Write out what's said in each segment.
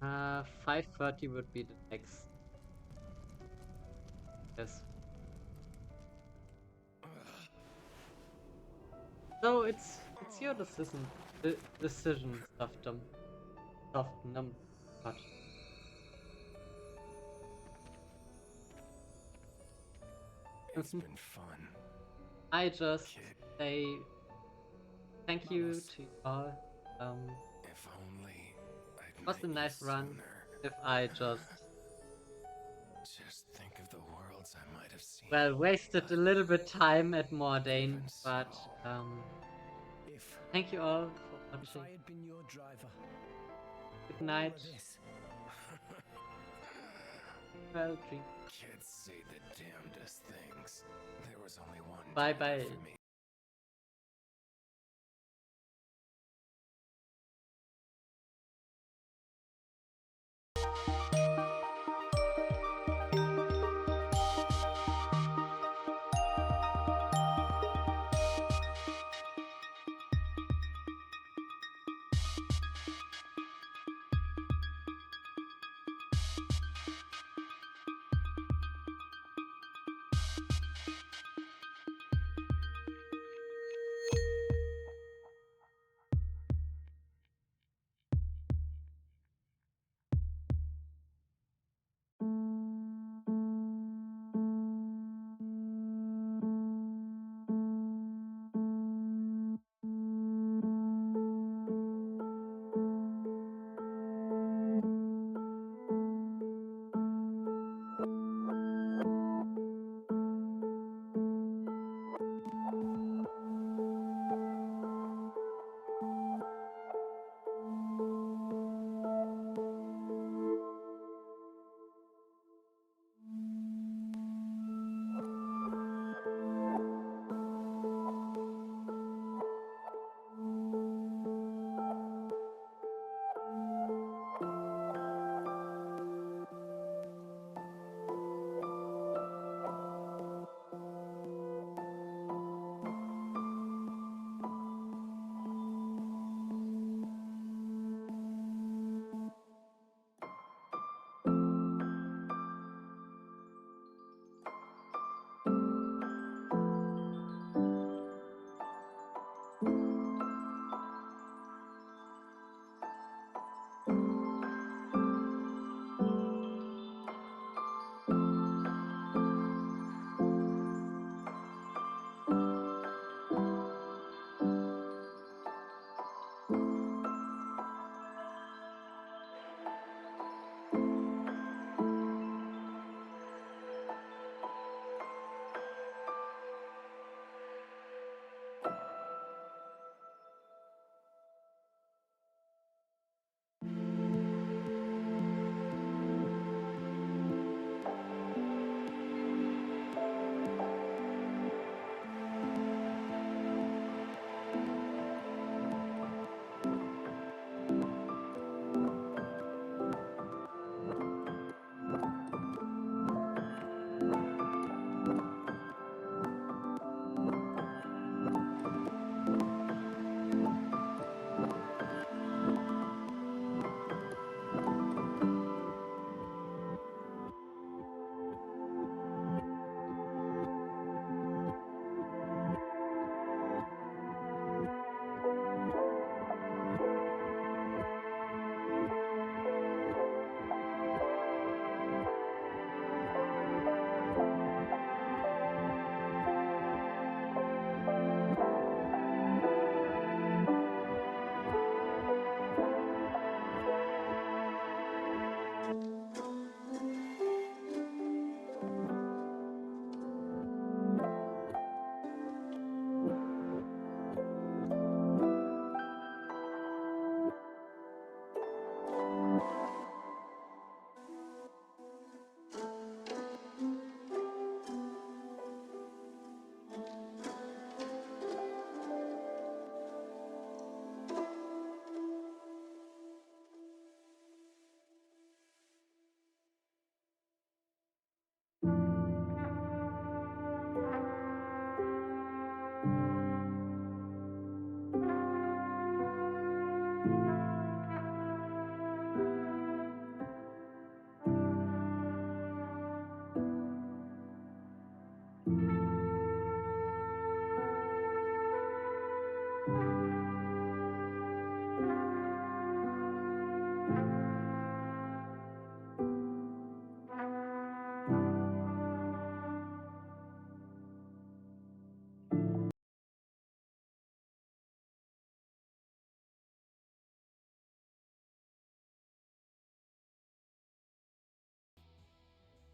5:30 would be the next. Yes. So it's your decision. The decision, Softum. Softum. God. It's been fun. I just Kid. say thank you to you all. If only I'd It was a met you nice run. sooner. If I just Just think of the worlds I might have seen. wasted a little bit time at Mordain, Even but so, if thank you all for watching. I had been your driver, Good all night. of this. Well, dream. Kids say the damnedest things. There was only one Bye driver bye. for me.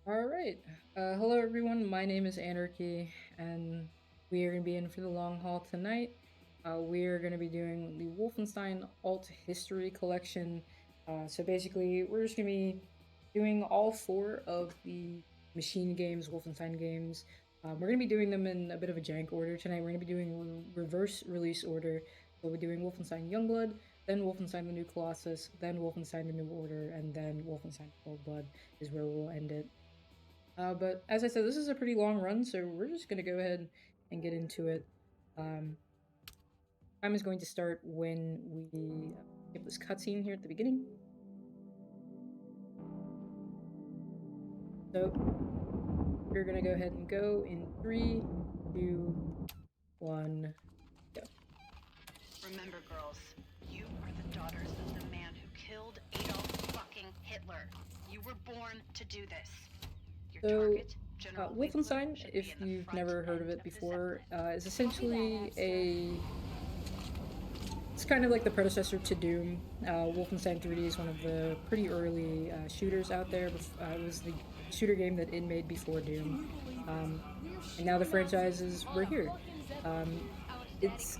Alright, hello everyone, my name is Anarchy, and we are going to be in for the long haul tonight. We are going to be doing the Wolfenstein Alt History Collection. So basically, we're just going to be doing all four of the machine games, Wolfenstein games. We're going to be doing them in a bit of a jank order tonight. We're going to be doing reverse release order. So we're doing Wolfenstein Youngblood, then Wolfenstein the New Colossus, then Wolfenstein the New Order, and then Wolfenstein Cold Blood is where we'll end it. But as I said, this is a pretty long run, so we're just going to go ahead and get into it. Um, Time is going to start when we get this cutscene here at the beginning. So we're going to go ahead and go in 3, 2, 1, go. Remember, girls, you are the daughters of the man who killed Adolf fucking Hitler. You were born to do this. Your target, General Wolfenstein, should be if in the you've front never heard of end it the before, Zeppelin. is essentially it's kind of like the predecessor to Doom. Wolfenstein 3D is one of the pretty early shooters out there. It was the shooter game that id made before Doom. And now the franchises were here. It's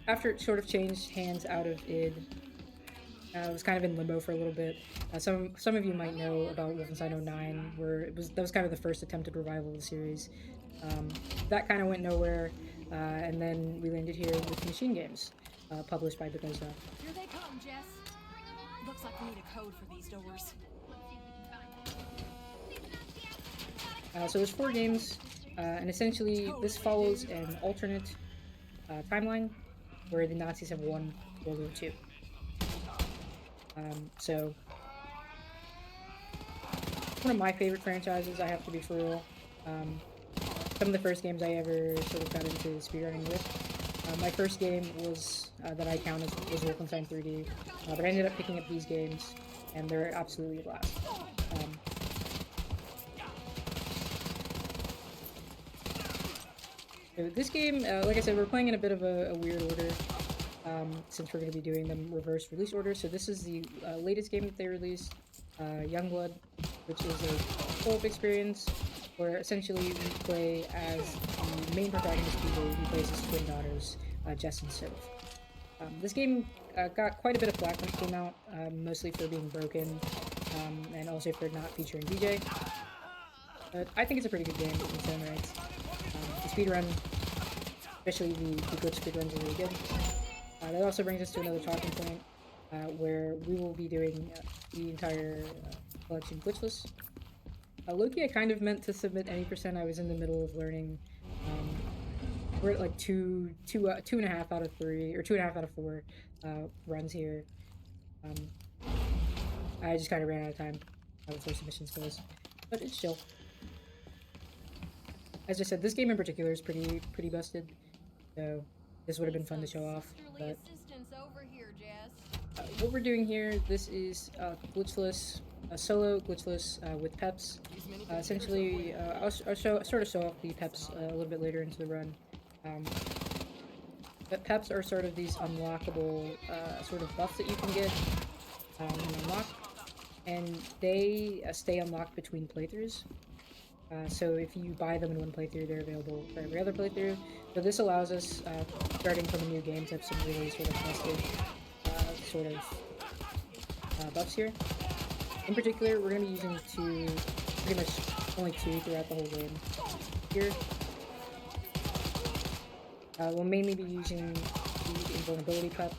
after it sort of changed hands out of id. It was kind of in limbo for a little bit. Some of you might know about Wolfenstein 09, where that was kind of the first attempted revival of the series. That kind of went nowhere, and then we landed here with Machine Games, published by Bethesda. Here they come, Jess. Looks like we need a code for these doors. So there's 4 games, and essentially this follows an alternate timeline where the Nazis have won World War II. So one of my favorite franchises, I have to be for real. Some of the first games I ever sort of got into speedrunning with. My first game was that I count was Wolfenstein 3D, but I ended up picking up these games, and they're absolutely a blast. So this game, like I said, we're playing in a bit of a weird order, since we're going to be doing them reverse release order. So this is the latest game that they released, Youngblood, which is a co-op experience where essentially we play as the main protagonist, Peter, who plays his twin daughters, Jess and Soph. This game got quite a bit of flack when it came out, mostly for being broken, and also for not featuring DJ. But I think it's a pretty good game in its own right. The speedrun, especially the good speedruns, are really good. That also brings us to another talking point, where we will be doing the entire collection glitchless. Loki, I kind of meant to submit any percent. I was in the middle of learning. We're at like 2.5 out of 3, or 2.5 out of 4 runs here. I just kind of ran out of time before submissions closed, but it's chill. As I said, this game in particular is pretty busted, so this would have been fun to show off. But what we're doing here, this is glitchless, solo glitchless with peps. Essentially, I'll sort of show off the peps a little bit later into the run. But peps are sort of these unlockable sort of buffs that you can get and unlock, and they stay unlocked between playthroughs. So if you buy them in one playthrough, they're available for every other playthrough. So this allows us, starting from a new game, to have some really sort of busted buffs here. In particular, we're going to be using pretty much only 2 throughout the whole game here. We'll mainly be using the invulnerability pep,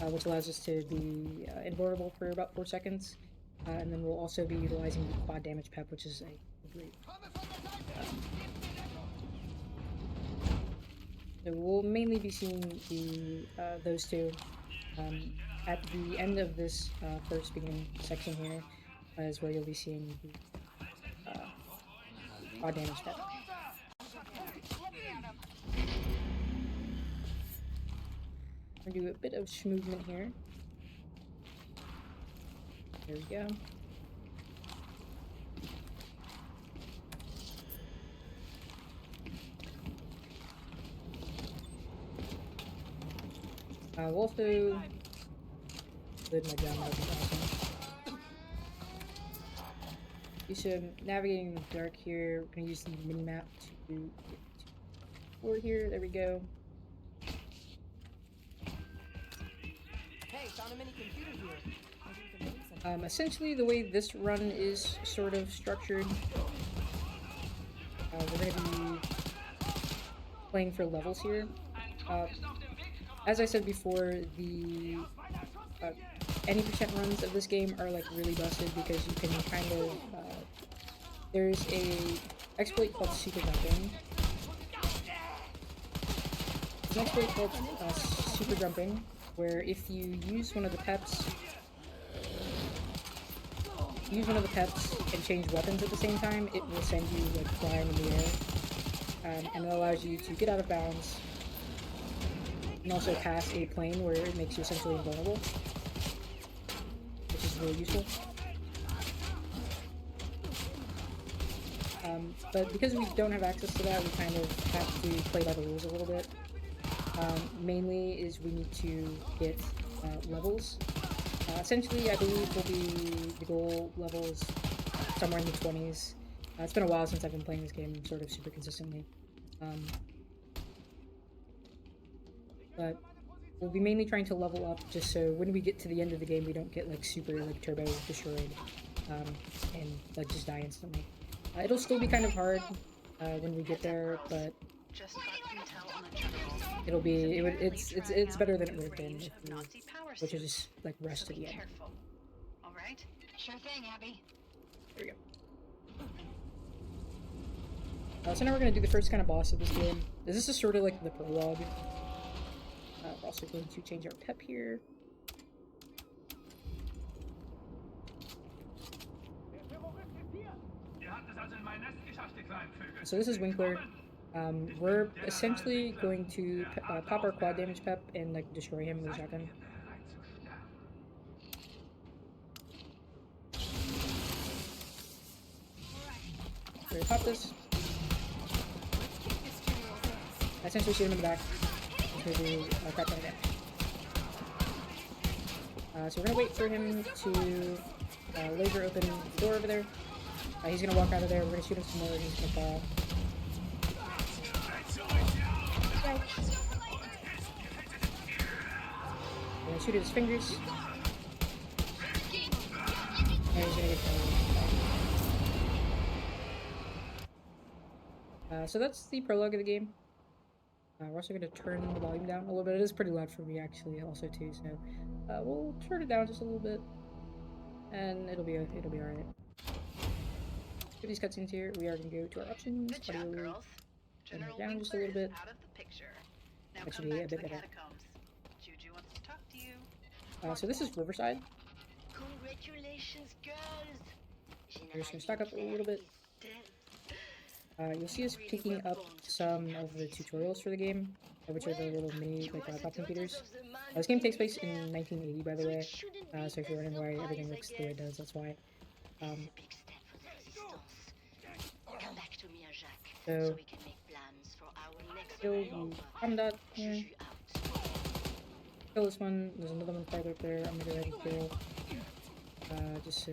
which allows us to be invulnerable for about 4 seconds. And then we'll also be utilizing the quad damage pep, which is a great. So we'll mainly be seeing those two at the end of this first beginning section here, is where you'll be seeing the quad damage pep. We're gonna do a bit of movement here. There we go. I'll also load my gun, that'll be awesome. do some navigating in the dark here. We're gonna use the mini map to get to the floor here. There we go. Hey, found a mini computer here. Maybe we can make something. Essentially, the way this run is sort of structured, we're gonna be playing for levels here. As I said before, the any percent runs of this game are like really busted because you can kind of there's a exploit called super jumping. There's an exploit called super jumping where if you use one of the peps and change weapons at the same time, it will send you like flying in the air, and it allows you to get out of bounds and also pass a plane where it makes you essentially invulnerable, which is really useful. But because we don't have access to that, we kind of have to play by the rules a little bit. Mainly is we need to get levels. Essentially, I believe will be the goal levels somewhere in the 20s. It's been a while since I've been playing this game sort of super consistently. But we'll be mainly trying to level up just so when we get to the end of the game we don't get like super like turbo destroyed and like just die instantly. It'll still be kind of hard when we get there, but Just got intel on a general. it'll be it's better than it would have been Range if of we Nazi power would have suits. just like rushed So to be the end. careful. All right? Sure thing, Abby. There we go. So now we're gonna do the first kind of boss of this game. This is sort of like the prologue. We're also going to change our pep here. So this is Winkler. We're essentially going to pop our quad damage pep and like destroy him with a shotgun. So we pop this. I essentially shoot him in the back. He's gonna do a crap ton of damage. So we're gonna wait for him to laser open the door over there. He's gonna walk out of there. We're gonna shoot him some more, and he's gonna fall. We're gonna shoot at his fingers. And he's gonna get so that's the prologue of the game. We're also going to turn the volume down a little bit. It is pretty loud for me actually also too, so we'll turn it down just a little bit and it'll be alright. For these cutscenes here, we are going to go to our options. Good job, girls. Turn it General down just a Winkler little bit. is out of the picture. Now That should come be back a to bit the better. catacombs. Juju wants to talk to you. So this is Riverside. Congratulations, girls. We're just going to stock up a little bit. You'll see us picking up some of the tutorials for the game, which are the little mini like pop computers. This game takes place in 1980, by the way, so if you're wondering why everything looks the way it does, that's why. It's a big step for the resistance. Come back to me, Jacques, So we can make plans for our next kill maneuver. the combat here. Juju out. Kill this one. There's another one farther up there. I'm gonna go ahead and kill, just so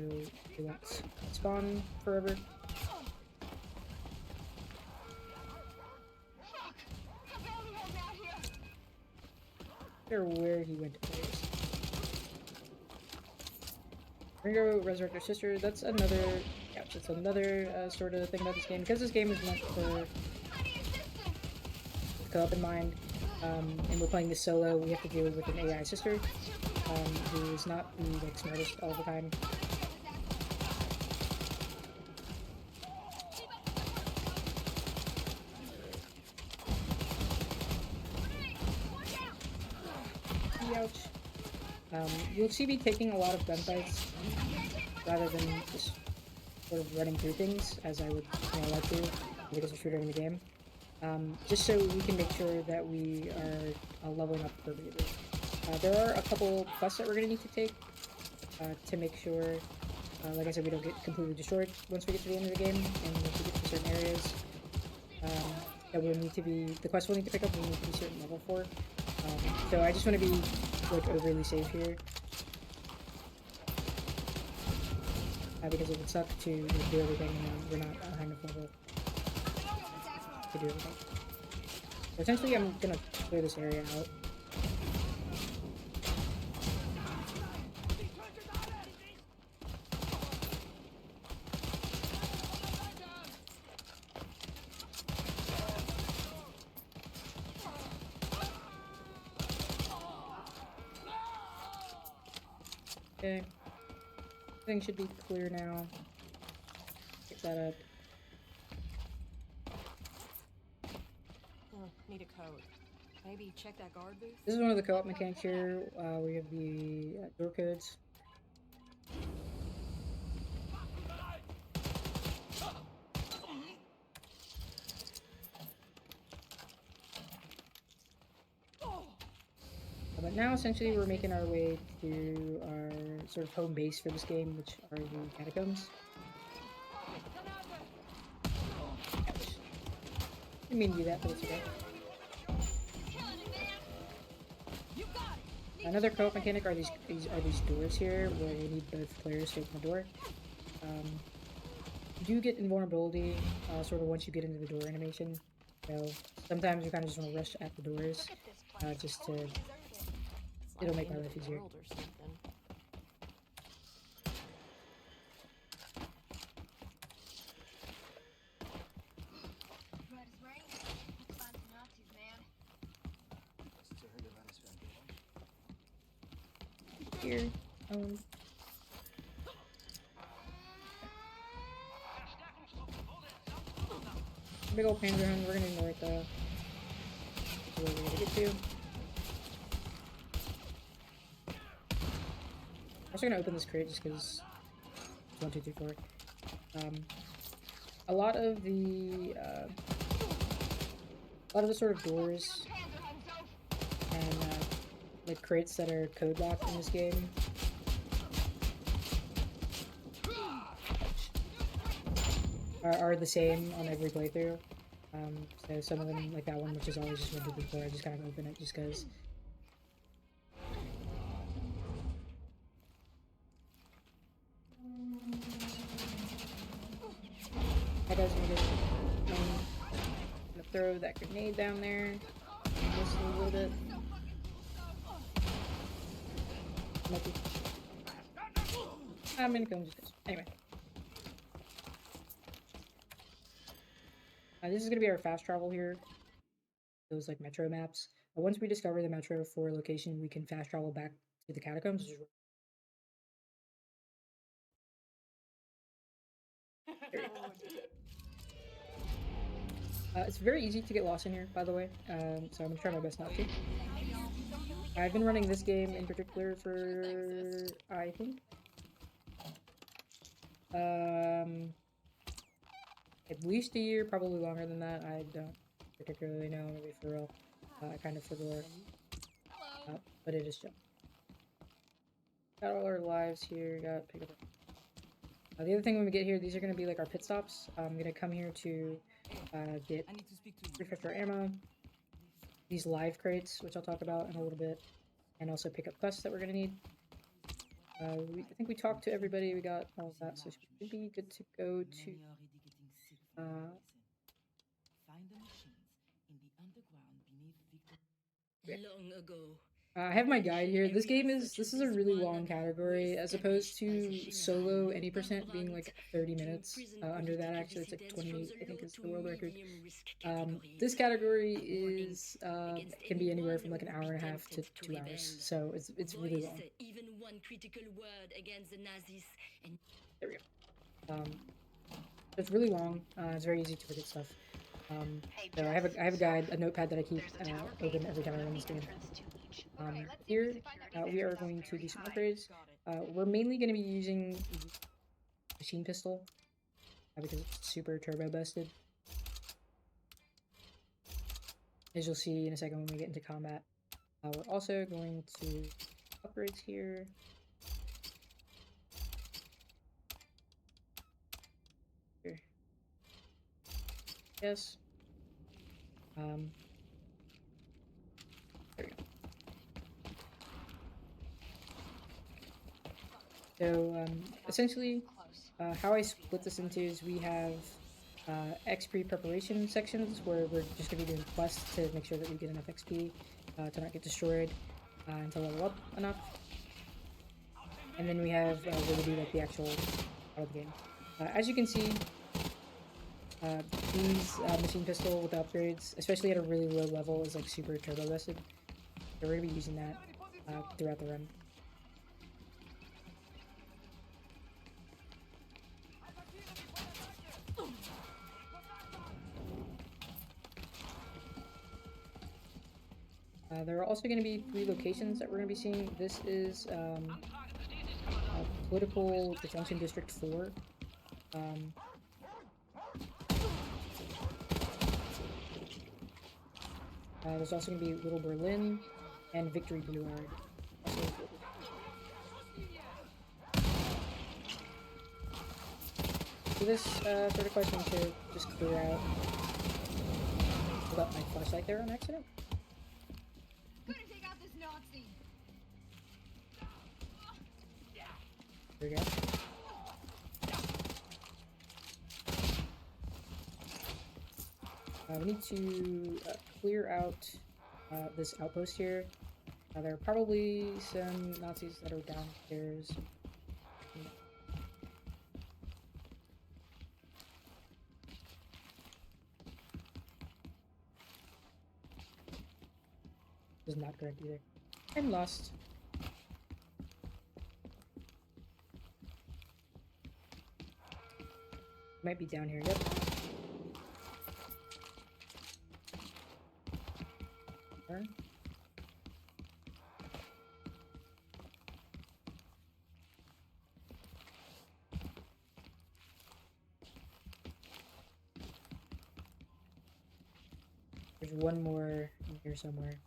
they won't spawn forever. Or where he went to place. We're gonna go resurrect our sister. That's another, yeah, that's another sort of thing about this game. Because this game is meant for co-op in mind, and we're playing this solo, we have to deal with an AI sister, who is not the like smartest all the time. Ouch. You'll see me taking a lot of gunfights rather than just sort of running through things as I would like to because we're shooting in the game. Just so we can make sure that we are leveling up appropriately. There are a couple quests that we're going to need to take to make sure, like I said, we don't get completely destroyed once we get to the end of the game and once we get to certain areas. That will need to be, the quest we'll need to pick up will need to be certain level for. So I just want to be like overly safe here. because it would suck to do everything and we're not a high enough level to do everything. So essentially, I'm gonna clear this area out. Okay. Everything should be clear now. Pick that up. Need a code. Maybe check that guard booth? This is one of the co-op mechanics here. We have the door codes. But now, essentially, we're making our way to our sort of home base for this game, which are the catacombs. Ouch. Didn't mean to do that, but it's okay. Another co-op mechanic are these doors here, where you need both players to open the door. You do get invulnerability, sort of once you get into the door animation. So sometimes you kind of just want to rush at the doors, just to. It'll make my life easier. Here. Big old panzer, we're gonna ignore it though. That's where we're gonna get to. I'm also gonna open this crate just because 1, 2, 3, 4. A lot of the sort of doors and like crates that are code locked in this game are the same on every playthrough. So some of them, like that one, which is always just 1, 2, 3, 4, I just kind of open it just because. That guy's gonna get. I'm gonna throw that grenade down there. Miss it a little bit. Lucky. I'm gonna kill him just 'cause. Anyway. This is gonna be our fast travel here. Those like metro maps. But once we discover the metro 4 location, we can fast travel back to the catacombs. It's very easy to get lost in here, by the way, so I'm gonna try my best not to. I've been running this game in particular for, I think, at least a year, probably longer than that. I don't particularly know, maybe for real. I kind of forgot, but it is chill. Got all our lives here, got pick up. The other thing when we get here, these are going to be like our pit stops. I'm going to come here to get refresher ammo, these live crates, which I'll talk about in a little bit, and also pick up quests that we're going to need. I think we talked to everybody, we got all of that, so it should be good to go to... Long ago. I have my guide here. This is a really long category, as opposed to solo any percent being like 30 minutes. Under that, actually, it's like 28, I think is the world record. This category is can be anywhere from like an hour and a half to 2 hours, so it's really long. Even one critical word against the Nazis and there we go. It's really long. It's very easy to forget stuff. So I have a guide, a notepad that I keep open every time I run this game. Here, we are going to do some upgrades. We're mainly going to be using the machine pistol, because it's super turbo busted. As you'll see in a second when we get into combat. We're also going to upgrades here. Here. Yes. There we go. So, essentially, how I split this into is we have XP preparation sections where we're just going to be doing quests to make sure that we get enough XP to not get destroyed and to level up enough. And then we have where we do like the actual part of the game. As you can see, these machine pistol with the upgrades, especially at a really low level, is like super turbo busted. So we're going to be using that throughout the run. There are also going to be 3 locations that we're going to be seeing. This is Political Detention District 4. There's also going to be Little Berlin and Victory Boulevard. So this sort of question to just clear out. Hold up my flashlight there on accident. Gonna take out this Nazi. There we go. We need to clear out this outpost here. There are probably some Nazis that are downstairs. This is not correct either. I'm lost. Might be down here, yep. Turn. There's one more in here somewhere.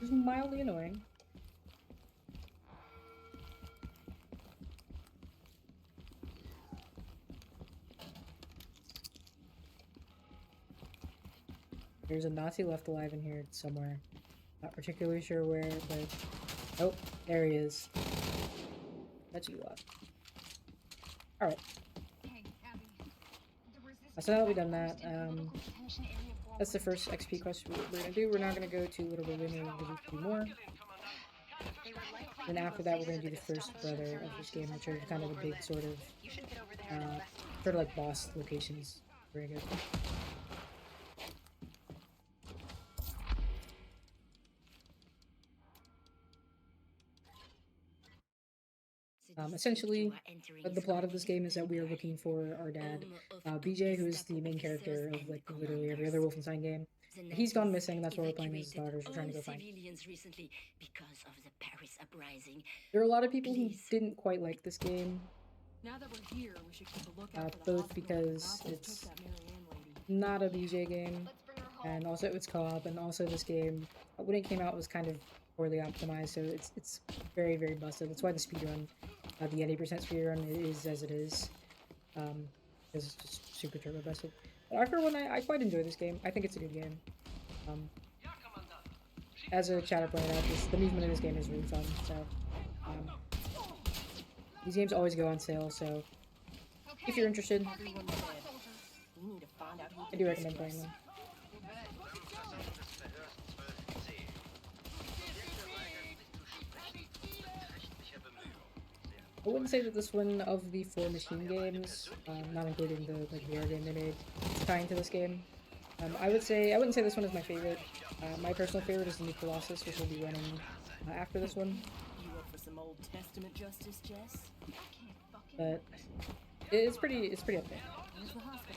It's mildly annoying. There's a Nazi left alive in here somewhere. Not particularly sure where, but... Oh, there he is. That's you lot. Alright. Hey, Abby. The resistance So now that we've done that, political detention area that's the first XP quest we're gonna do. We're now gonna go to Little Berlin and we're gonna do 2 more. And after that, we're gonna do the first brother of this game, which are kind of the big sort of like boss locations. We're gonna go to. Essentially, the plot of this game is that we are looking for our dad, BJ, who is the main character of like literally every other Wolfenstein game. He's gone missing, and that's why we're playing as his daughters. We're trying to go find him. There are a lot of people who didn't quite like this game, Now that we're here, we should keep a lookout for the both hospital. because Nazis took it's that Mary Ann lady. not a BJ game, Let's bring her home. and also it's co-op, and also this game, when it came out, was kind of poorly optimized, so it's very, very busted. That's why the speedrun, the 80% speedrun is as it is, because it's just super turbo busted. But for one, I quite enjoy this game. I think it's a good game. As a chatter pointed out, the movement in this game is really fun, so these games always go on sale, so if you're interested, Everyone dead. We need to find out who I did do this recommend to playing us. them. I wouldn't say that this one of the 4 machine games, not including the like VR game they made, is tying to this game. I wouldn't say this one is my favorite. My personal favorite is the new Colossus, which will be running after this one. You up for some Old Testament justice, Jess? But it's pretty up there. Where's the hospital?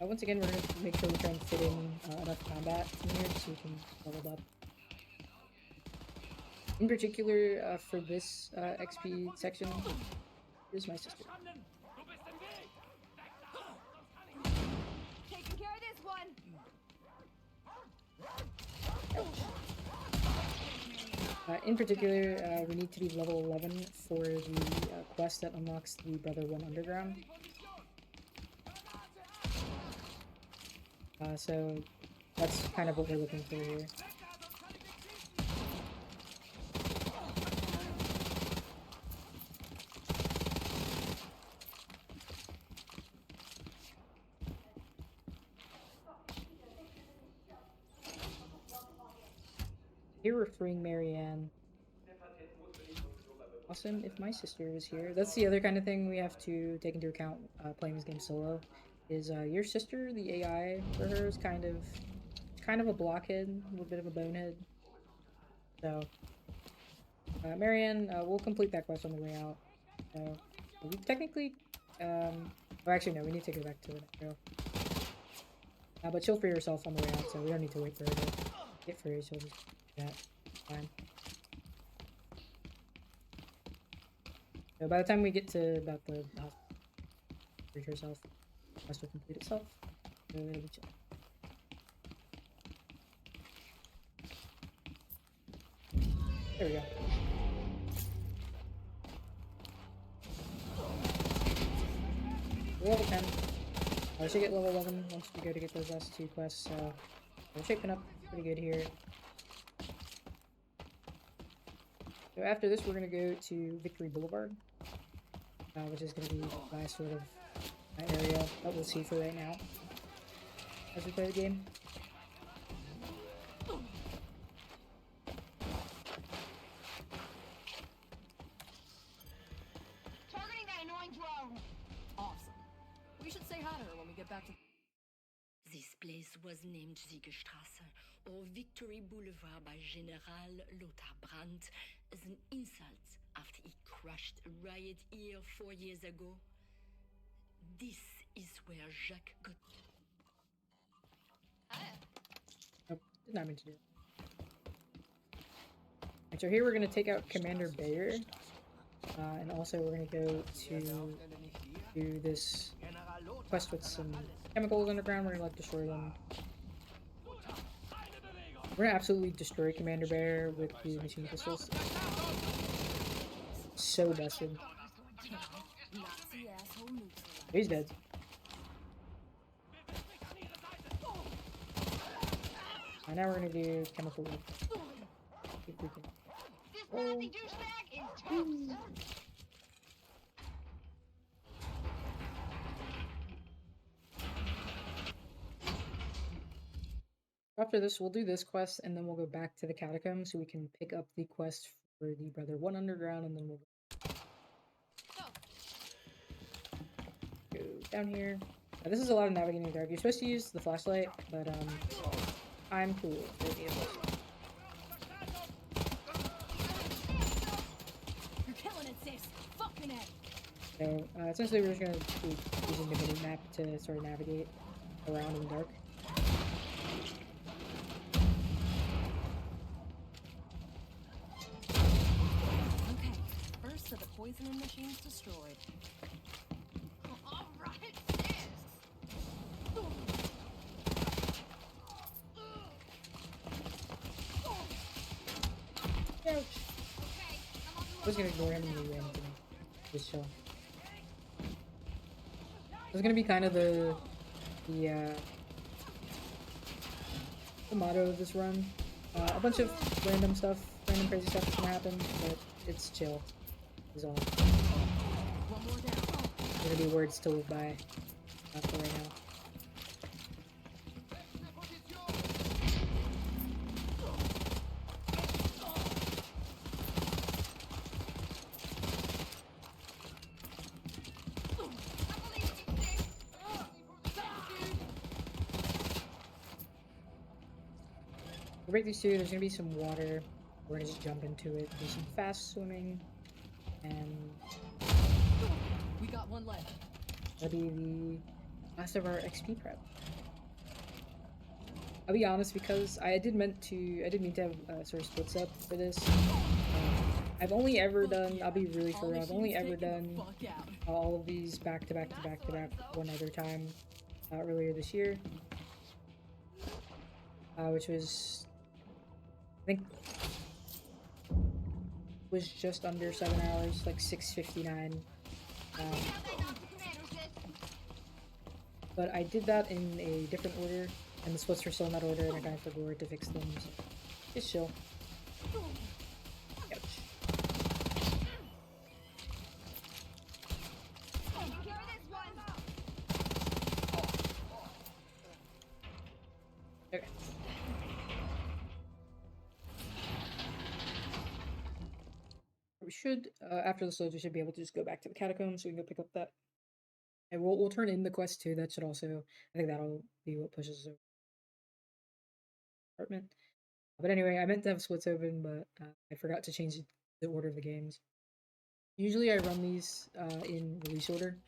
Once again, we're going to make sure we try and fit in enough combat in here so we can level up. In particular, for this XP section, here's my sister. Taking care of this one. In particular, we need to be level 11 for the quest that unlocks the Brother 1 Underground. So that's kind of what we're looking for here. Here we're freeing Marianne. Awesome if my sister was here. That's the other kind of thing we have to take into account playing this game solo. Is your sister, the AI for her, is kind of a blockhead, a little bit of a bonehead. So, Marianne, we'll complete that quest on the way out. So, we technically, well, actually no, we need to go back to the metro. But she'll free herself on the way out, so we don't need to wait for her to get free. She'll just do that. Fine. So by the time we get to about the hospital, free herself. Quest will complete itself. So it'll be chill. There we go. We're level 10. I should get level 11 once we go to get those last 2 quests, so we're shaping up pretty good here. So after this, we're going to go to Victory Boulevard, which is going to be the last sort of area that we'll see for right now as we play the game. Targeting that annoying drone. Awesome. We should say hi to her when we get back to. This place was named Siegestraße or Victory Boulevard by General Lothar Brandt as an insult after he crushed a riot here 4 years ago. This is where Jacques got. Oh, did not mean to do it. And so here we're going to take out Commander Bayer, and also we're going to go to do this quest with some chemicals underground. We're going to like destroy them. We're going to absolutely destroy Commander Bayer with the machine pistols. So busted. Nazi asshole neutralized. He's dead. And now we're gonna do chemical warfare. If we can. This Nazi douchebag is toast. After this, we'll do this quest, and then we'll go back to the catacombs so we can pick up the quest for the Brother 1 Underground, and then we'll go down here. This is a lot of navigating in the dark. You're supposed to use the flashlight, but I'm cool with the You're killing it, sis. Fucking it. So essentially, we're just gonna be using the mini map to sort of navigate around in the dark. Okay. First of the poisoning machines destroyed. All right, sis. Ouch. I was gonna ignore him and he ran into me. Just chill. It was gonna be kind of the motto of this run. A bunch of random stuff, random crazy stuff is gonna happen, but it's chill. Is all. One more down. Gonna be words to live by for right now. We'll break these two. There's gonna be some water. We're gonna just jump into it. Do some fast swimming, and We got one left. that'll be the last of our XP prep. I'll be honest, because I did mean to have sort of splits up for this. I've only ever done, I'll be really for real, I've only ever done all of these back to back to back to back one other time earlier this year. Which was, I think, was just under 7 hours, like 6:59. But I did that in a different order, and the splits were still in that order, and I kind of forgot to fix them, so just chill. Ouch. Okay. We should, after this loads, we should be able to just go back to the catacombs so we can go pick up that. And we'll turn in the quest too. That should also, I think that'll be what pushes us over the apartment. But anyway, I meant to have splits open, but I forgot to change the order of the games. Usually I run these in release order.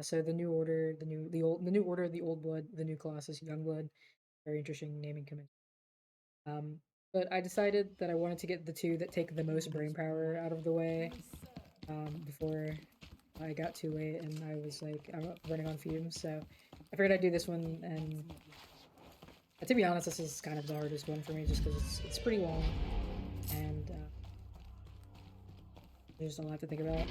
So the new order, the new order, the old blood, the new Colossus, young blood. Very interesting naming convention. But I decided that I wanted to get the two that take the most brain power out of the way before I got too late, and I was like, I'm running on fumes, so I figured I'd do this one, and to be honest, this is kind of the hardest one for me, just because it's pretty long, and there's a lot to think about.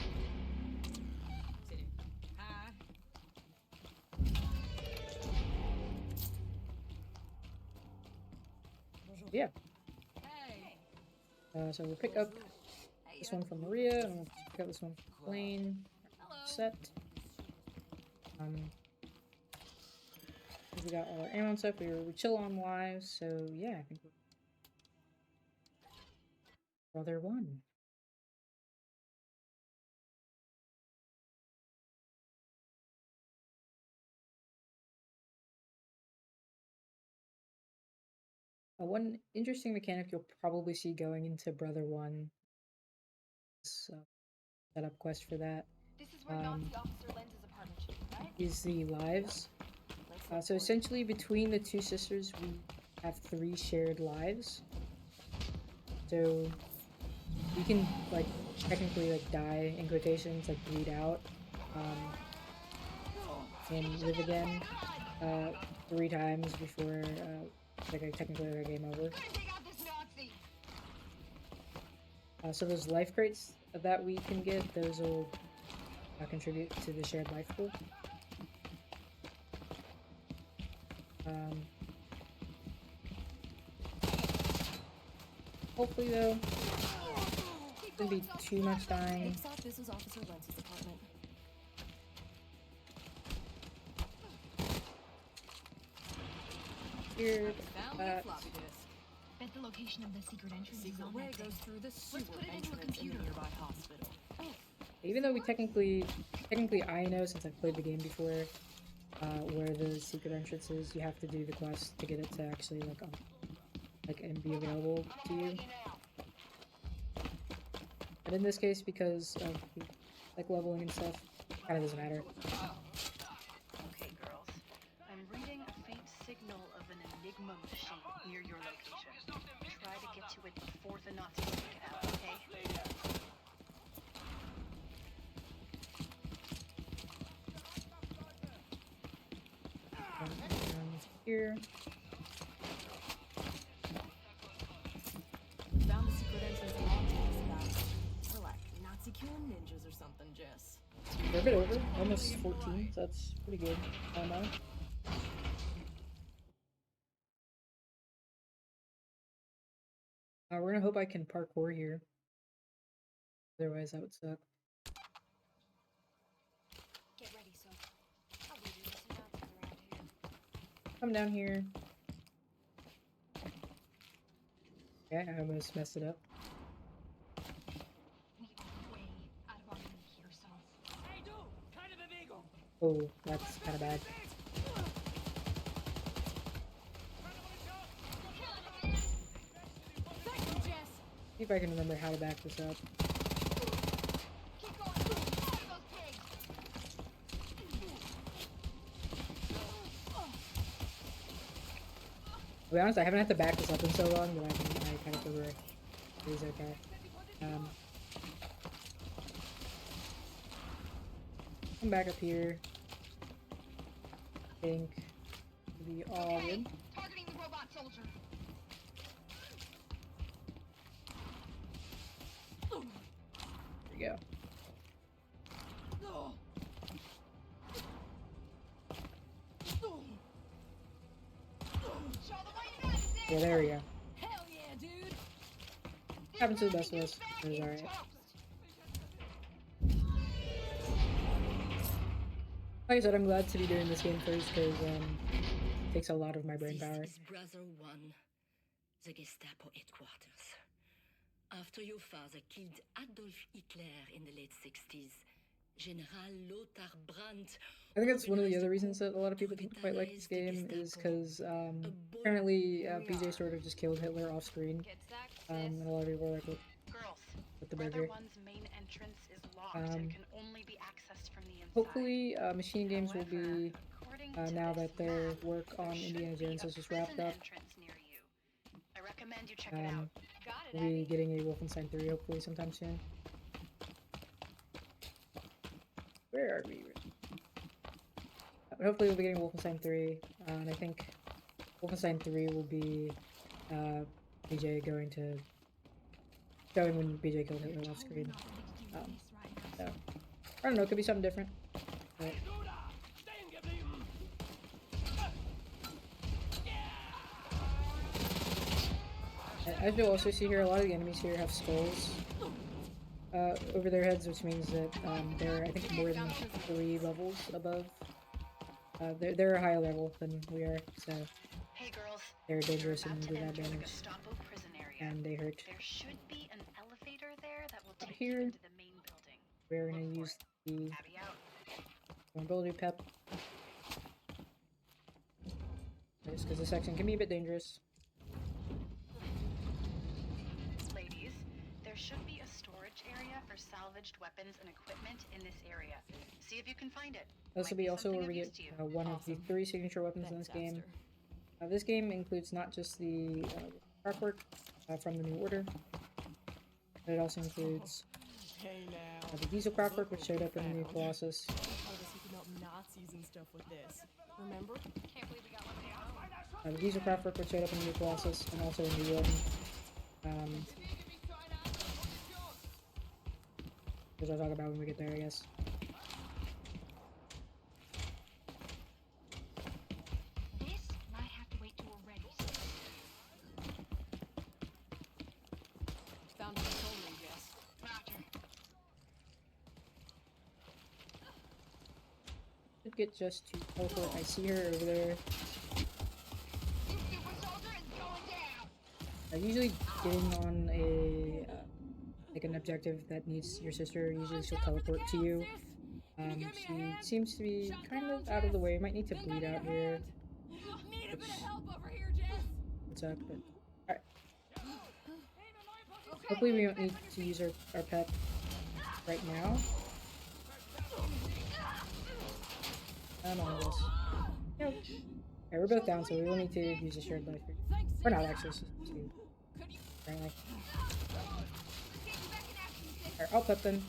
Yeah. So we'll pick up this one from Maria, and we'll pick up this one from Blaine. Set. We got all our ammo and stuff. We chill on lives, so yeah, I think we're Brother 1. One interesting mechanic you'll probably see going into Brother 1 is setup quest for that. This is where Nazi Officer Lenz's apartment should be, right? Is the lives. So essentially between the two sisters we have 3 shared lives. So we can like technically like die in quotations, like bleed out, and live again 3 times before like technically a game over. So those life crates that we can get, those will contribute to the shared life pool. Hopefully though, shouldn't be too much dying. This was Officer Lenz's apartment. Here, Found that. the floppy disk. Bet the location of the secret entrance is Secret on way that thing. goes through the sewer put it into a entrance in computer. the nearby hospital. Even though we technically I know since I've played the game before, where the secret entrance is, you have to do the quest to get it to actually like and be available to you. But in this case, because of like leveling and stuff, kind of doesn't matter. Okay, girls. I'm reading a faint signal of an Enigma machine near your location. Try to get to it before the Nazis take it out, okay? Here. Found the secret entrance along with this guy. We're like Nazi killing ninjas or something, Jess. We're a bit over, almost 14, so that's pretty good. We're gonna hope I can parkour here. Otherwise, that would suck. Get ready, so. I'll leave you with some Nazis around here. Come down here. Yeah, I almost messed it up. We are way out of our league here, so. Hey, dude! Kind of illegal! Oh, that's kind of bad. Thank you, Jess! See if I can remember how to back this up. Keep going! Those pigs! To be honest, I haven't had to back this up in so long that I kind of figure he's okay. Come back up here. I think we all good. Targeting the robot soldier. There we go. Yeah, there we go. Hell yeah, dude. Happens to the best of us. It was alright. Like I said, I'm glad to be doing this game first because it takes a lot of my brain power. This is Brother One, the Gestapo headquarters. After your father killed Adolf Hitler in the late 60s, General Lothar Brandt. I think that's one of the other reasons that a lot of people don't quite like this game is because apparently BJ sort of just killed Hitler off screen. And a lot of people are like, Girls, with the Brother burger. One's main entrance is locked and can only be accessed from the inside. Hopefully, Machine Games will be, According to now this that their map, work there on should Indiana be Jones a has just wrapped prison up, entrance near you. I recommend you check it out. Got it, we'll be Abby. getting a Wolfenstein 3 hopefully sometime soon. Where are we? But hopefully we'll be getting Wolfenstein 3, and I think Wolfenstein 3 will be BJ going to showing when BJ killed Hitler off screen. So I don't know, it could be something different. But as you'll also see here, a lot of the enemies here have skulls over their heads, which means that they're, I think, more than 3 levels above. They're a higher level than we are, so Hey girls, they're dangerous you're and about do to that enter the damage, Gestapo prison area. and they hurt. There should be an elevator there that will take Here, you into the main building. we're gonna Look for use it. the Abby out. vulnerability pep, just because this section can be a bit dangerous. Ladies, there should be a storage area for salvaged weapons and equipment in this area. See if you can find it. This Might will be be also something where of we use get to you. one of the 3 signature weapons in this game. This game includes not just the artwork from the New Order, but it also includes the Diesel Craftwork, which showed up in the new Colossus. I was hooking up Nazis and stuff with this. Remember? Can't believe we got one of those. The Diesel Craftwork, which showed up in the new Colossus, and also in the one. Which I'll talk about when we get there, I guess. This might have to wait till we're ready. Found a control room, Jess. Roger. Should get just to teleport. I see her over there. You super soldier is going down. Usually getting on a like an objective that needs your sister, usually she'll teleport to you. She seems to be kind of out of the way. Might need to bleed out here. Need a bit of help over here, Jess. What's up? But alright. Hopefully we don't need to use our pet right now. Come on, Liz. Yep. Alright, we're both down, so we will need to use a shared life here. Or not actually, just 2. Apparently. Alright, I'll pet them.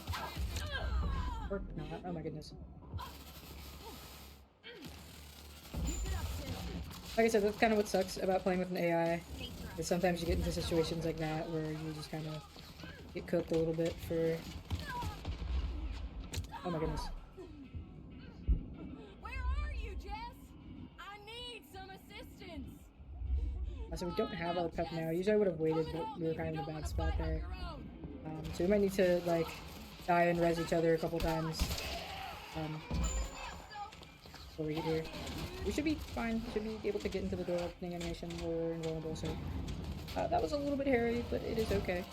Or not. Oh my goodness. Like I said, that's kind of what sucks about playing with an AI. Is sometimes you get into situations like that where you just kind of get cooked a little bit for... Oh my goodness. Where are you, Jess? I need some assistance. So we don't have our pep now. Usually I would have waited, but we were kind of in a bad spot there. So we might need to, like, die and res each other a couple times. Before we get here. We should be fine. Should be able to get into the door opening animation where we're invulnerable, so... that was a little bit hairy, but it is okay.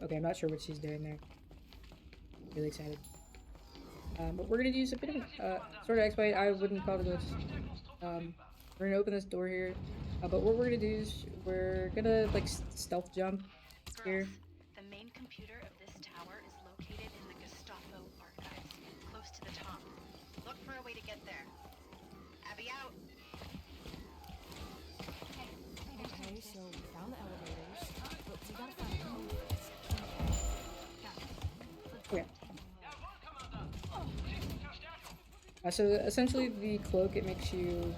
Okay, I'm not sure what she's doing there. Really excited. But we're gonna use a bit of sort of exploit. I wouldn't call it a glitch. We're gonna open this door here. But what we're gonna do is we're gonna like stealth jump here. Girls, the main computer of this tower is located in the Gestapo archives, close to the top. Look for a way to get there. So we found the elevators, but we gotta find the code first. Okay. So essentially, the cloak, it makes you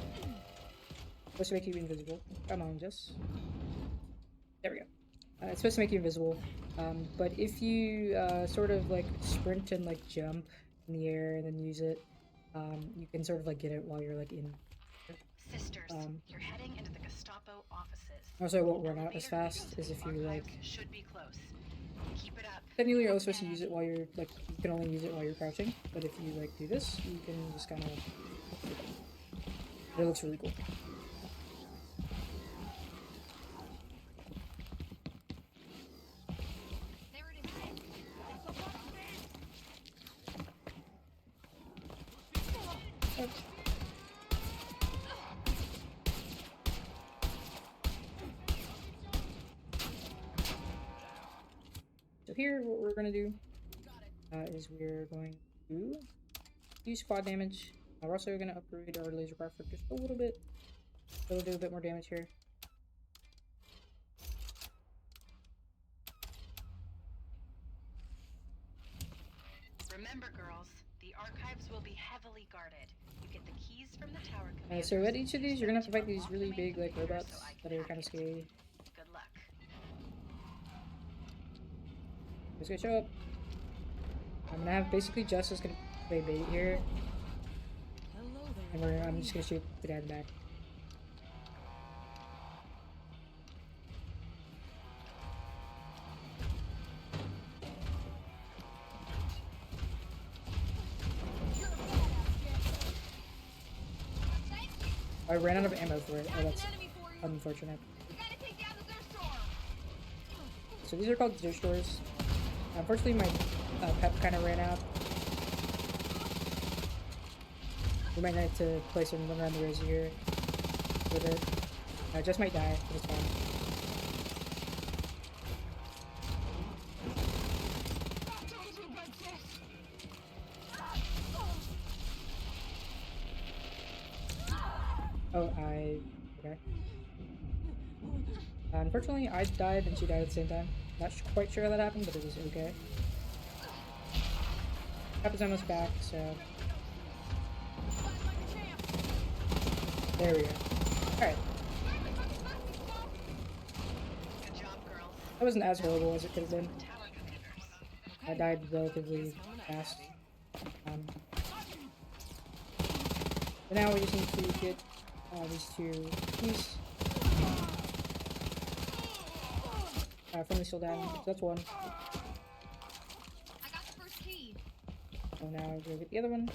supposed to make you invisible. Come on, Jess. There we go. It's supposed to make you invisible. But if you sort of like sprint and like jump in the air and then use it, you can sort of like get it while you're like in. Sisters, you're heading into the Gestapo offices. Also, it won't run out as Elevator fast leads as to if the you archives like. should be close. Keep it up. Technically, you're only supposed to use it while you're like. You can only use it while you're crouching. But if you like do this, you can just kind of. It looks really cool. So here, what we're gonna do is we're going to use squad damage. We're also gonna upgrade our laser craft for just a little bit. So we'll do a bit more damage here. Remember, girls, the archives will be heavily guarded. You get the keys from the tower commanders. So at each of these, you're gonna have to fight these unlock really the main big like computer robots so I can that are hack kind of it. scary. Good luck. Who's gonna show up? I'm gonna have basically Justice gonna play bait here, Hello and there. I'm just gonna shoot the guy in the back. I ran out of ammo for it. Oh, that's unfortunate. So these are called Zeus stores. Unfortunately, my pep kind of ran out. We might need to play some run around the rosy here with it. I just might die, but it's fine. Oh, okay. Unfortunately, I died and she died at the same time. Not quite sure how that happened, but it was okay. Pep is almost back, so... There we go. Alright. Good job, girls. That wasn't as horrible as it could have been. Tower commanders. I died relatively fast. But now we just need to get these two keys. Friendly still down, so that's one. I got the first key. So now go get the other one.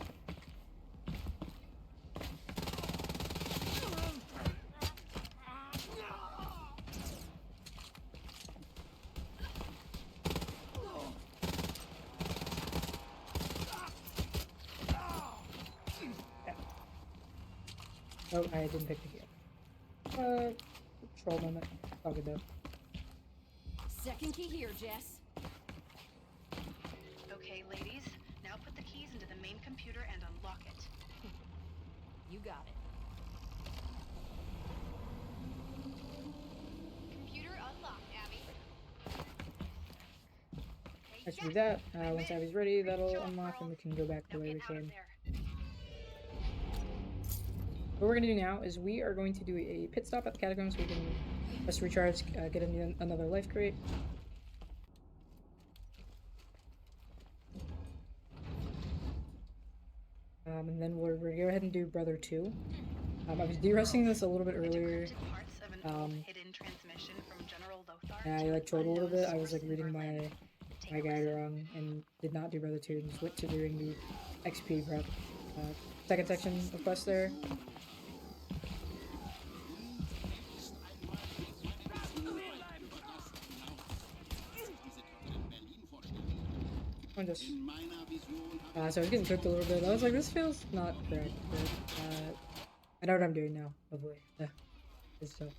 Oh, I didn't pick the key up. Troll moment. All good though. Second key here, Jess. Okay, ladies, now put the keys into the main computer and unlock it. You got it. Computer unlocked, Abby. Let's do that. Once Abby's ready, that'll unlock and we can go back the Now way get we out of came. there. What we're gonna do now is we are going to do a pit stop at the catacombs so we can just recharge, get another life crate. And then we're gonna go ahead and do Brother 2. I was de-rusting this a little bit earlier. Decrypted parts of an old hidden transmission from General Lothar And I to like trolled a little unknown bit. I was like source in reading Berlin. Take my a guide listen. wrong and did not do Brother 2 and just went to doing the XP prep. Second section of quest there. I'm just so I was getting cooked a little bit. I was like, this feels not correct, but I know what I'm doing now, hopefully. Yeah. Good stuff.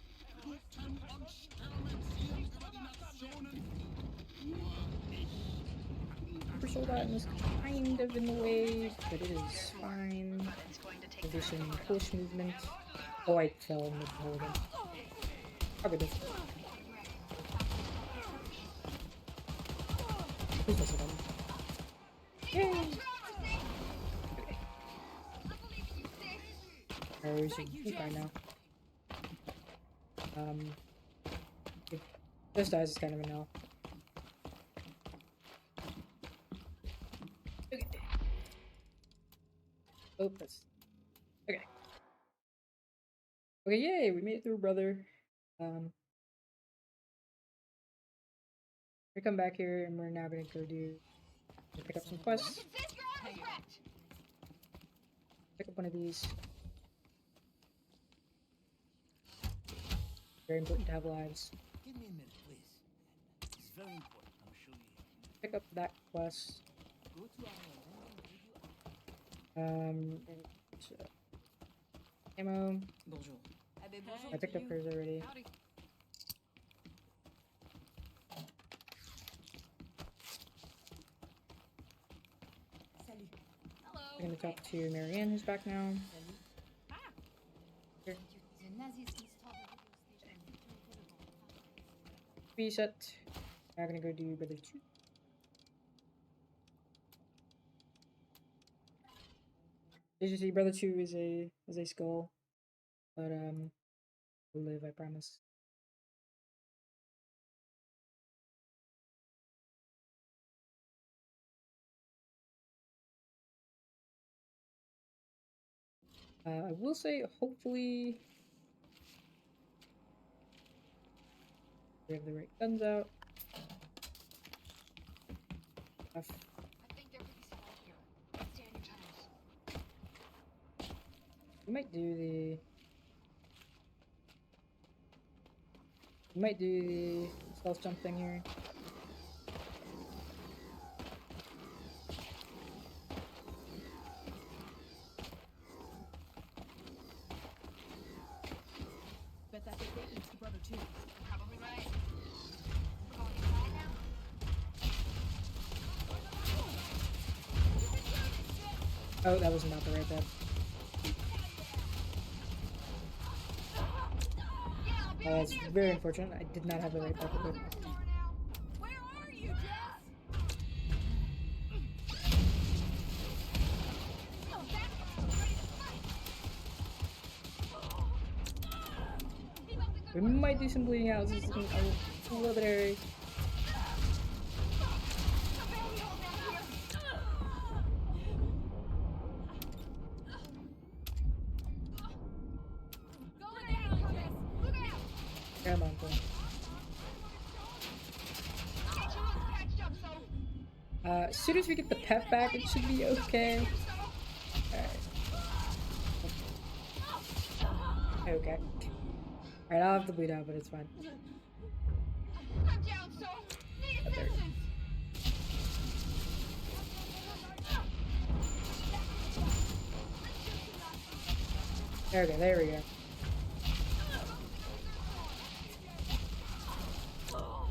Super Soldat is kind of in the way, but it is fine. But it's going to take We'll do time some to push movement. Oh, I fell in the hole again. Oh goodness. Please miss it on. Yay! Alright, we should be fine now. If this dies, it's kind of a no. Okay. Oh, that's okay. Okay, yay! We made it through, brother. We come back here, and we're now gonna go pick up some quests. Pick up one of these. Very important to have lives. Give me a minute, please. It's very important. I'll show you. Pick up that quest. Go to our Ammo. Bonjour. I picked up hers already. Howdy. Hello. I'm gonna talk to Marianne, who's back now. Here. Reset. Now I'm gonna go do Brother 2. As you see, Brother 2 is a skull. But will live, I promise. I will say, hopefully, we have the right guns out. I think there could be someone here. Stand your turns. We might do the. We might do the stealth jump thing here. Bet that big baby's the brother too. Probably right. We're going inside now. Oh, that was not the right bed. That's very unfortunate. I did not have the right bed. Where are you, Jess? We might do some bleeding out. This is a little bit airy. Come on, boy. As soon as we get the pet back, it should be okay. Alright. Okay. Alright, I'll have to bleed out, but it's fine. I'm down, so need Oh, there. assistance. Okay, there we go.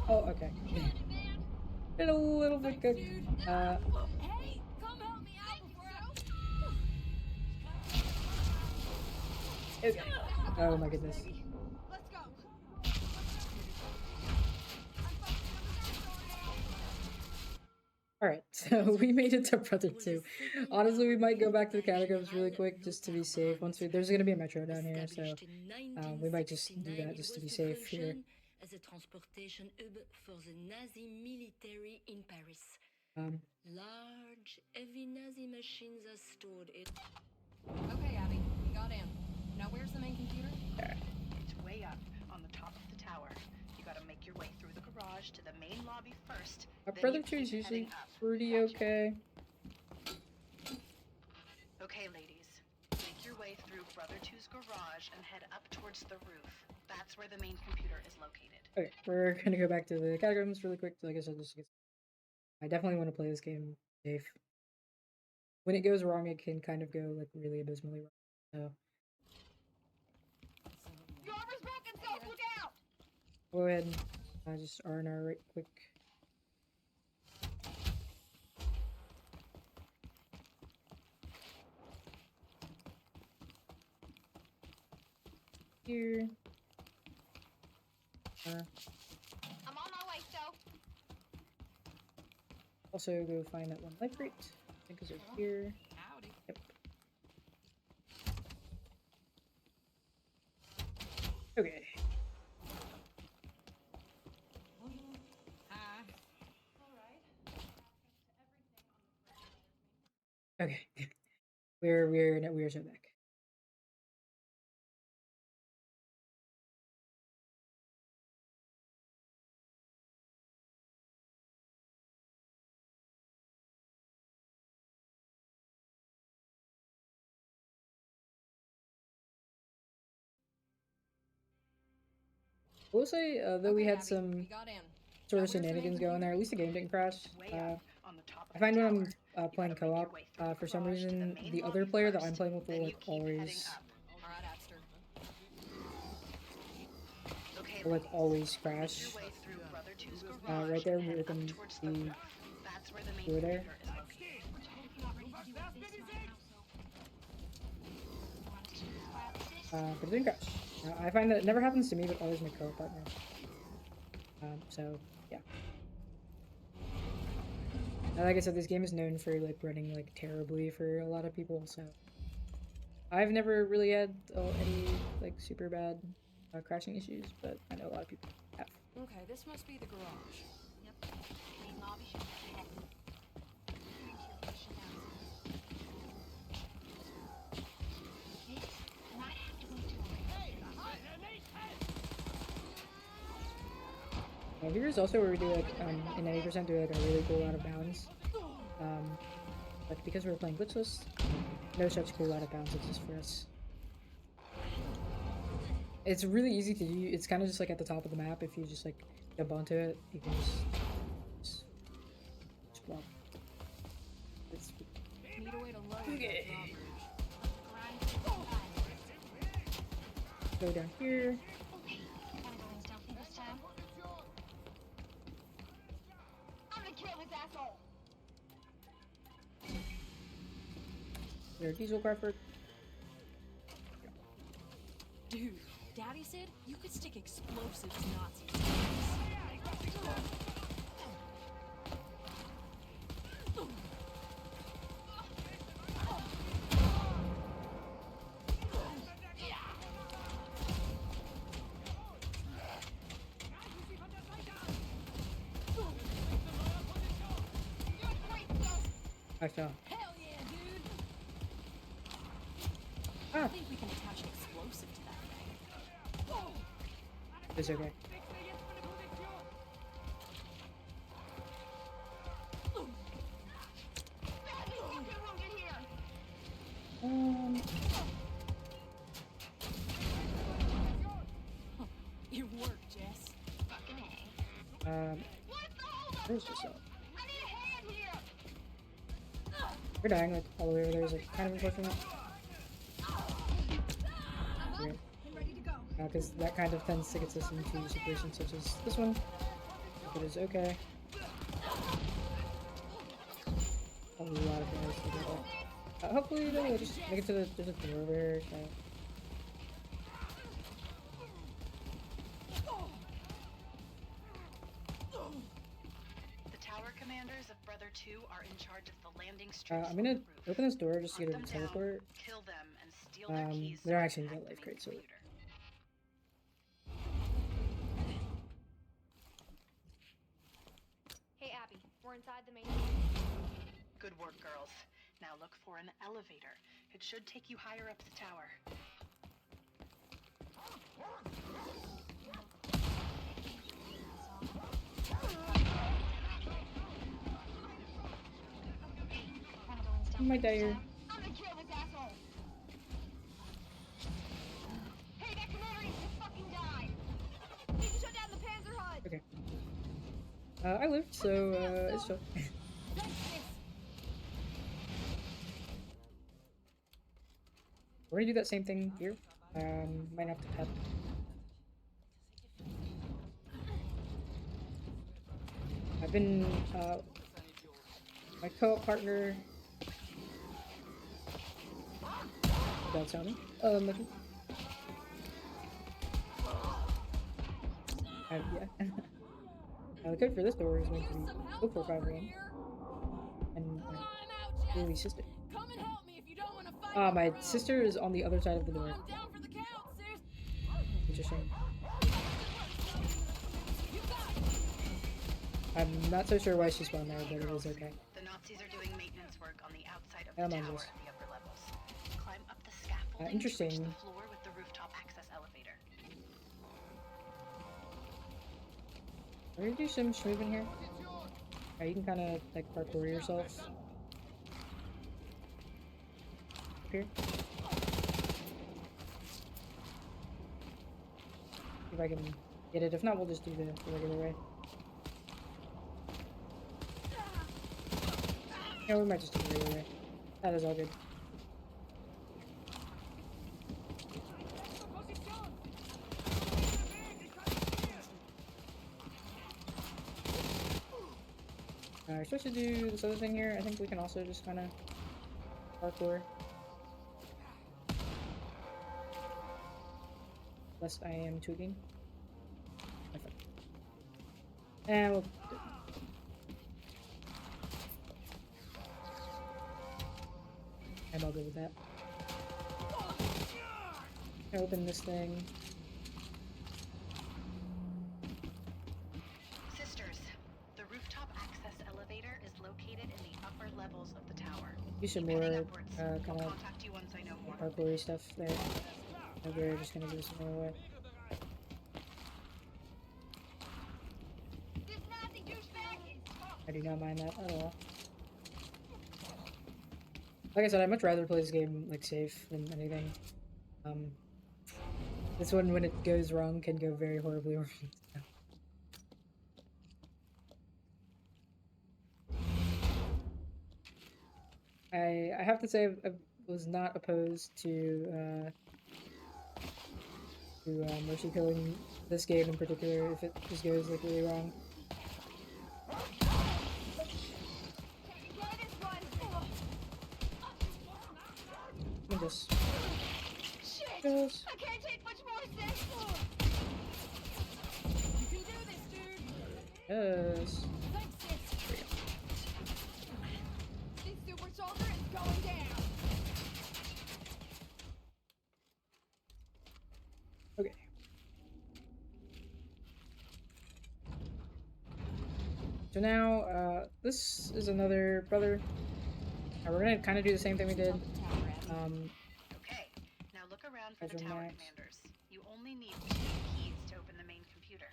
Oh, okay. Been a little bit good. Hey, come help me out before I... Okay. Oh my goodness. Let's go. Alright, so we made it to Brother 2. Honestly, we might go back to the catacombs really quick just to be safe. There's gonna be a metro down here, so we might just do that just to be safe here. As a transportation hub for the Nazi military in Paris. Large, heavy Nazi machines are stored in. Okay, Abby, we got in. Now where's the main computer? It's way up on the top of the tower. You gotta make your way through the garage to the main lobby first. then Brother you 2 is keep usually heading up. pretty Gotcha. okay. Okay, ladies. Make your way through Brother 2's garage and head up towards the roof. That's where the main computer is located. Okay, we're gonna go back to the catacombs really quick. Like I said, I definitely want to play this game safe. When it goes wrong, it can kind of go like really abysmally wrong. So Your armor's broken, so look out! go ahead and just R&R right quick. Here. I'm on my way, so. Also, go find that one life crate. I think it's over here. Howdy. Yep. Okay. Hi. Okay. we're so back. I will say, though we Okay, had Abby, some we got in. sort of Now, where's the main shenanigans going there, at least the game didn't crash. Way up on the top of I find the when tower. I'm You playing gotta make your co-op, way through the for some garage to reason, main the other lobby player that first, I'm playing with then will you like keep heading always, up. Alright, Abster. Okay, will, like ladies, always make crash. your way through Brother 2's garage Right there and when you head open up towards the the roof. That's where the main door there. theater is located. We're totally not ready to deal with this right now, so. Want us to do this by But it didn't crash. I find that it never happens to me, but always my co-op partner. So yeah. And like I said, this game is known for like running like terribly for a lot of people, so I've never really had any like super bad crashing issues, but I know a lot of people have. Okay, this must be the garage. Yep. Main lobby should be ahead. Might have to go to Here's also where we do like in 90% do like a really cool out of bounds. But because we're playing glitchless, no such cool out of bounds exists for us. It's really easy to do. It's kind of just like at the top of the map. If you just like jump onto it, you can just block. It's Need a way to lower Okay. that drawbridge. go down here. Okay, gotta go in stealthy this time. I'm gonna kill this asshole! There's a diesel car for. Dude, Daddy said you could stick explosives to Nazis. I fell. Hell yeah, dude! Ah, I think we can attach an explosive to that thing. it's okay. It worked, Jess. Where's this up? We're dying like all the way over there is like kind of unfortunate. Weird. Because that kind of tends to get us into situations such as this one. If it is okay. A lot of damage to get hopefully they'll just make it to the there's a door over here. So. The tower commanders of Brother 2 are in charge of the landing strips. I'm gonna on the roof. open this door just to get Hunt a them down, teleport. kill them, and steal their keys. They're to actually hack gonna the life main crate, so. computer. Hey, Abby, we're inside the main. Good work, girls. Now look for an elevator. It should take you higher up the tower. Wanna go in stealthy might die this here. time? I'm gonna kill this asshole! Hey, that commander needs to fucking die! Need to shut down the Panzer Hut! Okay. I lived, so it's chill. We're gonna do that same thing here. Might have to tap. I've been my co-op partner. Without sounding. Yeah. The code for this door is going to be 0451. And my baby sister. Come and help me if you don't want to fight. Ah, my sister is on the other side of the door. I'm down for the count, sis. Interesting. You got it. I'm not so sure why she spawned there, but it is okay. The Nazis are doing maintenance work on the outside of Come the on, tower Jess. at the upper levels. Climb up the scaffolding to Interesting. reach the floor with the rooftop access elevator. Are you do some moving here? Alright, you can kind of like parkour yourself. Up here. See if I can get it. If not, we'll just do the regular way. Yeah, we might just do the regular way. That is all good. We're supposed to do this other thing here. I think we can also just kind of parkour. Lest I am tweaking. Okay. And we'll... I'm all good with that. Open this thing. Sisters, the rooftop access elevator is located in the upper levels of the tower. Do some Keep more heading upwards. kind I'll of contact you once I know more. parkoury stuff there. And we're just gonna do some more way. I do not mind that at all. Like I said, I'd much rather play this game like safe than anything. This one, when it goes wrong, can go very horribly wrong. I have to say I was not opposed to mercy killing this game in particular if it just goes like really wrong. Let me just. I can't take much more, sis. You can do this, dude. Yes. Thanks, sis. This super soldier is going down. Okay. So now, this is another brother. We're gonna kind of do the same thing we did. Okay, now look around for the Azure tower Max. commanders. You only need 2 keys to open the main computer.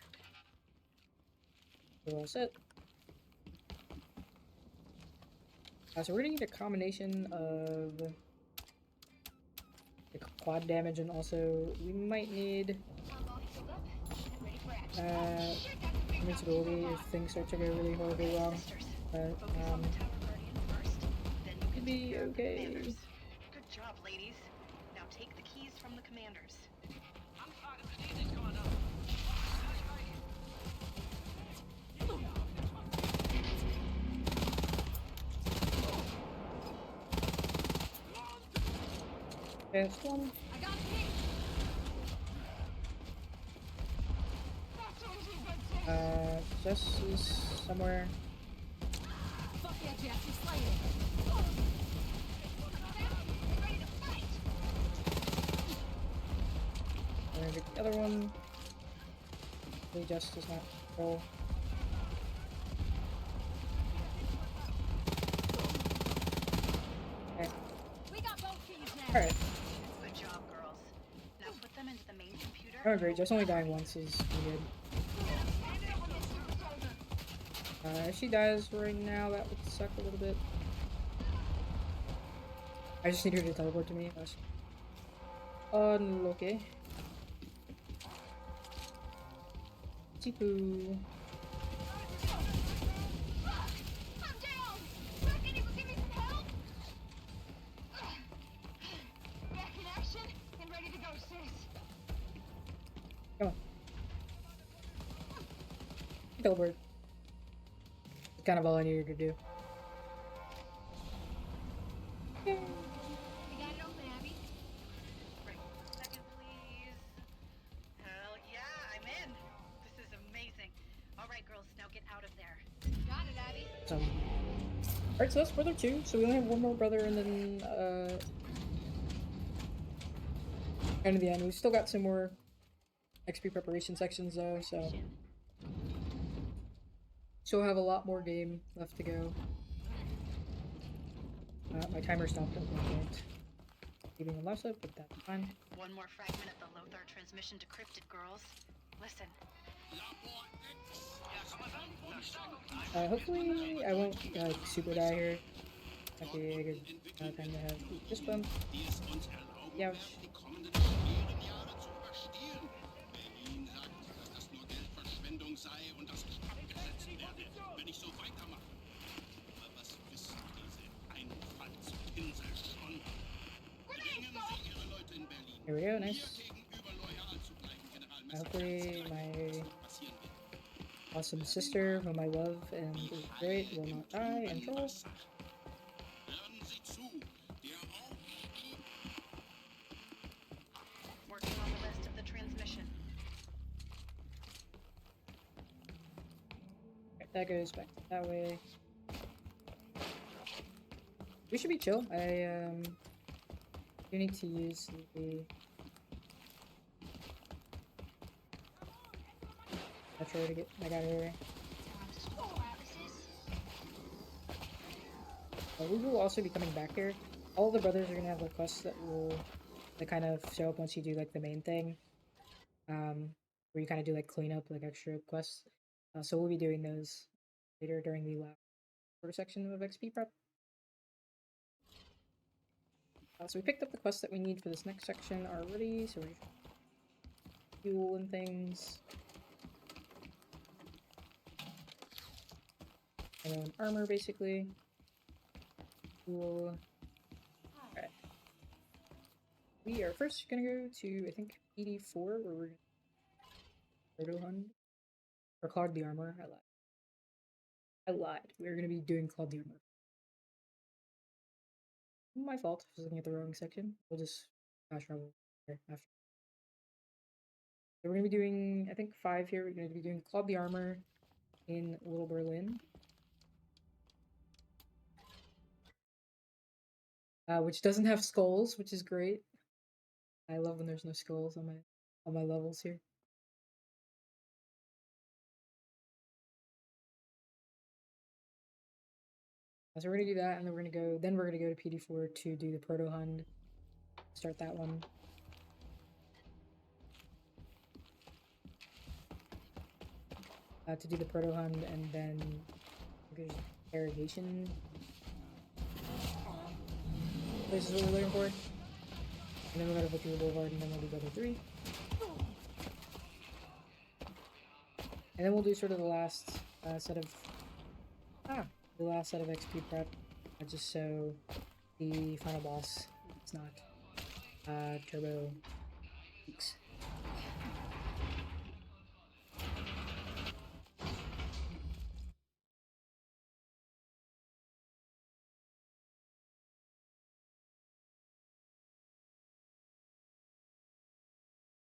We're all set. So we're gonna need a combination of like quad damage, and also we might need invincibility if things start to go really horribly wrong. Sisters, But focus on the tower guardian first, then you can be take care of the okay. commanders. Good job, ladies. Now take the keys from the commanders. Okay, this one. I got the key. Jess is somewhere. Fuck yeah, Jess, you're slaying it. Ready to fight! We're gonna get the other one. Hopefully Jess does not roll. Okay. We got both keys now. Alright. Good job, girls. Now put them into the main computer. Oh great, Jess only dying once is pretty good. If she dies right now, that would suck a little bit. I just need her to teleport to me. That's unlucky. Chipu. I'm down. Can anyone give me some help? Back in action and ready to go, sis. Come on. Teleport. That's kind of all I needed to do. We got it open, Abby. Right. Second, please. Hell yeah, I'm in. This is girls. Now get out of there. Got it, Abby. So, alright, so that's brother 2. So we only have one more brother, and then kind of the end. We've still got some more XP preparation sections though, so still have a lot more game left to go. My timer stopped at one point. Keeping the mouse up, but that's fine. One more fragment of the Lothar transmission decrypted, girls. Listen. Hopefully I won't super die here. Might be a good time to have this bump. Ouch. Here we go, nice. Hopefully my awesome sister, whom I love and is great, will not die and troll. Working on the rest of the transmission. Right, that goes back that way. We should be chill. I do need to use the metro to get back out of here. We will also be coming back here. All the brothers are gonna have like quests that will kind of show up once you do like the main thing, where you kind of do like cleanup, like extra quests. So we'll be doing those later during the last quarter section of XP prep. So we picked up the quests that we need for this next section already. So we're fuel and things. And armor basically. Cool. Alright. We are first gonna go to, I think, PD4, where we're gonna proto hunt. Or Claude the Armor. I lied. We're gonna be doing Claude the Armor. My fault. I was looking at the wrong section. We'll just fast travel here after. So we're gonna be doing, I think, 5 here. We're gonna be doing Claude the Armor in Little Berlin. Which doesn't have skulls, which is great. I love when there's no skulls on my levels here. So we're gonna do that, and then we're gonna go to PD4 to do the proto hunt. Start that one. To do the proto hunt, and then interrogation. This is what we're looking for. And then we'll go to Victory Boulevard, and then we'll do Brother 3. And then we'll do sort of the last set of XP prep, just so the final boss is not turbo peaks.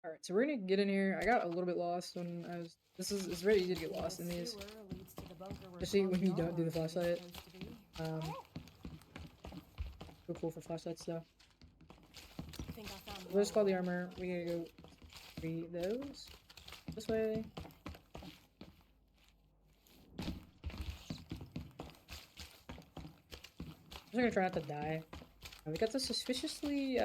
Alright, so we're gonna get in here. I got a little bit lost when I was. It's very easy to get lost in these. Especially when you don't do the flashlight. Cool for flashlights though. Let's call the armor. We're gonna go read those. This way. I'm just gonna try not to die. We got this suspiciously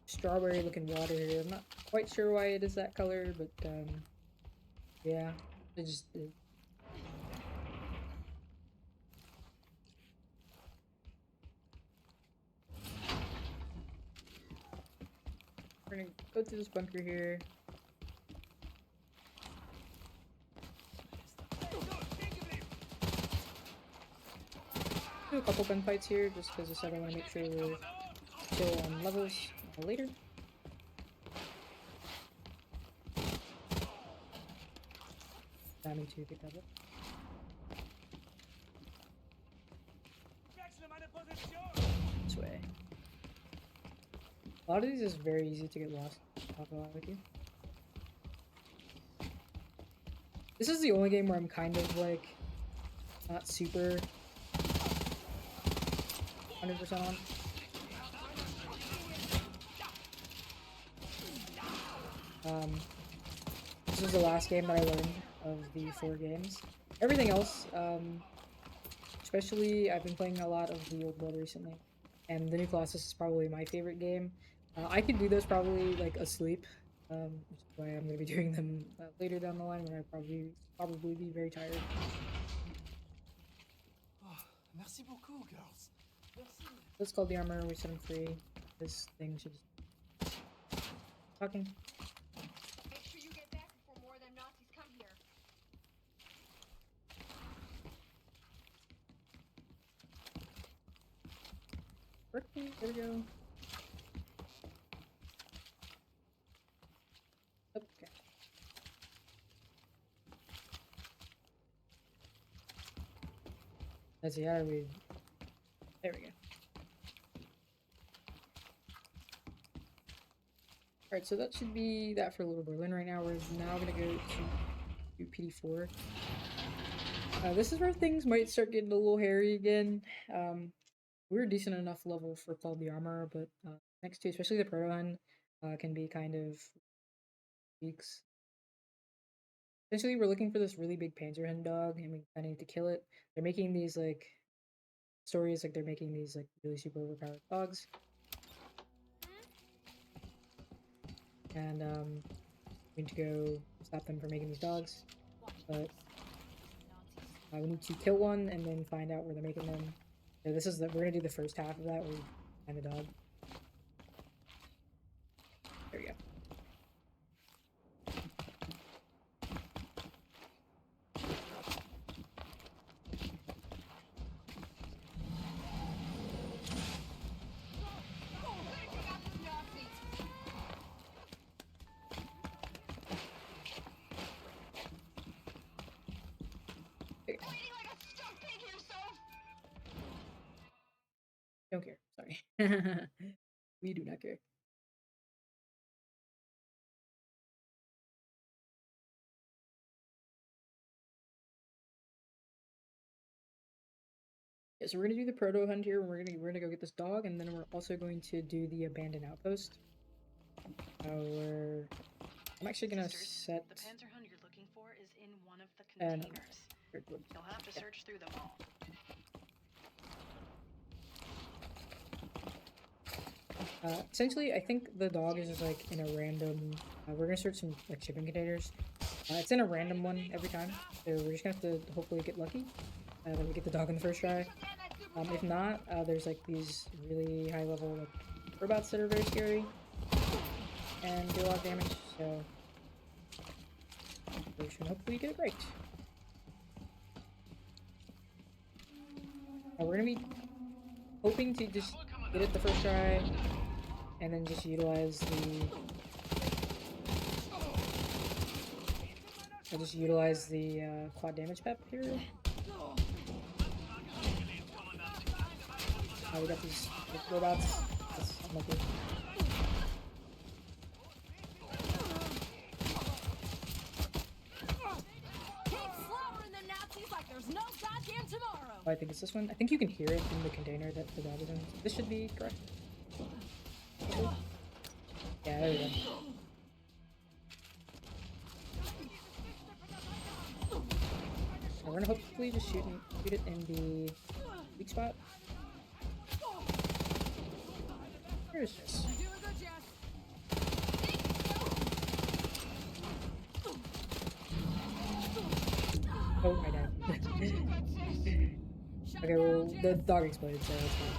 strawberry looking water here. I'm not quite sure why it is that color, but yeah, it just is. We're gonna go through this bunker here. Do a couple gunfights here just because I said I want to make sure we're still on levels later. I need to pick that up. This way. A lot of these is very easy to get lost. I'll go out with you. This is the only game where I'm kind of like not super 100% on. This was the last game that I learned of the 4 games. Everything else, especially I've been playing a lot of the Old Blood recently, and the New Colossus is probably my favorite game. I could do those probably like asleep, which is why I'm gonna be doing them later down the line when I probably be very tired. Oh, merci beaucoup, girls. Merci. Let's call the armor. We set him free. This thing should just talking. Make sure you get back before more of them Nazis come here. Perfect. There we go. Okay. Let's see, how do we... There we go. Alright, so that should be that for Little Berlin right now. We're now gonna go to PD4. This is where things might start getting a little hairy again. We're a decent enough level for Called the Armor, but next two, especially the Proton, can be kind of weaks. Essentially, we're looking for this really big Panzerhund dog, and we kind of need to kill it. They're making these, like, stories, like, they're making these, like, really super overpowered dogs. And, we need to go stop them from making these dogs. But, we need to kill one, and then find out where they're making them. So this is we're gonna do the first half of that, where we find the dog. There we go. Don't care. Sorry. We do not care. Yeah, so we're gonna do the proto hunt here. We're gonna go get this dog, and then we're also going to do the abandoned outpost. I'm actually gonna set. The Panzerhund you're looking for is in one of the containers. You'll have to search through them all. Essentially, I think the dog is just like in a random. We're gonna search some like shipping containers. It's in a random one every time, so we're just gonna have to hopefully get lucky that we get the dog in the first try. If not, there's like these really high level like robots that are very scary and do a lot of damage. So we should hopefully get it right. We're gonna be hoping to just get it the first try. And then just utilize the quad damage pep here. We got these robots. That's unlucky. Oh, I think it's this one. I think you can hear it in the container that the dog is in. This should be correct. Yeah, there we go. We're gonna hopefully just shoot it in the weak spot. Where is this? Oh, I died. Okay, well, the dog exploded, so that's fine.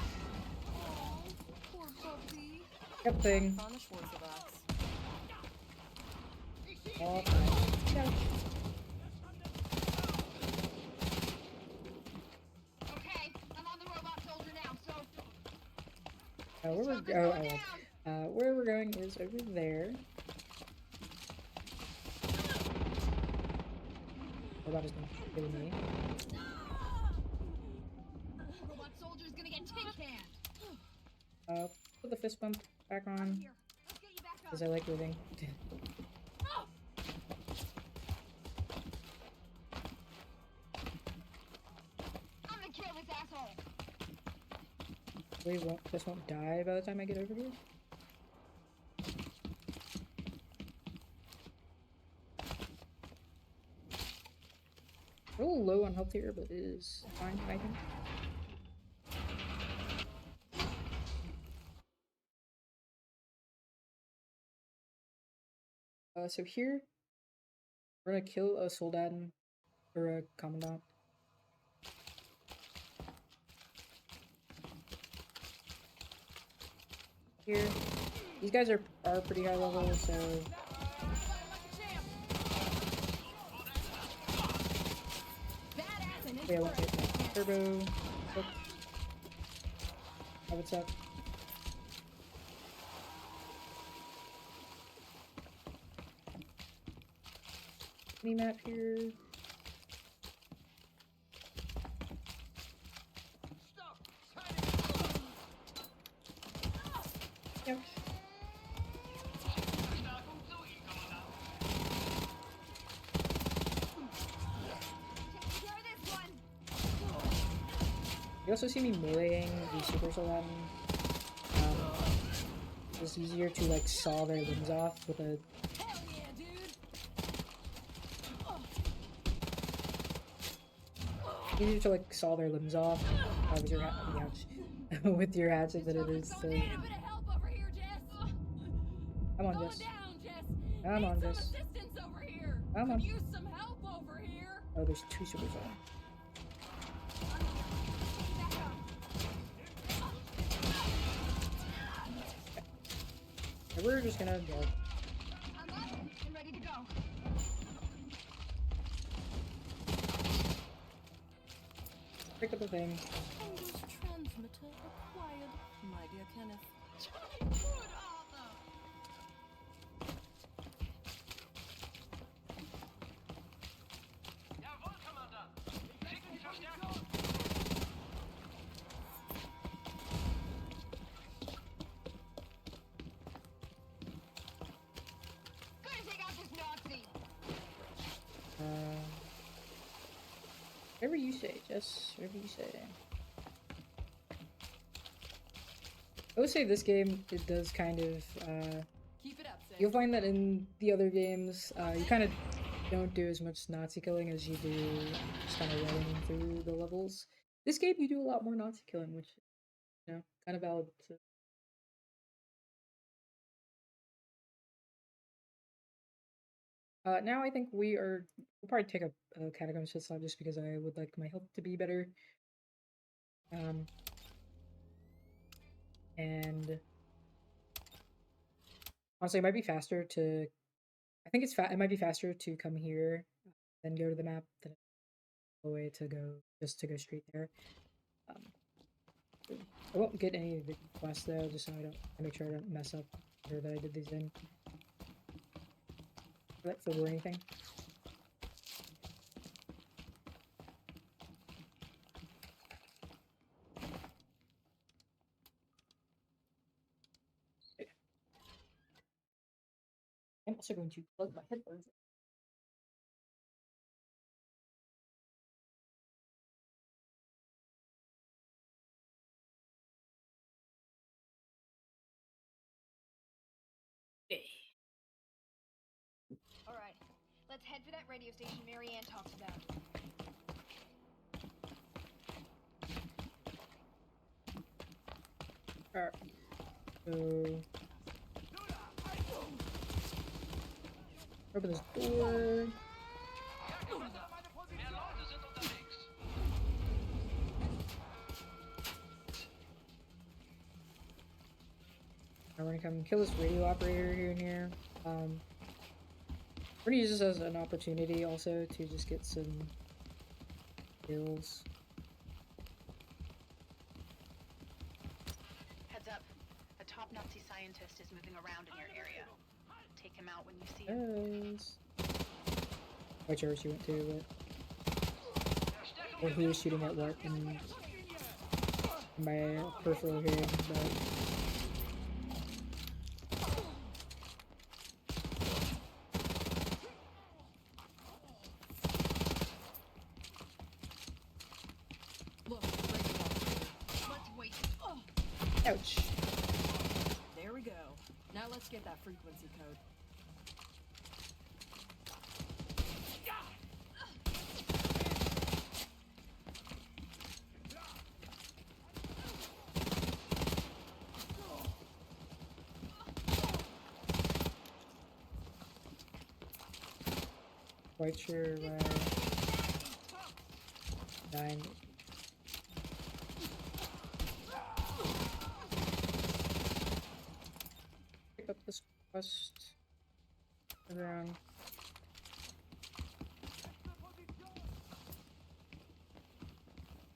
Yep, thing. All fine. Yeah. Okay, I'm on the robot soldier now, so. Where we're going is over there. Robot is gonna kill me. Robot soldier's gonna get tin canned. Put the fist bump back on because I like moving. Just won't die by the time I get over here. A little low on health here, but it is fine, I think. So here, we're gonna kill a soldat or a commandant. Here, these guys are pretty high level, so yeah, I won't take my turbo. Oh, what's up? Mini map here. Yep. You also see me meleeing the super soldat. It's easier to like saw their limbs off with a. Easier to like saw their limbs off with your with your hatchet than it is to. Come on, Jess. Come on, Jess. Come on. Oh, there's two super soldiers. We're just gonna go. I'm up and ready to go. Pick up the thing. English transmitter acquired, my dear Kenneth. Whatever you say, Jess. Whatever you say. I would say this game, it does kind of, Keep it up, Sid. you'll find that in the other games, you kind of don't do as much Nazi killing as you do just kind of running through the levels. This game, you do a lot more Nazi killing, which, you know, kind of valid to. Now I think we'll probably take a Catacombs pit stop just because I would like my health to be better. And honestly, it might be faster to. I think it might be faster to come here, then go to the map than the way to go to go straight there. I won't get any of the quests though, just so I make sure I don't mess up or that I did these in. That for anything. I'm also going to plug my headphones in. All right, let's head for that radio station Marianne talked about. Alright. So open this door. I'm gonna come kill this radio operator here and here. We're gonna use this as an opportunity also to just get some kills. Heads up. A top Nazi scientist is moving around in your area. Take him out when you see him. Yes. Whichever she went to, but he was shooting at what in my peripheral hearing, but. Ouch. There we go. Now let's get that frequency code. Quite sure where dying. Pick up this quest around.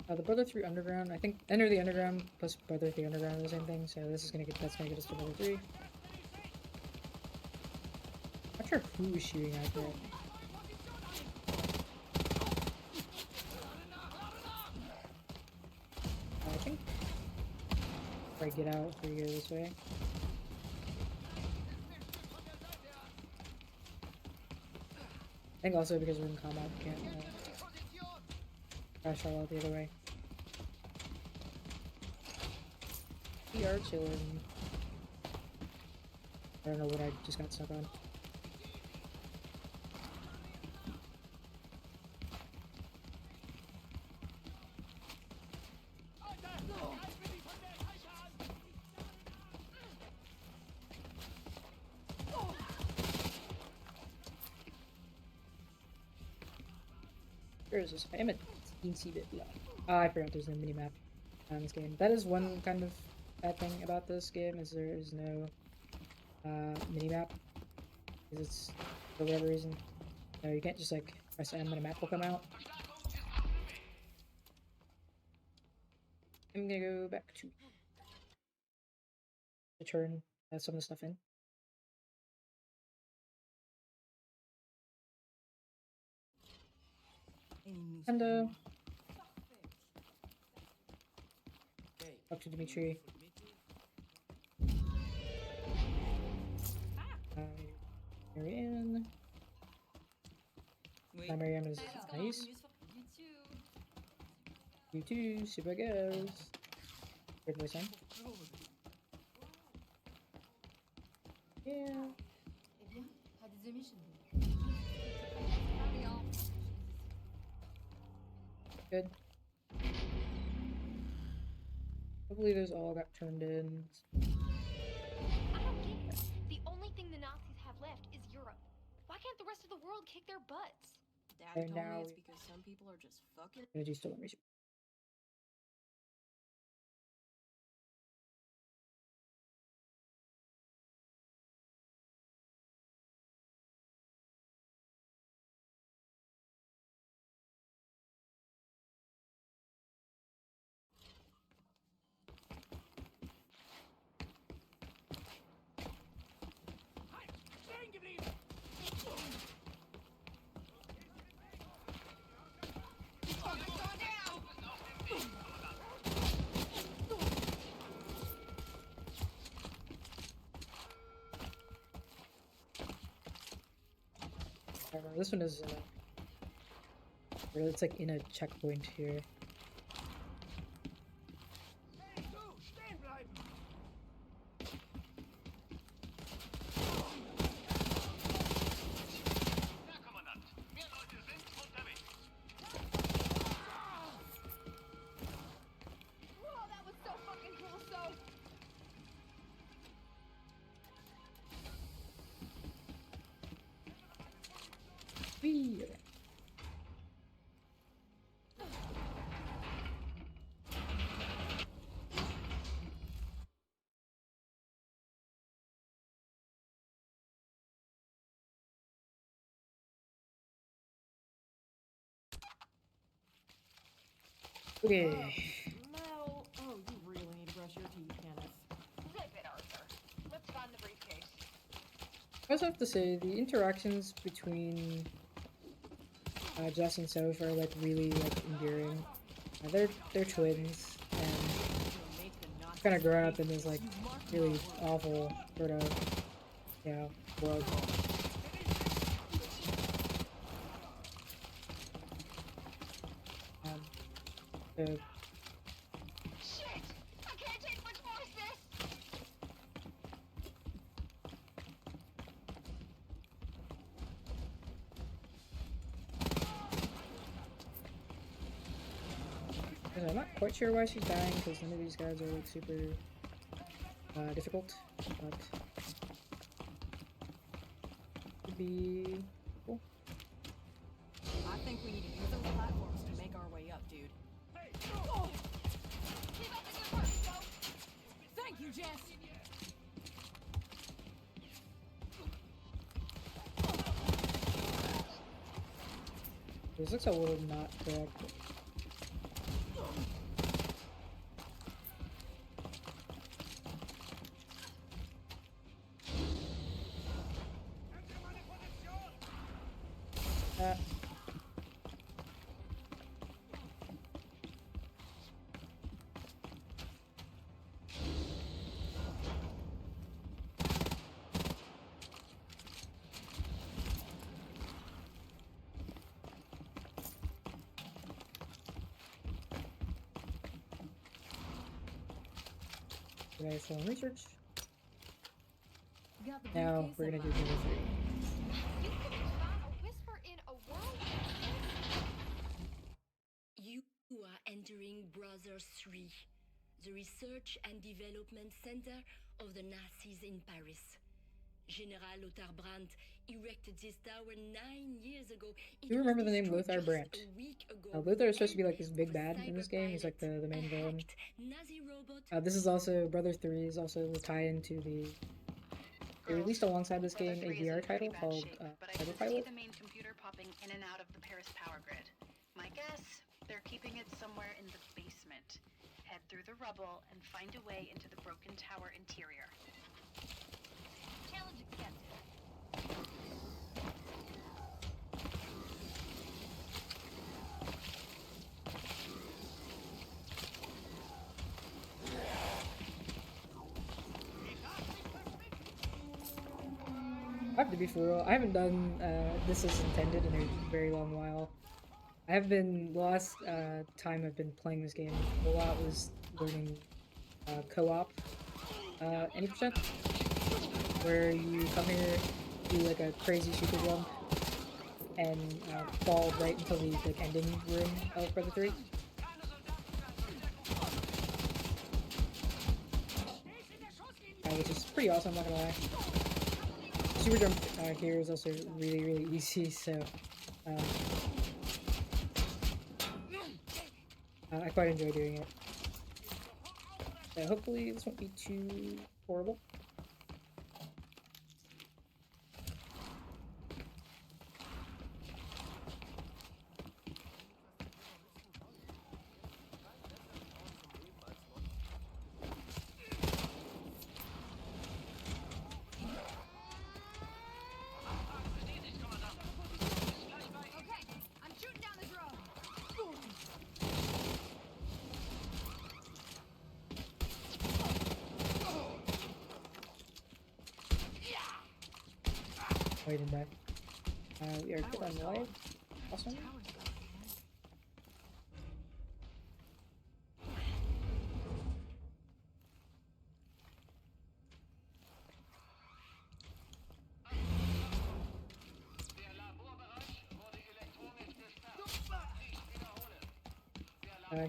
The Brother 3 Underground. I think Enter the Underground plus Brother 3 Underground are the same thing. So this is that's gonna get us to Brother 3. Not sure who is shooting at that. I think if I get out, if we go this way. I think also because we're in combat, we can't crash all out the other way. We are chilling. I don't know what I just got stuck on. Where is this? I am a teensy bit low. Oh, I forgot there's no mini-map on this game. That is one kind of bad thing about this game, is there is no mini-map. Because it's, for whatever reason, no, you can't just like press M and a map will come out. I'm gonna go back to turn some of the stuff in. And talk to Dimitri. Marianne. Marianne is nice. You too, super girls. Good voice on. Yeah. Good. Hopefully those all got turned in. I don't get it. The only thing the Nazis have left is Europe. Why can't the rest of the world kick their butts? Dad And told now me it's because some people are just fucking. I'm gonna do stolen research. This one is it's like in a checkpoint here. Whoa, that was so fucking cool, so... Whee! Okay. Mel, oh, you really need to brush your teeth, Kenneth. Zip it, Arthur. Let's find the briefcase. I also have to say the interactions between Jess and Soph are like really like endearing. They're twins and kind of grown up in this like really awful sort of world. So Shit! I can't take much more of this! I'm not quite sure why she's dying, because none of these guys are like super difficult, but could be cool. I think we need to use those platforms to make our way up, dude. Oh. Keep up the good work, Joe. Thank you, Jess. This looks a little not correct. Okay, so research. Got the Now briefcase we're in gonna do my- number 3. You could have found a whisper in a world. You are entering Brother 3, the research and development center of the Nazis in Paris. General Lothar Brandt erected this tower 9 years ago. It You was remember the name destroyed Lothar just Brandt? a week ago Lothar is supposed to be with like this big help of bad a in this game. He's like the main cyber villain. hacked Nazi robot. This is also Brother 3 is also the tie-in to the. They released alongside this game a VR title called but I can see Cyberpilot. the main computer popping in and out of the Paris power grid. My guess, they're keeping it somewhere in the basement. Head through the rubble and find a way into the broken tower interior. Challenge accepted. I have to be for real. I haven't done this as intended in a very long while. I have been the last time I've been playing this game a lot was learning co-op any percent, where you come here, do like a crazy super jump, and fall right into the like ending room of Brother 3. Which is pretty awesome, I'm not gonna lie. Super jump here is also really, really easy, so I quite enjoy doing it. So hopefully this won't be too horrible. Okay, I'm shooting down the drone. Waiting back. We are good on life. Awesome.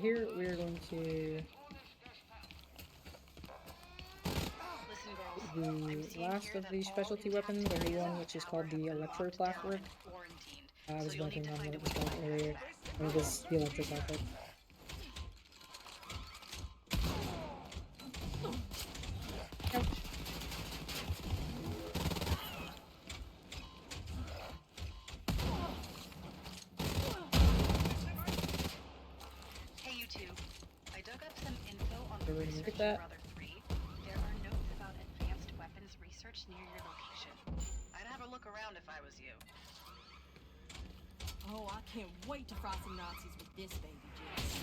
Here we are going to Listen, girls. I'm the seeing last here of that the all specialty intact weapons, the new areas one, of which is the called tower the have been electro locked down platform. and quarantined. I was So you'll need blanking to on find what a it was way to called bypass earlier. that. It was the electro platform. Ouch. Hey, you two. I dug up some info on the So we're gonna research get in that. Brother 3. There are notes about advanced weapons research near your location. I'd have a look around if I was you. Oh, I can't wait to fry some Nazis with this baby, Jess.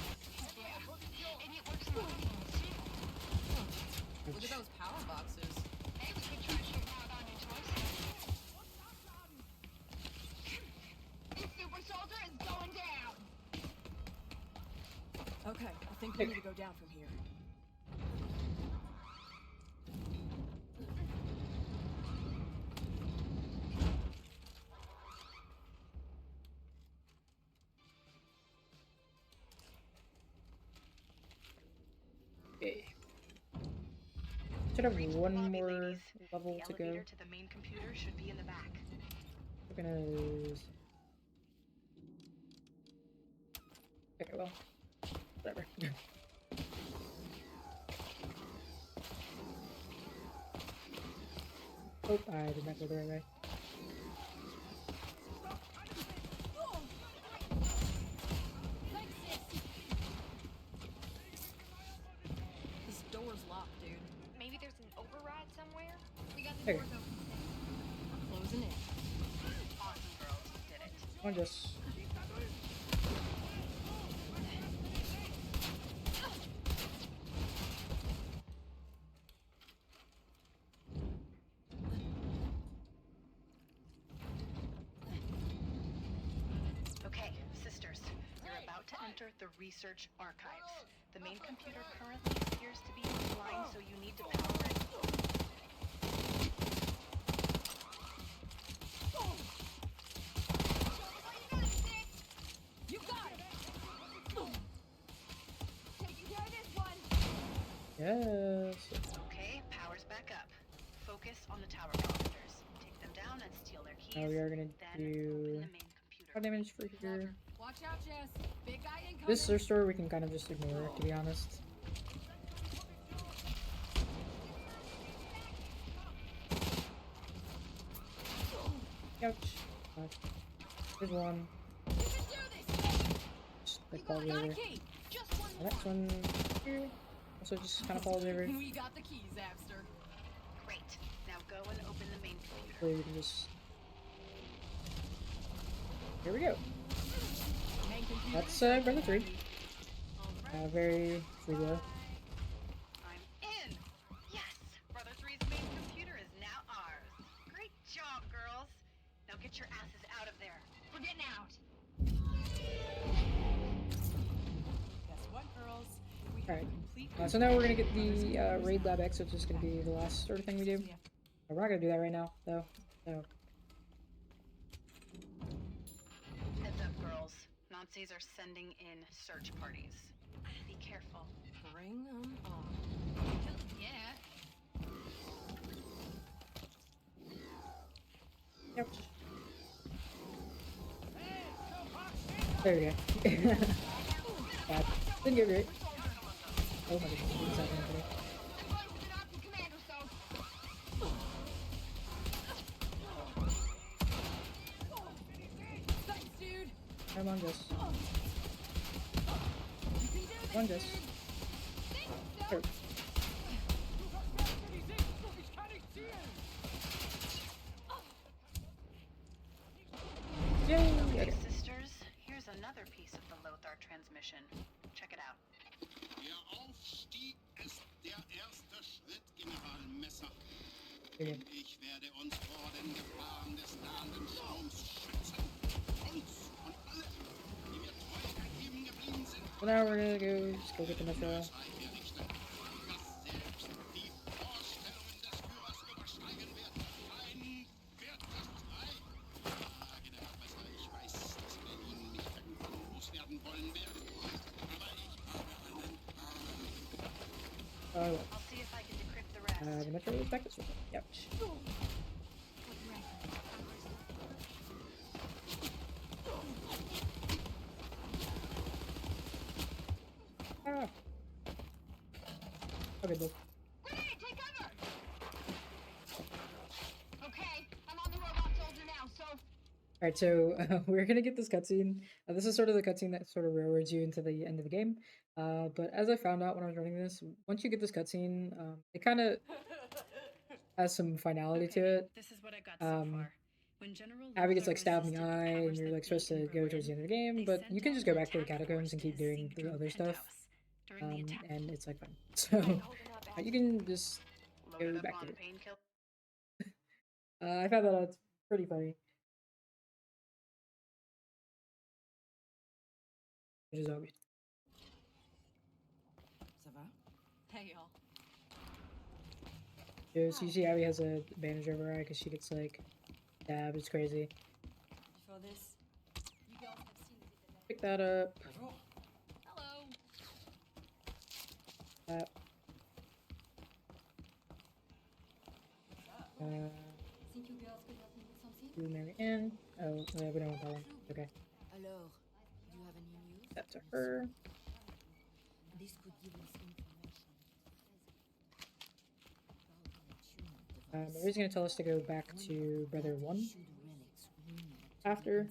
And it works for me, too. Look at those power boxes. Hey, we could try shooting out on your choice. This super soldier is going down. Okay, I think we need to go down from here. Okay. Should have Reach the one lobby, more ladies. level The to go. elevator to the main computer should be in the back. We're gonna. Okay, well, whatever. Oh, I did not go the right way. This door's locked, dude. Maybe there's an override somewhere? We got the There. doors open. We're closing in. Awesome, girls. You did it. Come on, just. Okay, sisters. You're about to enter the research archives. The main computer currently appears to be offline, so you need to power it. You got it! Taking care of this one! Yes. Okay, power's back up. Focus on the tower monitors. Take them down and steal their keys. Now we are gonna then do open the main computer. hard damage for here. Watch out, Jess. Big guy incoming. This store we can kind of just ignore, to be honest. Ouch. There's one. You can do this! Just like falls Got over. a key! Just one The next one here also just kind of falls over. We got the keys, Abster. Great. Now go and open the main computer. So we can just. Here we go. Main computer. That's Brother 3. Very free will. I'm in! Yes! Brother 3's main computer is now ours. Great job, girls. Now get your asses out of there. We're getting out! Guess what, girls? We have Alright. complete So now we're gonna get the Raid Lab X, which is gonna be the last sort of thing we do. We're not gonna do that right now, though. So. Heads up, girls. Nazis are sending in search parties. Be careful. Bring them on. Yeah. Ouch. There we go. Bad. Didn't get great. Oh my goodness. What's happening today? I'm going to the Nazi commando zone. Thanks, dude. Come on, Jess. You can do this. Come on, Jess. Sure. Yay! Okay, Okay. sisters. Here's another piece of the Lothar transmission. Check it out. Der Aufstieg ist der erste Schritt, General Messer. Okay. Ich werde uns vor den Gefahren des nahenden Sturms schützen. Uns und alle, die mir treu ergeben geblieben sind. So now we're gonna go just go get the metro. Zwei Berichte, dass selbst die Vorstellungen des Führers übersteigen wird. Kein wird das frei. Ah, General Messer, ich weiß, dass wir ihn nicht irgendwann loswerden wollen werden. Aber ich habe einen Oh, I'll see if I can decrypt the rest. the metro is back this way. Ouch. Ah. Okay, look. Grenade, take cover! Okay, I'm on the robot soldier now, so... Alright, so we're gonna get this cutscene. This is sort of the cutscene that sort of railroads you into the end of the game. But as I found out when I was running this, once you get this cutscene, it kind of has some finality to it. This is what I got so Um, far. When General Abby gets Lothar like stabbed in the resisted eye, powers and you're that like supposed to weakened go towards the end of the game, they but sent you can out just go an back to the attack catacombs and force keep to doing sink the through other stuff, Penthouse. During the attack, and it's like fun. So Holding up, you can just loaded up back on to it. painkillers. I found that out. It's pretty funny. Which is obvious. Ça va? Hey, y'all. Yeah, so you see Abby has a bandage over her eye because she gets like stabbed. It's crazy. You feel this? You girls have seen it in the Pick that up. Hello. Think you girls could help me with something? To Mary Ann. Oh, yeah, we don't want that one. Okay. Alors, do you have any news? That's to her. This could give us information. Mary's gonna tell us to go back to Brother 1 after.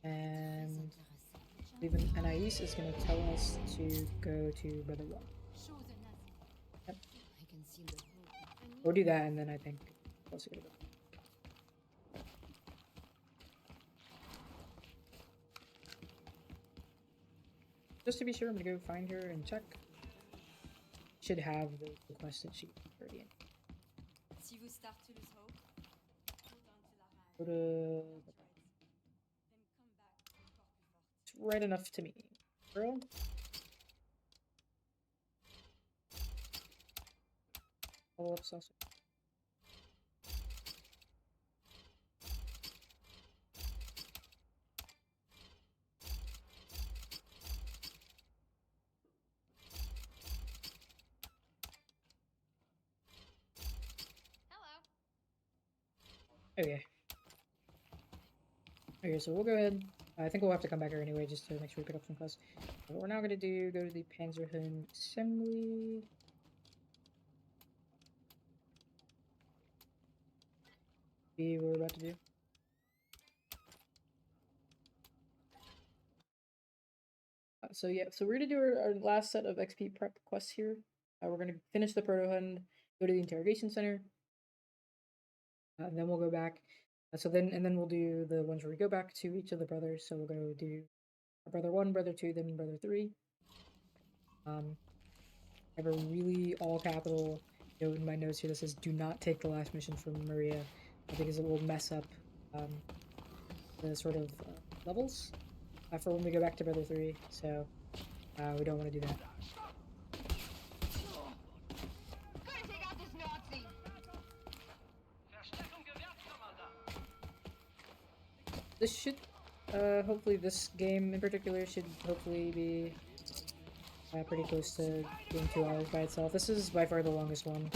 And even Anais is gonna tell us to go to Brother 1. Yep. I can see the hope. We'll do that and then I think we'll also go. Just to be sure, I'm gonna go find her and check. Should have the requested sheet already in. Si vous start to lose hope, Go to... It's right enough to me. Girl? Follow up sauce. Okay. Okay, so we'll go ahead. I think we'll have to come back here anyway just to make sure we pick up some quests. What we're now going to do, go to the Panzerhund Assembly. See what we're about to do. So yeah, so we're going to do our last set of XP prep quests here. We're going to finish the Proto-Hund, go to the Interrogation Center. And then we'll go back. And then we'll do the ones where we go back to each of the brothers. So we'll go do Brother 1, Brother 2, then Brother 3. I have a really all capital note in my notes here that says do not take the last mission from Maria because it will mess up the sort of levels for when we go back to Brother 3. So we don't want to do that. This should, hopefully this game in particular should hopefully be pretty close to being 2 hours by itself. This is by far the longest one.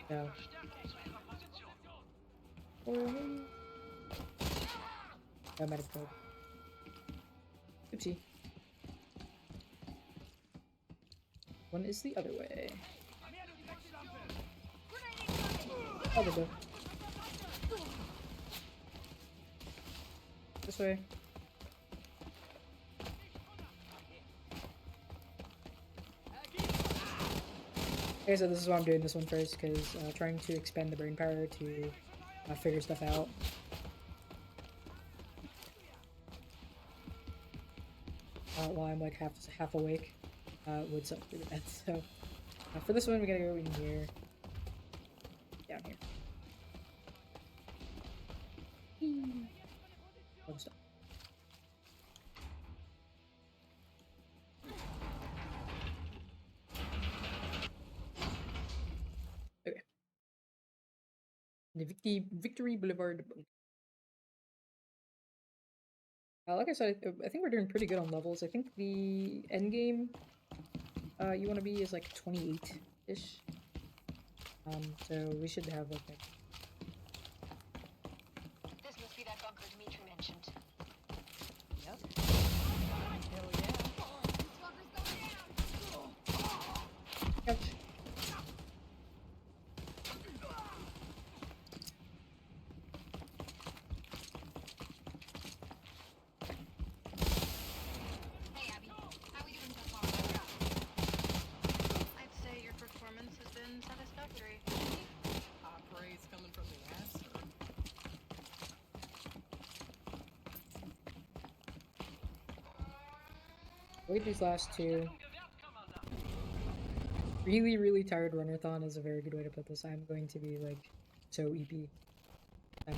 So. I might have killed. Oopsie. One is the other way. I'll go. This way. Okay, so this is why I'm doing this one first, because trying to expend the brain power to figure stuff out. While I'm like half awake, would suck through that. So for this one, we gotta go in here, down here. Stop. Okay. The Victory Boulevard. Like I said, I think we're doing pretty good on levels. I think the end game you want to be is like 28-ish. So we should have like that. This must be that bunker Dimitri mentioned. Yep. Hell yeah. Ouch. Hey Abby, how we doing so far? I'd say your performance has been satisfactory. Praise coming from the ass. Wait, these last two. Really tired runnerthon is a very good way to put this. I'm going to be like so EP. I'll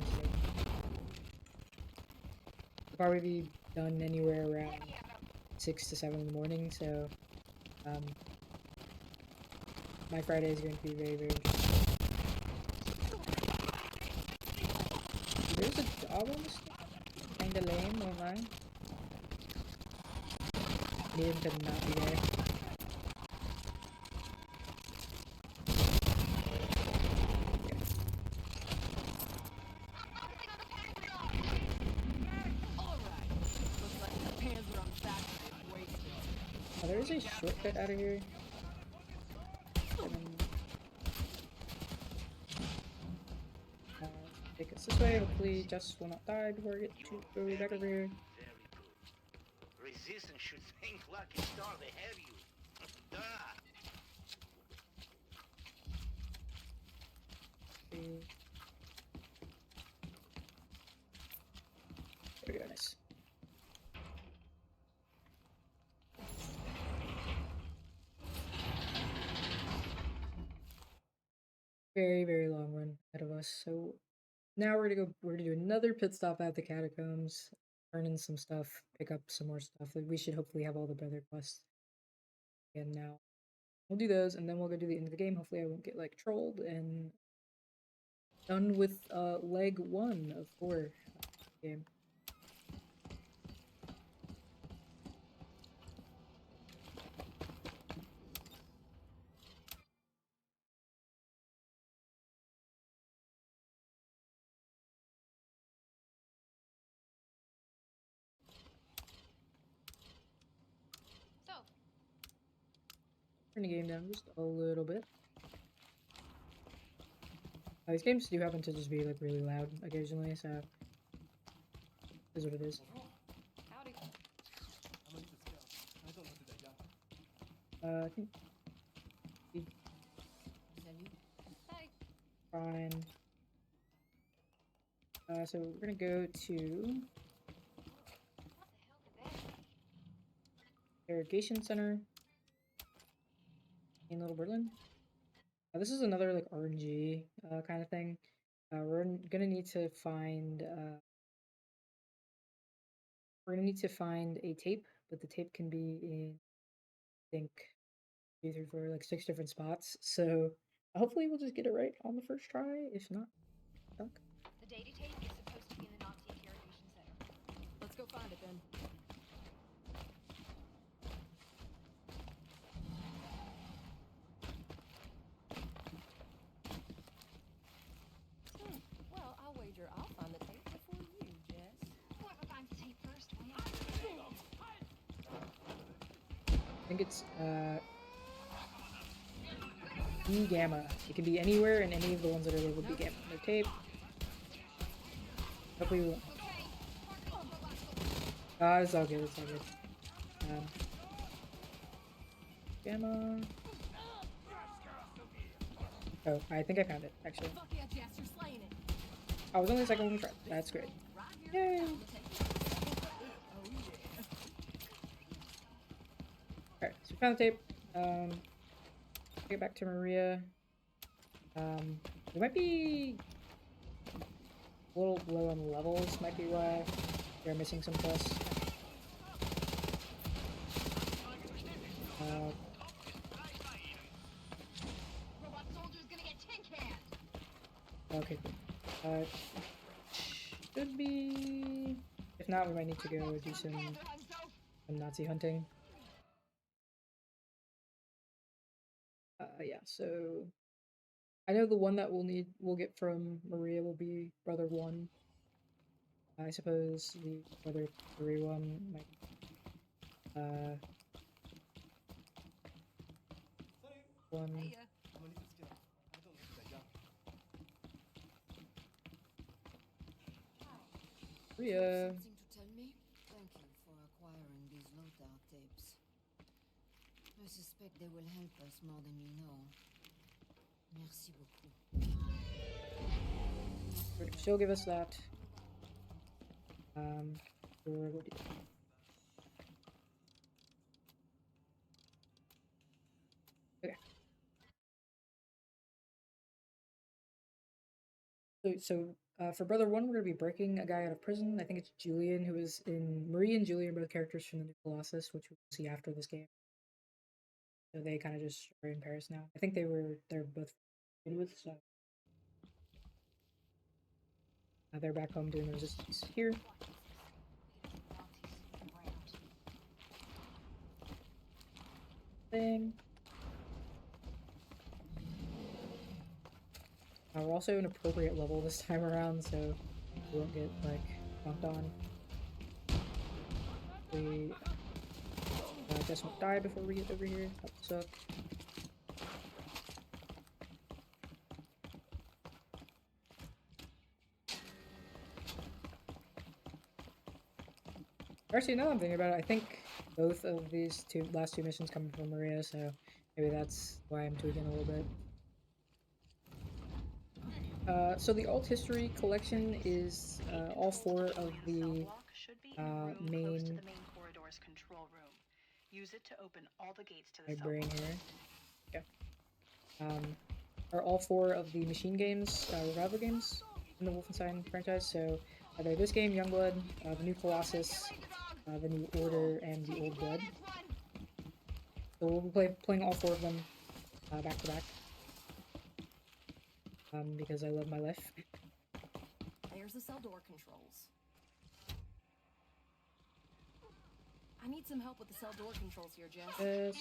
probably be done anywhere around 6 to 7 in the morning, so my Friday is going to be very interesting. There's a dog on this thing? Kinda lame online. Need him to not be there. There is a shortcut out of here. Take us this way. Hopefully, Jess will not die before I get to go back over here. Resistance should think Lucky Star they have you. Duh. There we go, nice. Very, very long run ahead of us. So now we're gonna do another pit stop at the catacombs, turn in some stuff, pick up some more stuff. Like, we should hopefully have all the brother quests again now. We'll do those and then we'll go do the end of the game. Hopefully I won't get like trolled and done with leg 1 of 4 game. So, Turn the game down just a little bit. These games do happen to just be like really loud occasionally, so it is what it is. Howdy. I think Hey. fine. So we're gonna go to Irrigation Center in Little Berlin. This is another like RNG kind of thing. We're gonna need to find a tape, but the tape can be in, I think, 2, 3, 4, like 6 different spots. So hopefully we'll just get it right on the first try. If not, suck. the data tape is supposed to be in the Nazi interrogation center. Let's go find it then. Well, I'll wager I'll find the tape before you, Jess. Whoever finds the tape first wins. I think it's B Gamma. It can be anywhere in any of the ones that are labeled B Gamma. No tape. Hopefully we won't. It's all good, it's all good. Gamma. Oh, I think I found it, actually. Fuck yeah, Jess, you're slaying it. I was only the second one we tried. That's great. Yay! Alright, so we found the tape. Get back to Maria. We might be a little low on levels, might be why they're missing some quests. Robot soldier's gonna get tin canned. Okay, cool. Should be... If not, we might need to go do some Nazi hunting. Yeah, so... I know the one that we'll get from Maria will be Brother 1. I suppose the Brother 3 one might... one... Maria... Something to tell me? Thank you for acquiring these loadout tapes. I suspect they will help us more than you know. Merci beaucoup. She'll give us that. We'll do that. Okay. So for Brother 1, we're going to be breaking a guy out of prison. I think it's Julian, who is in... Marie and Julian are both characters from the new Colossus, which we'll see after this game. So they kind of just are in Paris now. I think they're both in with, so... they're back home doing the resistance here. Thing. We're also an appropriate level this time around, so we won't get, like, bumped on. We Just won't die before we get over here. That would suck. Actually, now that I'm thinking about it, I think both of these last two missions come from Maria, so maybe that's why I'm tweaking a little bit. So the alt history collection is all four of the main. Corridor's control room. Use it to open all the gates to the My cell brain block. here. Yeah. Are all four of the machine games, revival games in the Wolfenstein franchise. So they're this game, Youngblood, the new Colossus, the new Order, and the Old Blood. So we'll be playing all four of them back to back. Because I love my life. There's the cell door controls. I need some help with the cell door controls here, Jess. Yes.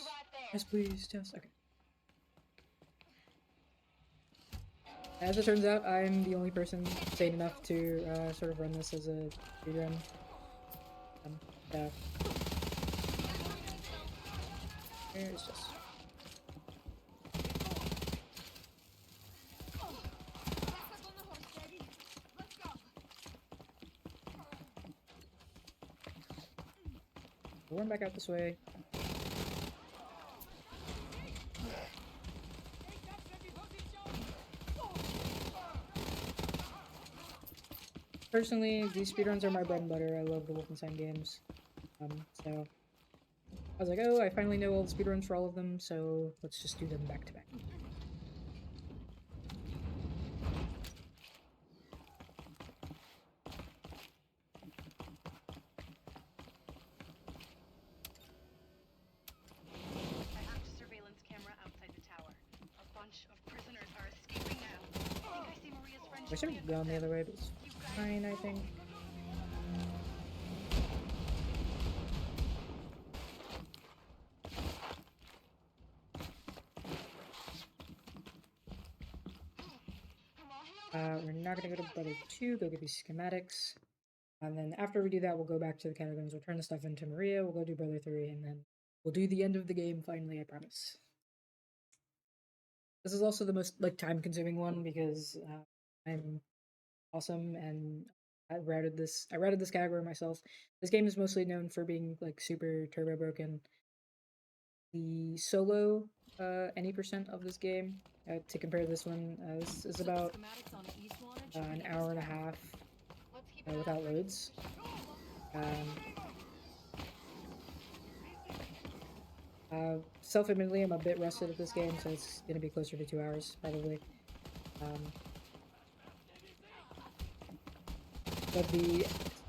Yes, please, Jess. Okay. As it turns out, I'm the only person sane enough to sort of run this as a speedrun. Here's Jess. We'll run back out this way. Personally, these speedruns are my bread and butter. I love the Wolfenstein games. So I was like, oh, I finally know all the speedruns for all of them, so let's just do them back to back. I hacked a surveillance camera outside the tower. A bunch of prisoners are escaping now. I think I see Maria's friend. I should have gone the other way, but it's fine, I think. We're not gonna go to Brother 2, go get these schematics. And then after we do that, we'll go back to the catacombs, we'll turn the stuff into Maria, we'll go do Brother 3, and then we'll do the end of the game finally, I promise. This is also the most, like, time-consuming one because I'm awesome and I routed this category myself. This game is mostly known for being, like, super turbo broken. The solo any percent of this game, to compare this one, this is about an hour and a half without loads. Self-admittedly, I'm a bit rusted at this game, so it's gonna be closer to 2 hours, probably. But the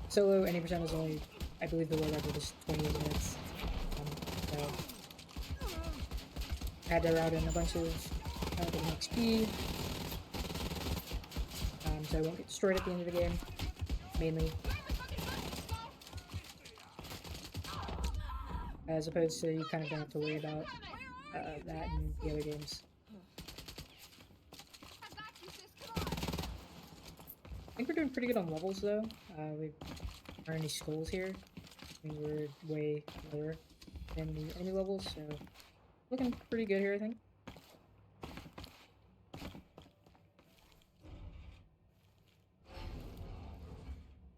solo any percent is only, I believe the world record is 28 minutes. So I had to route in a bunch of XP, so I won't get destroyed at the end of the game, mainly. As opposed to you kind of don't have to worry about that in the other games. I think we're doing pretty good on levels though. We aren't any skulls here. I mean, we're way lower than the enemy levels, so looking pretty good here, I think.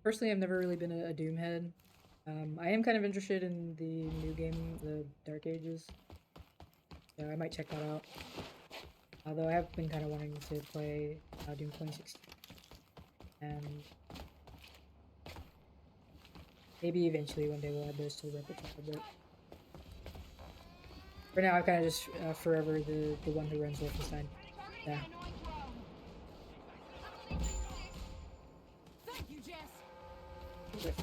Personally, I've never really been a Doom head. I am kind of interested in the new game, the Dark Ages. So I might check that out. Although I have been kind of wanting to play Doom 2016. And maybe eventually one day we'll add those to the repertoire, but for now I'm kind of just forever the one who runs Wolfenstein. Yeah. Thank you, Jess. Here it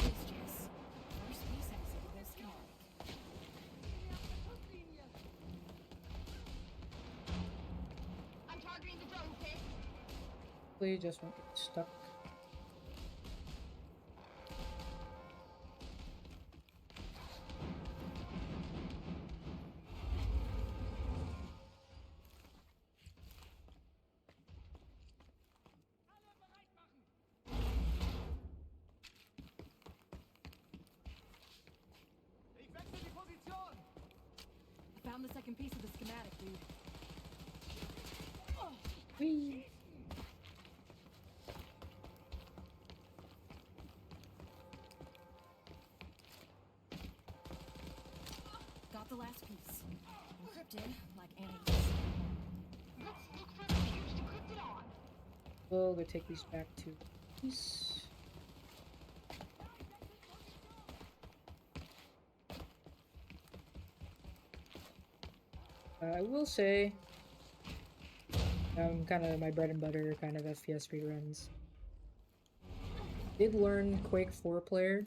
is, Jess. First piece of this schematic. I'm targeting the drone pit. Hopefully just won't get stuck. found the second piece of the schematic, dude. Whee! Got the last piece. Encrypted, like Annie. Let's look for the fuse to crypt it on. We'll go take these back to peace. I will say, kind of my bread and butter kind of FPS speedruns. Did learn Quake 4 player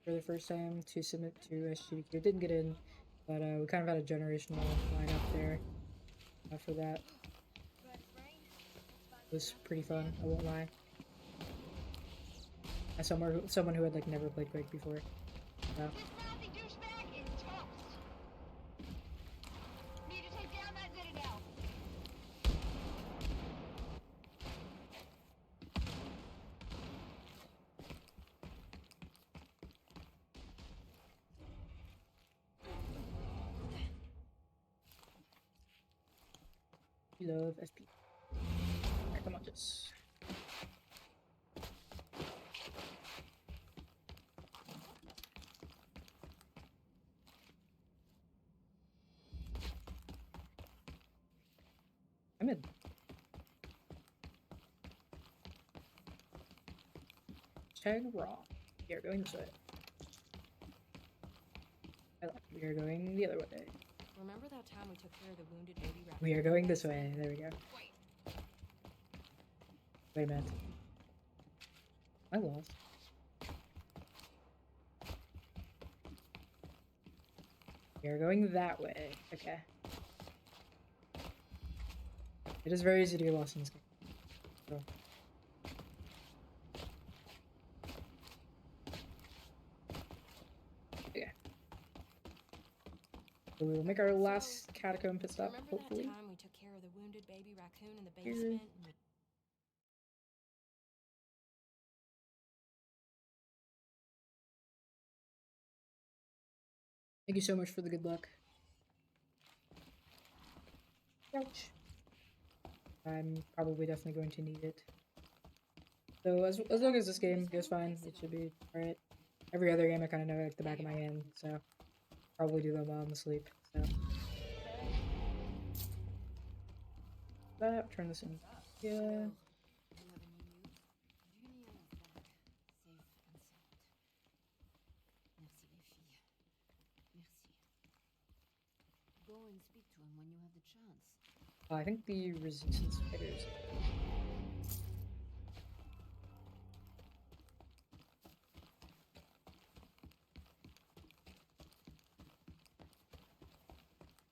for the first time to submit to SGDQ. Didn't get in, but we kind of had a generational lineup there for that. It was pretty fun, I won't lie. As someone who had like never played Quake before. This mouthy douchebag is toast. Need to take down that Citadel. We love SP. Alright, come on, just. I'm in. Tag raw. We are going this way. We are going the other way. Remember that time we took care of the wounded baby rat? We are going this way. There we go. Wait a minute. I lost. We are going that way. Okay. It is very easy to get lost in this game. So. Okay. So we will make our last catacomb pit stop, Remember hopefully. that time we took care of the wounded baby raccoon in the basement? Thank you so much for the good luck. Ouch. I'm probably definitely going to need it. So as long as this game goes fine, it should be alright. Every other game I kind of know like the back of my hand, so probably do them while I'm asleep. So turn this in. Yeah. Go and speak to him when you have the chance. I think the resistance fighters.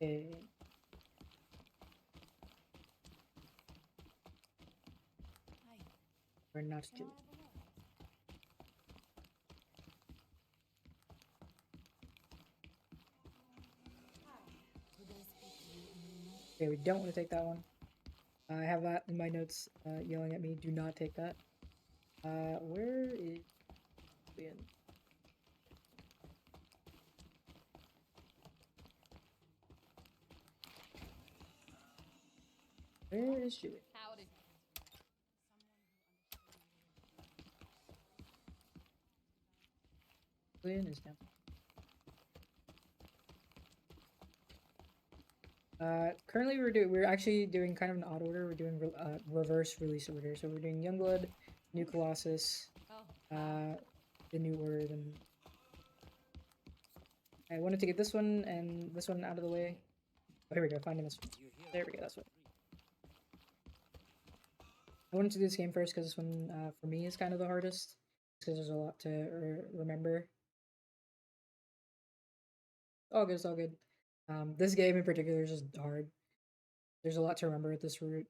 Okay. Or not to. Okay, we don't want to take that one. I have that in my notes yelling at me, do not take that. Where is Julian? Where is Julian? Howdy. Julian is down. Currently we're actually doing kind of an odd order. We're doing reverse release order. So we're doing Youngblood, New Colossus, the New Order. Then I wanted to get this one and this one out of the way. Oh, here we go. Finding this one. There we go. That's what. I wanted to do this game first because this one for me is kind of the hardest because there's a lot to remember. All good. It's all good. This game in particular is just hard. There's a lot to remember with this route,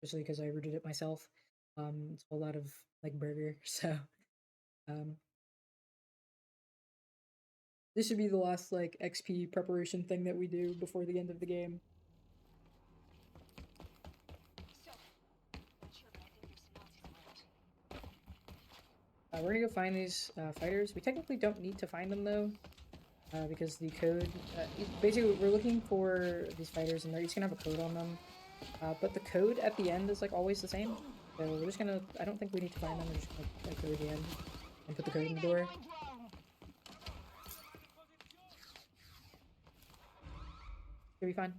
especially because I rooted it myself. It's a lot of like burger, so this should be the last like XP preparation thing that we do before the end of the game. So, not sure, but I think there's some Nazis around. We're gonna go find these fighters. We technically don't need to find them though. because the code, basically we're looking for these fighters and they're each gonna have a code on them, but the code at the end is like always the same. So we're just gonna, I don't think we need to find them, we're just gonna like, go to the end and put the code in the door. Should be fine.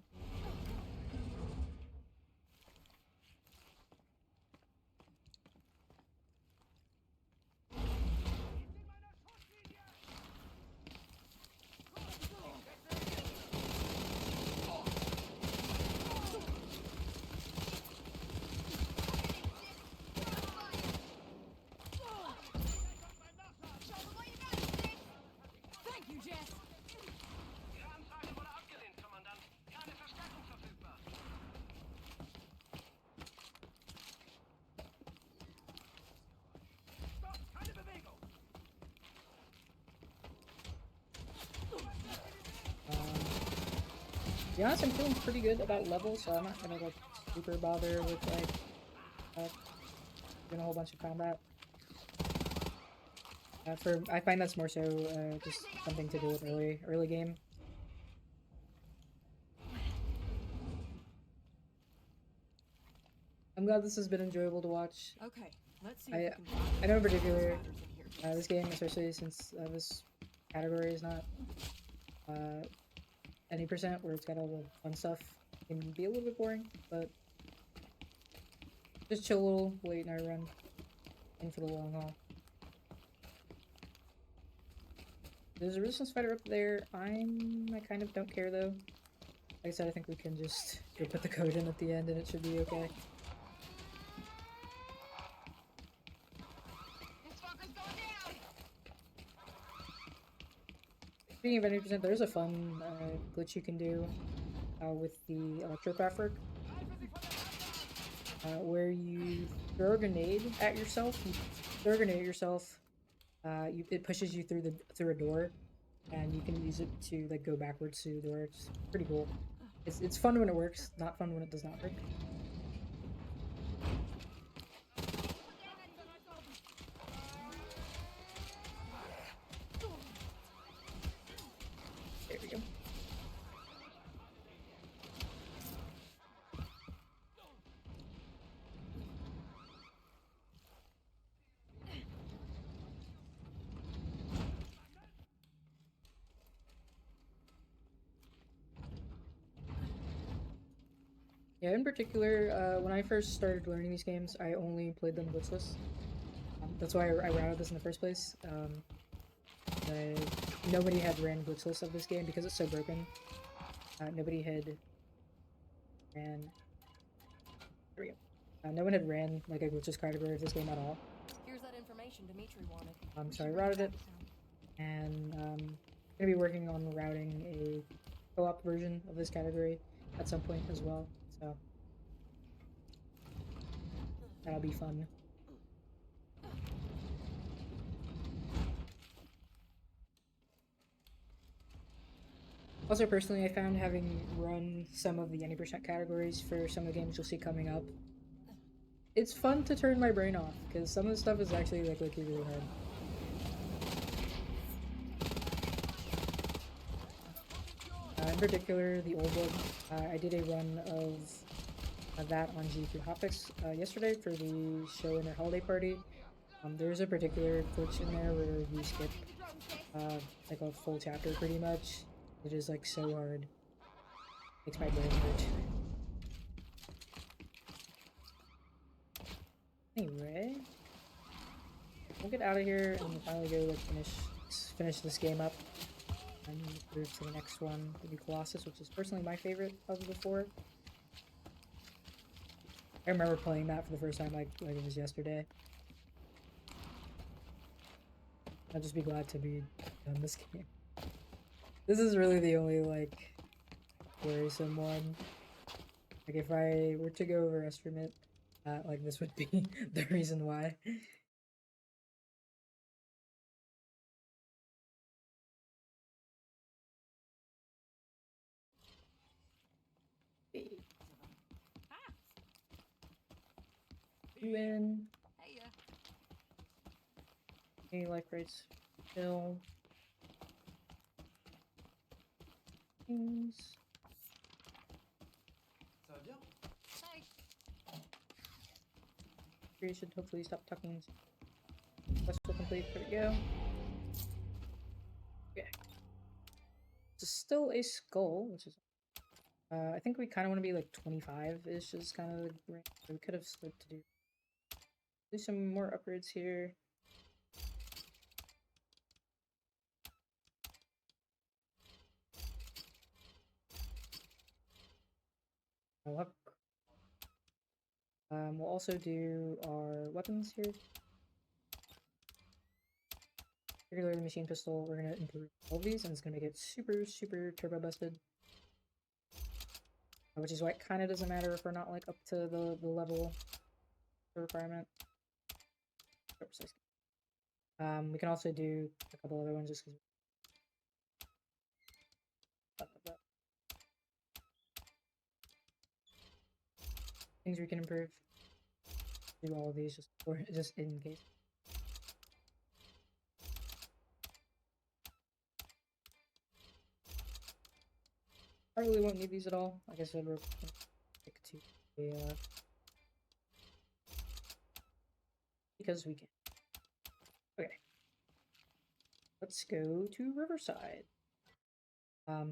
Thank you, Jess. Ihre Anfrage wurde abgelehnt, Kommandant. Keine Verstärkung verfügbar. Stopp! Keine Bewegung! To be honest, I'm feeling pretty good about levels, so I'm not gonna like super bother with like doing a whole bunch of combat. I find that's more so just something to do with early game. I'm glad this has been enjoyable to watch. Okay, let's see. I know in particular this game, especially since this category is not any percent where it's got all the fun stuff, can be a little bit boring, but just chill a little, late night run, in for the long haul. There's a resistance fighter up there. I kind of don't care though. Like I said, I think we can just go put the code in at the end and it should be okay. Speaking of 90%, there's a fun glitch you can do with the electrocraft work, where you throw a grenade at yourself. It pushes you through a door, and you can use it to like go backwards through the door. It's pretty cool. It's fun when it works, not fun when it does not work. There we go. Yeah, in particular, when I first started learning these games, I only played them glitchless. That's why I routed this in the first place. Nobody had ran glitchless of this game because it's so broken. Nobody had ran... There we go. No one had ran like a glitchless category of this game at all. Here's that information Dimitri wanted. So I routed it, and I'm gonna be working on routing a co-op version of this category at some point as well. So that'll be fun. Also, personally, I found having run some of the 90% categories for some of the games you'll see coming up, it's fun to turn my brain off, because some of the stuff is actually like really hard. In particular, the old one, I did a run of that on GQ Hotfix yesterday for the show in their holiday party. There's a particular glitch in there where you skip like a full chapter pretty much. It is like so hard. Makes my brain hurt. Anyway, we'll get out of here and finally go like finish this game up and move to the next one, the new Colossus, which is personally my favorite of the four. I remember playing that for the first time like it was yesterday. I'll just be glad to be done this game. This is really the only like worrisome one. Like if I were to go overestimate, like this would be the reason why. You win. Any life rates? Still. things. Ça va bien? Hey. We should hopefully stop talking. Quest will complete. There we go. Okay. It's still a skull, which is. I think we kind of want to be like 25-ish is kind of the range. We could have slid to do some more upgrades here. Look. We'll also do our weapons here. Regular machine pistol, we're gonna improve all of these, and it's gonna make it super, super turbo busted. Which is why it kind of doesn't matter if we're not like up to the level requirement. We can also do a couple other ones just because. Things we can improve. Do all of these just in case. Probably won't need these at all. Like I said, we're gonna stick to the because we can. Okay. Let's go to Riverside.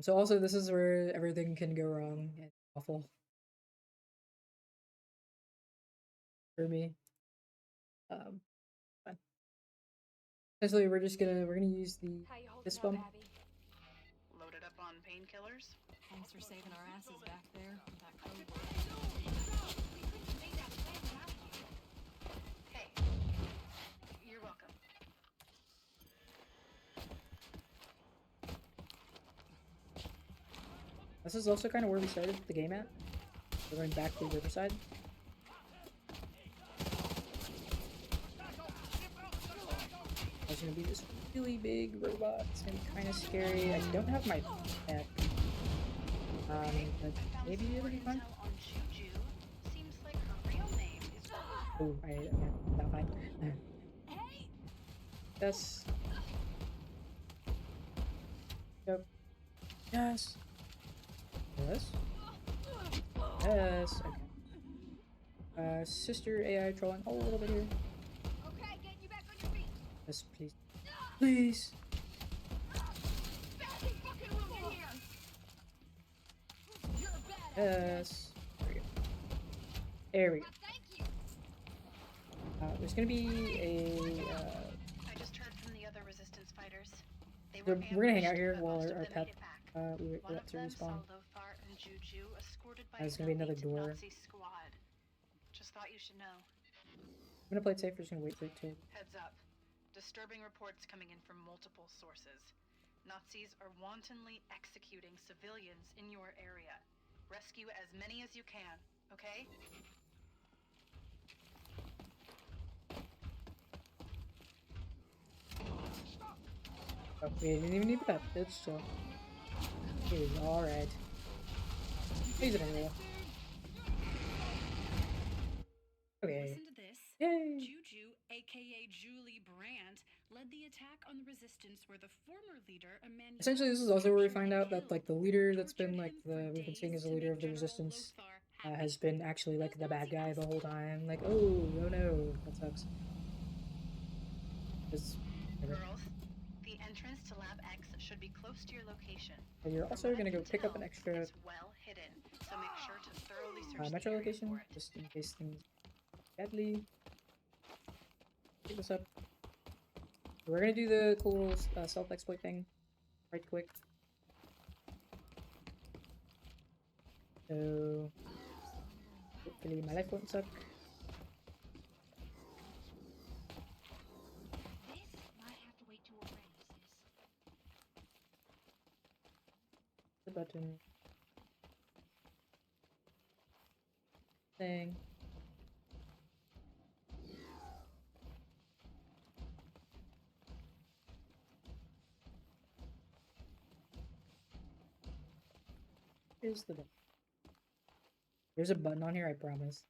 So also this is where everything can go wrong and awful. For me. Fine. Essentially we're gonna use this bump. Loaded up on painkillers? Thanks for saving our asses back there. That code. Hey, you're welcome. This is also kind of where we started the game at. We're going back to Riverside. There's gonna be this really big robot. It's gonna be kind of scary. I don't have my back. But maybe it'll be fun. Oh, okay, not fine. Yes. Yep. Yes. Yes. Yes. Okay. Sister AI trolling a little bit here. Okay, get you back on your feet. Yes, please. Please. Yes. There we go. There we go. There's gonna be a. I just heard from the other resistance fighters. We're gonna hang out here while our pet. We wait to respawn. There's gonna be another door. Just thought you should know. I'm gonna play it safe. We're just gonna wait for it to. Heads up. Disturbing reports coming in from multiple sources. Nazis are wantonly executing civilians in your area. Rescue as many as you can, okay? Oh, we didn't even need that. It's so. It is alright. He's in a roll. Okay. Listen to this. Yay! Juju, aka Julie Brandt, led the attack on the resistance where the former leader, Emmanuel. Essentially, this is also where we find out that like the leader that's been like we've been seeing as the leader of the resistance has been actually like the bad guy the whole time. Like, oh no, that sucks. Girls, the entrance to Lab X should be close to your location. And you're also gonna go pick up an extra It's well hidden, so make sure to thoroughly search metro the area location for it. just in case things badly. Pick this up. We're gonna do the cool self exploit thing right quick. So hopefully my life won't suck. The button thing. Here's the button. There's a button on here, I promise.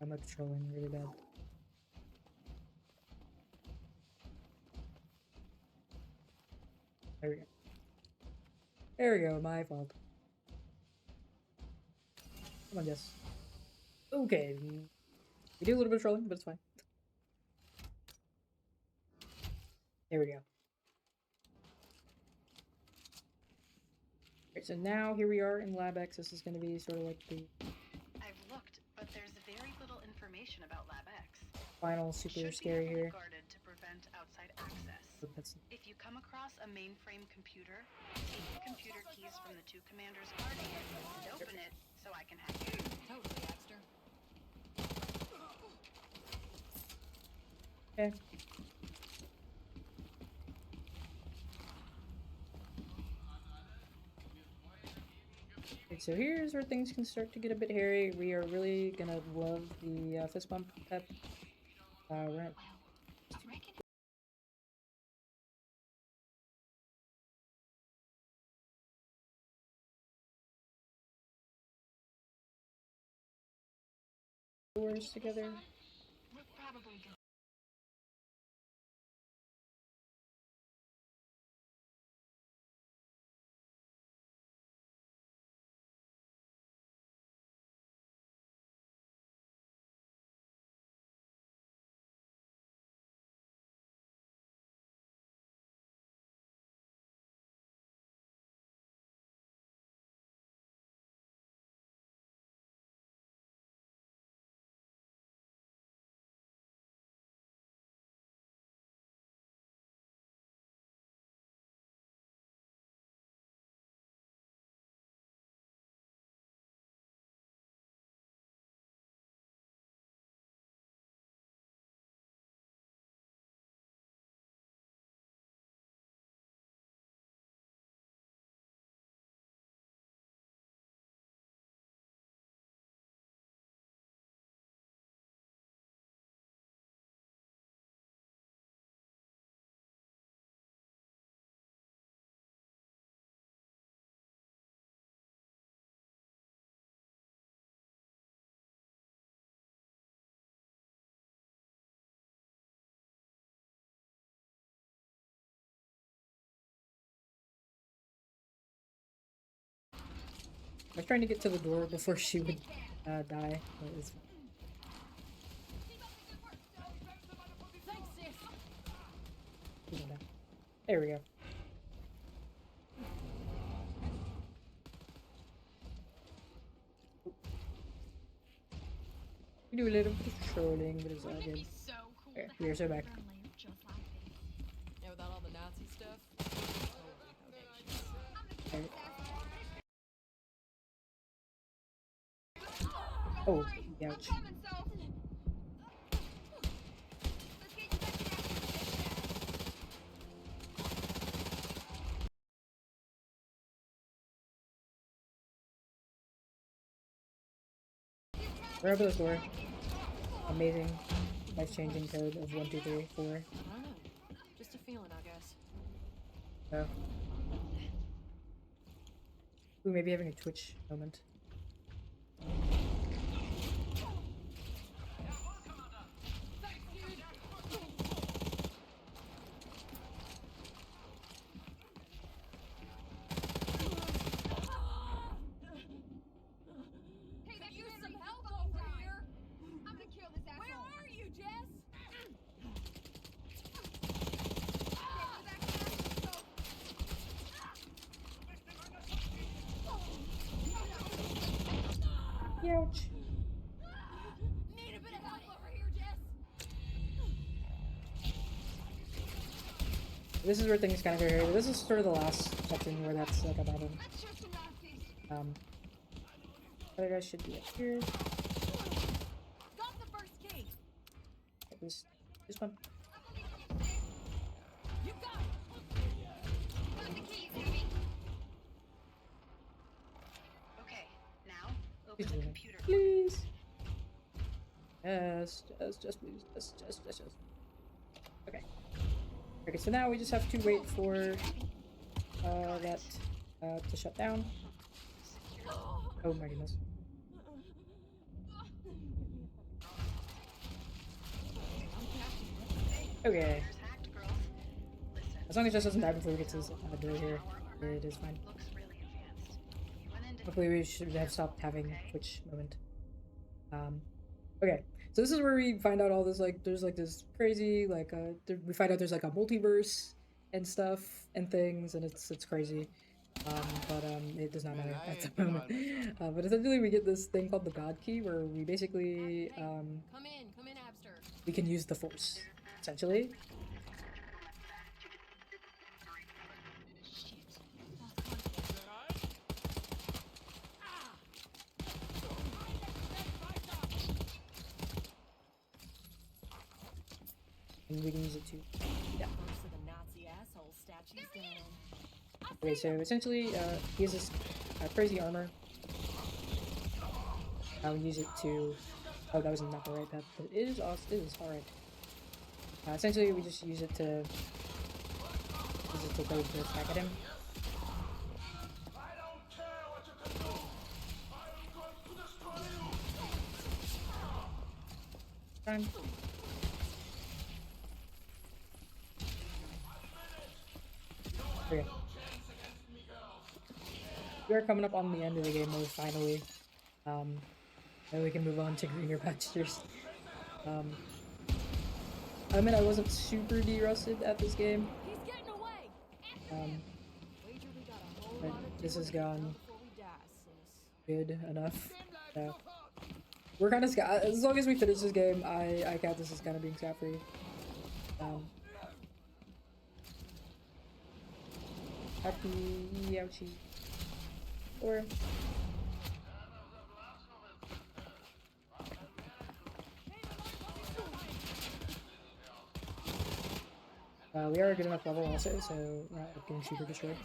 I'm like trolling really bad. There we go. There we go, my fault. Come on, Jess. Okay. We do a little bit of trolling, but it's fine. There we go. Okay, so now here we are in Lab X. This is going to be sort of like the I've looked, but there's very little information about Lab X. final super scary here. Guarded to prevent outside access. If you come across a mainframe computer, take the computer keys from the two commanders guarding it and open it so I can hack it. Totally, Baxter. Okay. Okay, so here's where things can start to get a bit hairy. We are really gonna love the fist bump pep. We're at doors together. We're probably good. I was trying to get to the door before she would die. But it's... There we go. We do a little bit of trolling, but it's all good. So cool. Okay, we are so back. Yeah, without all the Nazi stuff. Right. Oh, ouch. We're over the door. Amazing. Life changing code of 1, 2, 3, 4. I don't know. Just a feeling, I guess. Oh. Ooh, maybe having a Twitch moment. Ouch. Need a bit of help over here, Jess. This is where things kind of go here. This is sort of the last section where that's like about him. Other guys should be up here. Got the first key. This one. You got it. Put the keys, baby. Okay, now open the computer. Please. Yes, just please. Just. Okay. Okay, so now we just have to wait for that to shut down. Oh my goodness. Okay. Hacked, girls. Listen, As long as it just doesn't die before we get to this door here, it is fine. Looks really advanced. You went into Hopefully we should have stopped having Twitch moment. Okay, so this is where we find out all this, like, there's like this crazy, like, we find out there's like a multiverse and stuff and things, and it's crazy. But it does not matter at the moment. But essentially we get this thing called the God Key, where we basically, Come in, Abster. we can use the Force, essentially. And we can use it to, yeah. Most of the Nazi asshole statues down. Okay, so essentially, he has this crazy armor. I'll use it to, oh, that was not the right path, but it is awesome, it is alright. Essentially, we just use it to go back at him. Time. Okay. We are coming up on the end of the game mode finally. Then we can move on to greener pastures. I mean, I wasn't super de-rusted at this game. He's getting away. But this has gone good enough. So we're kind of as long as we finish this game, I count this as kind of being scot-free. Happy ouchie. Or we are a good enough level also, so we're not getting super destroyed.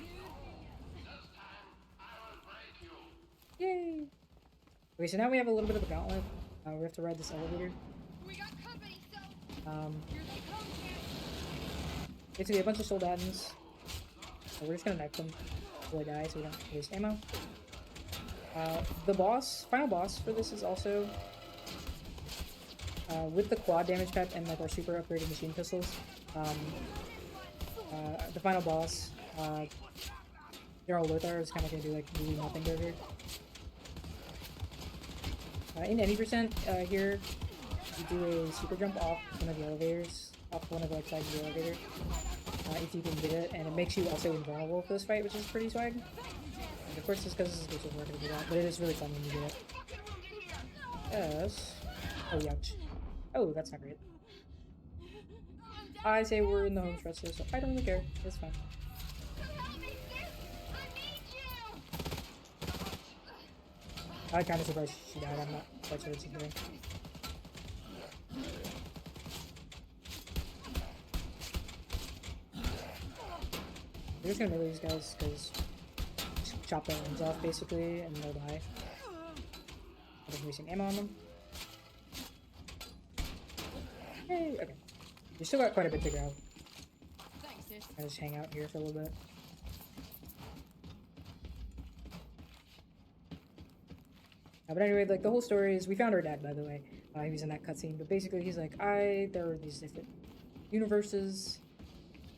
Yay! Okay, so now we have a little bit of a gauntlet. We have to ride this elevator. Basically a bunch of soldatins. So we're just gonna knife them until they die so we don't waste ammo. The boss, final boss for this is also with the quad damage pack and like our super upgraded machine pistols. The final boss, General Lothar, is kind of gonna do like really nothing over here. In any percent here, you do a super jump off one of the elevators, off one of the like sides of the elevator, if you can get it, and it makes you also invulnerable for this fight, which is pretty swag. And of course, just because this is glitches, we're not gonna do that, but it is really fun when you get it. Yes. Oh, ouch. Oh, that's not great. I say we're in the home stretch, so I don't really care. It's fine. I'm kind of surprised she died. I'm not quite sure what she's doing. We're just gonna melee these guys because just chop their arms off basically, and they'll die. I'm just wasting ammo on them. Hey, okay. We still got quite a bit to go. I just hang out here for a little bit. But anyway, like the whole story is we found our dad, by the way. He was in that cutscene, but basically he's like, there were these different universes.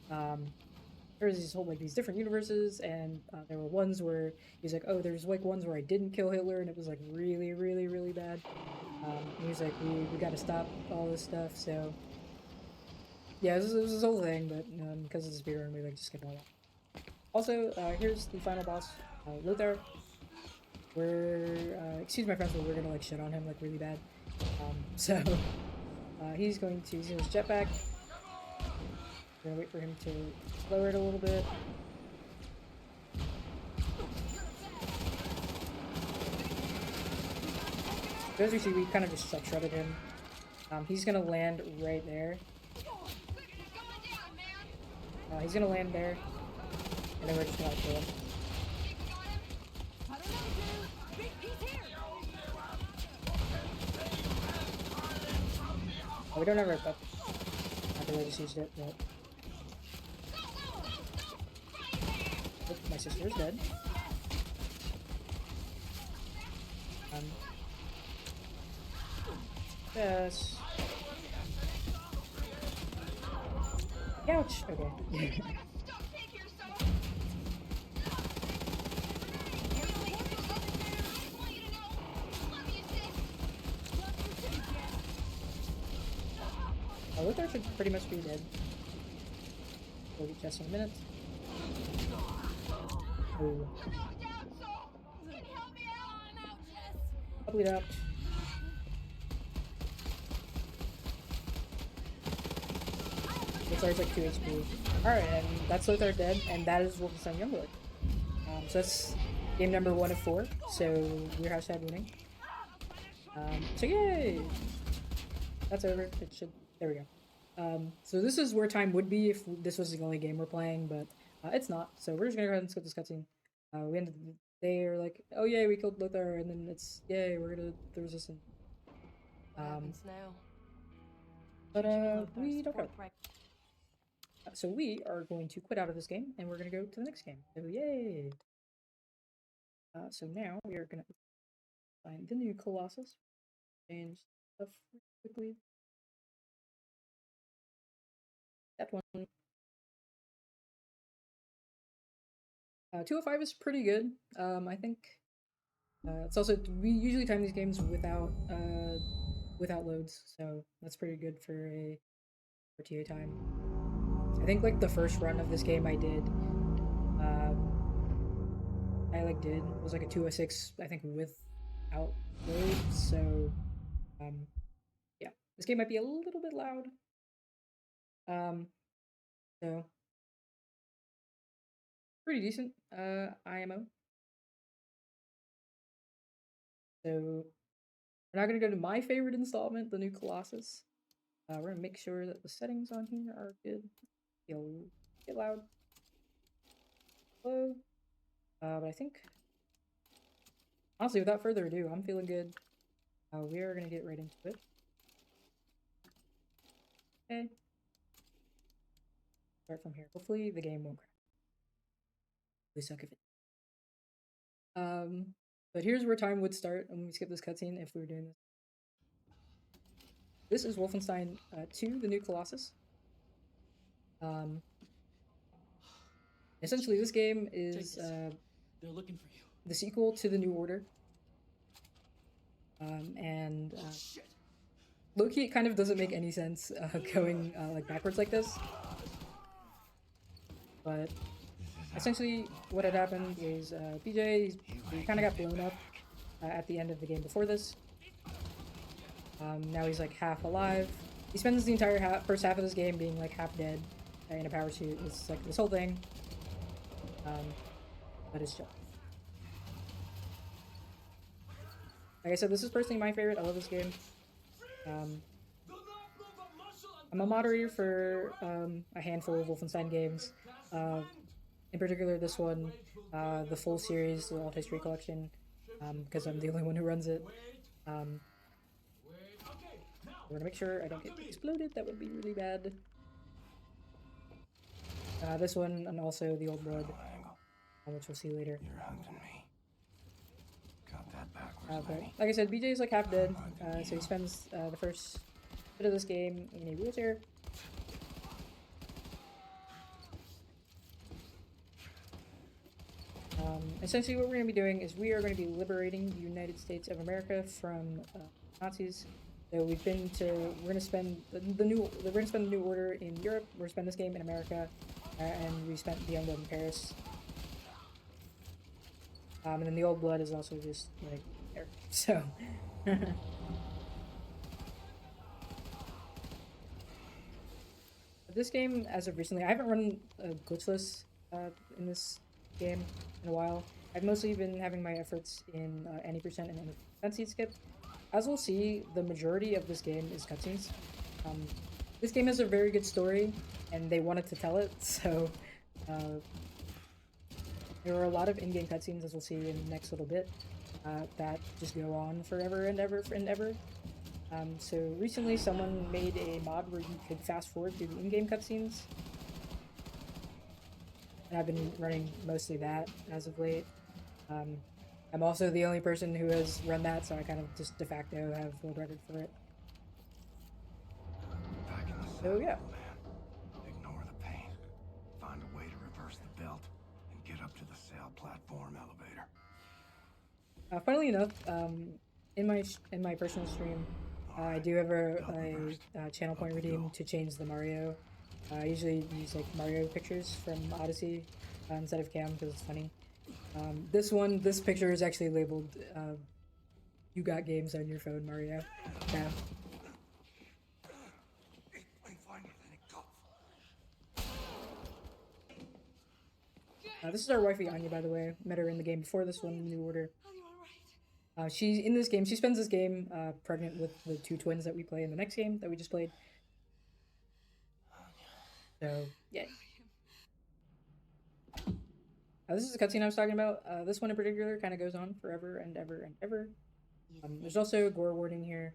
There was these whole like these different universes, and there were ones where he's like, oh, there's like ones where I didn't kill Hitler, and it was like really, really, really bad. He was like, we got to stop all this stuff. So yeah, it was this whole thing, but because of the speedrun, we like just skipped all that. Also, here's the final boss, Lothar. Excuse my friends, but we're gonna like shit on him like really bad. He's going to use his jetpack. We're gonna wait for him to lower it a little bit. As you see, we kind of just shredded him. He's gonna land right there. He's gonna land there, and then we're just gonna kill him. Oh, we don't have our pup. I think I just used it, but... Oh, my sister's dead. Yes. Ouch! Okay. Lothar should pretty much be dead. We'll get chest in a minute. Oh. I'll bleed out. Lothar's like 2 HP. Alright, and that's Lothar dead, and that is Wolfenstein Youngblood. So that's game number 1 of 4, so Warehouse had winning. So yay! That's over. It should. There we go. So this is where time would be if this was the only game we're playing, but it's not. So we're just gonna go ahead and skip this cutscene. We ended the day like, oh yay, we killed Lothar, and then it's yay, we're gonna the resistance. What happens now? But we don't have. So we are going to quit out of this game, and we're gonna go to the next game. So yay! So now we are gonna find the new Colossus. Change stuff quickly. That one. 205 is pretty good. I think it's also, we usually time these games without loads, so that's pretty good for a TA time. I think like the first run of this game I did, was like a 206, I think, without loads. So yeah, this game might be a little bit loud. So pretty decent IMO. So we're not gonna go to my favorite installment, the new Colossus. We're gonna make sure that the settings on here are good. You'll get loud. Hello. But I think, honestly, without further ado, I'm feeling good. We are gonna get right into it. Okay. Start from here. Hopefully the game won't crash. We suck if it. But here's where time would start when we skip this cutscene if we were doing this. This is Wolfenstein 2, the new Colossus. Essentially, this game is They're looking for you. the sequel to the New Order. And low-key, it kind of doesn't make any sense going like backwards like this. But essentially, what had happened is BJ, he kind of got blown up at the end of the game before this. Now he's like half alive. He spends the entire first half of this game being like half dead in a power suit. It's like this whole thing. But it's chill. Like I said, this is personally my favorite. I love this game. I'm a moderator for a handful of Wolfenstein games. In particular, this one, the full series, the Alt History Collection, because I'm the only one who runs it. We're gonna make sure I don't get exploded. That would be really bad. This one, and also the Old Blood, which we'll see later. You're hunting me. Got that backwards, but like I said, BJ is like half dead, so he spends the first bit of this game in a wheelchair. Essentially what we're going to be doing is we are going to be liberating the United States of America from Nazis. So we're going to spend the New Order in Europe. We're going to spend this game in America, and we spent the Youngblood in Paris. And then the Old Blood is also just like there. So this game, as of recently, I haven't run glitchless in this game in a while. I've mostly been having my efforts in any percent and cutscene skip. As we'll see, the majority of this game is cutscenes. This game has a very good story, and they wanted to tell it, so there are a lot of in-game cutscenes, as we'll see in the next little bit, that just go on forever and ever and ever. So recently someone made a mod where you could fast forward through the in-game cutscenes. And I've been running mostly that as of late. I'm also the only person who has run that, so I kind of just de facto have world record for it. So yeah. Ignore the pain. Find a way to reverse the belt and get up to the cell platform elevator. Funnily enough, in my personal stream, I do have a channel point redeem to change the Mario. I usually use like Mario pictures from Odyssey instead of Cam because it's funny. This picture is actually labeled "You got games on your phone, Mario." Yeah. This is our wifey Anya, by the way. Met her in the game before this one, New Order. She's in this game. She spends this game pregnant with the two twins that we play in the next game that we just played. So yeah. This is the cutscene I was talking about. This one in particular kind of goes on forever and ever and ever. There's also a gore warning here.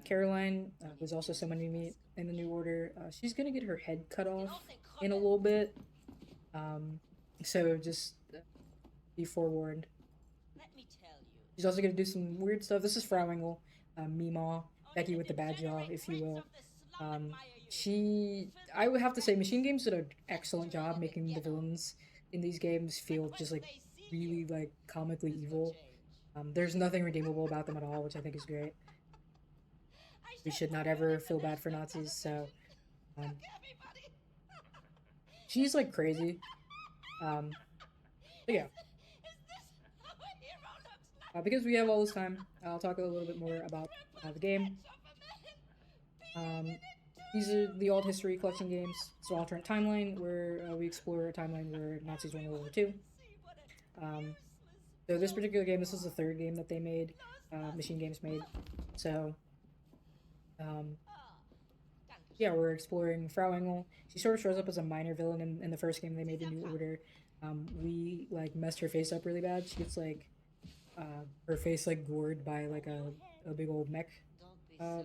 Caroline, who's also someone we meet in the New Order, she's gonna get her head cut off in a little bit. So just be forewarned. She's also gonna do some weird stuff. This is Frau Engel, Meemaw, Becky with the bad jaw, if you will. I would have to say, Machine Games did an excellent job making the villains in these games feel just like really like comically evil. There's nothing redeemable about them at all, which I think is great. We should not ever feel bad for Nazis, so she's like crazy. But yeah. Because we have all this time, I'll talk a little bit more about the game. These are the Alt History collection games. It's an alternate timeline where we explore a timeline where Nazis won World War II. So this particular game, this is the third game that they made, Machine Games made. So, yeah, we're exploring Frau Engel. She sort of shows up as a minor villain in the first game they made, the New Order. We like messed her face up really bad. She gets like her face like gored by like a big old mech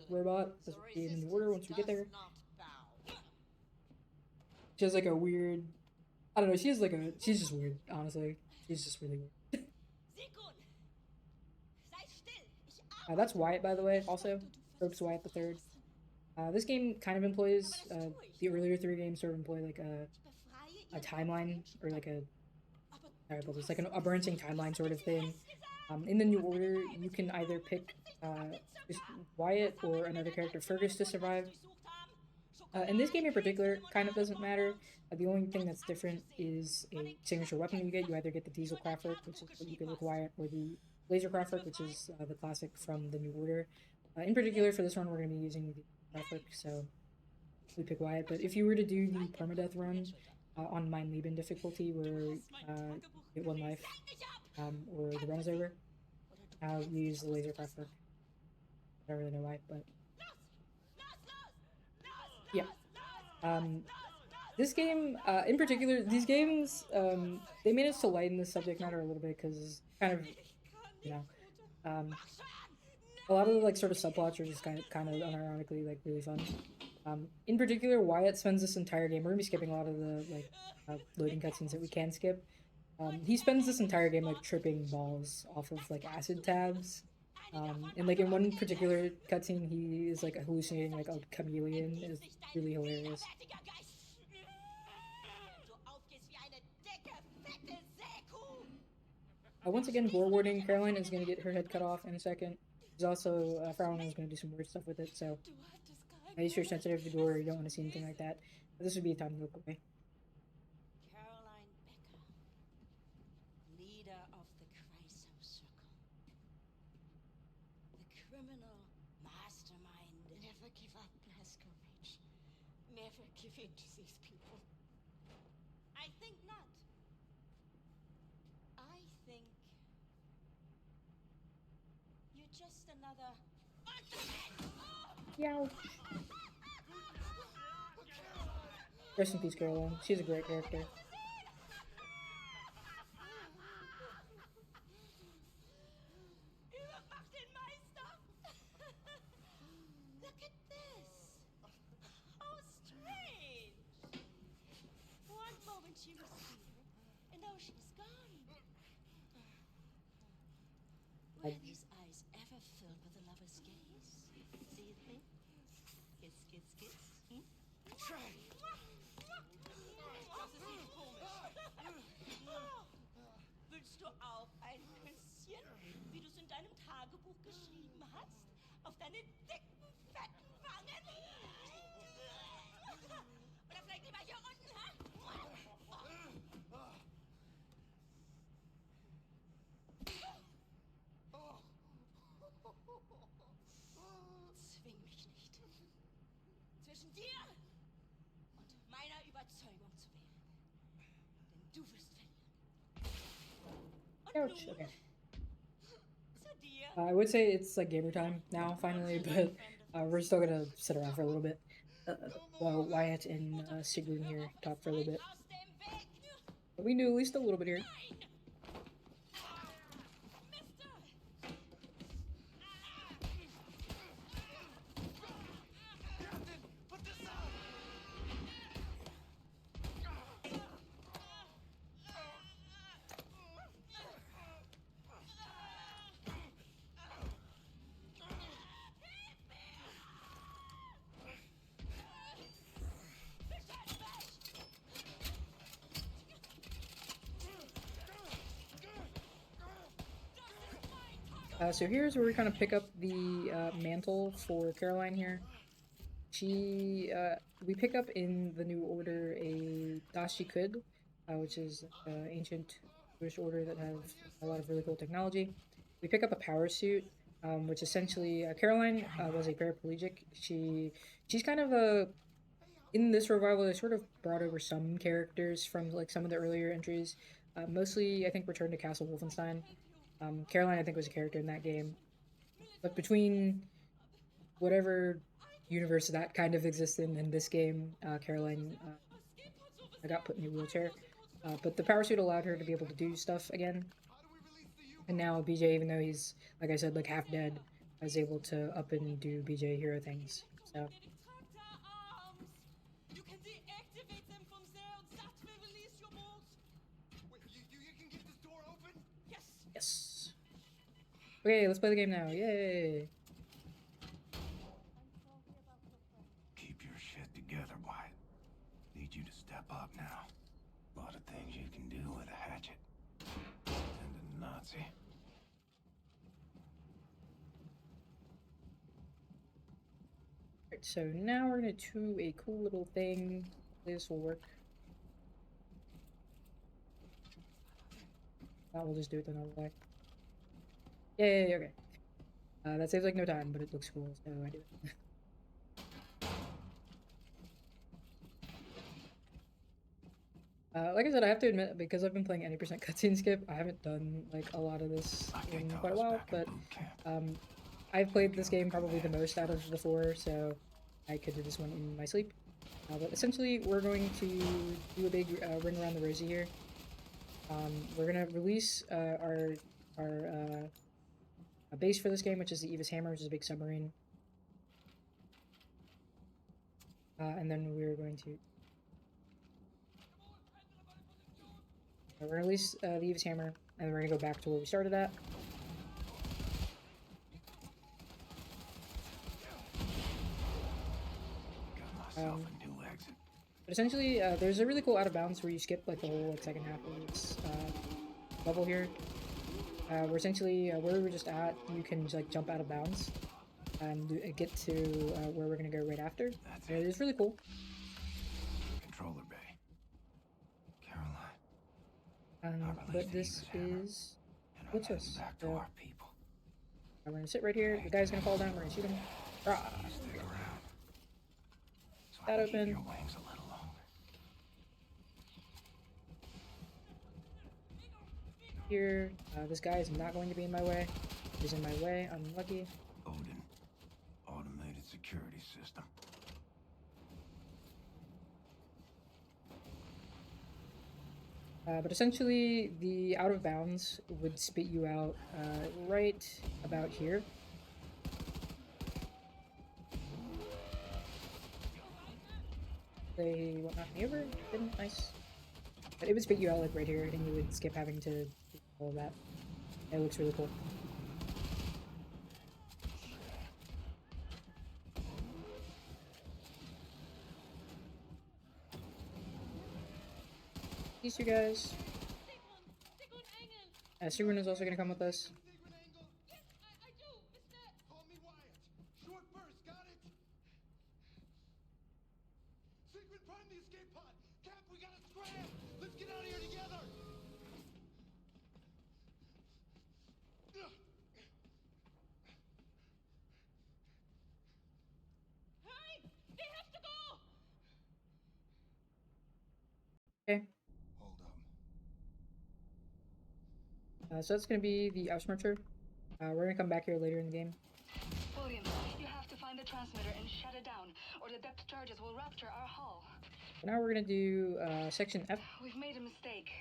robot. That's what we see in the New Order once we get there. She has like a weird, I don't know. She's just weird. Honestly, she's just really weird. That's Wyatt, by the way. Also, Ropes Wyatt the Third. This game kind of employs the earlier three games sort of employ like a timeline or like it's like a branching timeline sort of thing. In the New Order, you can either pick just Wyatt or another character, Fergus, to survive. In this game in particular, kind of doesn't matter. The only thing that's different is a signature weapon you get. You either get the Diesel Kraftwerk, which is what you get with Wyatt, or the Laser Kraftwerk, which is the classic from the New Order. In particular, for this run, we're going to be using the Kraftwerk, so we pick Wyatt. But if you were to do the permadeath run on Mein Leben difficulty, where you get 1 life, or the run is over, you use the Laser Kraftwerk. I don't really know why, but yeah. This game, in particular, these games, they managed to lighten the subject matter a little bit because kind of, you know, a lot of the like sort of subplots are just kind of unironically like really fun. In particular, Wyatt spends this entire game. We're gonna be skipping a lot of the like loading cutscenes that we can skip. He spends this entire game like tripping balls off of like acid tabs. And like in one particular cutscene, he is like hallucinating like a chameleon. It's really hilarious. Once again, gore warning. Caroline is gonna get her head cut off in a second. There's also Frau Engel is gonna do some weird stuff with it. So, if you're sensitive to gore, you don't want to see anything like that. But this would be a time to look away. Never give in to these people. I think not. I think you're just another. Yeah. Rest in peace, Caroline. She's a great character. She was here, and now she's gone. Were these eyes ever filled with a lover's gaze? Do you think? Kiss, kiss, kiss. Hm? Willst du auch ein Küsschen, wie du es in deinem Tagebuch geschrieben hast? Auf deine dicken Ouch. Okay. I would say it's like gamer time now, finally, but we're still gonna sit around for a little bit. While Wyatt and Sigrun here talk for a little bit. But we knew at least a little bit here. So here's where we kind of pick up the mantle for Caroline here. We pick up in the New Order a Dashikud, which is ancient Jewish order that have a lot of really cool technology. We pick up a power suit, which essentially Caroline was a paraplegic. She's kind of a in this revival. They sort of brought over some characters from like some of the earlier entries. Mostly, I think, Return to Castle Wolfenstein. Caroline, I think, was a character in that game. But between whatever universe that kind of exists in this game, Caroline got put in a wheelchair. But the power suit allowed her to be able to do stuff again. And now BJ, even though he's, like I said, like half dead, is able to up and do BJ hero things. So. Yes. Okay, let's play the game now. Yay. Keep your shit together, Wyatt. Need you to step up now. A lot of things you can do with a hatchet. And a Nazi. Alright, so now we're gonna do a cool little thing. This will work. We'll just do it another way. Yay, okay. That saves like no time, but it looks cool, so I do it. Like I said, I have to admit, because I've been playing any percent cutscene skip, I haven't done like a lot of this in quite a while, but I've played this game probably the most out of the four, so I could do this one in my sleep. But essentially, we're going to do a big ring around the rosy here. We're gonna release our base for this game, which is the Eva's Hammer, which is a big submarine. And then we're going to we're gonna release the Eva's Hammer, and then we're gonna go back to where we started at. But essentially, there's a really cool out of bounds where you skip like the whole like second half of this level here. Where essentially where we were just at, you can like jump out of bounds and get to where we're gonna go right after. It's really cool. Controller bay. Caroline. But this is what's this? So, we're gonna sit right here. The guy's gonna fall down. We're gonna shoot him. That open. Here, this guy is not going to be in my way. He's in my way. I'm lucky. Odin, automated security system. But essentially, the out of bounds would spit you out right about here. They won't knock me over. Didn't. Nice. But it would spit you out like right here, and you would skip having to do all of that. It looks really cool. These two guys. Sigrun is also gonna come with us. Okay. Hold up. So that's gonna be the Ausmercher. We're gonna come back here later in the game. William, you have to find the transmitter and shut it down, or the depth charges will rupture our hull. So now we're gonna do section F. We've made a mistake.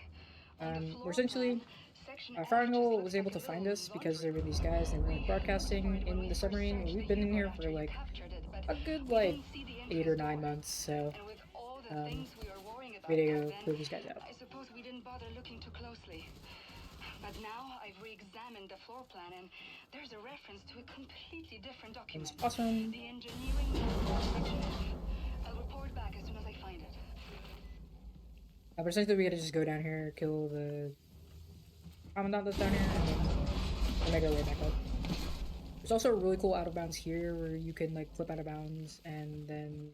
We're essentially Farngle was able to find us because there were these guys that were like broadcasting in the submarine. We've been in here for like a good like 8 or 9 months, so we had to go clear these guys out. I suppose we didn't bother looking too closely. But now I've re-examined the floor plan and there's a reference to a completely different document. That's awesome. The engineering manual section F. I'll report back as soon as I find it. But essentially we gotta just go down here, kill the commandant that's down here, and then we'll make our way back up. There's also a really cool out of bounds here where you can like flip out of bounds and then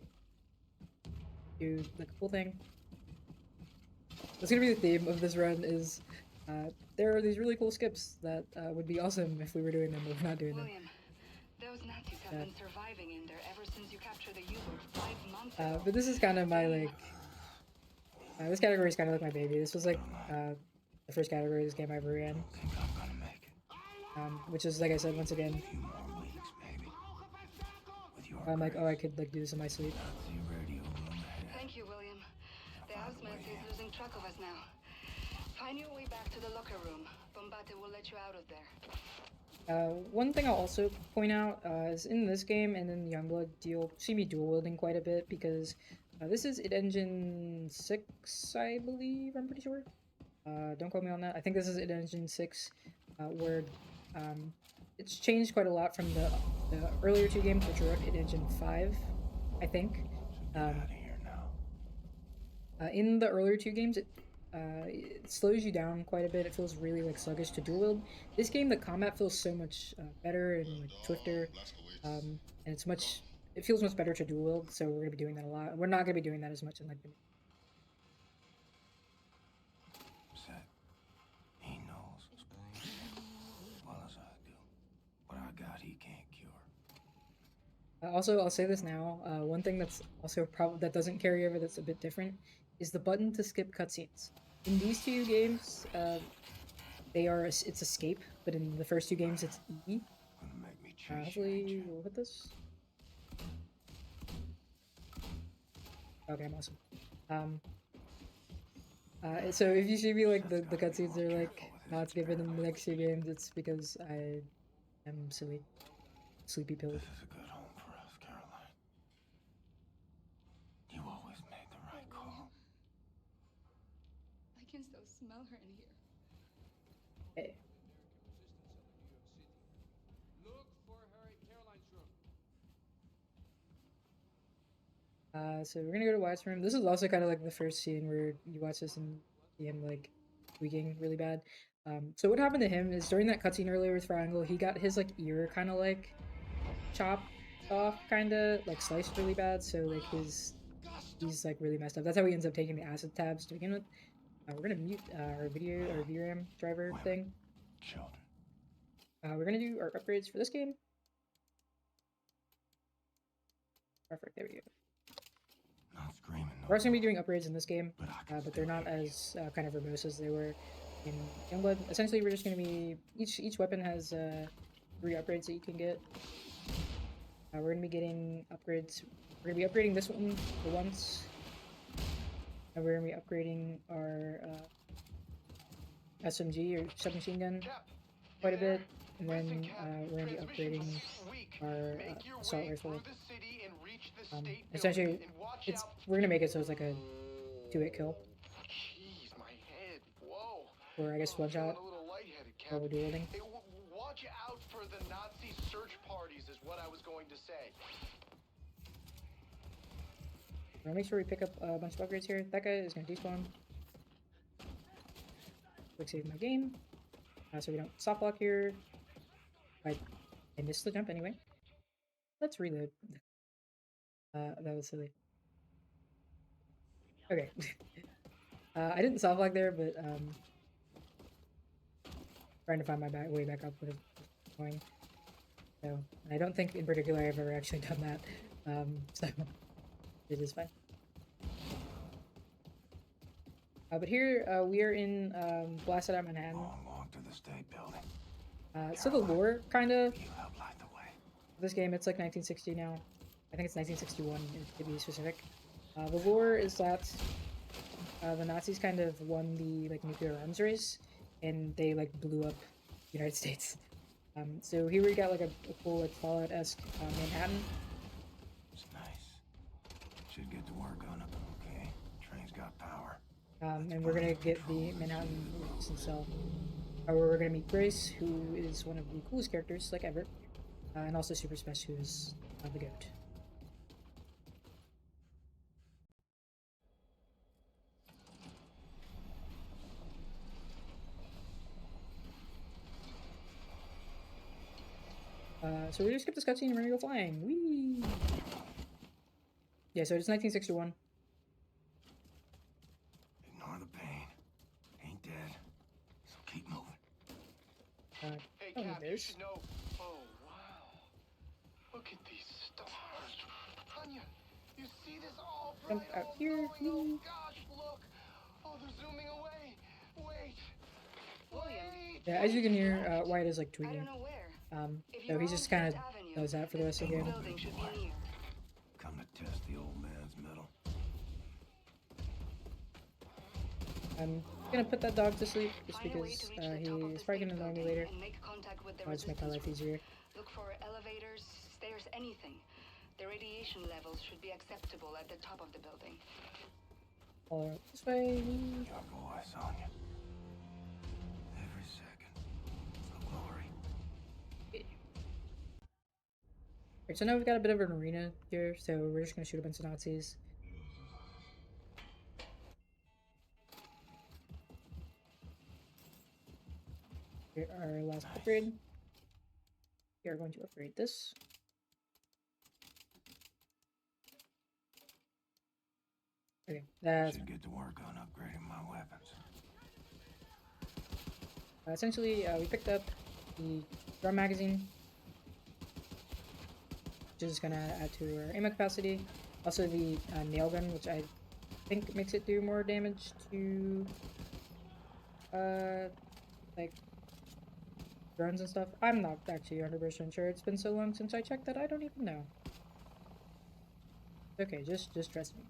do like a cool thing. That's gonna be the theme of this run is there are these really cool skips that would be awesome if we were doing them, but we're not doing them. Those Nazis have been surviving in there ever since you captured the U-boat 5 months ago. But this is kind of my like this category is kind of like my baby. This was like the first category of this game I ever ran. Which is, like I said, once again, I'm like, oh, I could like do this in my sleep. Thank you, William. The housemate is losing track of us now. Find your way back to the locker room. Bombate will let you out of there. One thing I'll also point out is in this game and in Youngblood, you'll see me dual wielding quite a bit because this is id Engine 6, I believe. I'm pretty sure. Don't quote me on that. I think this is id Engine 6, where it's changed quite a lot from the earlier 2 games, which were id Engine 5, I think. In the earlier 2 games, it slows you down quite a bit. It feels really like sluggish to dual wield. This game, the combat feels so much better and like swifter, and it feels much better to dual wield. So we're gonna be doing that a lot. We're not gonna be doing that as much in like the Also, I'll say this now. One thing that's also that doesn't carry over that's a bit different is the button to skip cutscenes. In these 2 games, it's escape, but in the first 2 games it's E. Hopefully we'll hit this. Okay, I'm awesome. So if you see me like the cutscenes are like not skipping in the next 2 games, it's because I am silly, sleepy pilled. I can still smell her in here. Hey. Look for her in Caroline's room. So we're gonna go to Wyatt's room. This is also kind of like the first scene where you watch this and see him like tweaking really bad. So what happened to him is during that cutscene earlier with Triangle, he got his like ear kind of like chopped off, kind of like sliced really bad. So like he's like really messed up. That's how he ends up taking the acid tabs to begin with. We're gonna mute our VRAM driver thing. We're gonna do our upgrades for this game. Perfect, there we go. We're also gonna be doing upgrades in this game, but they're not as kind of verbose as they were in Youngblood. Essentially, we're just gonna be each weapon has 3 upgrades that you can get. We're gonna be getting upgrades. We're gonna be upgrading this one for once. And we're going to be upgrading our SMG or submachine gun quite a bit, and then we're going to be upgrading our assault rifle. Essentially, we're going to make it so it's like a 2-hit kill. Or I guess one shot while we're dueling. Watch out for the Nazi search parties is what I was going to say. We're gonna make sure we pick up a bunch of upgrades here. That guy is gonna despawn. Quick save my game. So we don't soft block here. I missed the jump anyway. Let's reload. That was silly. Okay. I didn't soft block there, but trying to find my way back up would have been annoying. So I don't think in particular I've ever actually done that. So it is fine. But here we are in blasted out Manhattan. Long walk to the state building. So the lore kind of You help light the way. this game, it's like 1960 now. I think it's 1961 to be specific. The lore is that the Nazis kind of won the like nuclear arms race, and they like blew up the United States. So here we got like a cool like Fallout-esque Manhattan. It's nice. Should get to work on it. Okay. Train's got power. And we're gonna get the Manhattan Resistance Cell. Where we're gonna meet Grace, who is one of the coolest characters, like ever, and also Super Smash, who is the goat. So we're gonna skip this cutscene and we're gonna go flying. Whee! Yeah, so it's 1961. Ignore the pain. Ain't dead. So keep moving. Hey, oh, Cap, you there's. should know. Oh, wow. Look at these stars. Anya, you see this all Jump bright, out all here. glowing? Oh, gosh, look. Oh, they're zooming away. Wait. Wait. Yeah, as you can hear, Wyatt is like I tweaking. don't know where. So he just kind of does that for the rest of the game. Building should be near. Come to test the old man's metal. I'm gonna put that dog to sleep just because he's probably gonna annoy me later. And make contact with the I'll just make my life easier. Look for elevators, stairs, anything. The radiation levels should be acceptable at the top of the building. Follow up this way. Got boy, Sonya. Every second. The glory. Alright, so now we've got a bit of an arena here, so we're just gonna shoot a bunch of Nazis. Here, our last upgrade. We are going to upgrade this. Okay, that's Should get to work on upgrading my weapons. essentially we picked up the drum magazine, which is gonna add to our ammo capacity. Also the nail gun, which I think makes it do more damage to like drones and stuff. I'm not actually 100% sure. It's been so long since I checked that I don't even know. Okay, just trust me.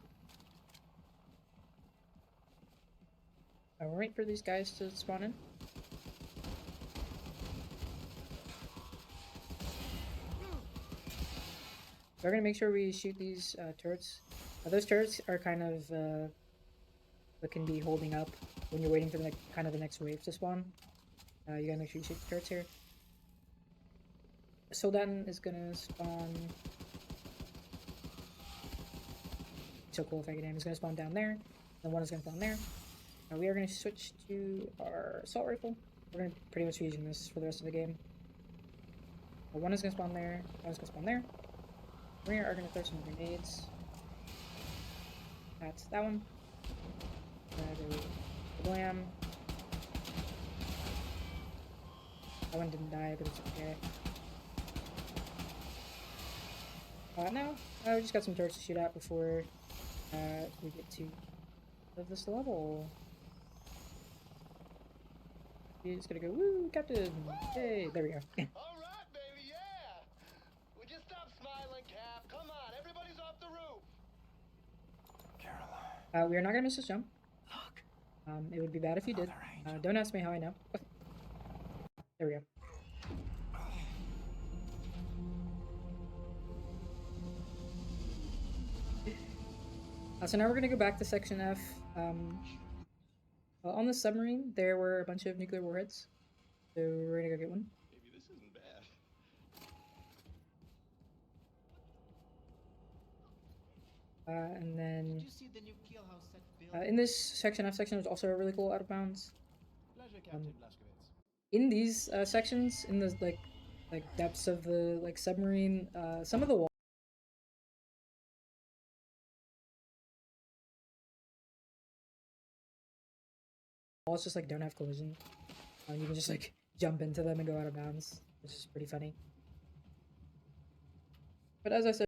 I'll wait for these guys to spawn in. We're gonna make sure we shoot these turrets. Those turrets are kind of what can be holding up when you're waiting for the kind of the next wave to spawn. You gotta make sure you shoot the turrets here. Soldaten is gonna spawn. So cool if I get aim. He's gonna spawn down there. Then one is gonna spawn there. We are gonna switch to our assault rifle. We're gonna pretty much be using this for the rest of the game. But one is gonna spawn there. One is gonna spawn there. We are gonna throw some grenades. That's that one. Blam. That one didn't die, but it's okay. Now, we just got some turrets to shoot at before we get to this level. He's gonna go, woo, Captain! Hey, there we go. Alright, baby, yeah! Would you stop smiling, Cap? Come on, everybody's off the roof! Caroline. We are not gonna miss this jump. Look. It would be bad if you did. Don't ask me how I know. There we go. So now we're gonna go back to Section F. On the submarine, there were a bunch of nuclear warheads, so we're gonna go get one. Maybe this isn't bad. And then Did you see the new Kielhaus set built? in this Section F section, there's also a really cool out of bounds. Pleasure, Captain Blazkowicz. In these sections, in the like depths of the submarine, some of the walls just don't have collision. You can just jump into them and go out of bounds, which is pretty funny. But as I said,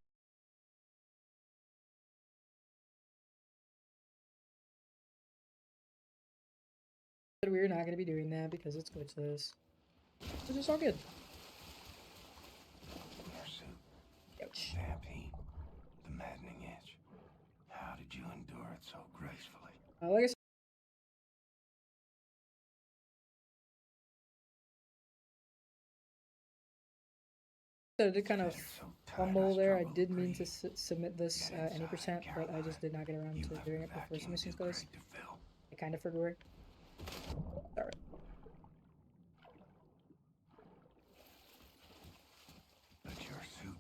But we're not gonna be doing that because it's glitchless. Which is all good. Your suit. Ouch. Damp heat. The maddening itch. How did you endure it so gracefully? Like I said, I did kind of fumble there. I did mean to submit this any percent, but I just did not get around to doing it before submissions closed. I kind of forgot. Sorry. But your suit.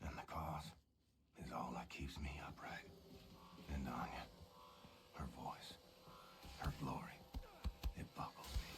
And the cause is all that keeps me upright. And Anya, her voice, her glory, it buckles me.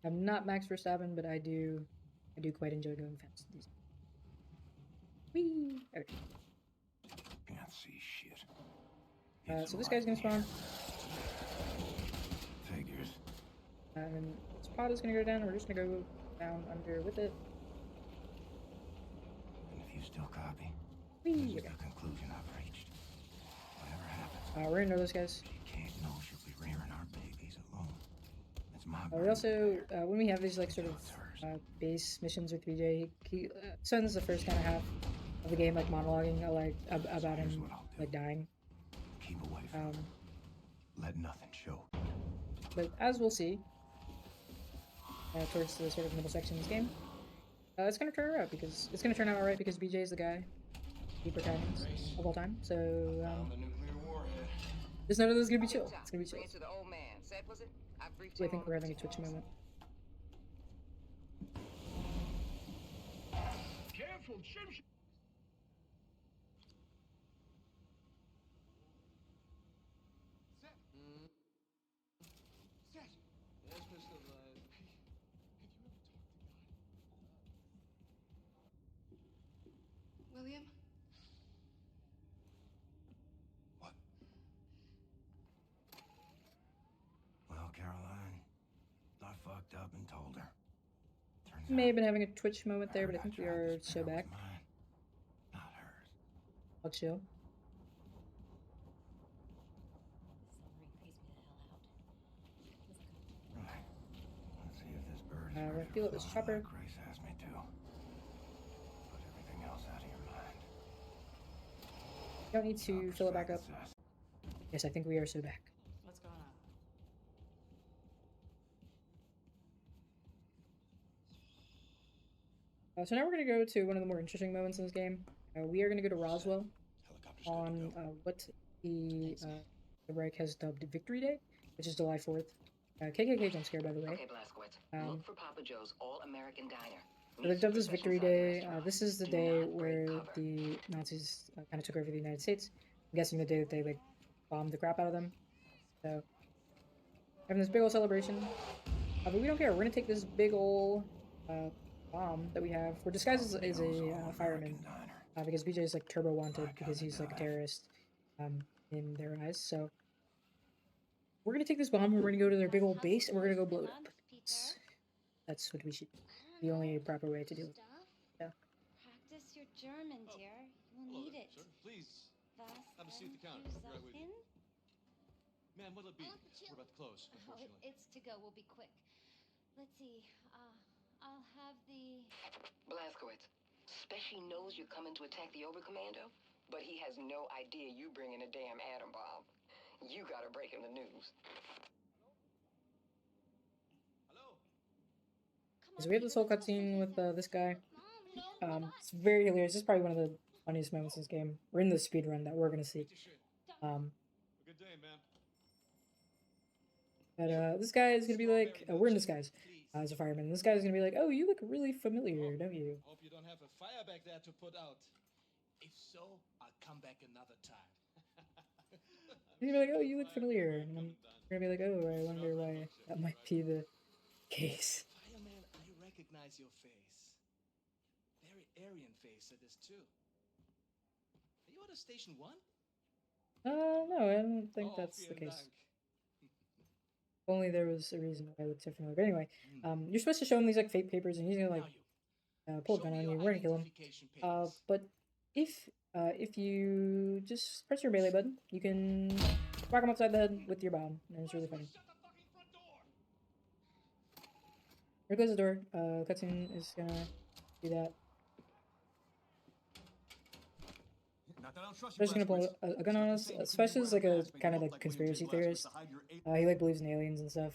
I'm not max for stabbing, but I do quite enjoy going fast. Whee! Okay. Can't see shit. So this guy's gonna spawn. Figures. And this pod is gonna go down. We're just gonna go down under with it. And if you still copy, Whee! this is the conclusion I've reached. Whatever happens, We're gonna know those guys. she can't know she'll be rearing our babies alone. It's my We also, when we have these like sort of base missions with BJ, he spends the first kind of half of the game like monologuing about him like dying. Keep away from her. Let nothing show. But as we'll see, towards the sort of middle section of this game, it's gonna turn out because it's gonna turn out alright because BJ is the guy, the protagonist of all time. So just know that this is gonna be chill. It's gonna be chill. I think we're having a Twitch moment. Careful, Shim. William? What? Well, Caroline, I fucked up and told her. Turns May have been having a Twitch moment there, but I think we are so back. Not hers. I'll chill. Right. Let's see if this bird is We're gonna feel it this chopper. Grace asked me to. Put everything else out of your mind. Don't need to fill it back up. Yes, I think we are so back. What's going on? So now we're going to go to one of the more interesting moments in this game. We are going to go to Roswell on what the Reich has dubbed Victory Day, which is July 4th. KKK jump scare, by the way. Okay, Blazkowicz. Look for Papa Joe's All-American Diner. So they've dubbed this Victory Day. This is the day where the Nazis kind of took over the United States. I'm guessing the day that they like bombed the crap out of them. So having this big old celebration. But we don't care. We're gonna take this big old bomb that we have. We're disguised as a fireman because BJ is like turbo wanted because he's like a terrorist in their eyes. So we're gonna take this bomb. We're gonna go to their big old base and we're gonna go blow it up. That's what we should do. The only proper way to do it. Yeah. Practice your German, dear. You'll need it. Sir, please. Was Have a seat at the counter. you I'll be right with you. Sachen? Ma'am, what'll it be? We're about to close, Oh, unfortunately. it's to go. We'll be quick. Let's see. I'll have the... Blazkowicz, Special knows you're coming to attack the Oberkommando, but he has no idea you bringing a damn atom bomb. You gotta break him the news. So we have this whole cutscene with this guy. It's very hilarious. This is probably one of the funniest moments in this game. We're in the speedrun that we're gonna see. Good day, man. But this guy is gonna be like, we're in disguise as a fireman. This guy's gonna be like, oh, you look really familiar, don't you? Hope you don't have a fire back there to put out. If so, I'll come back another time. He's gonna be like, oh, you look familiar, and I'm gonna be like, oh, I wonder why that might be the case. Fireman, I recognize your face. Very Aryan face it is too. Are you out of Station 1? No, I don't think that's the case. If only there was a reason why I looked so familiar. But anyway, you're supposed to show him these like fake papers, and he's gonna like pull a gun on you. We're gonna kill him. But if you just press your melee button, you can whack him upside the head with your bomb, and it's really funny. Here goes the door. Cutscene is gonna do that. They're just gonna pull a gun on us. Special is like a kind of like conspiracy theorist. He like believes in aliens and stuff.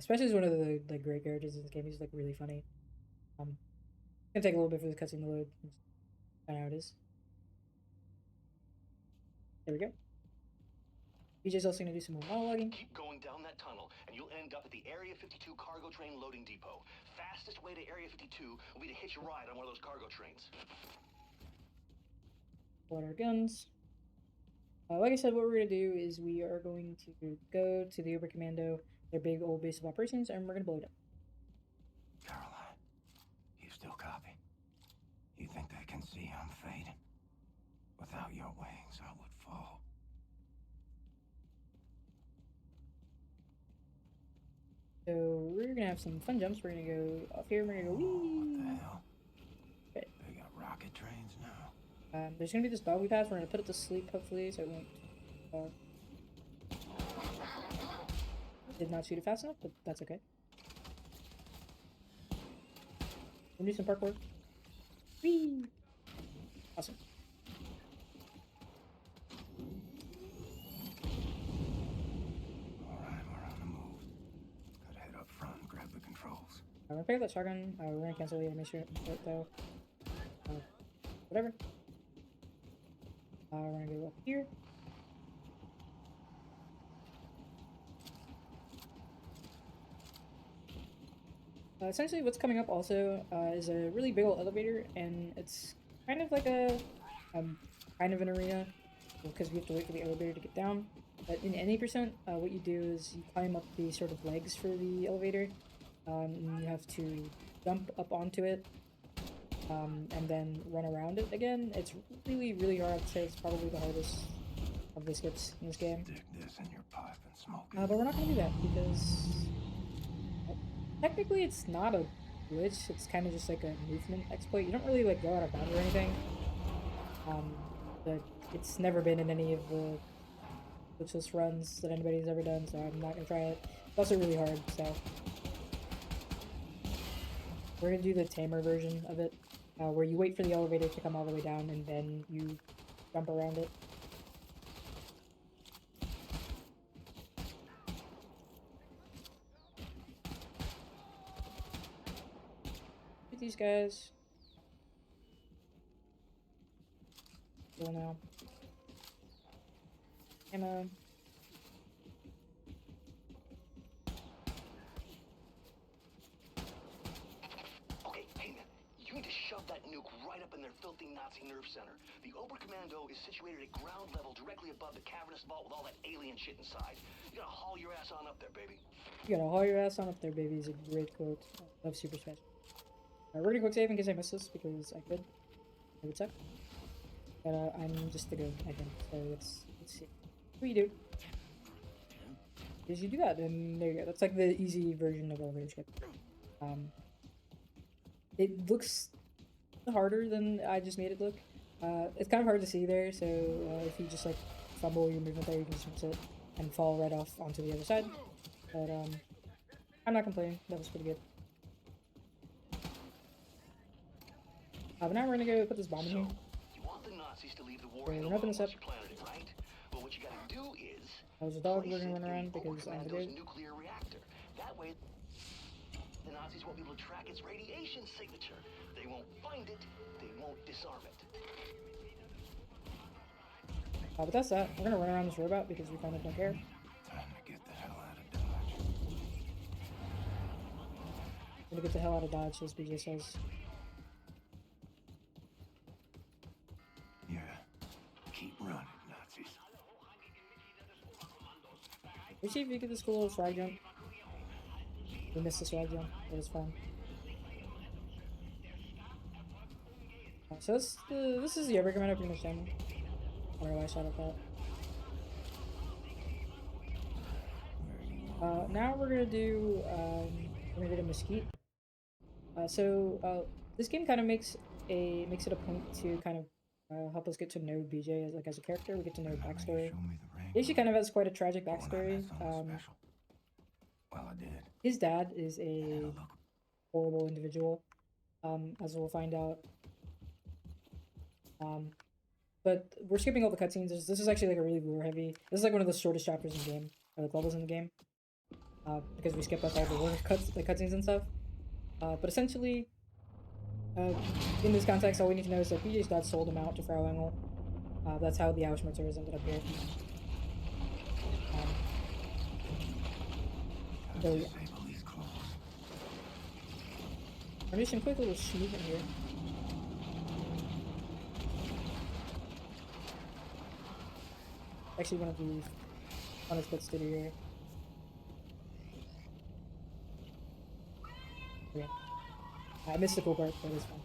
Special is one of the like great characters in this game. He's like really funny. It's gonna take a little bit for the cutscene to load. Kind of how it is. There we go. BJ's also gonna do some more monologuing. Keep going down that tunnel, and you'll end up at the Area 52 cargo train loading depot. Fastest way to Area 52 will be to hitch a ride on one of those cargo trains. Pull out our guns. Like I said, what we're gonna do is we are going to go to the Oberkommando, their big old base of operations, and we're gonna blow it up. Caroline, you still copy? You think they can see I'm fading? Without your wings, I would fall. So we're gonna have some fun jumps. We're gonna go off here. We're gonna go wee. What the hell? Okay. They got rocket trains now. There's gonna be this dog we pass. We're gonna put it to sleep, hopefully, so it won't. Did not shoot it fast enough, but that's okay. We'll do some parkour. Whee! Awesome. Alright, we're on the move. Gotta head up front and grab the controls. We're gonna pick up that shotgun. We're gonna cancel the animation though. Whatever. We're gonna go up here. Essentially, what's coming up also is a really big old elevator, and it's kind of like a kind of an arena because we have to wait for the elevator to get down. But in any percent, what you do is you climb up the sort of legs for the elevator, and you have to jump up onto it, and then run around it again. It's really, really hard. I'd say it's probably the hardest of the skips in this game. Stick this in your pipe and smoke it. But we're not gonna do that because technically it's not a glitch. It's kind of just like a movement exploit. You don't really like go out of bounds or anything. But it's never been in any of the glitchless runs that anybody's ever done, so I'm not gonna try it. It's also really hard, so we're gonna do the tamer version of it, where you wait for the elevator to come all the way down and then you jump around it. Get these guys. Go now. Ammo. Okay, hey man, you need to shove that nuke right up in their filthy Nazi nerve center. The Oberkommando is situated at ground level directly above the cavernous vault with all that alien shit inside. You gotta haul your ass on up there, baby. You gotta haul your ass on up there, baby, is a great quote. I love Super Smash. We're gonna quick save in case I miss this because I could. It would suck. But I'm just the goat, I think. So let's see. What do you do? Is you do that, and there you go. That's like the easy version of elevator skip. It looks harder than I just made it look. It's kind of hard to see there, so if you just like fumble your movement there, you can just miss it and fall right off onto the other side. But I'm not complaining. That was pretty good. But now we're gonna go put this bomb in here. You want the Nazis to leave the war So we're gonna open this up. you planted it, right? Well, what you gotta do is There's a dog we're place gonna it run in around the because I'm the Overcommando's goat. nuclear reactor. That way, the Nazis won't be able to track its radiation signature. They won't find it. They won't disarm it. But that's that. We're gonna run around this robot because we kind of don't care. Time to get the hell out of Dodge. Gonna get the hell out of Dodge, as BJ says. Yeah. Keep running, Nazis. Let's see if we get this cool little swag jump. We missed the swag jump, but it's fine. So this is the ever coming up in the channel. I don't know why I shot at that. Now we're gonna do Mesquite. This game kind of makes it a point to kind of help us get to know BJ as a character. We get to know his backstory. He actually kind of has quite a tragic backstory. Well, I did. His dad is a horrible individual, as we'll find out. But we're skipping all the cutscenes. This is actually like a really lore heavy. This is like one of the shortest chapters in the game, or like levels in the game, because we skip like all the lore cutscenes and stuff. But essentially, in this context, all we need to know is that BJ's dad sold him out to Frau Engel. That's how the Auschwitzers ended up here. So yeah. I'm just some quick little sneak in here. Actually, one of the funnest bits to do here. Okay. I missed the cool part, but it's fine.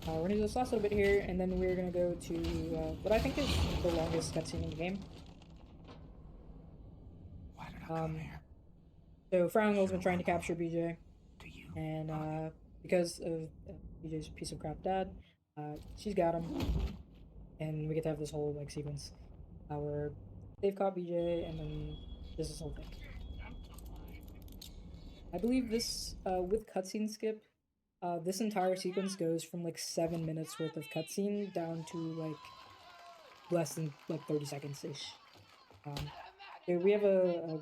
We're gonna do this last little bit here, and then we're gonna go to what I think is the longest cutscene in the game. So Frau Engel's been trying to capture BJ, and because of BJ's piece of crap dad, she's got him, and we get to have this whole like sequence where they've caught BJ, and then there's this whole thing. I believe this with cutscene skip, this entire sequence goes from like 7 minutes worth of cutscene down to like less than like 30 seconds ish. Here we have a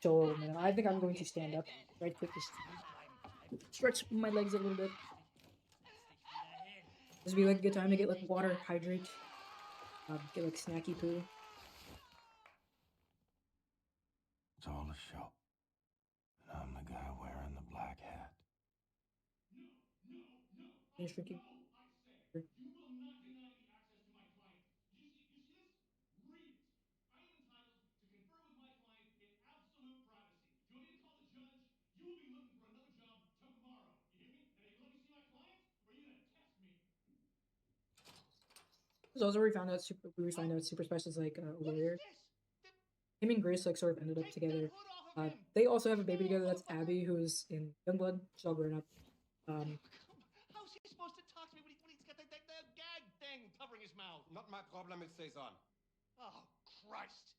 chill minute. I think I'm going to stand up right quick, just stretch my legs a little bit. This would be like a good time to get like water, hydrate, get like snacky poo. It's all a show. And I'm the guy wearing the black hat. Finish drinking. You will not deny me access to my client. You see this? Read it. I am entitled to confer with my client in absolute privacy. Do you want me to call the judge? You will be looking for another job tomorrow. You hear me? And are you let me see my client? Or are you gonna test me? This is also where we find out super special is like a lawyer. Him and Grace like sort of ended up together. They also have a baby together. That's Abby, who's in Youngblood. She's all grown up. How's he supposed to talk to me when he's got that gag thing covering his mouth? Not my problem, it stays on. Oh, Christ.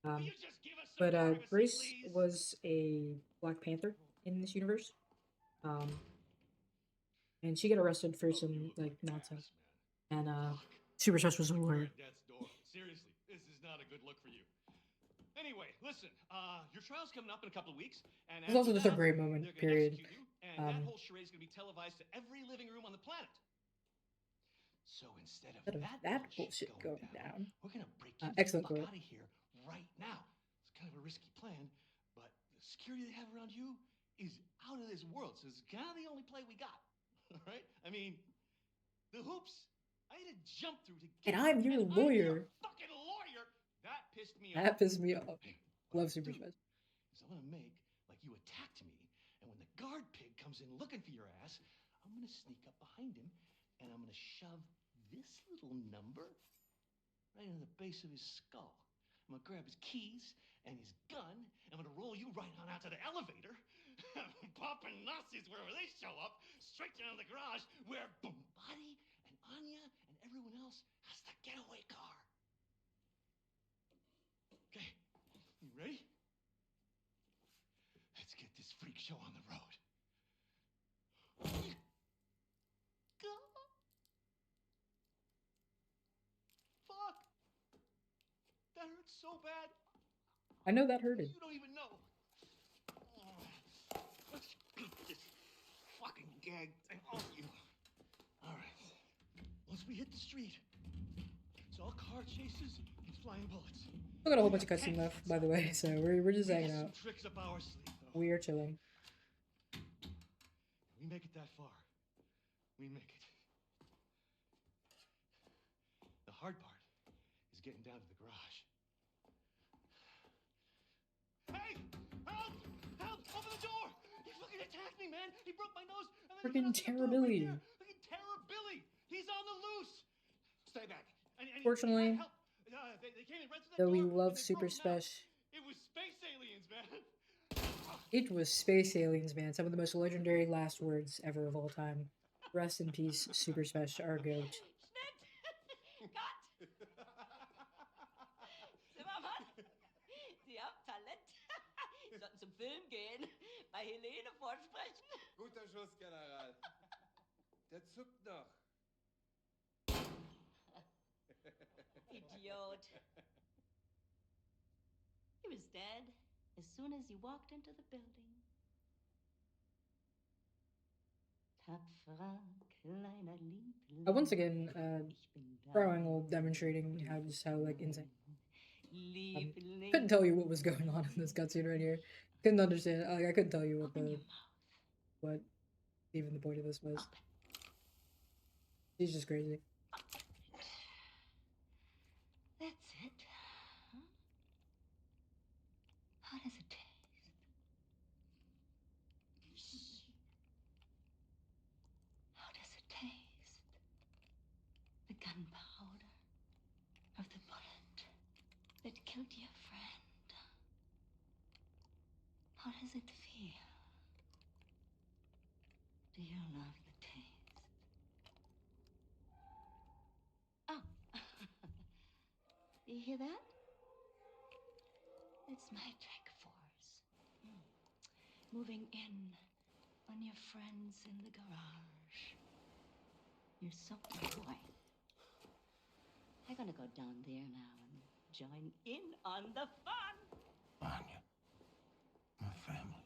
Will you just give us some But privacy, Grace please? was a Black Panther in this universe. And she got arrested for some like nonsense. And Super Stress was a lawyer. Death's door. Seriously, this is not a good look for you. Anyway, listen, your trial's coming up in a couple of weeks, and It's also just a great moment, period. And that whole charade is going to be televised to every living room on the planet. So instead of that bullshit going down, we're going to break you the fuck out of here right now. It's kind of a risky plan, but the security they have around you is out of this world, so it's kind of the only play we got. All right? I mean, the hoops I had to jump through to get. And I'm your lawyer. Fucking lawyer. That pissed me off. That pissed me off. Love Super Smash. So I'm gonna make like you attacked me, and when the guard pig comes in looking for your ass, I'm gonna sneak up behind him, and I'm gonna shove this little number right in the base of his skull. I'm gonna grab his keys and his gun, and I'm gonna roll you right on out to the elevator, popping Nazis wherever they show up, straight down to the garage where Bombati and Anya and everyone else has the getaway car. Okay, you ready? Let's get this freak show on the road. Fuck! That hurts so bad. I know that hurted. You don't even know. Let's beat this fucking gag thing off you. All right. Once we hit the street, it's all car chases and flying bullets. Still got a whole bunch of cutscene left, by the way, so we're just hanging out. Tricks up our sleeve, though. We are chilling. We make it that far. We make it. The hard part is getting down to the garage. Hey! Help! Help! Open the door! He fucking attacked me, man! He broke my nose! And then Freaking Terror Billy! Fucking Terror Billy! He's on the loose! Stay back. Fortunately, They came in right through that though we door, love and they Super broke him out. Spesh, It was space aliens, man! it was Space Aliens, man. Some of the most legendary last words ever of all time. Rest in peace, Super Spesh, our goat. Zimmermann, Sie haben Talent. Sollten zum Film gehen, bei Helene vorsprechen. Guter Schuss, General. Der zuckt noch. Idiot. He was dead as soon as you walked into the building. Tapferer kleiner Liebling. Once again, Triangle demonstrating how like insane. Couldn't tell you what was going on in this cutscene right here. Couldn't understand. Like, I couldn't tell you what even the point of this was. He's just crazy. That's it. Huh? How does it taste? How does it taste? The gunpowder of the bullet that killed your friend. How does it feel? Do you love the taste? Oh. You hear that? It's my tech force. Moving in on your friends in the garage. You're so boy. I'm gonna go down there now and join in on the fun. Anya, my family.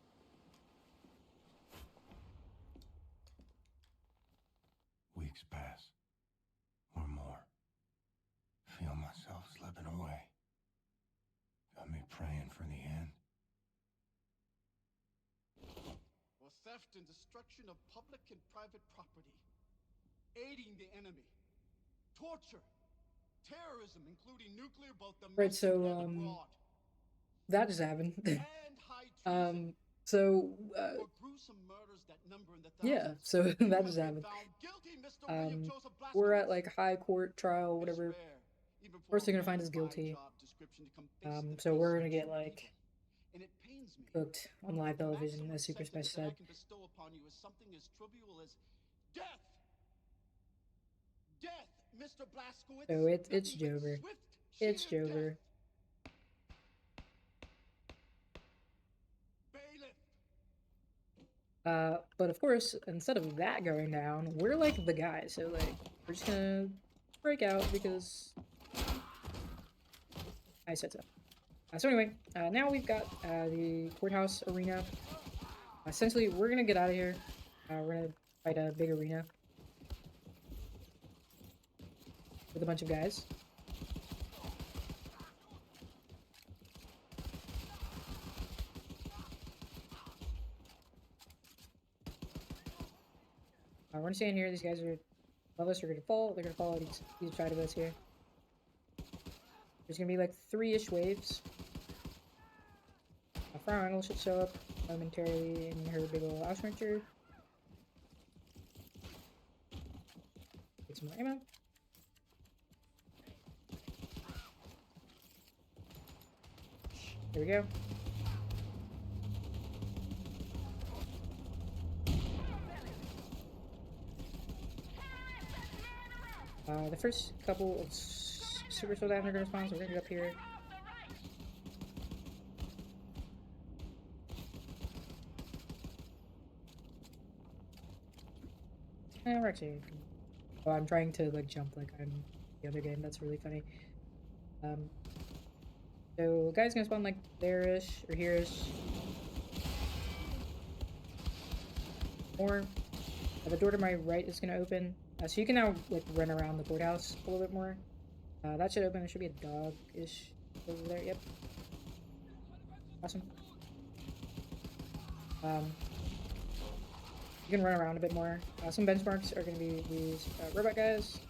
Weeks pass, or more. Feel myself slipping away. Got me praying for the end. For theft and destruction of public and private property, aiding the enemy, torture, terrorism, including nuclear, both domestic Right, so and abroad, that just happened. and high treason. So for gruesome murders that number in the yeah, thousands. so You that have just been happened. found guilty, Mr. William Joseph We're Blazkowicz. at like high court trial, whatever. It's rare, even for First they're a gonna find man us of my guilty. job description to come face to So face we're with gonna get true like evil. And it pains me cooked on live that the television, maximum as Super sentence Spesh that I said. can bestow upon you is something as trivial as death. Death, Mr. Blazkowicz. So it's Nothing but Jover. swift, It's sheer Jover. death. But of course, instead of that going down, we're like the guys. So like, we're just gonna break out because I said so. So anyway, now we've got the courthouse arena. Essentially, we're gonna get out of here. We're gonna fight a big arena with a bunch of guys. We're gonna stand here. These guys are above us. Are gonna fall. They're gonna fall each side of us here. There's gonna be like 3-ish waves. A Frau Engel should show up momentarily in her big ol' Ausschnitter. Get some more ammo. There we go. The first couple of super soldiers are gonna spawn, so we're gonna get up here. We're actually. Oh, I'm trying to like jump like I'm the other game. That's really funny. So guy's gonna spawn like there-ish or here-ish. More. The door to my right is gonna open, so you can now like run around the courthouse a little bit more. That should open. There should be a dog-ish over there. Yep. Awesome. You can run around a bit more. Some benchmarks are going to be these robot guys.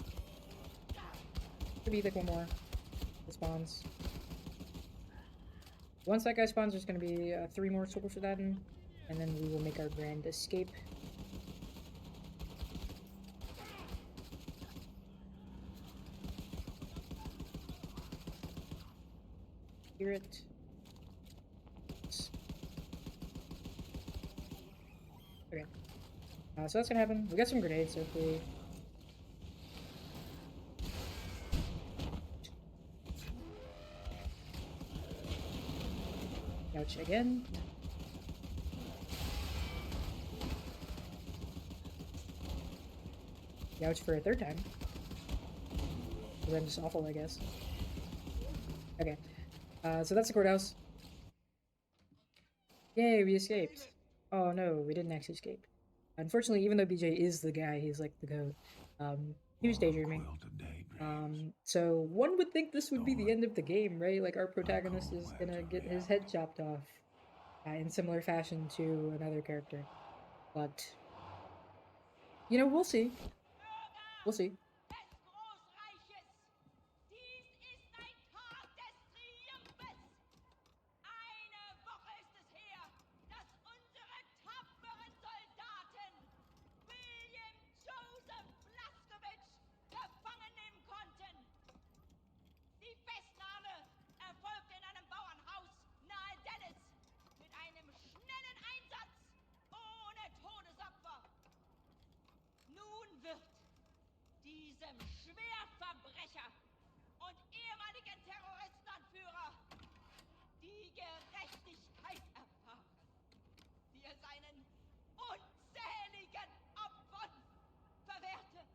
Could be like one more that spawns. Once that guy spawns, there's going to be 3 more Super Soldaten, and then we will make our grand escape. Hear it. Okay. So that's gonna happen. We got some grenades, hopefully. Ouch again. Ouch for a 3rd time. Then just awful, I guess. Okay. So that's the courthouse. Yay, we escaped. Oh no, we didn't actually escape. Unfortunately, even though BJ is the guy, he's like the goat. He was daydreaming. So one would think this would be the end of the game, right? Like our protagonist is gonna get his head chopped off in similar fashion to another character. But, you know, we'll see. We'll see. Diesem Schwerverbrecher und ehemaligen Terroristenanführer die Gerechtigkeit erfahren, die er seinen unzähligen Opfern verwehrte.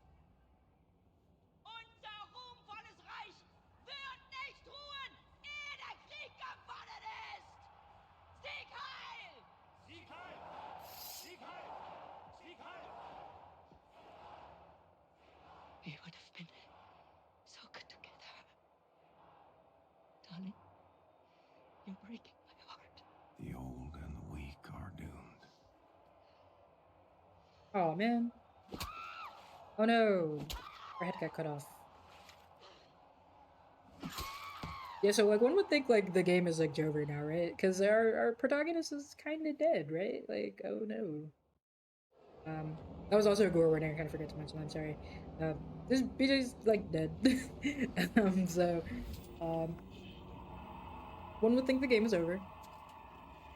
Unser ruhmvolles Reich wird nicht ruhen, ehe der Krieg gewonnen ist! Sieg heil! Sieg heil! Sieg heil! Sieg heil! We would have been so good together. Darling, you're breaking my heart. The old and the weak are doomed. Oh man. Oh no. Our head got cut off. Yeah, so like one would think like the game is like over now, right? Because our protagonist is kind of dead, right? Like, oh no. That was also a gore warning. I kind of forgot to mention. I'm sorry. This BJ's like dead. One would think the game is over.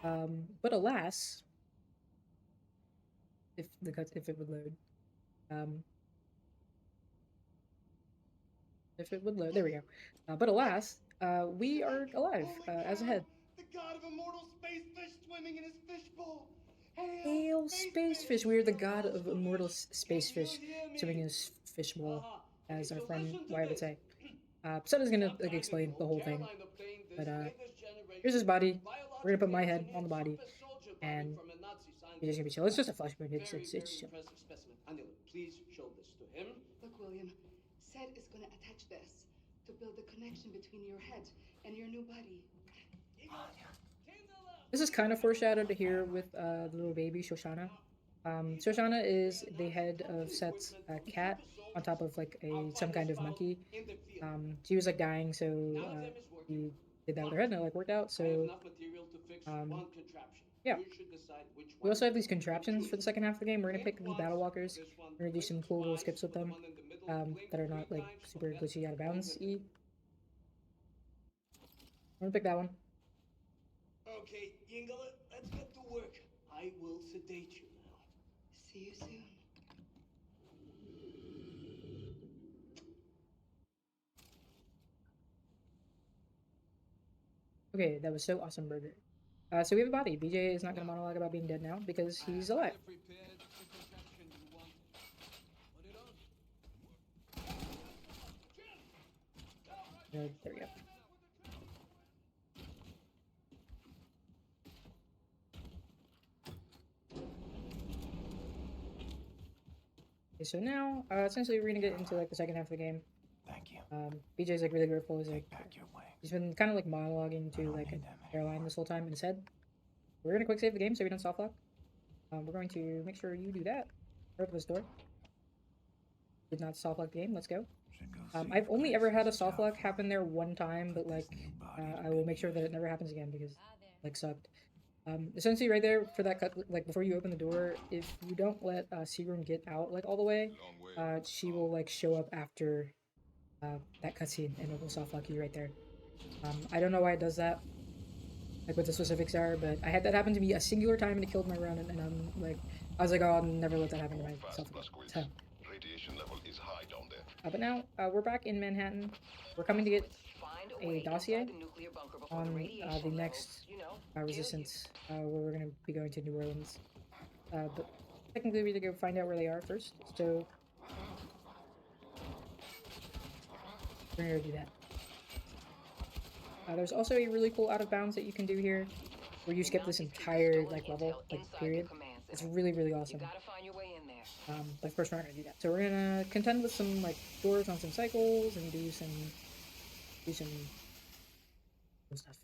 But alas, if it would load, if it would load, there we go. But alas, we are alive as a head. The god of immortal space fish swimming in his fishbowl. Hail space fish! We are the god of immortal space fish swimming in his fishbowl, as our friend Wyatt would say. Seta's gonna like explain the whole thing, but here's his body. We're gonna put my head on the body, and he's just gonna be chill. It's just a flesh wound. It's chill. Impressive specimen. Anila, please show this to him. Look, William, Set is gonna attach this to build the connection between your head and your new body. This is kind of foreshadowed here with the little baby Shoshana. Shoshana is the head of Set's cat on top of like some kind of monkey. She was like dying, so he did that with her head and it like worked out. So yeah. We also have these contraptions for the second half of the game. We're gonna pick the battle walkers. We're gonna do some cool little skips with them that are not like super glitchy out of bounds-y. I'm gonna pick that one. Okay, Yingala, let's get to work. I will sedate you now. See you soon. Okay, that was so awesome, Burger. So we have a body. BJ is not gonna monologue about being dead now because he's alive. Prepared the protection you wanted. Put it on. There we go. Okay, so now, essentially we're gonna get into like the second half of the game. Thank you. BJ's like really grateful. He's like, Back your way. he's been kind of like monologuing to like an airline this whole time in his head. We're gonna quick save the game so we don't soft lock. We're going to make sure you do that. Open this door. Did not soft lock the game. Let's go. I've only ever had a soft lock happen there one time, but like I will make sure that it never happens again because like sucked. Essentially right there for that cut, like before you open the door, if you don't let Seagram get out like all the way, she will like show up after that cutscene and it will soft lock you right there. I don't know why it does that, like what the specifics are, but I had that happen to me a singular time and it killed my run, and I'm like, I was like, oh, I'll never let that happen to myself again. Radiation level is high down there. But now we're back in Manhattan. We're coming to get a dossier on the next resistance, where we're going to be going to New Orleans. But technically we need to go find out where they are first, so we're going to do that. There's also a really cool out of bounds that you can do here, where you skip this entire like level, like period. It's really, really awesome. But of course we're not gonna do that. So we're gonna contend with some like doors on some cycles and do some cool stuff.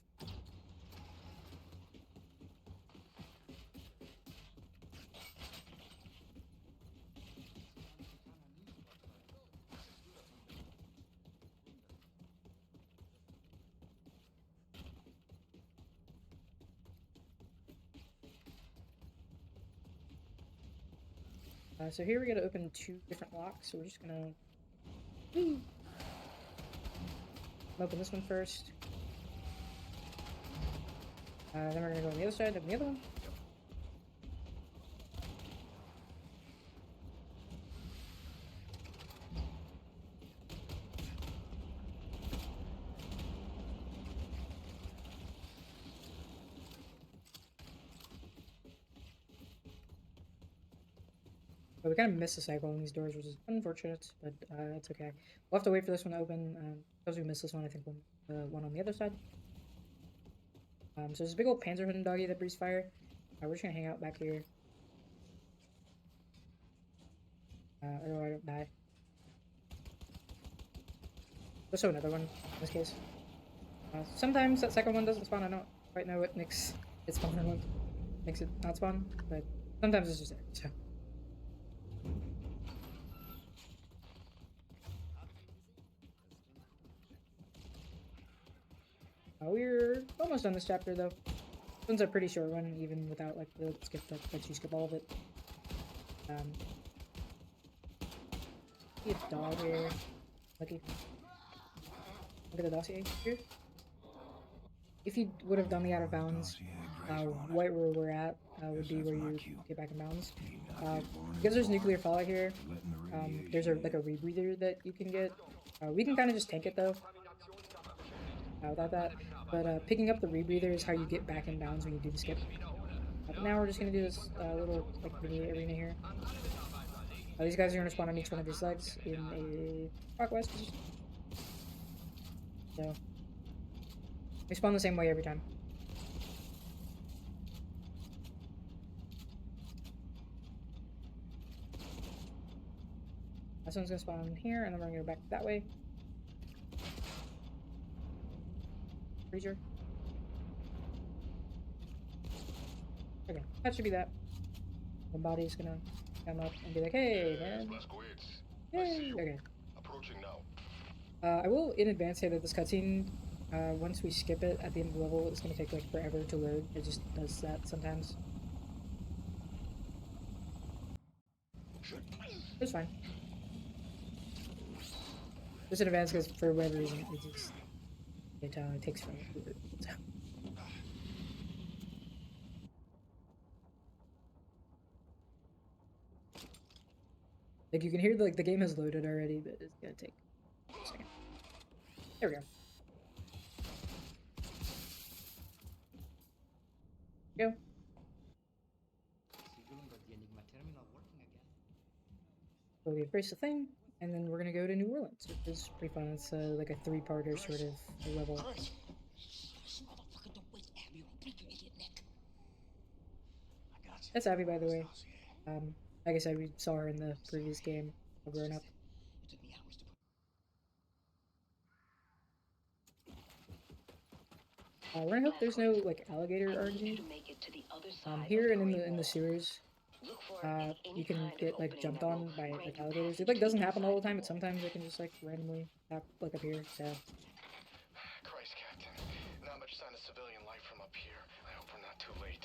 So here we gotta open 2 different locks, so we're just gonna open this one first. Then we're gonna go on the other side, open the other one. But we kind of missed a cycle on these doors, which is unfortunate, but it's okay. We'll have to wait for this one to open. Because we missed this one, I think the one on the other side. So there's a big old panzer hunting doggy that breathes fire. We're just gonna hang out back here. Or I don't die. There's also another one in this case. Sometimes that second one doesn't spawn. I don't quite know what makes it spawn or what makes it not spawn, but sometimes it's just there. So. We're almost done this chapter though. This one's a pretty short one, even without like the skip that lets you skip all of it. See a dog here. Lucky. Look at the dossier here. If you would have done the out of bounds, right where we're at would be where you get back in bounds. Because there's nuclear fallout here, there's like a rebreather that you can get. We can kind of just tank it though. Without that, but picking up the rebreather is how you get back in bounds when you do the skip. But now we're just gonna do this little like mini arena here. These guys are gonna spawn on each one of these legs in a clockwise position. So we spawn the same way every time. This one's gonna spawn here, and then we're gonna go back that way. Freezer. Okay, that should be that. The body's gonna come up and be like, "Hey, man." Yay! Okay. Approaching now. I will in advance say that this cutscene, once we skip it at the end of the level, it's gonna take like forever to load. It just does that sometimes. It's fine. Just in advance because for whatever reason it takes forever. So. Like you can hear like the game has loaded already, but it's gonna take a second. There we go. Go. So we embrace the thing, and then we're gonna go to New Orleans, which is pretty fun. It's like a three-parter sort of level. This motherfucker don't waste Abby or break your idiot neck. That's Abby, by the way. Like I said, we saw her in the previous game of Grown Up. We're gonna hope there's no like alligator RNG. Here and in the sewers, you can get like jumped on by like alligators. It like doesn't happen all the time, but sometimes they can just like randomly pop like up here. So Christ, Captain. Not much sign of civilian life from up here. I hope we're not too late.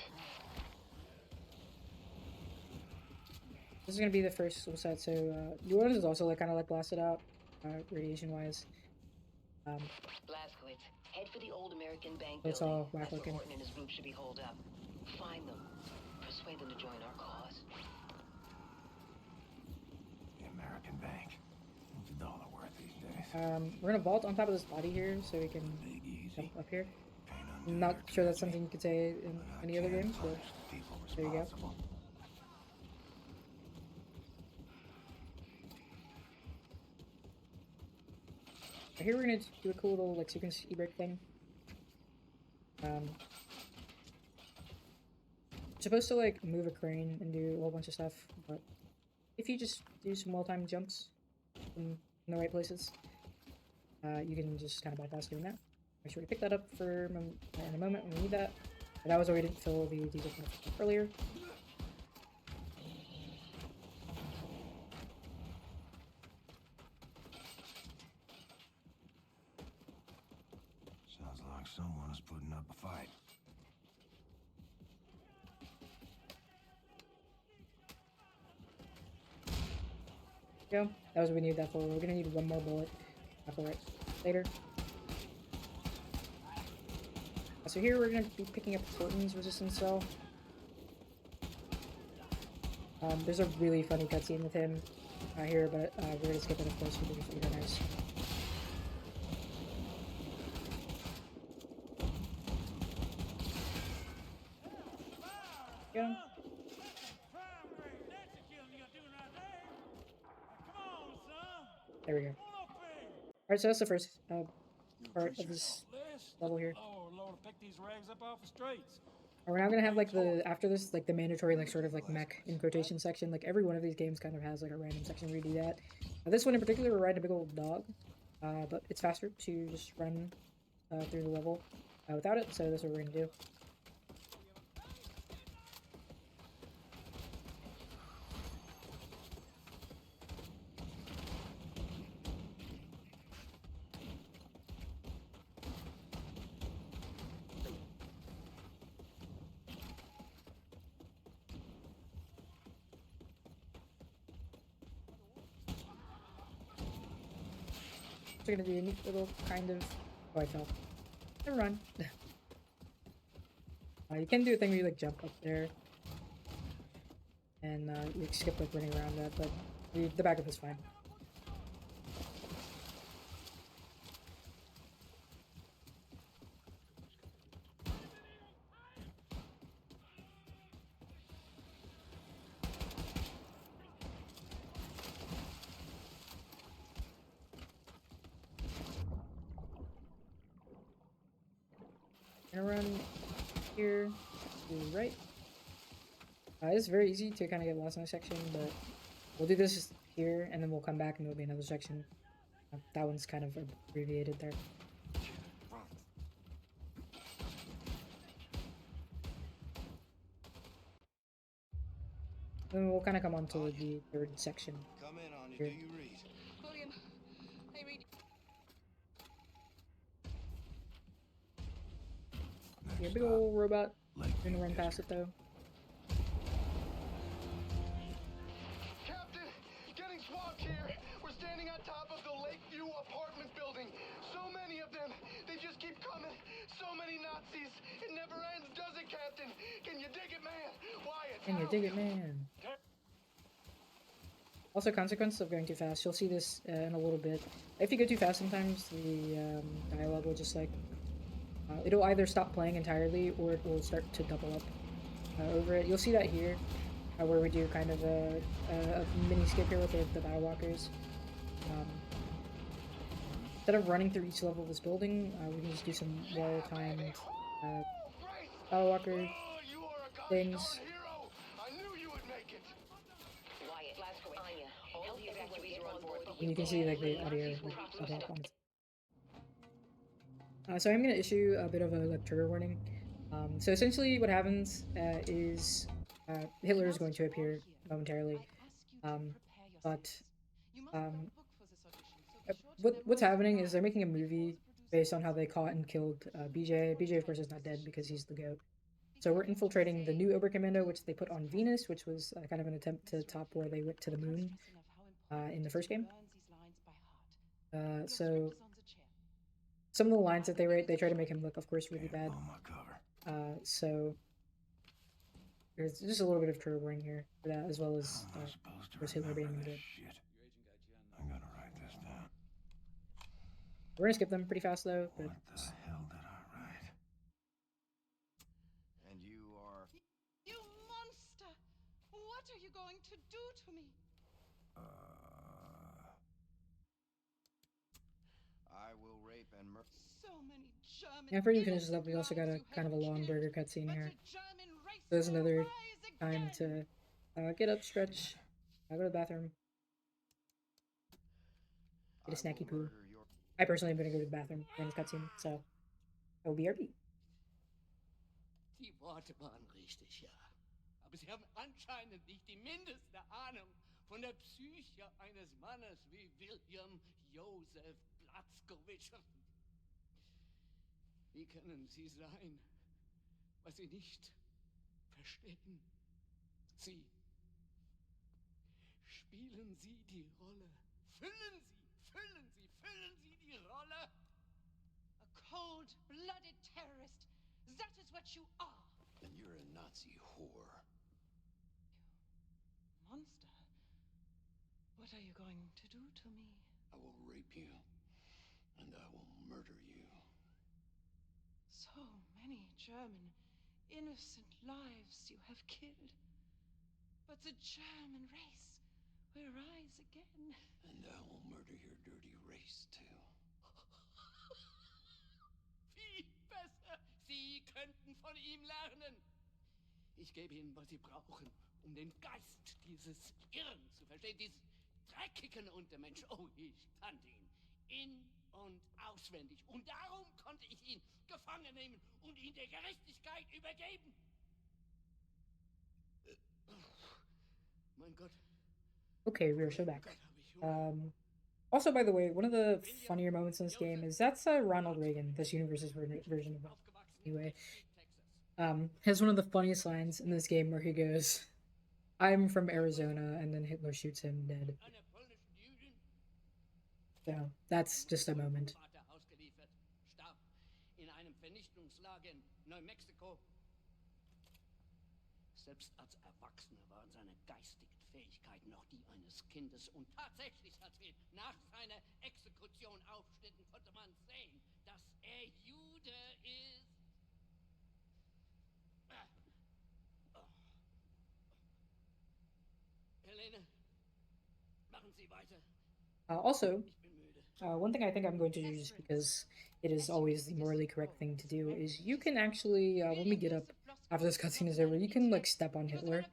this is gonna be the first set. So New Orleans is also like kind of like blasted out, radiation wise. Blazkowicz, head for the old American bank It's building. all whack That's where looking. Horton and his group should be holed up. Find them. Persuade them to join our cause. The American bank. What's a dollar worth these days? We're gonna vault on top of this body here so we can jump up here. I'm not sure that's something you could say in any other games, but there you go. Here we're gonna do a cool little like sequence e-break thing. Supposed to like move a crane and do a whole bunch of stuff, but if you just do some well-timed jumps in the right places, you can just kind of bypass doing that. Make sure we pick that up for in a moment when we need that. But that was why we didn't fill the diesel tank earlier. Sounds like someone is putting up a fight. Go. That was what we needed that for. We're gonna need one more bullet for it later. So here we're gonna be picking up Horton's resistance cell. There's a really funny cutscene with him here, but we're gonna skip it of course because it's really nice. Go. There we go. Alright, so that's the first part of this level here. We're now gonna have like after this, like the mandatory like sort of like mech in quotation section. Like every one of these games kind of has like a random section where you do that. This one in particular, we're riding a big old dog, but it's faster to just run through the level without it, so that's what we're gonna do. We're gonna do a neat little kind of. Oh, I fell. Never mind. You can do a thing where you like jump up there, and you skip like running around that, but the backup is fine. Gonna run here to the right. It's very easy to kind of get lost in a section, but we'll do this here, and then we'll come back and there'll be another section. That one's kind of abbreviated there. Then we'll kind of come on to the third section. Come in on it. Here. Do you read? William, I read. Yeah, big old robot. We're gonna run past it though. Captain, getting swamped here. We're standing on top of the Lakeview apartment building. So many of them. They just keep coming. So many Nazis. It never ends, does it, Captain? Can you dig it, man? Wyatt. Can you dig it, man? Also, consequence of going too fast. You'll see this in a little bit. If you go too fast, sometimes the dialogue will just like it'll either stop playing entirely or it will start to double up. over it. You'll see that here, where we do kind of a mini skip here with the battle walkers. Instead of running through each level of this building, we can just do some well-timed battle walker things. And you can see like the audio level up on it. So I'm going to issue a bit of a like trigger warning. So essentially, what happens is Hitler is going to appear momentarily, but what's happening is they're making a movie based on how they caught and killed BJ. BJ, of course, is not dead because he's the goat. So we're infiltrating the new Oberkommando, which they put on Venus, which was kind of an attempt to top where they went to the moon in the first game. So some of the lines that they write, they try to make him look, of course, really bad. So there's just a little bit of trigger warning here for that, as well as of course Hitler being good. I'm gonna write this down. We're gonna skip them pretty fast though. But what the hell did I write? And you are... You monster! What are you going to do to me? I will rape and murder... So many German... After we finish this up, we also got a kind of a long burger cutscene here. So there's another time to get up, stretch, go to the bathroom, get a snacky poo. I personally am going to go to the bathroom during this cutscene, so I will BRB. Die Worte waren richtig, ja. Aber sie haben anscheinend nicht die mindeste Ahnung von der Psyche eines Mannes wie William Joseph Blatzkowitsch. Wie können Sie sein, was Sie nicht verstehen? Sie. Spielen Sie die Rolle. Füllen Sie die Rolle. A cold-blooded terrorist. That is what you are. And you're a Nazi whore. Monster. What are you going to do to me? I will rape you. And I will murder you. So many German, innocent lives you have killed. But the German race will rise again. And I will murder your dirty race, too. Viel besser. Sie könnten von ihm lernen. Ich gebe Ihnen, was Sie brauchen, um den Geist dieses Irren zu verstehen, dieses dreckigen Untermensch. Oh, ich kannte ihn in- und auswendig. Und darum konnte ich ihn gefangen nehmen und ihn der Gerechtigkeit übergeben. Mein Gott. Okay, we are so back. Also, by the way, one of the funnier moments in this game is that's Ronald Reagan, this universe's version of it. Anyway, has one of the funniest lines in this game where he goes, "I'm from Arizona," and then Hitler shoots him dead. So that's just a moment. Starb in einem Vernichtungslager in Neumexiko. Selbst als Erwachsener waren seine geistigen Fähigkeiten noch die eines Kindes. Und tatsächlich hat er nach seiner Exekution aufschnitten, konnte man sehen, dass er Jude ist. Helene, machen Sie weiter. Also, one thing I think I'm going to do just because it is always the morally correct thing to do is you can actually, when we get up after this cutscene is over, you can like step on Hitler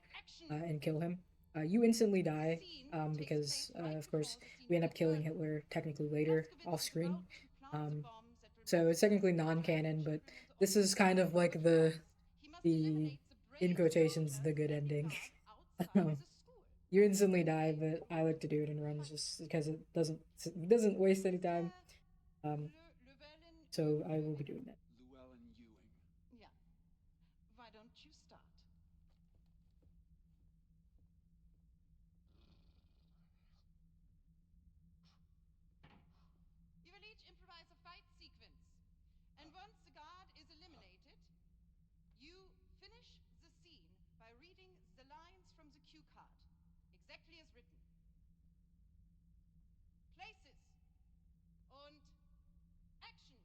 and kill him. You instantly die because, of course, we end up killing Hitler technically later off screen. So it's technically non-canon, but this is kind of like the in quotations, the good ending. You instantly die, but I like to do it in runs just because it doesn't waste any time. So I will be doing that. Yeah. Why don't you start? You will each improvise a fight sequence. And once the guard is eliminated, you finish the scene by reading the lines from the cue card, exactly as written. Places und action.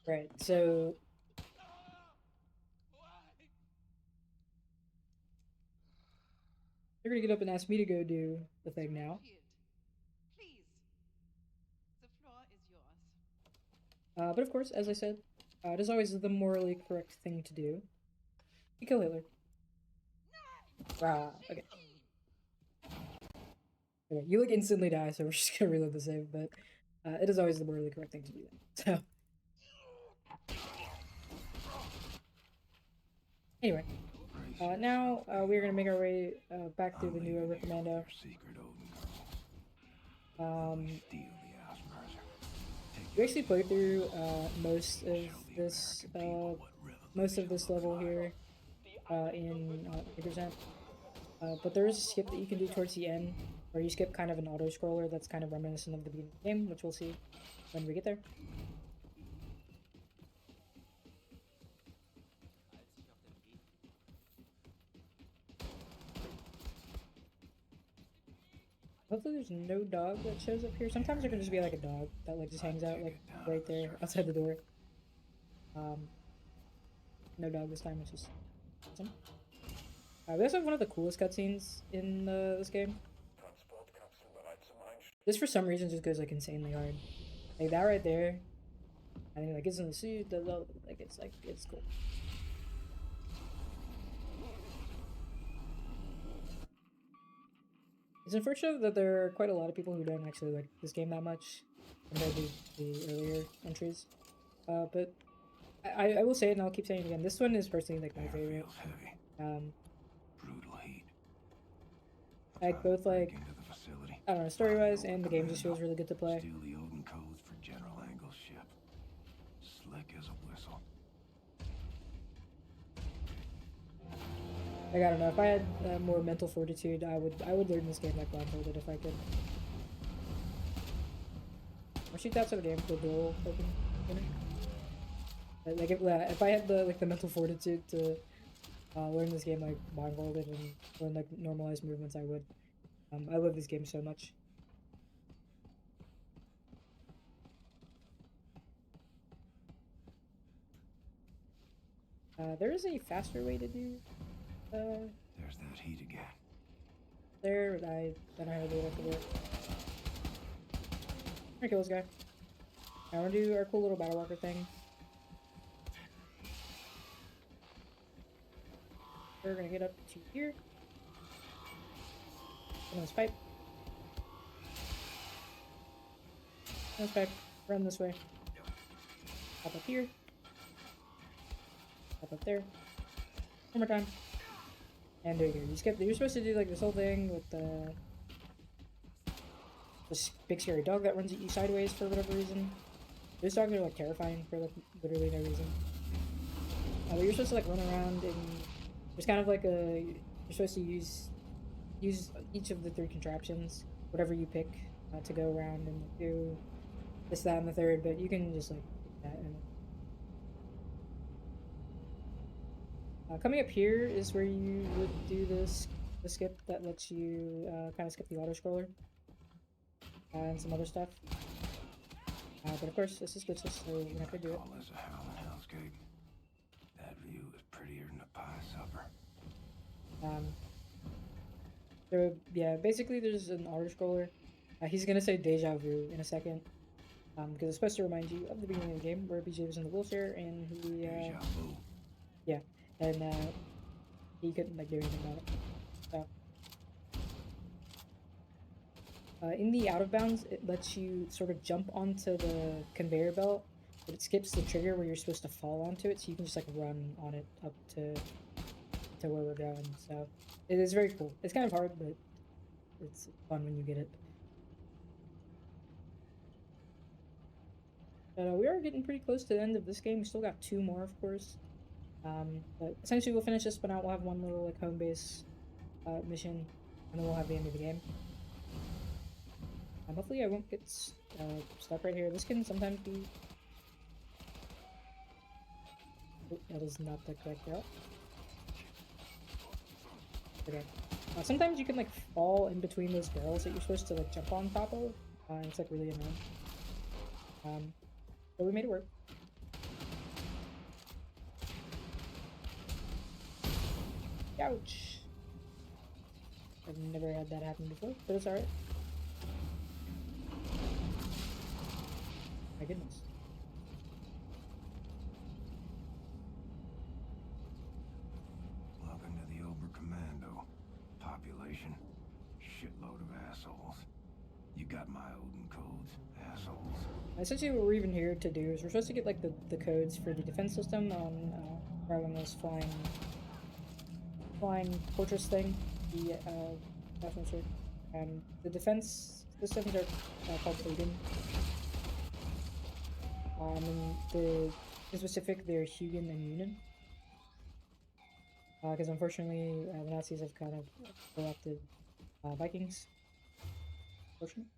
Right, so they're gonna get up and ask me to go do the thing now. Please. The floor is yours. But of course, as I said, it is always the morally correct thing to do. You kill Hitler. Okay. Okay, you like instantly die, so we're just gonna reload the save, but it is always the morally correct thing to do that. So anyway, now we're gonna make our way back through the new Recommando. We actually played through most of this level here in 100%. But there is a skip that you can do towards the end, where you skip kind of an auto-scroller that's kind of reminiscent of the beginning of the game, which we'll see when we get there. Hopefully there's no dog that shows up here. Sometimes there can just be like a dog that like just hangs out like right there outside the door. No dog this time, which is awesome. We also have one of the coolest cutscenes in this game. This for some reason just goes like insanely hard. Like that right there. I think like it's in the suit, it's cool. It's unfortunate that there are quite a lot of people who don't actually like this game that much compared to the earlier entries. But I will say it and I'll keep saying it again. This one is personally like my favorite. Like both like I don't know, story wise and the game just feels really good to play. Steal the Odin codes for General Engel's ship. Slick as a whistle. Like I don't know, if I had more mental fortitude, I would learn this game like blindfolded if I could. Or shoot that sort of game with the dual open. Like if I had the mental fortitude to learn this game like blindfolded and learn like normalized movements, I would. I love this game so much. There is a faster way to do. There's that heat again. There, but I don't know how to do it after that. I'm gonna kill this guy. I want to do our cool little battle walker thing. We're gonna get up to here. Get on this pipe. This pipe. Run this way. Hop up here. Hop up there. One more time. And there you go. You're supposed to do like this whole thing with this big scary dog that runs at you sideways for whatever reason. Those dogs are like terrifying for like literally no reason. But you're supposed to like run around and there's kind of like you're supposed to use each of the 3 contraptions, whatever you pick, to go around and do this, that, and the third. But you can just like do that. And coming up here is where you would do the skip that lets you kind of skip the auto scroller and some other stuff. But of course, this is glitchless, so you're not gonna do it. That view is prettier than a pie supper. So yeah, basically there's an auto scroller. He's gonna say deja vu in a second, because it's supposed to remind you of the beginning of the game where BJ was in the wheelchair and he yeah, and he couldn't like do anything about it. So in the out of bounds, it lets you sort of jump onto the conveyor belt, but it skips the trigger where you're supposed to fall onto it, so you can just like run on it up to where we're going. So it is very cool. It's kind of hard, but it's fun when you get it. But we are getting pretty close to the end of this game. We still got 2 more, of course. But essentially we'll finish this one out. We'll have one little like home base mission, and then we'll have the end of the game. Hopefully I won't get stuck right here. This can sometimes be... Oh, that is not the correct route. Okay. Sometimes you can like fall in between those barrels that you're supposed to like jump on top of. It's like really annoying. But we made it work. Ouch. I've never had that happen before, but it's alright. My goodness. Welcome to the Oberkommando. Population, shitload of assholes. You got my Odin codes, assholes. Essentially what we're even here to do is we're supposed to get like the codes for the defense system on this flying fortress thing. The the defense systems are called Odin. And in specific, they're Hugin and Unin. Because unfortunately, the Nazis have kind of corrupted Vikings. Unfortunately.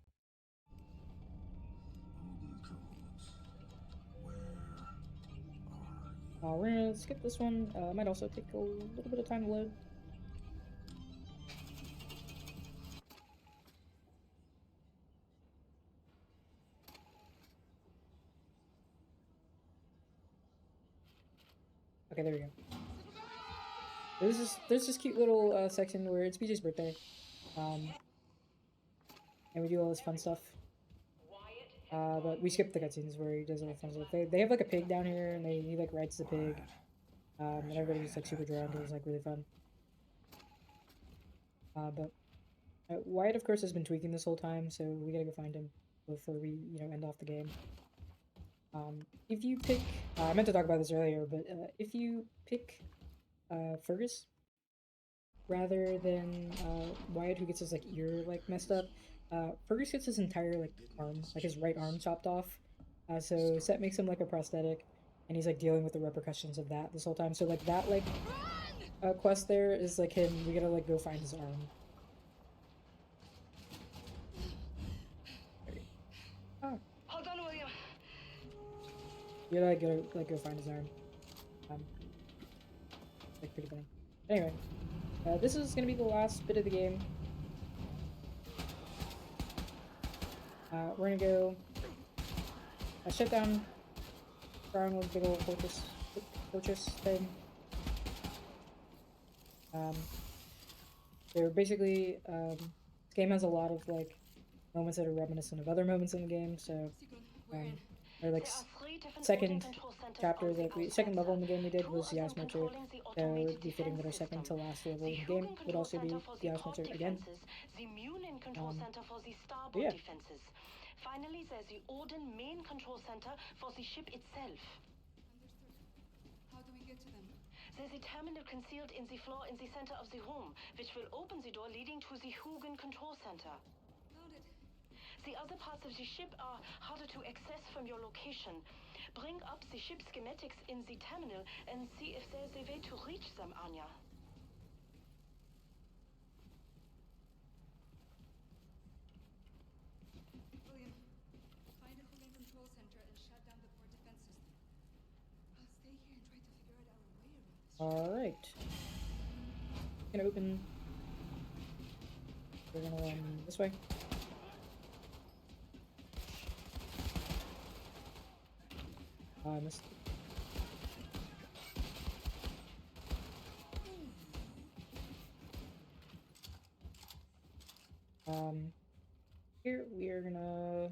We're gonna skip this one. Might also take a little bit of time to load. Okay, there we go. There's this cute little section where it's BJ's birthday, and we do all this fun stuff. But we skip the cutscenes where he does all the fun stuff. They have like a pig down here, and he like rides the pig, and everybody's like super drunk. It was like really fun. But Wyatt, of course, has been tweaking this whole time, so we gotta go find him before we end off the game. If you pick, I meant to talk about this earlier, but if you pick Fergus rather than Wyatt, who gets his like ear like messed up, Fergus gets his entire like arm, like his right arm chopped off. So Set makes him like a prosthetic, and he's like dealing with the repercussions of that this whole time. So like that quest there is like him. We gotta like go find his arm. Oh. Hold on, William. You gotta go find his arm. Like pretty funny. Anyway, this is gonna be the last bit of the game. We're gonna go shut down Strong's big old fortress thing. They're basically this game has a lot of like moments that are reminiscent of other moments in the game. So or like second chapter, second level in the game we did was the Osmotor, so it would be fitting that our second to last level in the game would also be the Osmotor again. Yeah. Finally, there's the Odin main control center for the ship itself. Understood. How do we get to them? There's a terminal concealed in the floor in the center of the room, which will open the door leading to the Hugin control center. Found it. The other parts of the ship are harder to access from your location. Bring up the ship schematics in the terminal and see if there's a way to reach them, Anya. William, find a Hugin control center and shut down the port defense system. I'll stay here and try to figure out our way around this. Alright. Gonna open. We're gonna run this way. I missed. Here we are gonna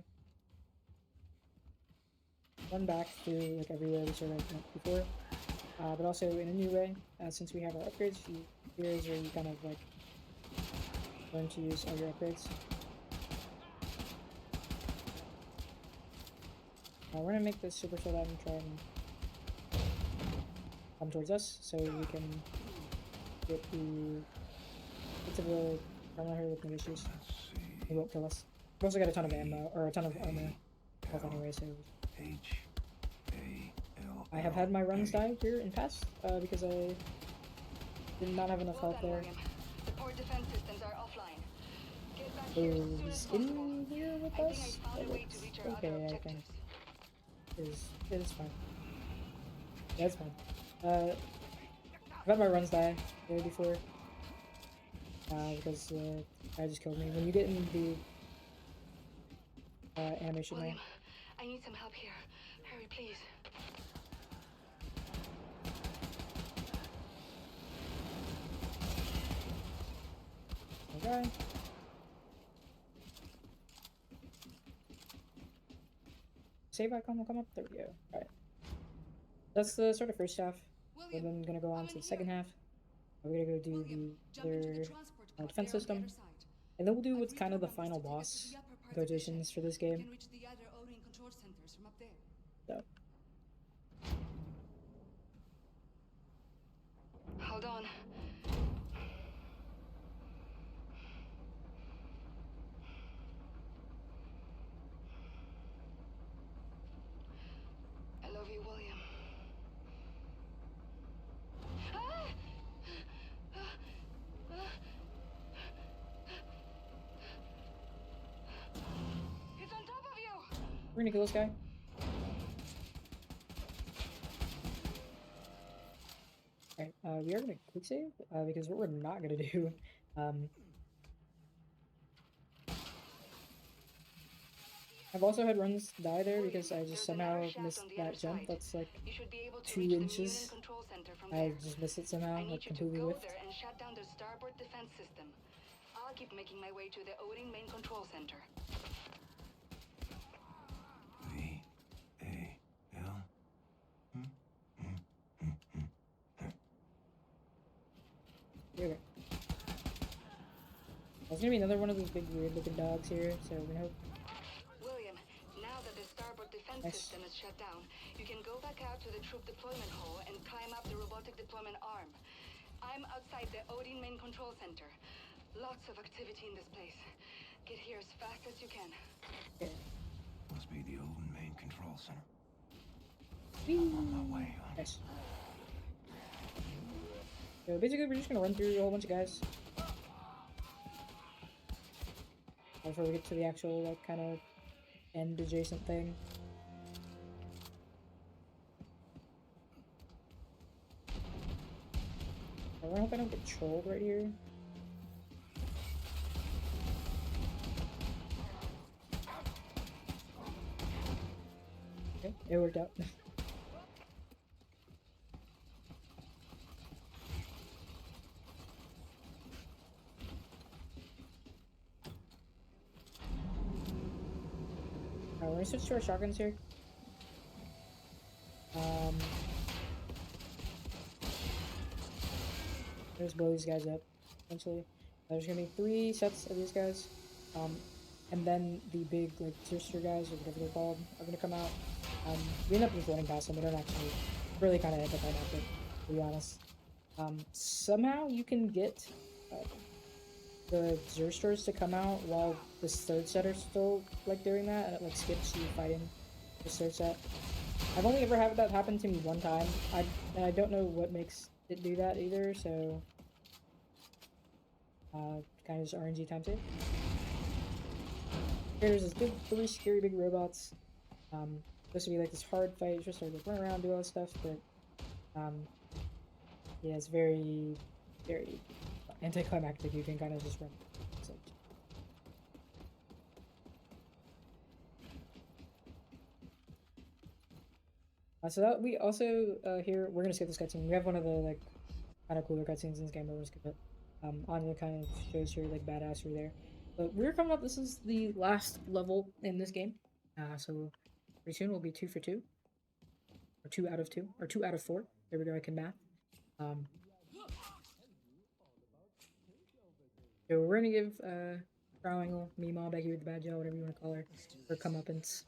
run back through like everywhere we sort of went before, but also in a new way. Since we have our upgrades, here is where you kind of like learn to use all your upgrades. We're gonna make this super soldat and try and come towards us so we can get to the terminal here with no issues. He won't kill us. We've also got a ton of ammo, or a ton of armor health anyway, so... I have had my runs die here in past, because I did not have enough health there. The port defense systems are offline. Get back here as soon as Is possible. in here with I us? think I found a way to reach our other Okay, I objectives. think. It is fine. Yeah, it's fine. I've had my runs die there before. Because the guy just killed me. When you get in the animation William, mode. I need some help here. Hurry, please. Try. Save icon will come up. There we go. Alright. That's the sort of first half. We're then gonna go on to the second half. We're gonna go do the other defense system. And then we'll do what's kind of the final boss negotiations for this game. So. Hold on. I love you, William. He's on top of you. We're gonna kill this guy. Alright, we are gonna quick save, because what we're not gonna do, I've also had runs die there because I just somehow missed that jump that's like 2 inches. I just missed it somehow, like completely whiffed. There and shut down the starboard defense system. I'll keep making my way to the Odin main control center. Okay. There's gonna be another one of those big weird looking dogs here, so we hope. William, now that the starboard defense system is shut down, you can go back out to the troop deployment hall and climb up the robotic deployment arm. I'm outside the Odin main control center. Lots of activity in this place. Get here as fast as you can. Okay. Must be the Odin main control center. Whee! On my way, huh? Nice. So basically, we're just gonna run through a whole bunch of guys before we get to the actual like kind of end adjacent thing. I hope I don't get trolled right here. Okay, it worked out. We're gonna switch to our shotguns here. Just blow these guys up, essentially. There's gonna be 3 sets of these guys. And then the big, like, sister guys, or whatever they're called, are gonna come out. We end up just running past them. We don't actually really kind of hit the pineapple, to be honest. Somehow you can get the Zersters to come out while this third set are still, like, doing that, and it, like, skips you fighting this third set. I've only ever had that happen to me one time, and I don't know what makes it do that either, so kind of just RNG times it. There's this big 3 scary big robots. Supposed to be like this hard fight, just sort of run around, do all this stuff, but yeah, it's very, very anticlimactic. You can kind of just run. So that we also here we're gonna skip this cutscene. We have one of the like kind of cooler cutscenes in this game, but we're gonna skip it. Anya kind of shows her like badassery there. But we're coming up. This is the last level in this game, so pretty soon we'll be 2 for 2, or 2 out of 2, or 2 out of 4. There we go. I can math. So we're gonna give Triangle, Meemaw, Becky with the bad gel, whatever you want to call her, her comeuppance.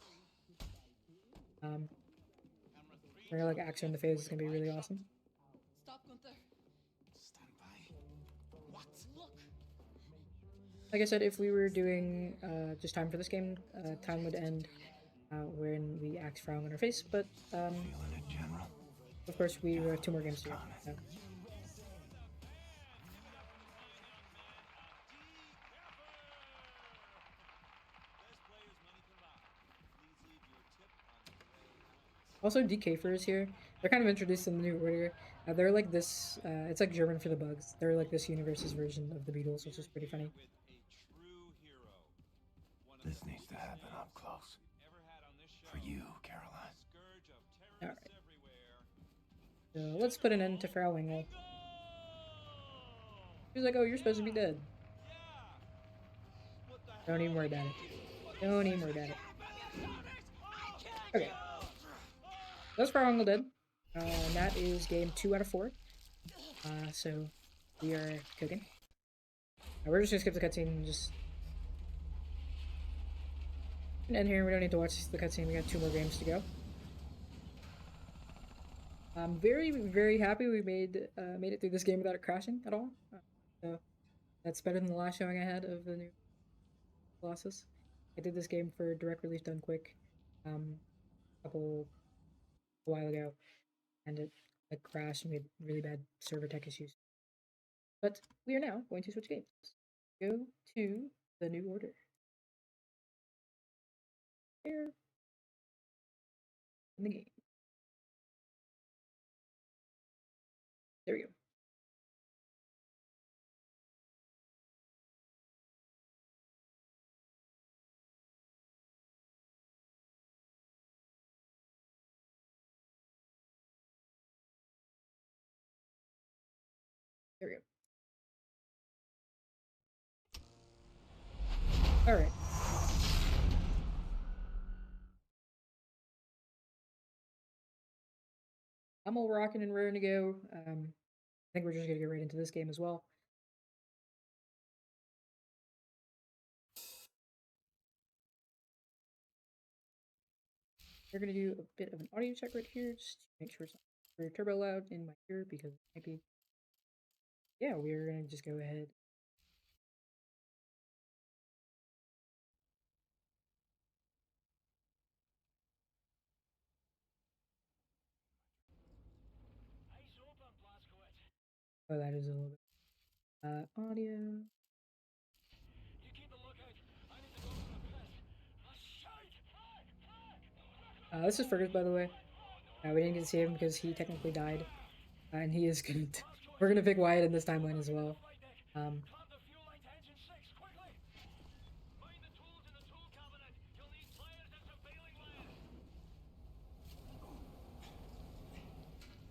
We're gonna like axe her in the face. It's gonna be really awesome. Stop, Gunther. Stand by. What? Look. Like I said, if we were doing just time for this game, time would end when we axe Frau in her face. But of course, we have 2 more games to go. So. Also, DKfer is here. They're kind of introduced in the new order. They're like this, it's like German for the bugs. They're like this universe's version of the Beatles, which is pretty funny. This needs to happen up close. For you, Caroline. Alright. So let's put an end to Frau Engel. She was like, oh, you're supposed to be dead. Don't even worry about it. Don't even worry about it. Okay. That's for Uncle Dead. And that is game 2 out of 4. So we are cooking. We're just gonna skip the cutscene and just end here. We don't need to watch the cutscene. We got 2 more games to go. I'm very, very happy we made it through this game without it crashing at all. So that's better than the last showing I had of the new Colossus. I did this game for direct release done quick, a while ago, and it like crashed and we had really bad server tech issues. But we are now going to switch games. Go to the New Order. Here in the game. There we go. There we go. Alright. I'm all rocking and raring to go. I think we're just gonna get right into this game as well. We're gonna do a bit of an audio check right here, just to make sure it's not very turbo loud in my ear because it might be. Yeah, we're gonna just go ahead. Oh, that is a little bit. Audio. This is Fergus, by the way. We didn't get to see him because he technically died, and he is gonna. We're gonna pick Wyatt in this timeline as well.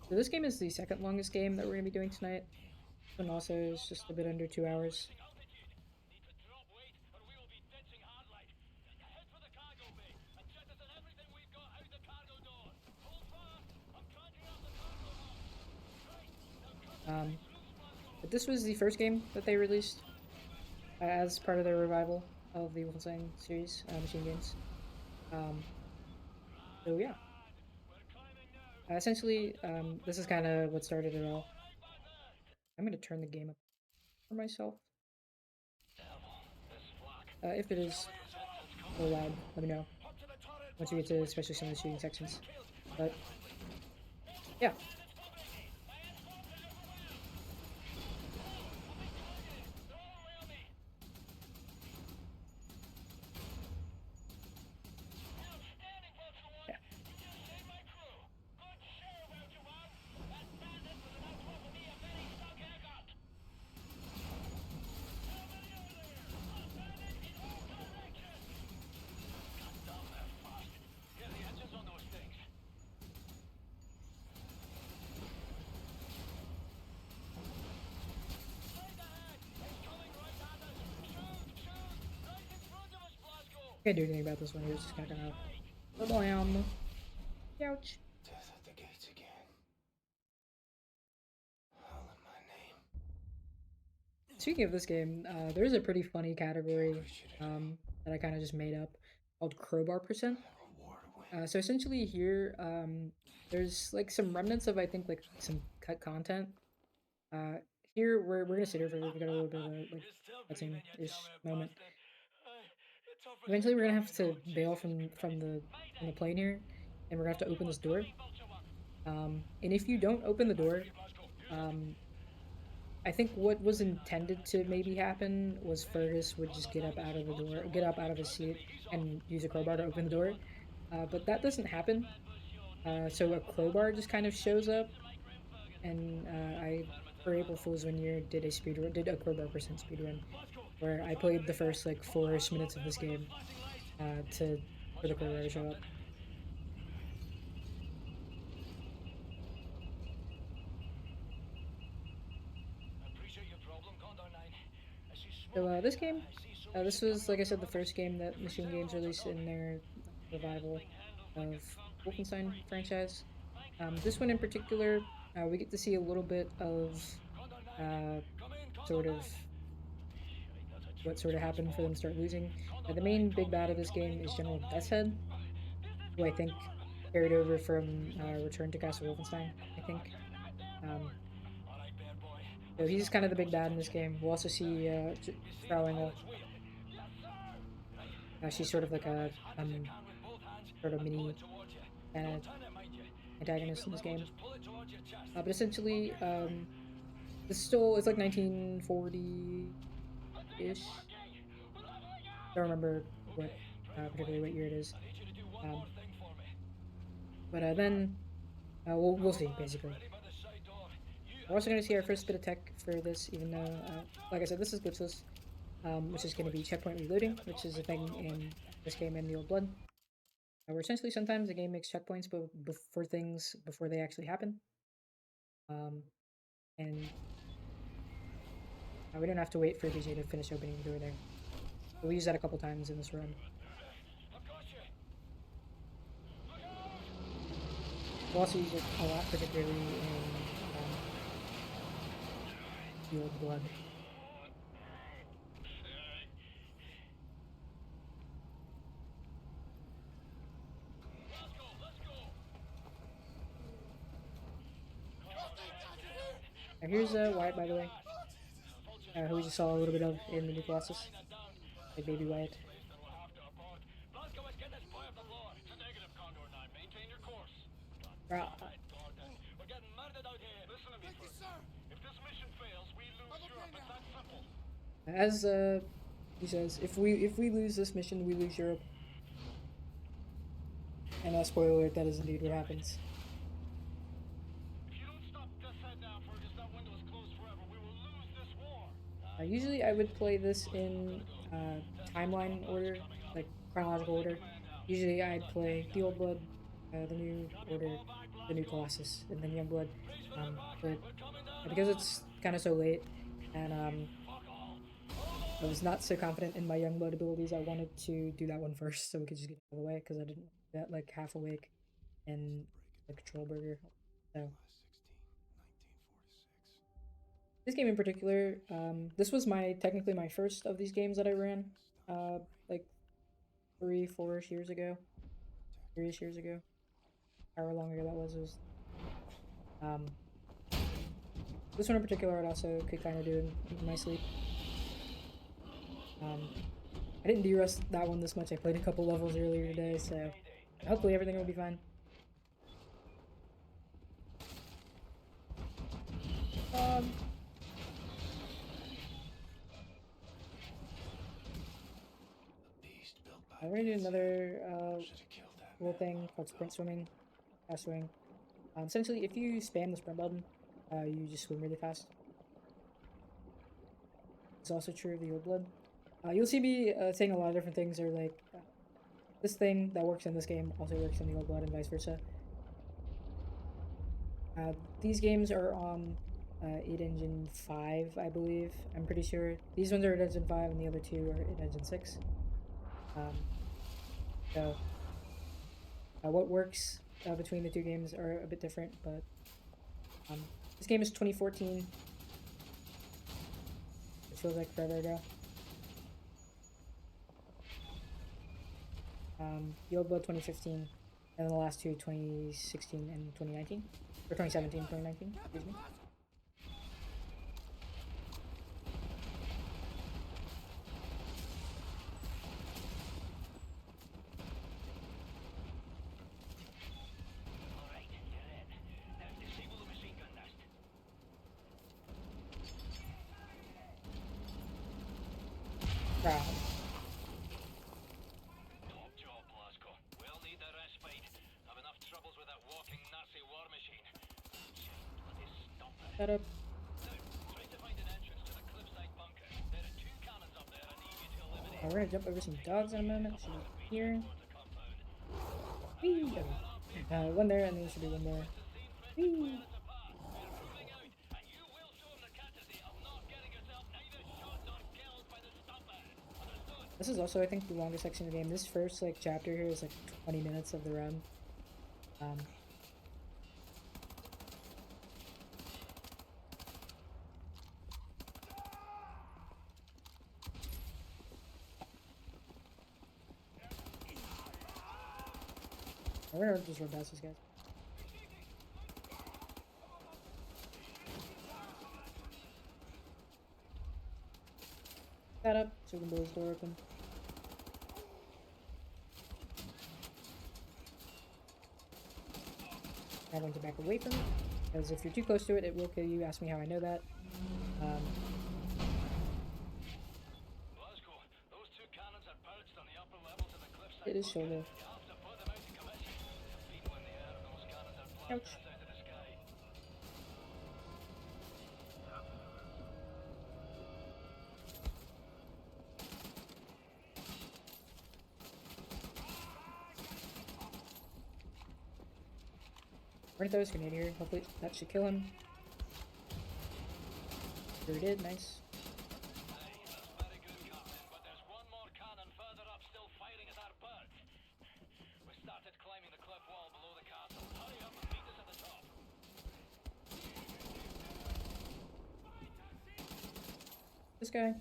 So this game is the second longest game that we're gonna be doing tonight, and also is just a bit under 2 hours. But this was the first game that they released as part of their revival of the Wolfenstein series, Machine Games. So yeah. Essentially, this is kind of what started it all. I'm going to turn the game up for myself. If it is a little loud, let me know. Once we get to especially some of the shooting sections. But, yeah. Can't do anything about this one. He's just kind of blam. Ouch. Death at the gates again. Howl in my name. Speaking of this game, there's a pretty funny category that I kind of just made up called crowbar percent. So essentially here, there's like some remnants of I think like some cut content. Here we're gonna sit here for we got a little bit of a like cutscene-ish moment. Eventually, we're gonna have to bail from the plane here, and we're gonna have to open this door. And if you don't open the door, I think what was intended to maybe happen was Fergus would just get up out of the door, get up out of his seat, and use a crowbar to open the door. But that doesn't happen. So a crowbar just kind of shows up, and I, for April Fool's One Year, did a crowbar percent speedrun, where I played the first like 4-ish minutes of this game for the crowbar to show up. So this game This was, like I said, the first game that Machine Games released in their revival of Wolfenstein franchise. This one in particular, we get to see a little bit of sort of what sort of happened for them to start losing. The main big bad of this game is General Deathshead, who I think carried over from Return to Castle Wolfenstein, I think. So he's kind of the big bad in this game. We'll also see Frau Engel. She's sort of like a sort of mini antagonist in this game. But essentially, it's like 1940-ish. Don't remember what particularly what year it is. But then we'll see basically. We're also going to see our first bit of tech for this, even though, like I said, this is glitchless, which is going to be checkpoint reloading, which is a thing in this game and the Old Blood. Where essentially sometimes the game makes checkpoints for things before they actually happen. And we don't have to wait for DJ to finish opening the door there. So we use that a couple times in this run. We'll also use it a lot, particularly in the Old Blood. Now here's Wyatt, by the way, who we just saw a little bit of in the new Colossus, like baby Wyatt. Right. As he says, if we lose this mission, we lose Europe. And spoiler alert, that is indeed what happens. Usually I would play this in timeline order, like chronological order. Usually I'd play the Old Blood, the New Order, the New Colossus, and then Youngblood. But because it's kind of so late, and I was not so confident in my Youngblood abilities, I wanted to do that one first so we could just get out of the way, because I didn't get like half awake and the control burger. So this game in particular, this was technically my first of these games that I ran, like 3-4 years ago, 3 years ago, however long ago that was. It was, this one in particular I also could kind of do in my sleep. I didn't de-rust that one this much. I played a couple levels earlier today, so hopefully everything will be fine. We're gonna do another little thing called sprint swimming, fast swing. Essentially, if you spam the sprint button, you just swim really fast. It's also true of the Old Blood. You'll see me saying a lot of different things, or like this thing that works in this game also works in the Old Blood, and vice versa. These games are on 8 Engine 5, I believe. I'm pretty sure. These ones are 8 Engine 5, and the other two are 8 Engine 6. So what works between the two games are a bit different, but this game is 2014. It feels like forever ago. The Old Blood 2015, and the last two 2016 and 2019, or 2017 and 2019, excuse me. Wow. Shut up. We're gonna jump over some dogs in a moment. Should be here. Whee! Okay. One there, and then there should be one more. Whee! This is also, I think, the longest section of the game. This first like chapter here is like 20 minutes of the run. We're gonna just run past these guys. That up so we can blow this door open. I'm going to back away from it, because if you're too close to it, it will kill you. Ask me how I know that. It is shoulder. Ouch. We're gonna throw this grenade here. Hopefully that should kill him. Sure did, nice. This guy.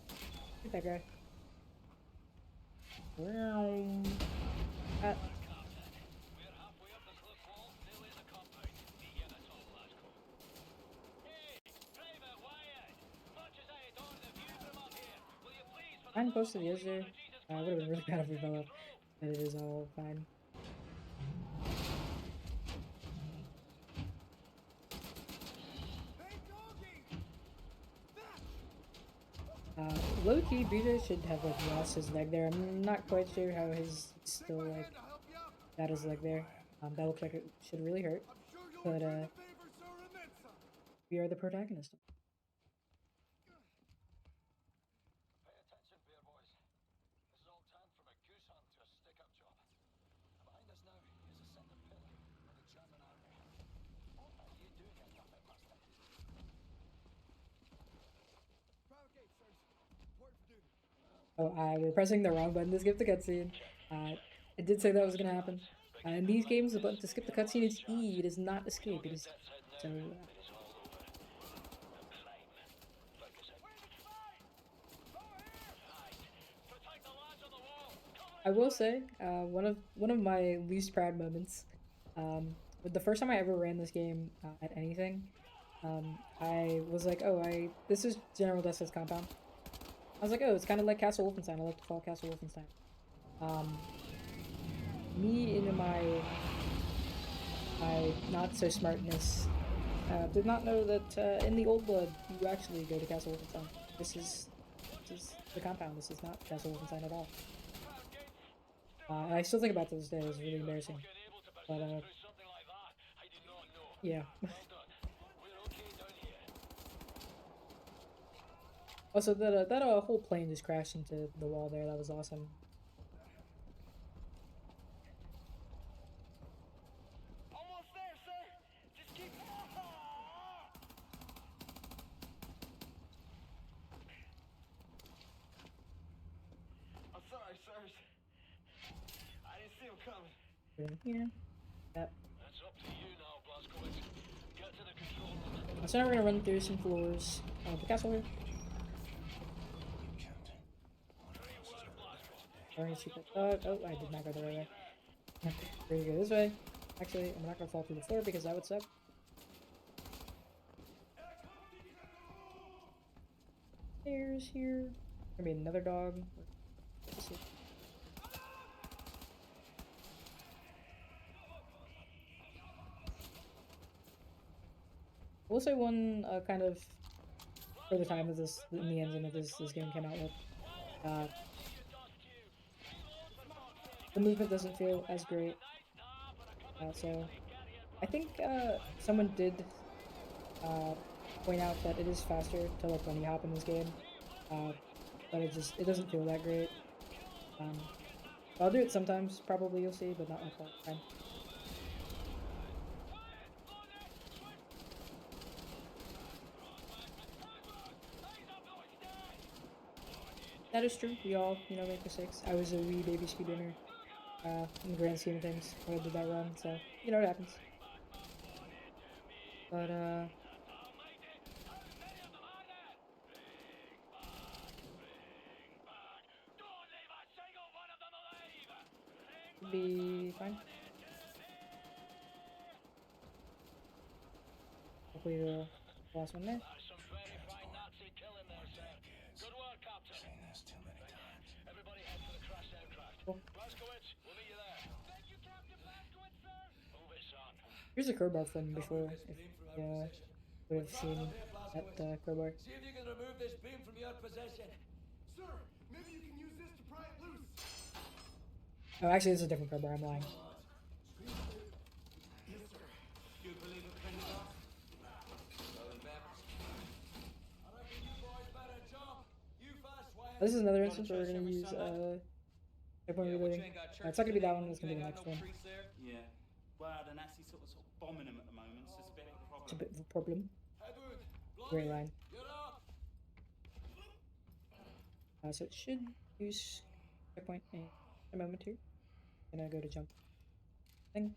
Get that guy. That. I'm close to the edge there. I would have been really bad if we fell up, but it is all fine. Low-key, BJ should have like lost his leg there. I'm not quite sure how he's still like got his leg there. That looks like it should really hurt, but we are the protagonist. Oh, we're pressing the wrong button to skip the cutscene. It did say that was gonna happen. In these games, the button to skip the cutscene is E. It is not escape. It is so. I will say, one of my least proud moments, the first time I ever ran this game at anything, I was like, oh, this is General Dust's compound. I was like, oh, it's kind of like Castle Wolfenstein. I like to call it Castle Wolfenstein. Me in my not so smartness did not know that in the Old Blood you actually go to Castle Wolfenstein. This is the compound. This is not Castle Wolfenstein at all. And I still think about this day. It was really embarrassing. But yeah. Also, that whole plane just crashed into the wall there. That was awesome. Almost there, sir. Just keep. I'm sorry, sirs. I didn't see him coming. Here. Yep. That's up to you now, Blazkowicz. Get to the control room. So now we're gonna run through some floors of the castle here. Oh, I did not go the right way. We're gonna go this way. Actually, I'm not gonna fall through the floor because that would suck. There's here. Gonna be another dog. I will say one kind of for the time of this, in the engine that this game came out with. The movement doesn't feel as great, so I think someone did point out that it is faster to like bunny hop in this game, but it doesn't feel that great. I'll do it sometimes, probably you'll see, but not like all the time. That is true. We all, you know, make mistakes. I was a wee baby speedrunner. In the grand scheme of things, when I did that run, so you know what happens. But be fine. Hopefully the last one there. Some very fine Nazi killing there, sir. Good work, Captain. Seen this too many times. Everybody head for the crash aircraft. Cool. Blazkowicz, we'll meet you there. Thank you, Captain Blazkowicz, sir. Move it, son. Here's a crowbar from before, if you would have seen that crowbar. See if you can remove this beam from your possession. Sir, maybe you can use this to pry it loose. Oh, actually, this is a different crowbar. I'm lying. Yes, sir. You believe it, Pentecost? Well, then, I reckon you boys better jump. You fast, Wyatt. This is another instance where we're gonna use checkpoint reloading. It's not gonna be that one. It's gonna be the next one. Yeah. Well, the Nazi's sort of bombing them at the moment, so it's a bit of a problem. It's a bit of a problem. Great line. So it should use checkpoint in a moment here. Gonna go to jump thing.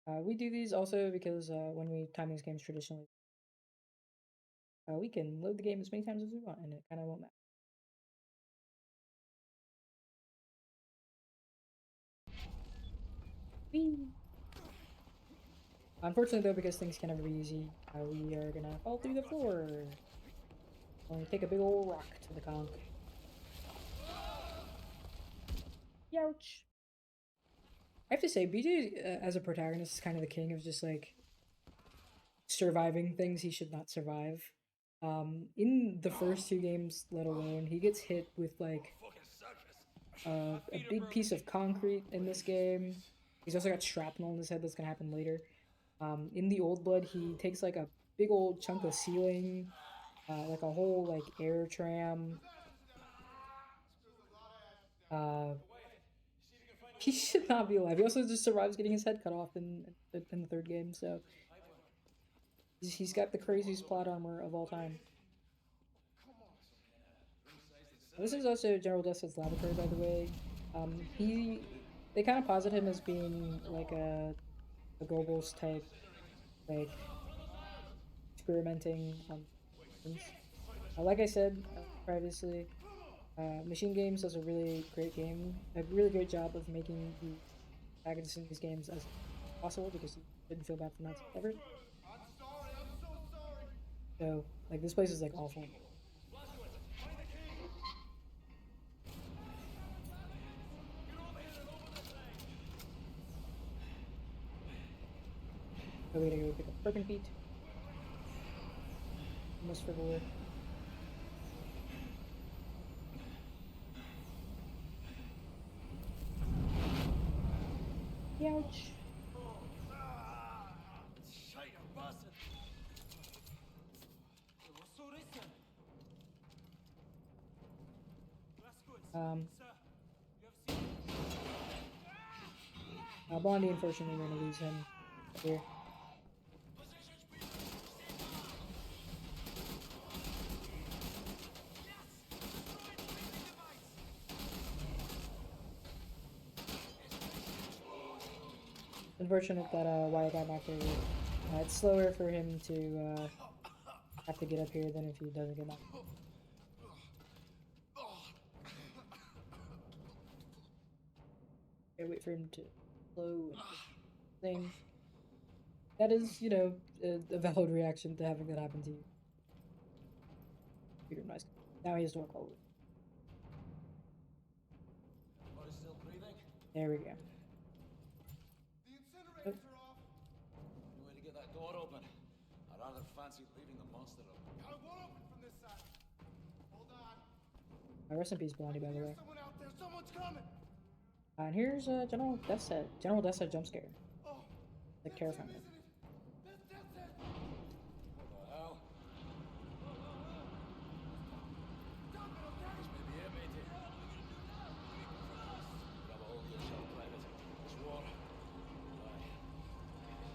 We do these also because when we time these games traditionally, we can load the game as many times as we want, and it kind of won't matter. Whee! Unfortunately, though, because things can never be easy, we are gonna fall through the floor. Only take a big old rock to the conch. Youch! I have to say, BJ as a protagonist is kind of the king of just like surviving things he should not survive. In the first two games, let alone, he gets hit with like a big piece of concrete in this game. He's also got shrapnel in his head that's gonna happen later. In the Old Blood, he takes like a big old chunk of ceiling, like a whole like air tram. He should not be alive. He also just survives getting his head cut off in the third game, so he's got the craziest plot armor of all time. This is also General Dust's laboratory, by the way. They kind of posit him as being like a Goebbels type, like experimenting on things. Like I said previously, Machine Games does a really great job of making the protagonists in these games as possible because you didn't feel bad for Nazi ever. So, like, this place is like awful. So we gotta go pick up Broken Feet. Almost forgot. Ouch. Blondie, unfortunately, we're gonna lose him here. Unfortunate that Wyatt got knocked over. It's slower for him to have to get up here than if he doesn't get knocked. Okay, wait for him to slow thing. That is, you know, a valid reaction to having that happen to you. Nice. Now he has to walk all the way. There we go. The incinerators are off. Any way to get that door open? I rather fancy leaving the monster open. I won't open from this side. Hold on. Rest in peace, Blondie, by the way. Someone out there. Someone's coming. And here's General Death Set. General Death Set jump scare. Oh, Like terrifying. that's it. What the hell? Stop it, okay? This may be it, matey. Grab a hold of yourself, Private. This war. Aye.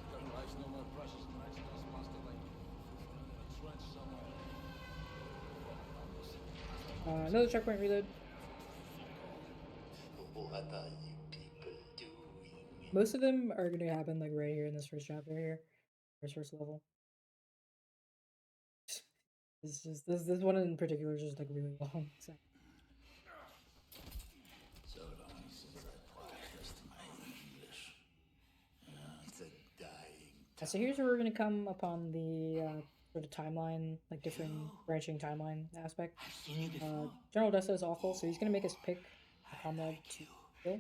Your life's no more precious than the next dust monster like. In a trench somewhere. Another checkpoint reload. What are you people doing? Most of them are going to happen like right here in this first chapter here, first level. This one in particular is just like really long. So. So long since I practiced my English. It's a dying. So here's where we're going to come upon the sort of timeline, like different branching timeline aspect. General Desta is awful, so he's going to make us pick a comrade to kill.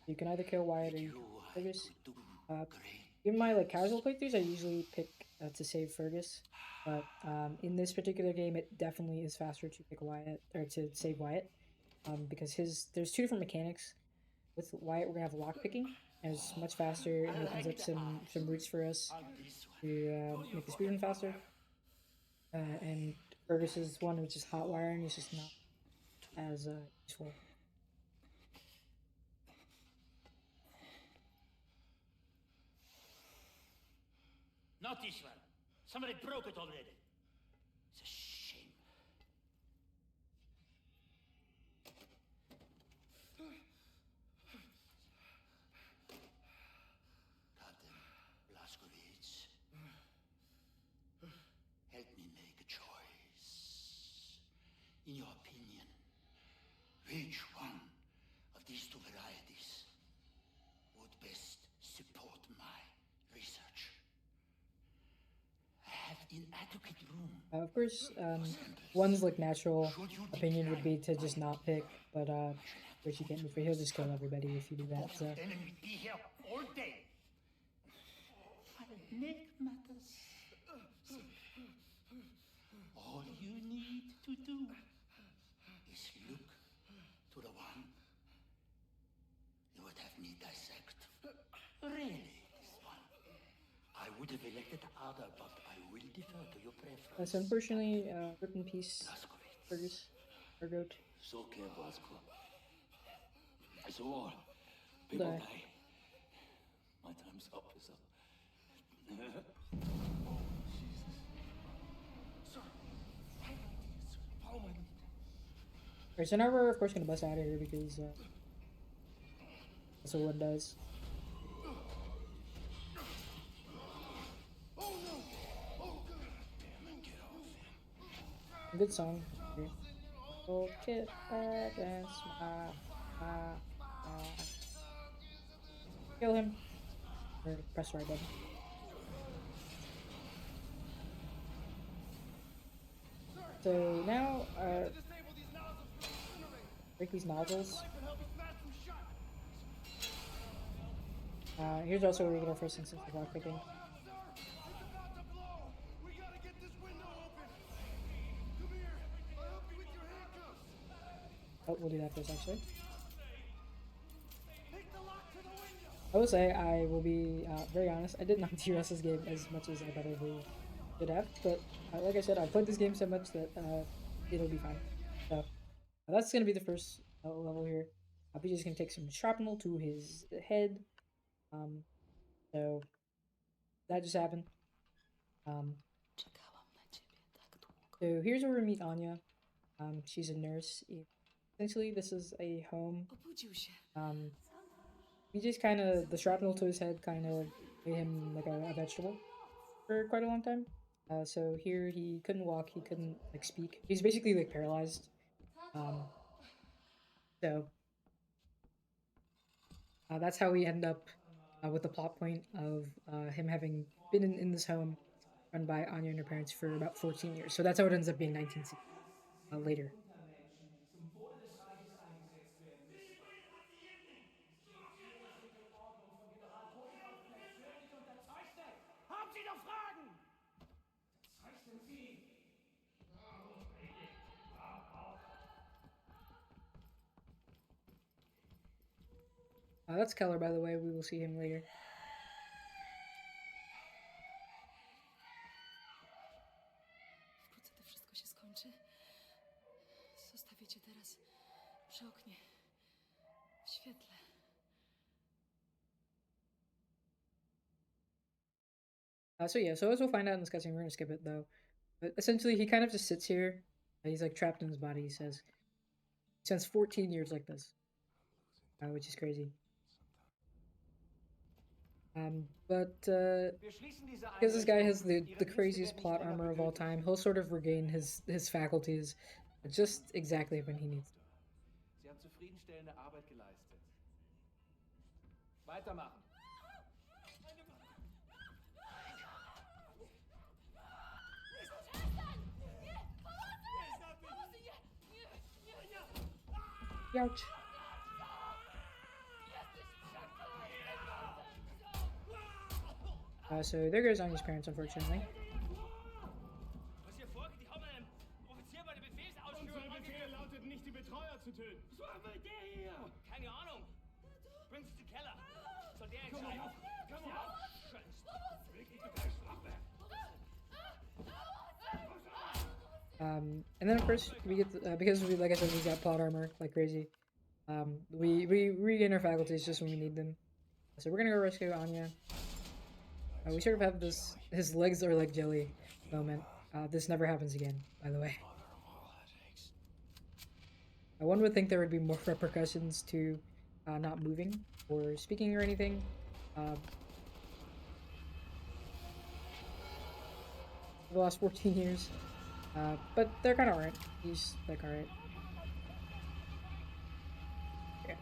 You can either kill Wyatt or you can Fergus. In my like casual playthroughs, I usually pick to save Fergus, but in this particular game, it definitely is faster to pick Wyatt or to save Wyatt, because there's two different mechanics. With Wyatt, we're gonna have lock picking, and it's much faster, and it opens up some routes for us to make the speedrun faster. And Fergus's one, which is hot wiring, is just not as useful. Not this one. Somebody broke it already. It's a shame. Captain Blazkowicz, help me make a choice. In your opinion, which one of these two varieties would best support my research? I have inadequate room. Of course, one's like natural opinion would be to just not pick, but of course you can't move. He'll just kill everybody if you do that. So. Enemy be here all day. I'll make matters simple. All you need to do is look to the one you would have me dissect. Really? This one. I would have elected the other, but I will defer to your preference. So unfortunately, rip in peace, Fergus, Argoat. It's okay, Blazko. It's a war. People die. My time's up, is up. Oh, Jesus. Sir, follow my lead. Alright, so now we're of course gonna bust out of here because that's what one does. Good song. Oh, get back and smile. Kill him. Or press the right button. So now, break these nozzles. Here's also where we get our first instance of lockpicking. Oh, we'll do that first, actually. I will say, I will be very honest, I did not DRS this game as much as I probably should have, but like I said, I've played this game so much that it'll be fine. So, that's going to be the first level here. BJ's going to take some shrapnel to his head. So, that just happened. So, here's where we meet Anya. She's a nurse. Essentially, this is a home. He just kind of, the shrapnel to his head kind of made him like a vegetable for quite a long time. So here he couldn't walk, he couldn't like speak. He's basically like paralyzed. So that's how we end up with the plot point of him having been in this home run by Anya and her parents for about 14 years. So that's how it ends up being 1960 later. Haben Sie noch Fragen? Zeichnen Sie! That's Keller, by the way. We will see him later. Wkrótce to wszystko się skończy. Zostawię cię teraz przy oknie, w świetle. So yeah, so as we'll find out in this cutscene, we're gonna skip it though. But essentially, he kind of just sits here He's like trapped in his body, he says. He spends 14 years like this. Which is crazy. But because this guy has the craziest plot armor of all time, he'll sort of regain his faculties just exactly when he needs to. Sie haben zufriedenstellende Arbeit geleistet. Weitermachen. Ouch. So there goes Anya's parents, unfortunately. Was hier vorgeht, die haben einen Offizier bei der Befehlsausführung Unser Befehl lautet nicht, die Betreuer zu töten. Was war bei der hier? Keine Ahnung. Bringt sie in den Keller. Soll der entscheiden? Komm auf! Scheiße. Wirklich total Schwache. And then of course we get because we, like I said, we got plot armor like crazy. We regain our faculties just when we need them. So we're gonna go rescue Anya. We sort of have this his legs are like jelly moment. This never happens again, by the way. One would think there would be more repercussions to not moving or speaking or anything. The last 14 years. But they're kind of alright. He's like alright. Yeah.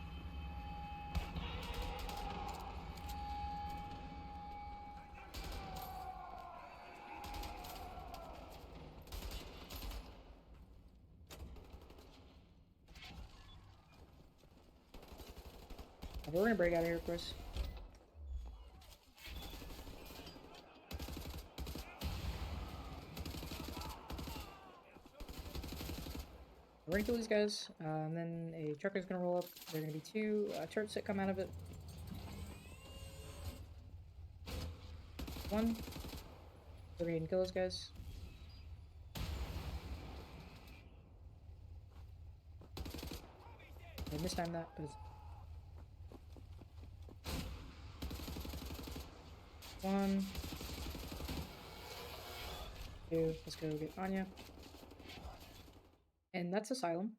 But we're gonna break out of here, of course. We're gonna kill these guys, and then a trucker is gonna roll up. There are gonna be two turrets that come out of it. One. We're gonna kill those guys. I mistimed that, but it's... One. Two. Let's go get Anya. And that's Asylum.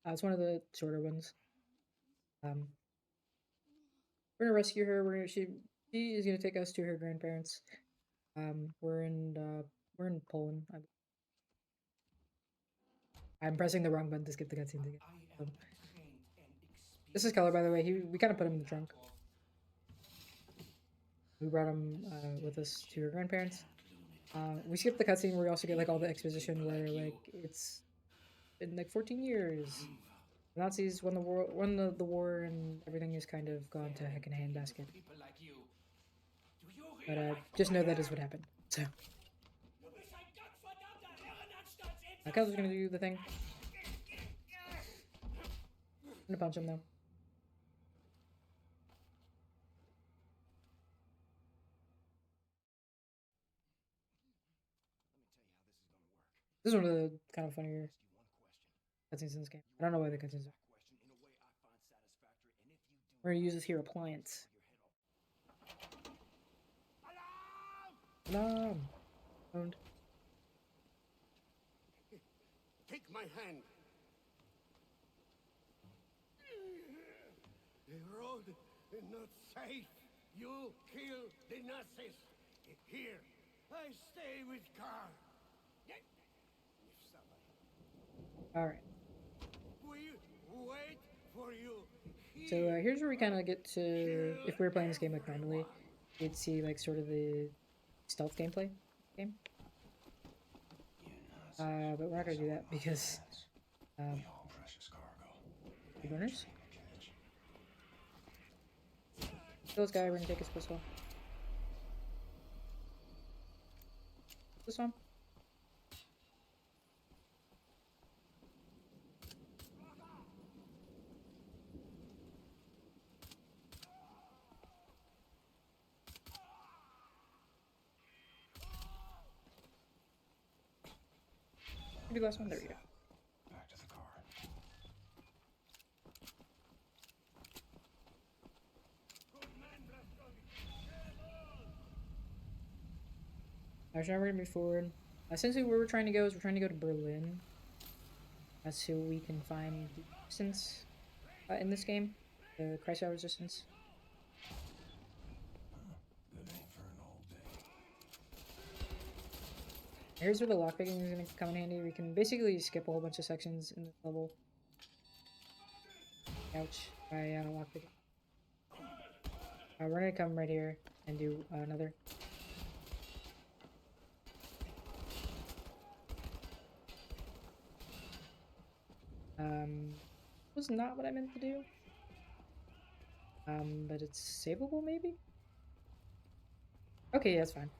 It's one of the shorter ones. We're gonna rescue her. She is gonna take us to her grandparents. We're in Poland. I'm pressing the wrong button to skip the cutscene again. This is Keller, by the way. We kind of put him in the trunk. We brought him with us to her grandparents. We skipped the cutscene where we also get like all the exposition where like it's been like 14 years. The Nazis won the war, and everything is kind of gone to heck in a handbasket. But just know that is what happened. So, Keller's gonna do the thing. I'm gonna punch him though. This is one of the kind of funnier cutscenes in this game. I don't know why the cutscenes are. We're gonna use this here appliance. Alarm! Owned. Take my hand. The road is not safe. You kill the Nazis. Here, I stay with Carl. Alright. We wait for you. So here's where we kind of get to, if we were playing this game like normally, you'd see like sort of the stealth gameplay game. But we're not gonna do that because the burners. Kill this guy, we're gonna take his pistol. This one. Maybe the last one. There we go. Back to the car. Alright, so now we're gonna move forward. Essentially, where we're trying to go is we're trying to go to Berlin. so we can find the resistance in this game, the Chrysler resistance. Here's where the lockpicking is going to come in handy. We can basically skip a whole bunch of sections in this level. Ouch. By lockpicking. We're going to come right here and do another. Was not what I meant to do. But it's savable maybe? Okay, yeah, that's fine.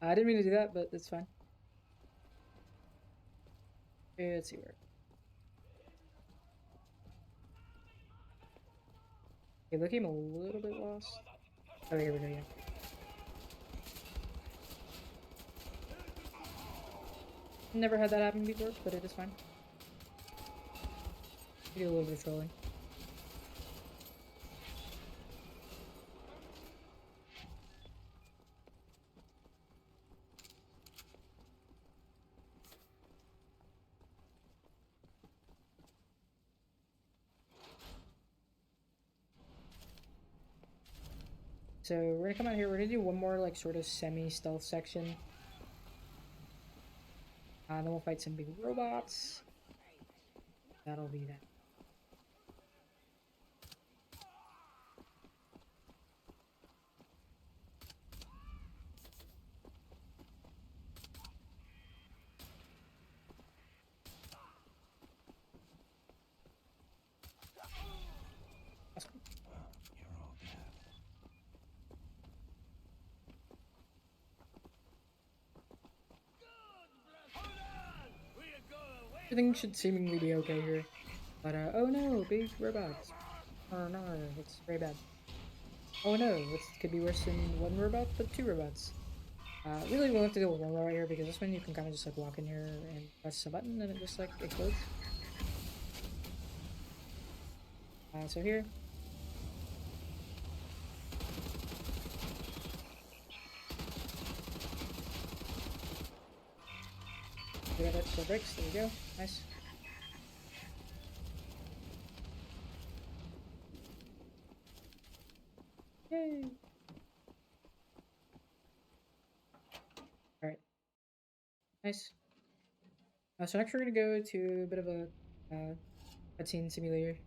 I didn't mean to do that, but it's fine. Okay, let's see where. Okay, looking a little bit lost. Oh, here we go, yeah. Never had that happen before, but it is fine. Do a little bit of trolling. So we're gonna come out here, we're gonna do one more like sort of semi-stealth section. Then we'll fight some big robots. That'll be that. Everything should seemingly be okay here. But, oh no, big robots. Oh no, it's very bad. Oh no, it could be worse than one robot, but two robots. Really we'll have to deal with one robot here, because this one you can kind of just like walk in here and press a button and it just like explodes. So here. We got it, kill bricks, there we go, nice. Yay! Alright. Nice. So next we're gonna go to a bit of a cutscene simulator.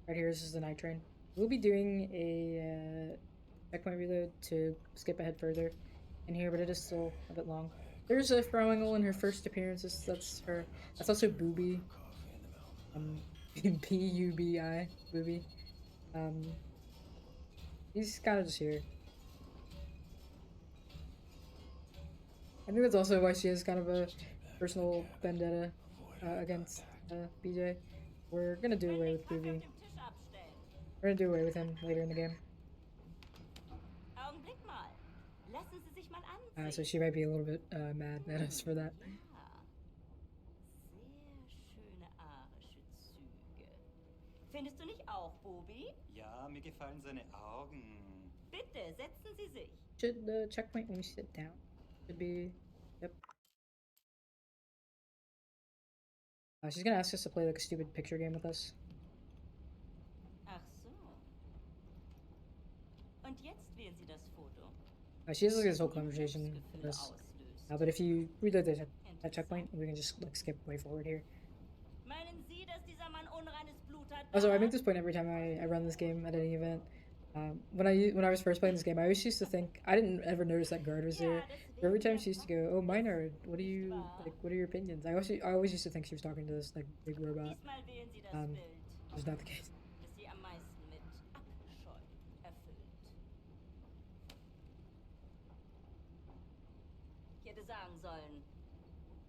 Right here, this is the night train. We'll be doing a checkpoint reload to skip ahead further in here, but it is still a bit long. There's a Frauengel in her first appearance. That's her. That's also Booby. P-U-B-I. Booby. He's kind of just here. I think that's also why she has kind of a personal vendetta against BJ. We're gonna do away with Booby. We're gonna do away with him later in the game. So she might be a little bit mad at us for that. Findest du nicht auch, Bobby? Ja, mir gefallen seine Augen. Bitte, setzen Sie sich. Should the checkpoint when we sit down? Should be... Yep. She's gonna ask us to play like a stupid picture game with us. Ach so. Und jetzt wählen Sie das Foto. She has like this whole conversation with us. But if you reload that checkpoint, we can just like skip way forward here. Meinen Sie, dass dieser Mann unreines Blut hat? Also, I make this point every time I run this game at any event. When I was first playing this game, I always used to think I didn't ever notice that guard was there. But every time she used to go, "Oh, Minard, what do you like? What are your opinions?" I always used to think she was talking to this like big robot. Which is not the case. Das Sie am meisten mit Abscheu erfüllt. Ich hätte sagen sollen,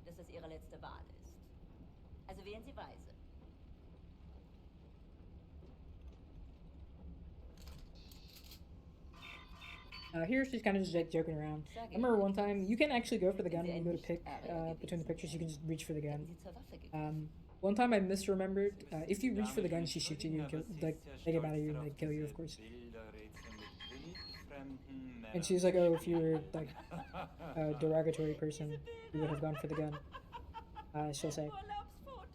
dass das Ihre letzte Wahl ist. Also wählen Sie weise. Here she's kind of just like joking around. I remember one time, you can actually go for the gun when you go to pick between the pictures, you can just reach for the gun. One time I misremembered, if you reach for the gun, she shoots you, like, they get mad at you and they kill you, of course. And she's like, oh, if you were like a derogatory person, you would have gone for the gun. She'll say.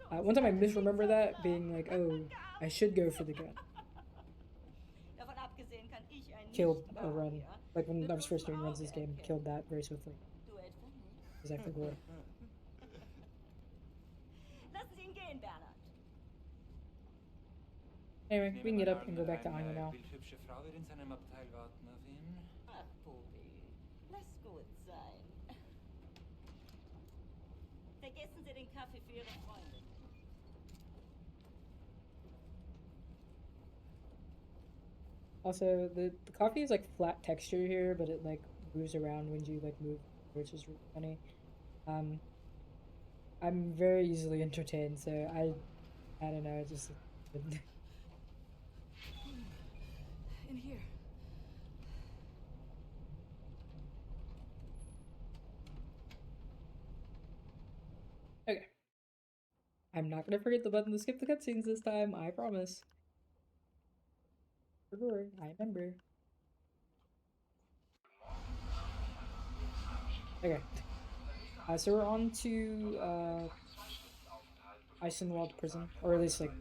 One time I misremember that being like, oh, I should go for the gun. Davon abgesehen kann ich ein Killed a Nicht-Magier run. Like when I was first doing runs this game, killed that very swiftly. Du etwa nicht? Because I forgot. Lassen Sie ihn gehen, Bernhard. Anyway, we can get up and go back to Anya now. Bildhübsche Frau wird in seinem Abteil warten auf ihn. Ach, Bubi, lass gut sein. Vergessen Sie den Kaffee für Ihre Freundin. Also, the coffee is like flat texture here, but it like moves around when you like move, which is really funny. I'm very easily entertained, so I don't know, I just In here. Okay. I'm not gonna forget the button to skip the cutscenes this time, I promise. Sure, I remember. Okay. So we're on to Eisenwald prison, or at least like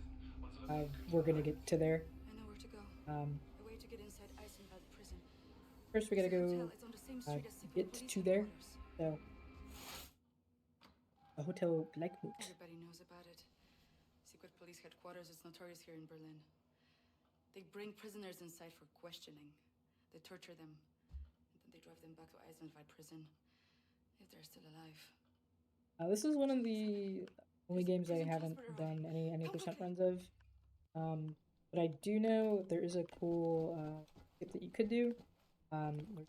we're gonna get to there. I know where to go. A way to get inside Eisenwald prison. First we gotta go It's on the same street as get to there. So the Hotel Blackwood. Everybody knows about it. Secret police headquarters is notorious here in Berlin. They bring prisoners inside for questioning. They torture them. And then they drive them back to Eisenwald prison. If they're still alive. This is one of the only games I haven't done any percent runs of. But I do know there is a cool tip that you could do.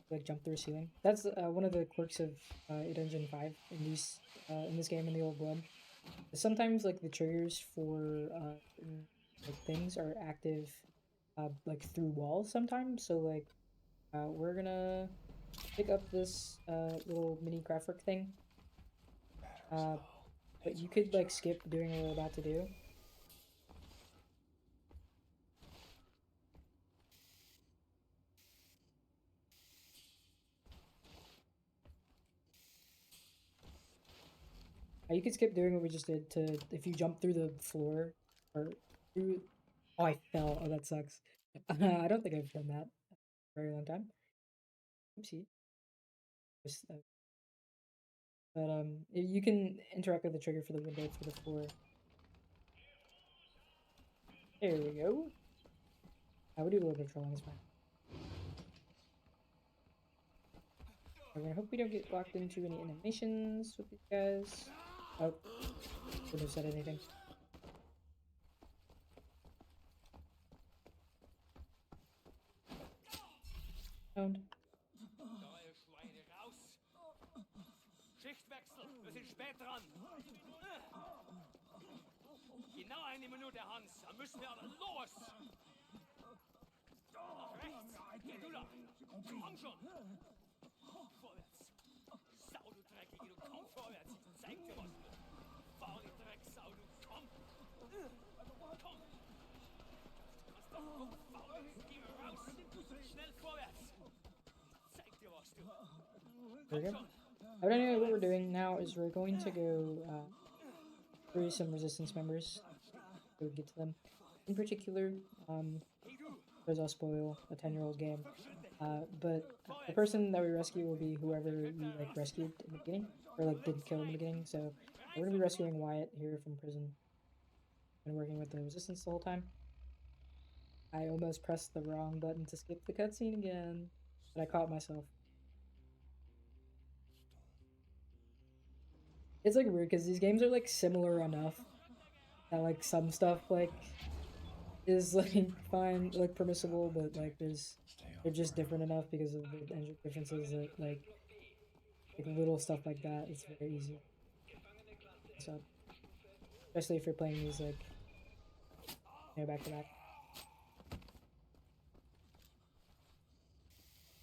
Like jump through a ceiling. That's one of the quirks of 8 Engine 5 in this game in the Old Blood. Sometimes like the triggers for like things are active like through walls sometimes. So like we're gonna pick up this little mini Craftwork thing. But you could like skip doing what we're about to do. You could skip doing what we just did to if you jump through the floor or through. Oh, I fell. Oh, that sucks. I don't think I've done that for a very long time. Oopsie. But you can interact with the trigger for the window for the floor. There we go. I would do a little bit of trolling, it's fine. We're gonna hope we don't get locked into any animations with these guys. Oh, wouldn't have said anything. Found. Schichtwechsel, wir sind spät dran. Genau eine Minute, Hans. Dann müssen wir alle los. Nach rechts. Geh du da. Komm schon. Vorwärts. Sau, du Dreckige, du komm vorwärts. Ich zeig dir was. Faule Drecksau, du komm. Komm. Du kannst doch faul. Geh raus. Schnell vorwärts. Ich zeig dir was, du. There we go. But anyway, what we're doing now is we're going to go free some resistance members so we get to them. In particular, because I'll spoil a 10-year-old game, but the person that we rescue will be whoever we like rescued in the beginning, or like didn't kill in the beginning. So we're gonna be rescuing Wyatt here from prison. Been working with the resistance the whole time. I almost pressed the wrong button to skip the cutscene again, but I caught myself. It's like weird because these games are like similar enough that like some stuff like is like fine, like permissible, but like they're just different enough because of the engine differences that like little stuff like that is very easy. So especially if you're playing these like back to back,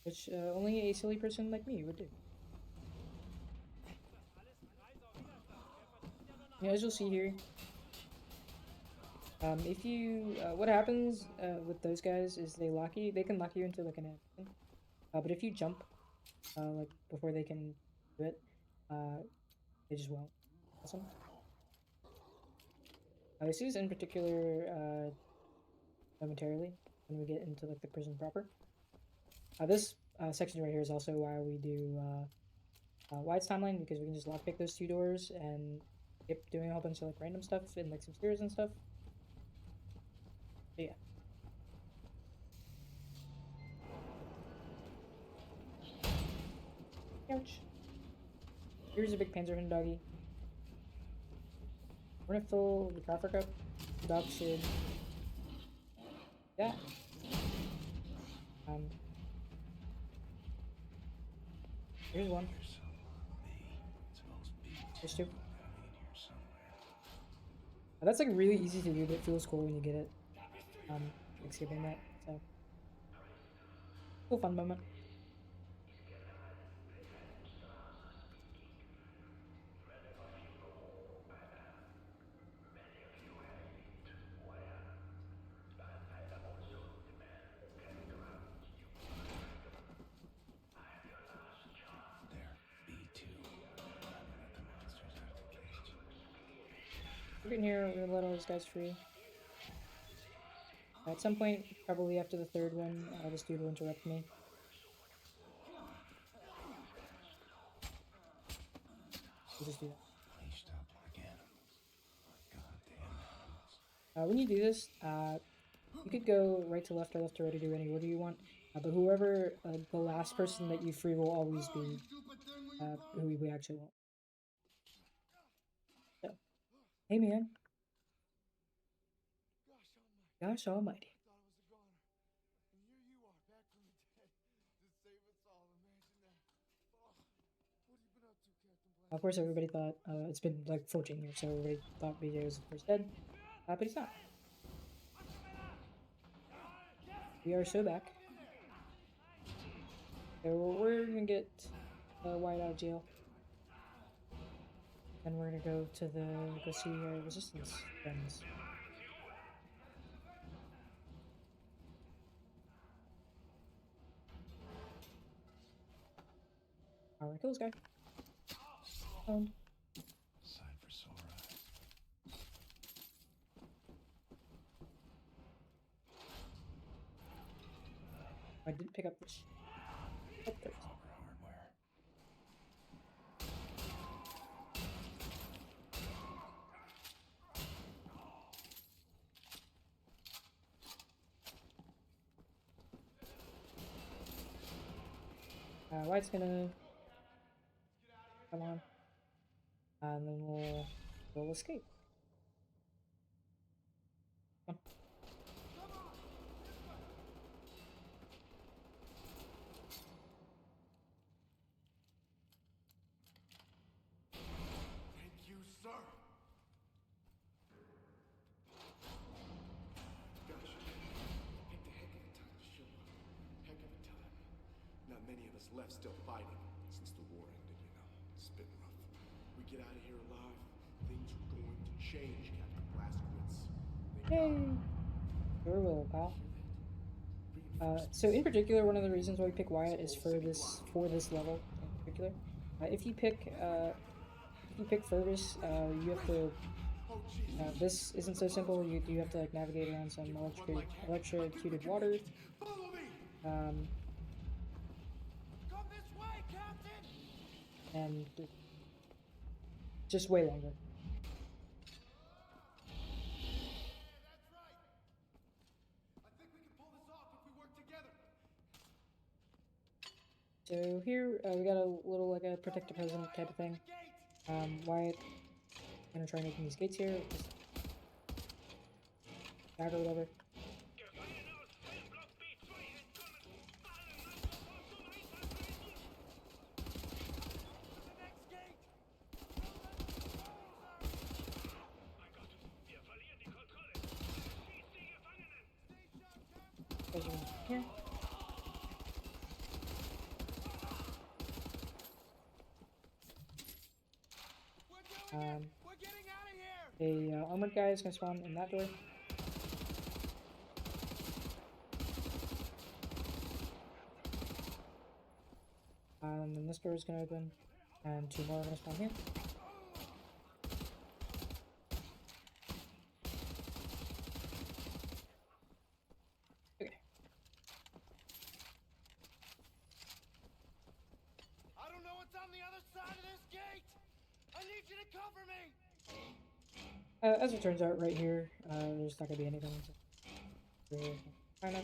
which only a silly person like me would do. As you'll see here, if you, what happens with those guys is they can lock you into like an animation, but if you jump, like before they can do it, they just won't. Awesome. This is in particular momentarily when we get into like the prison proper. This section right here is also why we do Wyatt's timeline, because we can just lockpick those 2 doors and keep doing a whole bunch of like random stuff and like some stairs and stuff. But yeah. Ouch. Here's a big Panzerhund doggy. We're gonna fill the traffic up. The dog should. Yeah. Here's one. There's 2. That's like really easy to do, but it feels cool when you get it. Like skipping that. So cool fun moment. We're getting here, we're gonna let all those guys free. At some point, probably after the 3rd one, this dude will interrupt me. We'll just do that. When you do this, you could go right to left or left to right, or do any order you want. But whoever the last person that you free will always be who we actually want. So, hey man. Gosh almighty. Of course, everybody thought it's been like 14 years, so everybody thought BJ was of course dead, but he's not. We are so back. So we're gonna get Wyatt out of jail. Then we're gonna go see our resistance friends. Alright, kill this guy. Found. Side for sore eyes. I didn't pick up this. Oh, there. Wyatt's gonna come on, and then we'll escape. Come on. Thank you, sir. Gosh, picked a heck of a time to show up. Heck of a time. Not many of us left still fighting since the war ended, you know. It's been rough. We get out of here alive, things are going to change, Captain Blazkowicz. Yay! Sure will, pal. So in particular, one of the reasons why we pick Wyatt is for this level in particular. If you pick Fergus, you have to. This isn't so simple. You have to like navigate around some electrocuted water. And just way longer. So here we got a little like a protect the president type of thing. Wyatt gonna try making these gates here. Just back or whatever. Here. A armored guy is gonna spawn in that door. And then this door is gonna open, and 2 more are gonna spawn here. As it turns out, right here, there's not gonna be anything. So kind of.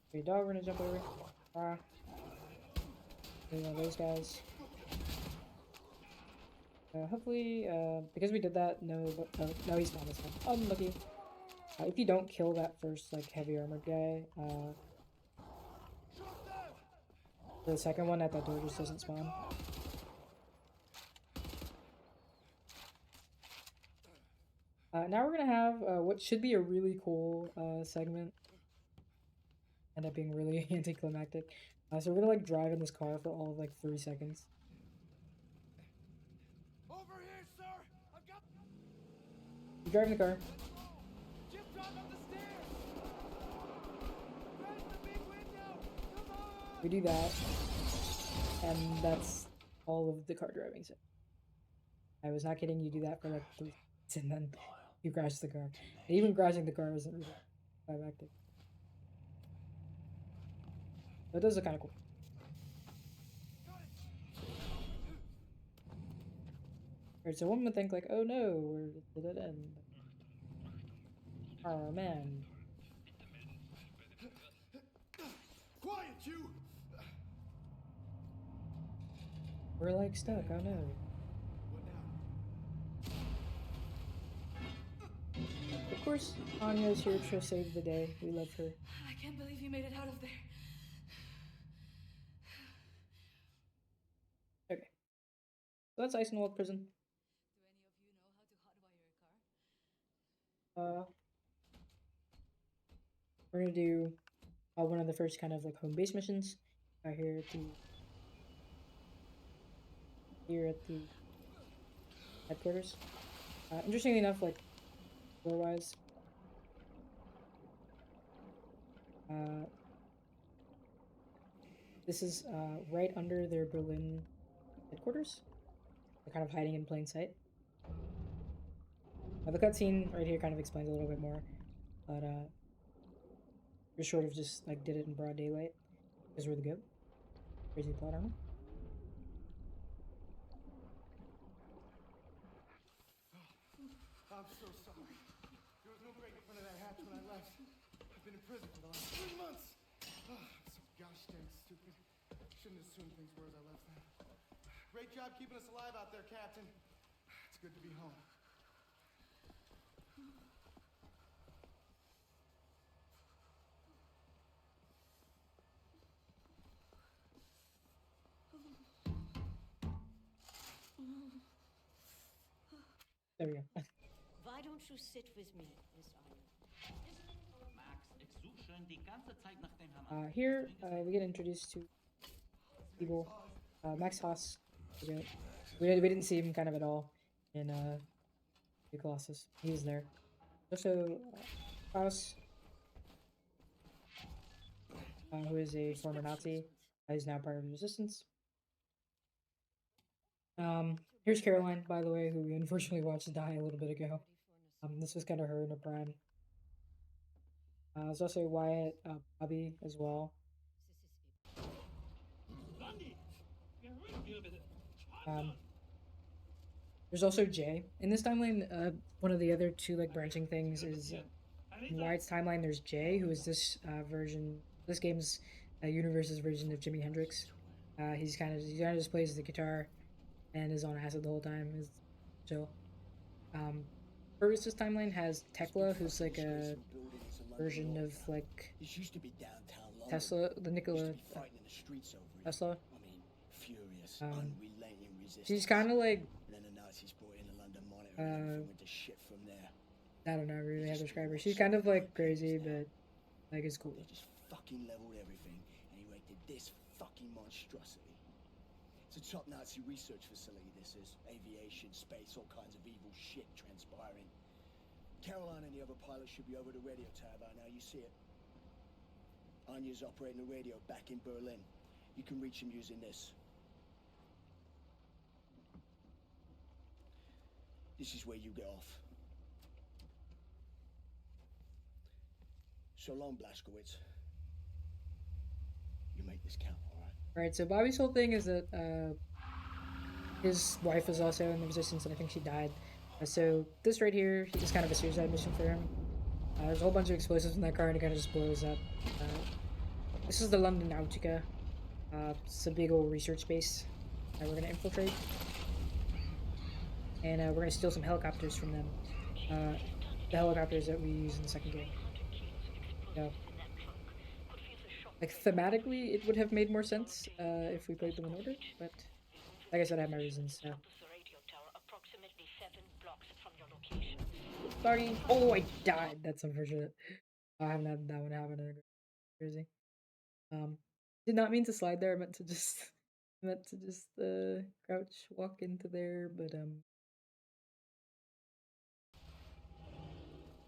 Okay, dog, we're gonna jump over. Those guys. Hopefully, because we did that, no, he's not this one. Unlucky. If you don't kill that first, like, heavy armored guy, the second one at that door just doesn't spawn. Now we're gonna have, what should be a really cool, segment. End up being really anticlimactic. So we're gonna, like, drive in this car for all of, like, 3 seconds. Over here, sir. I've got. You drive in the car. Just drive up the stairs. Press the big window. Come on. We do that, and that's all of the car driving set. I was not kidding. You do that for like 3 minutes, and then you crash the car. And even crashing the car isn't really climactic. But those are kind of cool. Alright, so one would think like, oh no, where did it end? Oh man. Quiet, you. We're like stuck, oh no. Of course, Anya's here to save the day. We love her. I can't believe you made it out of there. Okay. So that's Eisenwald Prison. We're gonna do one of the first kind of like home base missions here at the headquarters. Interestingly enough, like floor-wise, this is right under their Berlin headquarters. They're kind of hiding in plain sight. The cutscene right here kind of explains a little bit more, but we sort of just like did it in broad daylight because we're the goat. Crazy plot armor. I'm so sorry. There was no break in front of that hatch when I left. I've been in prison for the last 3 months. I'm so gosh dang stupid. Shouldn't have assumed things were as I left them. Great job keeping us alive out there, Captain. It's good to be home. There we go. Why don't you sit with me, Miss Anya? Here we get introduced to people. Max Haas. We didn't see him kind of at all in the Colossus. He was there. Also, Klaus, who is a former Nazi, is now part of the Resistance. Here's Caroline, by the way, who we unfortunately watched die a little bit ago. This was kind of her in her prime. There's also Wyatt, Bobby as well. There's also Jay. In this timeline, one of the other two like branching things is in Wyatt's timeline. There's Jay, who is this this game's universe's version of Jimi Hendrix. He kind of just plays the guitar and is on acid the whole time. Is chill. Fergus's timeline has Tekla, who's like a version of like Tesla, the Nikola Tesla. She's kind of like I don't know really how to describe her. She's kind of like crazy, but like it's cool. They just fucking leveled everything and erected this fucking monstrosity. It's a top Nazi research facility, this is. Aviation, space, all kinds of evil shit transpiring. Caroline and the other pilots should be over the radio tower by now, you see it. Anya's operating the radio back in Berlin. You can reach him using this. This is where you get off. So long, Blazkowicz. You make this count, alright? Alright, so Bobby's whole thing is that his wife was also in the resistance, and I think she died. So this right here is kind of a suicide mission for him. There's a whole bunch of explosives in that car, and it kind of just blows up. This is the London Nautica. It's a big old research base that we're gonna infiltrate, and we're gonna steal some helicopters from them. The helicopters that we use in the second game. So, like thematically, it would have made more sense if we played them in order, but like I said, I have my reasons. So. Sorry. Oh, I died. That's unfortunate. I haven't had that one happen in Jersey. Did not mean to slide there. I meant to just crouch walk into there, but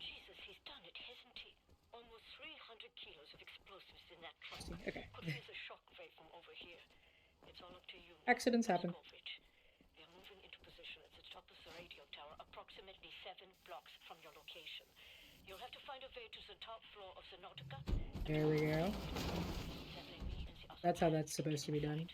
Jesus, he's done it, hasn't he? Almost 300 kilos of explosives in that truck. Okay. Could feel the shock wave from over here. It's all up to you. Accidents happen. They're moving into position at the top of the radio tower, approximately 7 blocks from your location. You'll have to find a way to the top floor of the Nautica. There we go. That's how that's supposed to be done.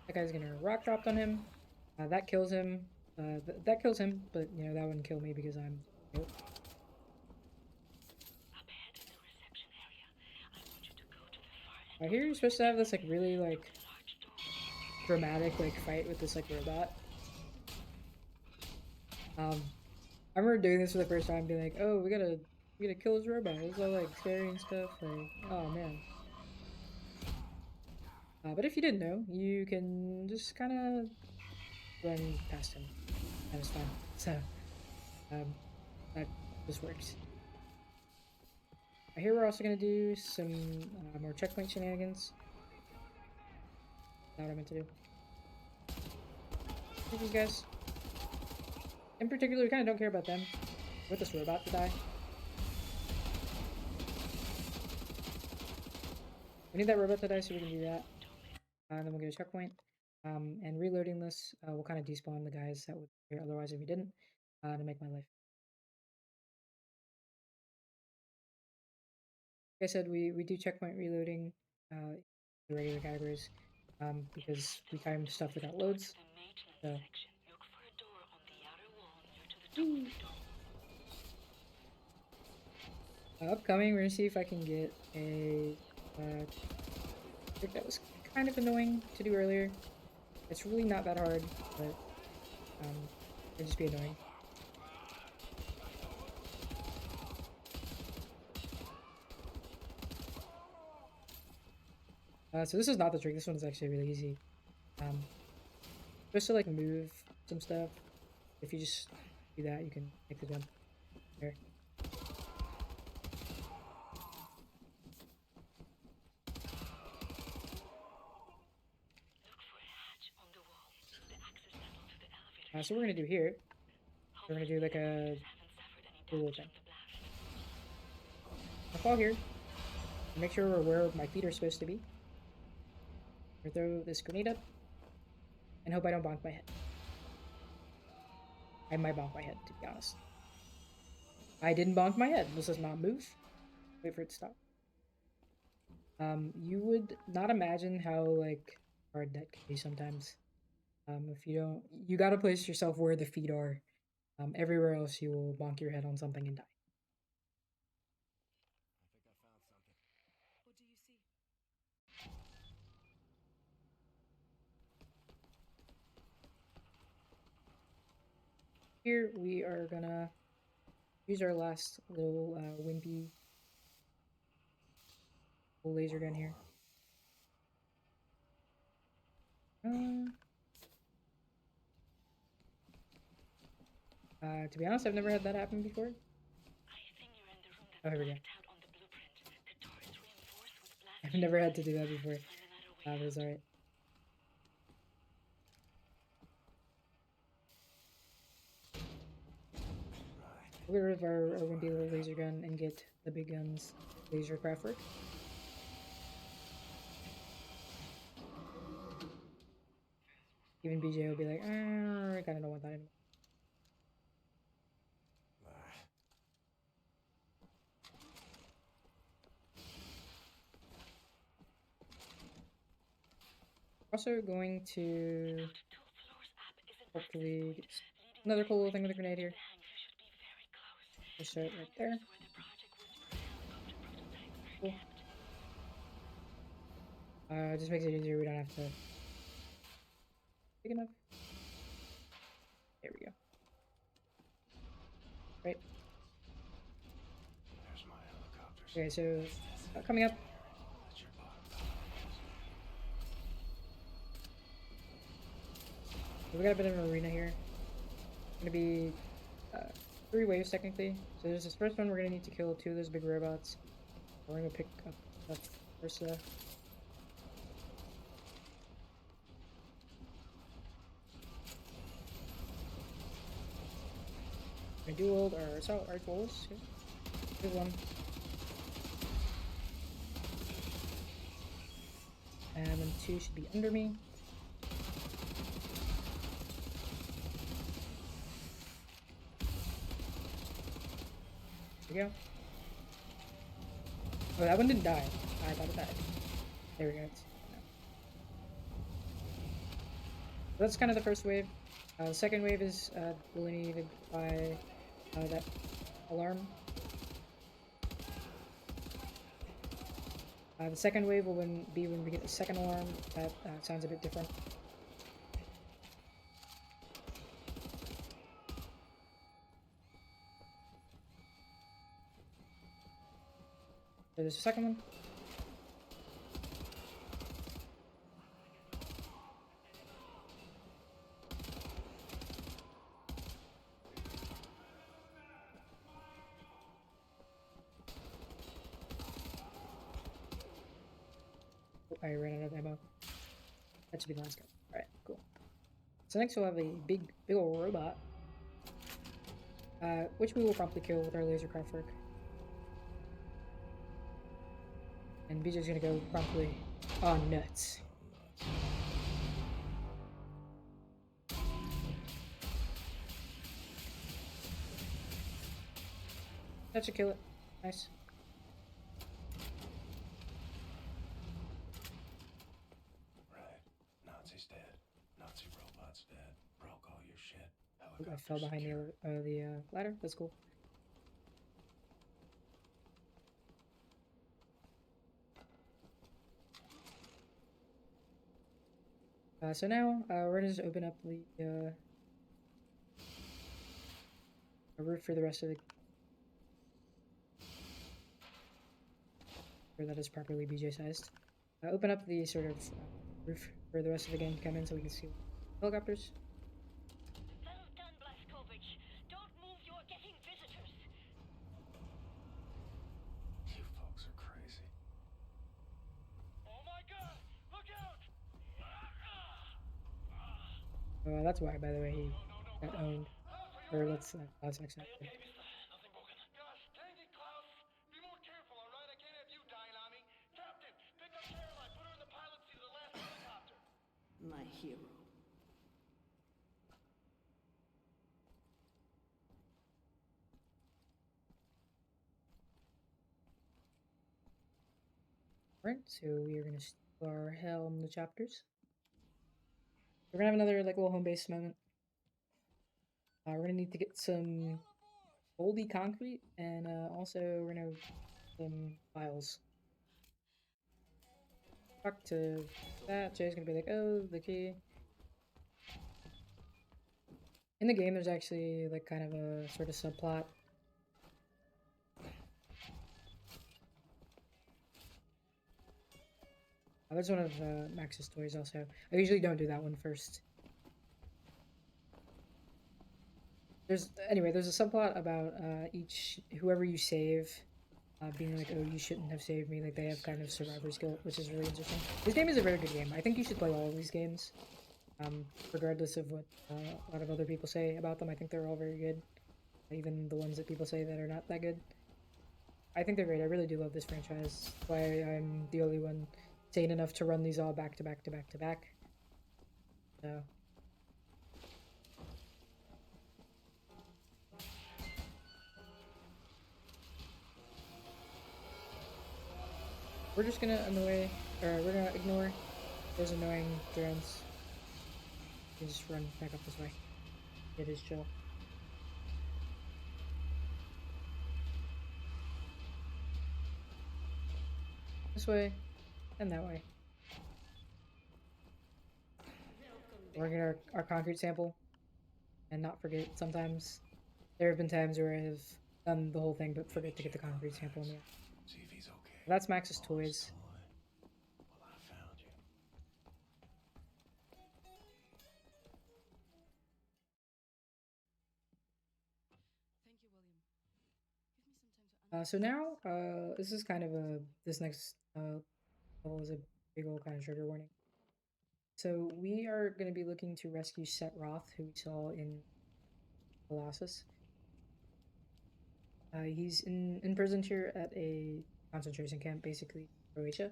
That guy's gonna rock dropped on him. That kills him. That kills him, but you know that wouldn't kill me because I'm. Nope. I hear you're supposed to have this like really like dramatic like fight with this like robot. I remember doing this for the first time, being like, "Oh, we gotta kill this robot." It was all like scary and stuff. Like, oh man. But if you didn't know, you can just kind of run past him. That was fun. So, that just works. I hear we're also going to do some more checkpoint shenanigans. Not what I meant to do. These guys. In particular, we kind of don't care about them. I want this robot to die. We need that robot to die so we can do that. And then we'll get a checkpoint. And reloading this will kind of despawn the guys that would be here otherwise if we didn't, to make my life. Like I said, we do checkpoint reloading the regular categories because we time stuff without loads. So. Upcoming, we're gonna see if I can get a trick that was kind of annoying to do earlier. It's really not that hard, but it'd just be annoying. So this is not the trick. This one's actually really easy. Just to like move some stuff. If you just do that, you can make the jump. There. So we're gonna do here. We're gonna do like a little thing. I'll fall here. Make sure we're where my feet are supposed to be. Or throw this grenade up. And hope I don't bonk my head. I might bonk my head, to be honest. I didn't bonk my head. This does not move. Wait for it to stop. You would not imagine how like hard that can be sometimes. If you don't, you gotta place yourself where the feet are. Everywhere else, you will bonk your head on something and die. What do you see? Here we are gonna use our last little wimpy little laser gun here. To be honest, I've never had that happen before. Oh, here we go. I've never had to do that before. But it's alright. get rid of our wimpy little laser gun and get the big guns laser craft work. Even BJ will be like, I kind of don't want that anymore. Also going to hopefully get another cool little thing with a grenade here. Just start right there. Cool. Just makes it easier. We don't have to. Big enough. There we go. Right. There's my helicopters. Okay, so coming up. We got a bit of an arena here. It's gonna be 3 waves technically. So there's this first one. We're gonna need to kill 2 of those big robots. We're gonna pick up stuff first. We're gonna dual our assault rifles. Good one. And then 2 should be under me. There we go. Oh, that one didn't die. I thought it died. There we go. So that's kind of the first wave. The second wave is delineated by that alarm. The second wave will be when we get the second alarm. That sounds a bit different. So there's a second one. Oh, I ran out of ammo. That should be the last guy. Alright, cool. So next we'll have a big old robot. Which we will promptly kill with our laser craft work. And BJ's gonna go promptly on nuts. That should kill it. Nice. Right. Nazi's dead. Nazi robot's dead. Broke all your shit. I fell behind the ladder. That's cool. So now we're gonna just open up the roof for the rest of the. Or that is properly BJ sized. Open up the sort of roof for the rest of the game to come in so we can see helicopters. Well done, Blazkowicz. Don't move, you are getting visitors. You folks are crazy. Oh my god! Look out! That's why, by the way, he got owned. Or let's actually. My hero. Alright, so we are gonna steal our helm the chapters. We're gonna have another like little home base moment. We're gonna need to get some moldy concrete and also we're gonna some files. Talk to that. Jay's gonna be like, oh, the key. In the game, there's actually like kind of a sort of subplot. There's one of Max's toys also. I usually don't do that one first. There's a subplot about whoever you save being like, oh, you shouldn't have saved me. Like they have kind of survivor's guilt, which is really interesting. This game is a very good game. I think you should play all of these games, regardless of what a lot of other people say about them. I think they're all very good. even the ones that people say that are not that good. I think they're great. I really do love this franchise. That's why I'm the only one sane enough to run these all back to back to back to back. So. We're just gonna we're gonna ignore those annoying drones. We just run back up this way. It is chill. This way, and that way. We're gonna get our concrete sample, and not forget, sometimes there have been times where I have done the whole thing but forget to get the concrete sample in the end. See if he's okay. That's Max's toys. Well, I found you. So now, this is kind of this next level is a big old kind of trigger warning. So we are going to be looking to rescue Set Roth, who we saw in Colossus. He's imprisoned here at a concentration camp, basically Croatia.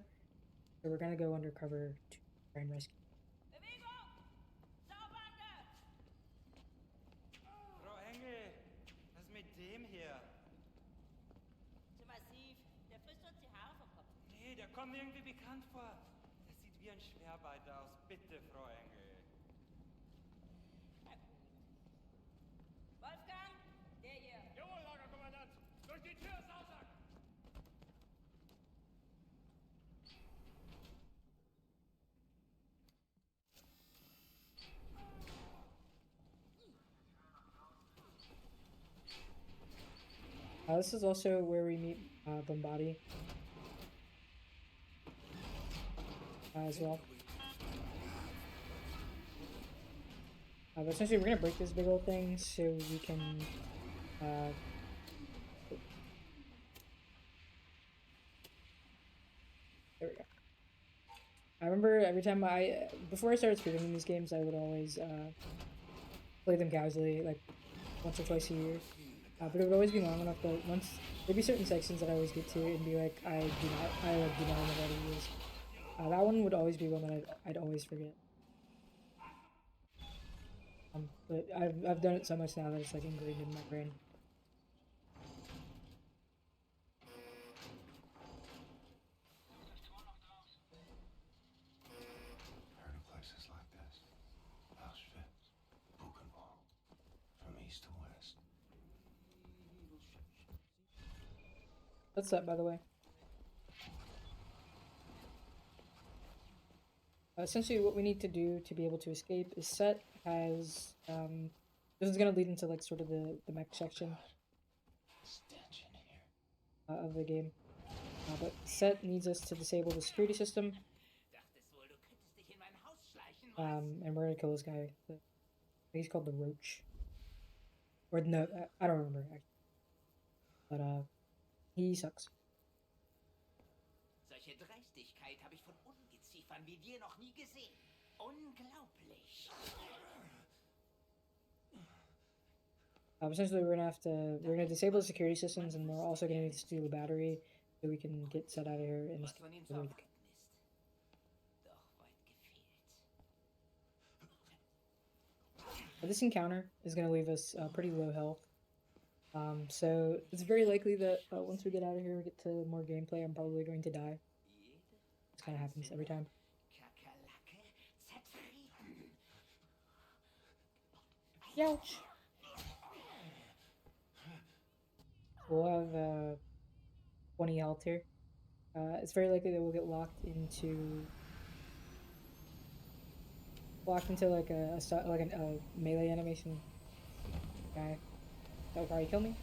So we're going to go undercover to try and rescue. Frau Engel, was ist mit dem hier? Zu massiv. Der frisst uns die Haare vom Kopf. Nee, der kommt mir irgendwie bekannt vor. Der sieht wie ein Schwerbeiter aus. Bitte, Frau Engel. Wolfgang, der hier. Jawohl, Lagerkommandant. Durch die Tür, Sausack. This is also where we meet Bombati as well. But essentially, we're gonna break this big old thing so we can. There we go. I remember every time before I started speedrunning these games, I would always play them casually, like once or twice a year. But it would always be long enough that there'd be certain sections that I always get to and be like, I do not know what it is. That one would always be one that I'd always forget. But I've done it so much now that it's like ingrained in my brain. Heard of places like this. Auschwitz, Buchenwald, from east to west. What's that, by the way? Essentially, what we need to do to be able to escape is Set has this is gonna lead into like sort of the mech section of the game. But Set needs us to disable the security system. And we're gonna kill this guy. He's called the Roach. Or no, I don't remember actually. But he sucks. Solche Dreistigkeit habe ich von Ungeziefern wie dir noch nie gesehen. Unglaublich. Essentially, we're gonna disable the security systems, and we're also gonna need to steal the battery so we can get Set out of here and escape. This encounter is gonna leave us pretty low health. So it's very likely that once we get out of here and get to more gameplay, I'm probably going to die. This kind of happens every time. Ouch. We'll have 20 health here. It's very likely that we'll get locked into like a melee animation guy. That would probably kill me.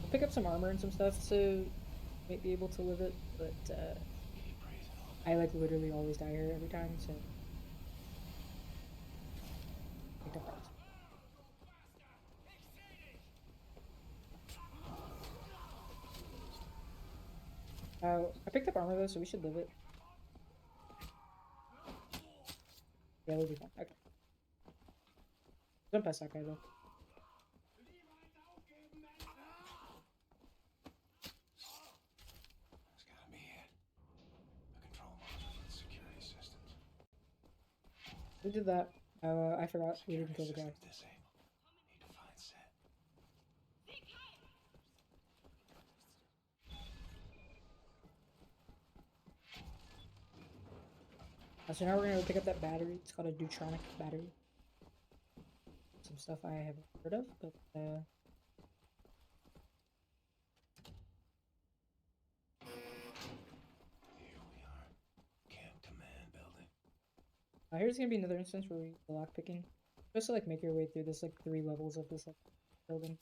We'll pick up some armor and some stuff, so might be able to live it, but I like literally always die here every time, so picked up I picked up armor though, so we should live it. Yeah, we'll be fine. Okay. Don't pass that guy though. We did that. I forgot we didn't kill the guy. So now we're gonna go pick up that battery. It's called a Deutronic battery. Some stuff I haven't heard of, but Here we are. Camp Command building. here's gonna be another instance where we lock picking. Just to like make your way through this like 3 levels of this like building.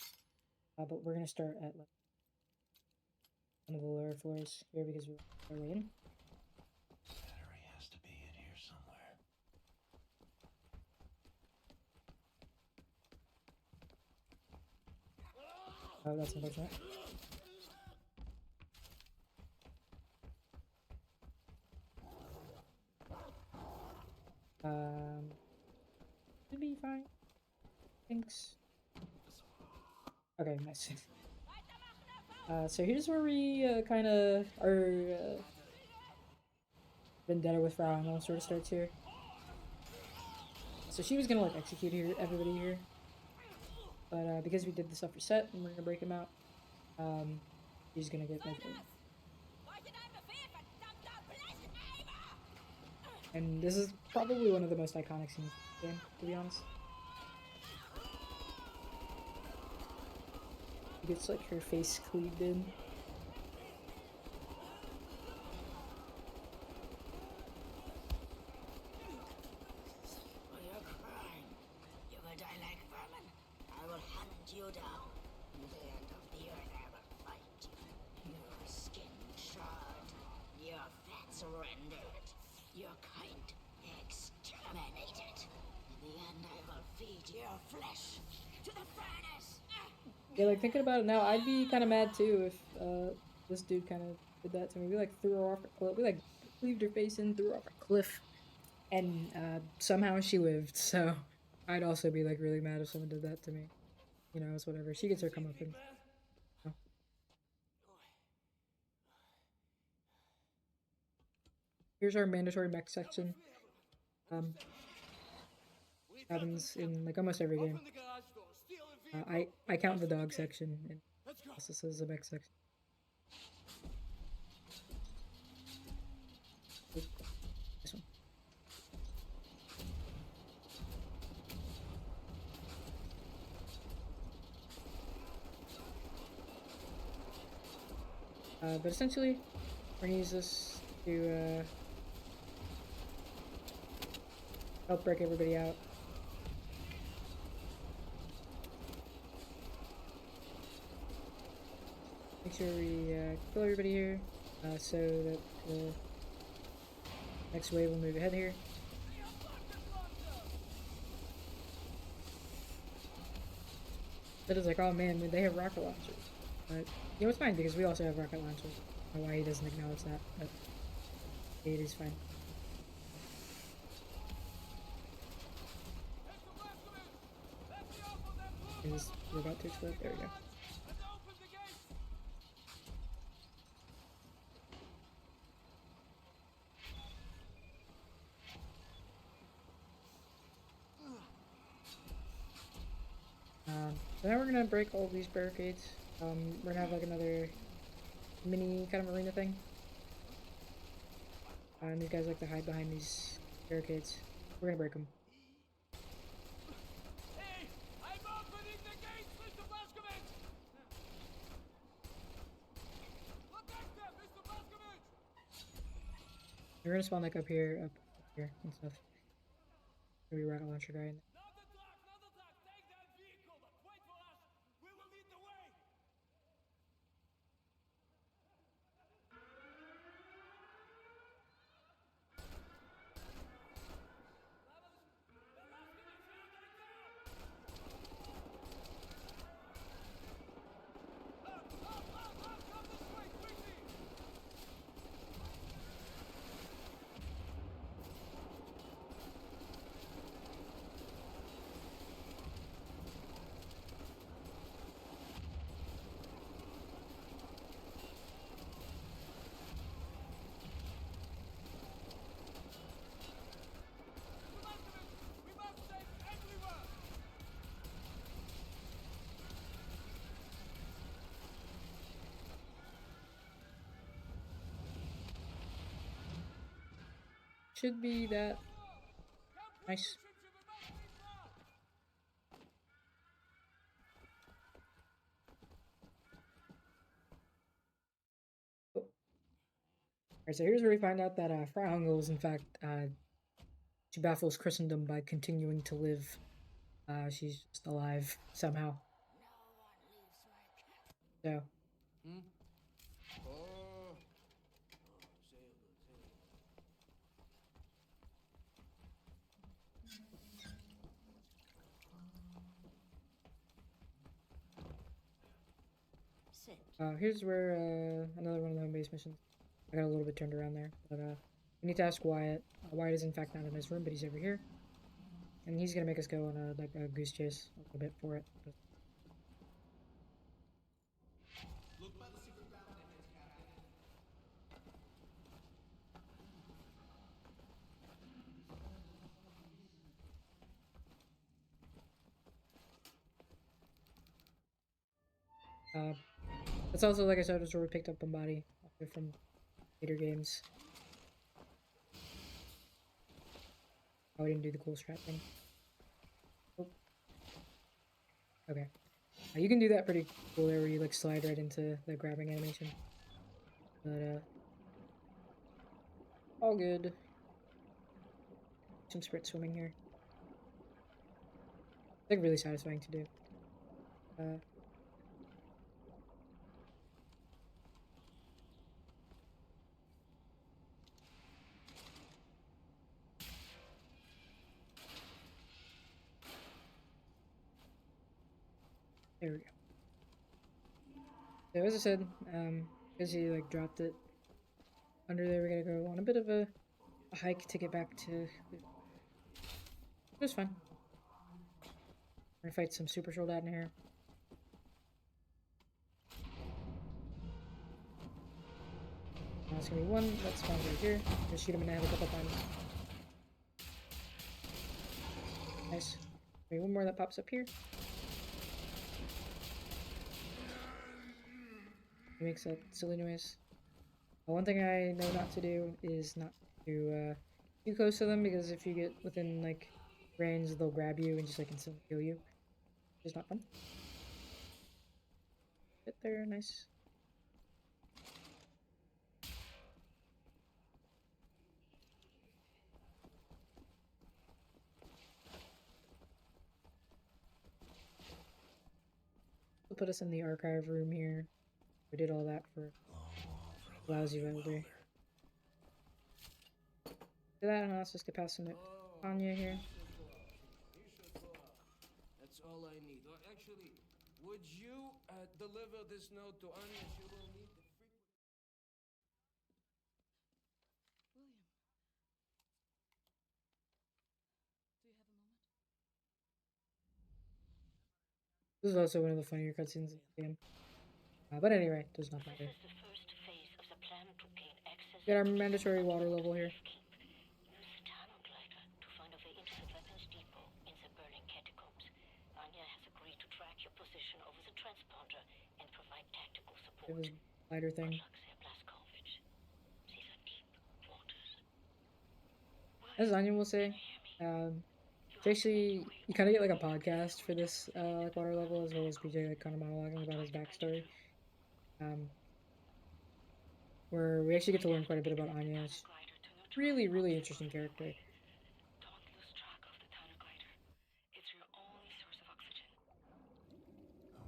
But we're gonna start at like one of the lower floors here because we're our way in. Battery has to be in here somewhere. Oh, that's unfortunate. Should be fine. Thanks. Okay, nice. So here's where we kind of our vendetta with Frau Engel sort of starts here. So she was gonna like execute everybody here, but because we did the stuff for set and we're gonna break him out, she's gonna get like. And this is probably one of the most iconic scenes in the game, to be honest. She gets like her face cleaved in. For your crime, you will die like vermin. I will hunt you down. To the end of the earth, I will fight you. Your skin charred, your fats rendered, your kind exterminated. In the end, I will feed your flesh to the furnace. Yeah, like thinking about it now, I'd be kind of mad too if this dude kind of did that to me. We like threw her off a cliff. We like cleaved her face in, threw her off a cliff, and somehow she lived. So I'd also be like really mad if someone did that to me. You know, it's whatever. She gets her comeuppance. Oh. Here's our mandatory mech section. Happens in like almost every game. I count the dog section and also says the mech section. Oops. This one. But essentially, we're gonna use this to help break everybody out. Make sure we kill everybody here, so that the next wave will move ahead here. That is like, oh man, they have rocket launchers. But, you know, it's fine because we also have rocket launchers. I don't know why he doesn't acknowledge that, but it is fine. We're about to explode. There we go. So now we're gonna break all of these barricades. We're gonna have like another mini kind of arena thing. And these guys like to hide behind these barricades. We're gonna break them. Hey, I'm opening the gates, Mr. Blaskovich! Look back there, Mr. Blaskovich! We're gonna spawn like up here and stuff. Maybe rocket launcher guy in there. should be that. Nice. Oh. Alright, so here's where we find out that Frau is in fact she baffles Christendom by continuing to live. She's just alive somehow. So. Here's where another one of the home base missions. I got a little bit turned around there, but we need to ask Wyatt. Wyatt is in fact not in his room, but he's over here, and he's gonna make us go on a goose chase a little bit for it. But... That's also, like I said, was where we picked up Bombati from later games. Oh, we didn't do the cool strat thing. Oh. Okay. You can do that pretty cool there where you like slide right into the grabbing animation. But all good. Some sprint swimming here. It's like really satisfying to do. There we go. So as I said, because he like dropped it under there, we're gonna go on a bit of a hike to get back to. It was fun. We're gonna fight some super soldat in here. That's gonna be one. That spawns right here. Just shoot him in the head a couple times. Nice. Maybe one more that pops up here. It makes that silly noise. One thing I know not to do is not to too close to them, because if you get within like range, they'll grab you and just like instantly kill you. It's not fun. Get there, nice. We'll put us in the archive room here. We did all that for lousy welder. Do that, and I'll just get past some Anya here. That's all I need. Actually, would you deliver this note to Anya? She will need the William. Do you have a moment? This is also one of the funnier cutscenes in the game. But anyway, does not matter. Get our mandatory water level here. It was lighter thing. As Anya will say, actually, you kind of get like a podcast for this like water level, as well as BJ like kind of monologuing about his backstory. Where we actually get to learn quite a bit about Anya. She's really, really interesting character. I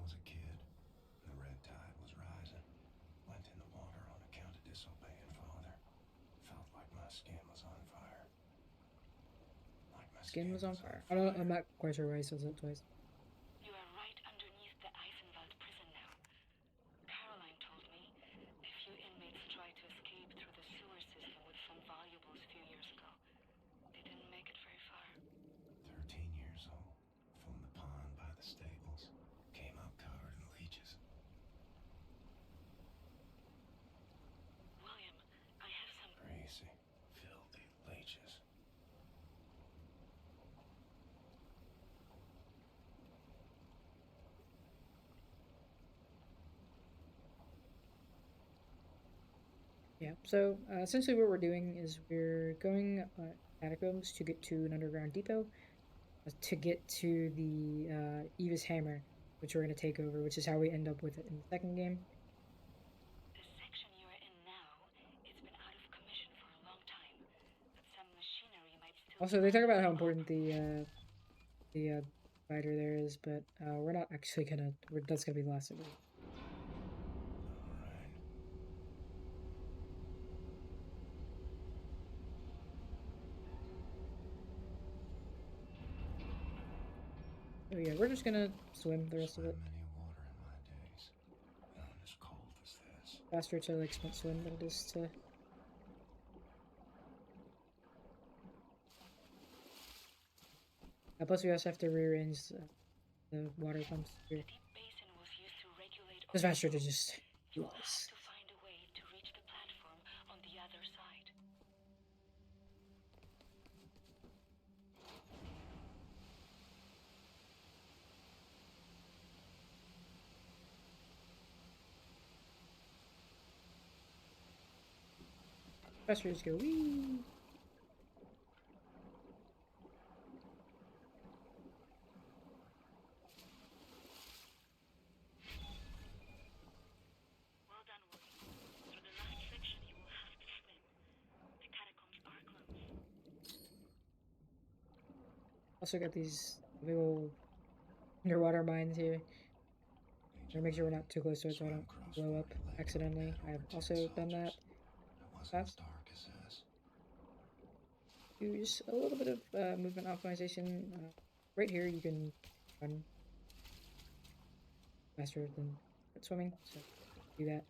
was a kid. The red tide was rising. Went in the water on account of disobeying father. Felt like my skin was on fire. Skin was on fire. I'm not quite sure why he says it twice. You are right underneath the Eisenwald prison now. Caroline told me a few inmates tried to escape through the sewer system with some valuables a few years ago. They didn't make it very far. 13 years old. From the pond by the stables. Came out covered in leeches. William, I have some... Greasy, filthy leeches. Yeah, so essentially what we're doing is we're going catacombs to get to an underground depot to get to the Eva's hammer, which we're going to take over, which is how we end up with it in the second game. The section you are in now, it's been out of commission for a long time, but some machinery might still... Also, they talk about how important the fighter there is, but we're not actually gonna... that's gonna be the last of it. Oh yeah, we're just gonna swim the rest of it. Faster to like swim than it is to... plus we also have to rearrange the water pumps here. It's faster to just do this. Faster, just go wee. Well done, Wolf. For the last section, you will have to swim. The catacombs are closed. Also got these big old underwater mines here. Gotta make sure we're not too close to it so I don't blow up accidentally. I've also done that fast. Do just a little bit of movement optimization. Right here you can run faster than swimming, so do that.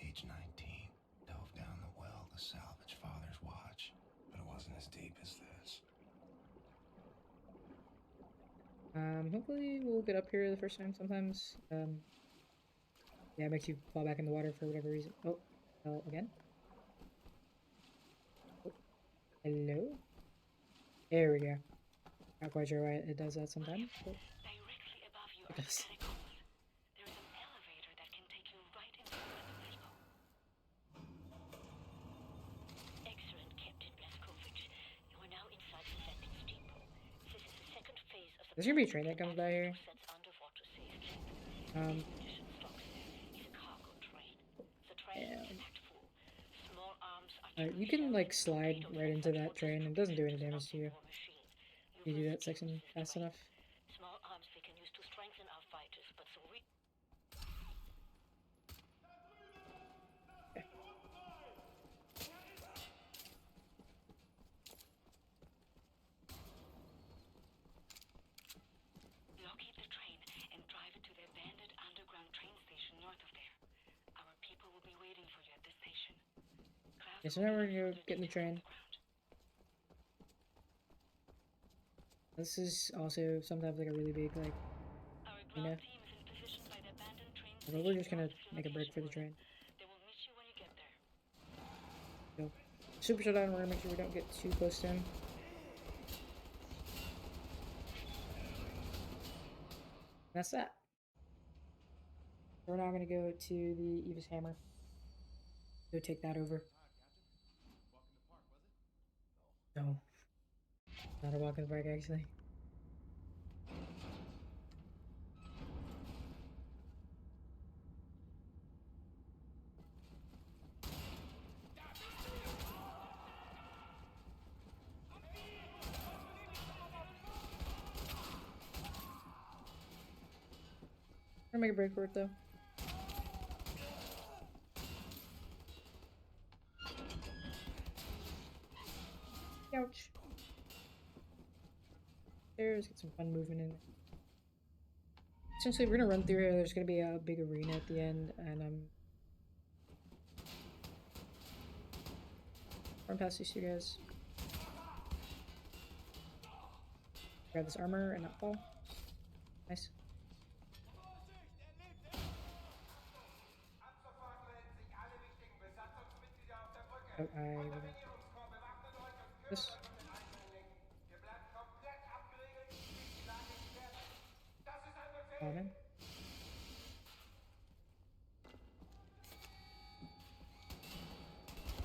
Age 19, dove down the well to salvage Father's watch, but it wasn't as deep as this. Hopefully we'll get up here the first time sometimes. Yeah, it makes you fall back in the water for whatever reason. Oh, hell, again? Oh, hello? There we go. Not quite sure why it does that sometimes, but it does. Excellent, Captain Blazkowicz. You are now inside the Vendix depot. This is the second phase of the... There's gonna be a train that comes by here. You can like slide right into that train. It doesn't do any damage to you. You do that section fast enough. Small arms we can use to strengthen our fighters, but so we... Locate the train and drive it to the abandoned underground train station north of there. Our people will be waiting for you at the station. Yeah, so now we're gonna go get in the train. This is also sometimes like a really big like, you know. But we're just gonna make a break for the train. So, super shutdown. We're gonna make sure we don't get too close to him. That's that. We're now gonna go to the Eva's hammer. Go take that over. No. Not a walk in the park, actually. I'm gonna make a break for it, though. Ouch. There's get some fun movement in there. Essentially, we're gonna run through here. There's gonna be a big arena at the end, and run past these two guys. Grab this armor and not fall. Nice. Oh, this. Common.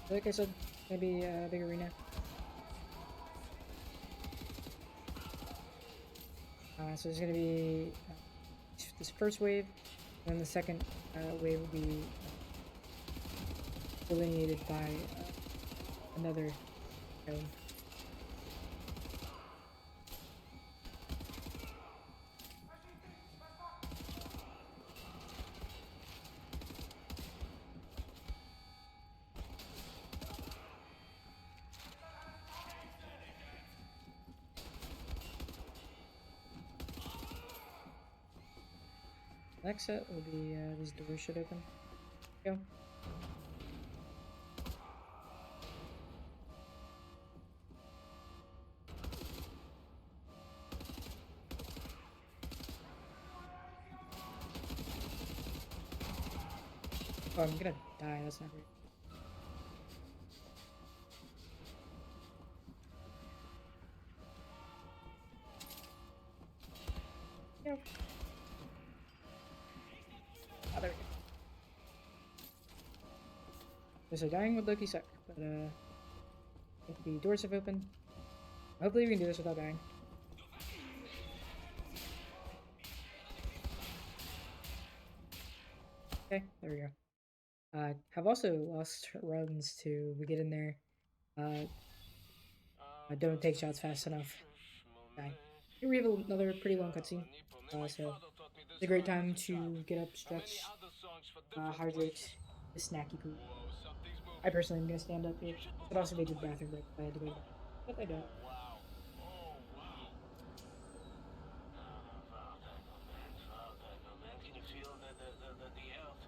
Like I said, maybe a big arena. So there's gonna be this first wave, and then the second wave will be delineated by another cone. Next set will be these doors should open. Go. Oh, I'm gonna die. That's not great. Yep. Oh, there we go. So dying would Loki suck, but I think the doors have opened. Hopefully we can do this without dying. Okay, there we go. Have also lost runs to we get in there. I don't take shots fast enough. Dying. Here we have another pretty long cutscene. So it's a great time to get up, stretch, hydrate, the snacky poop. I personally am gonna stand up here. Could also be to the bathroom break if I had to go to the bathroom, but I don't.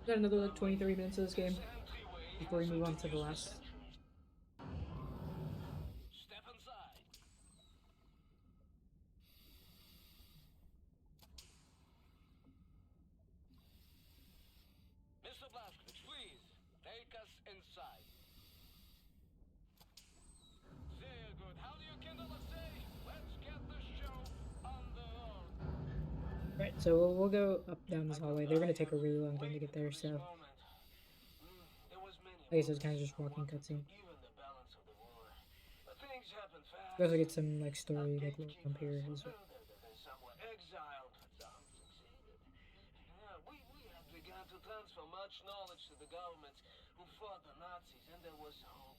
Got another like 23 minutes of this game before we move on to the last. Mr. Blazkowicz, please, take us inside. Very good. How do you kindle a say? Let's get the show on the road. Right, so we'll go up down this hallway. They're gonna take a really long time to get there, so I guess it's kind of just walking cutscene. We also get some like story like little jump here as well. To transfer much knowledge to the government who fought the Nazis, and there was hope.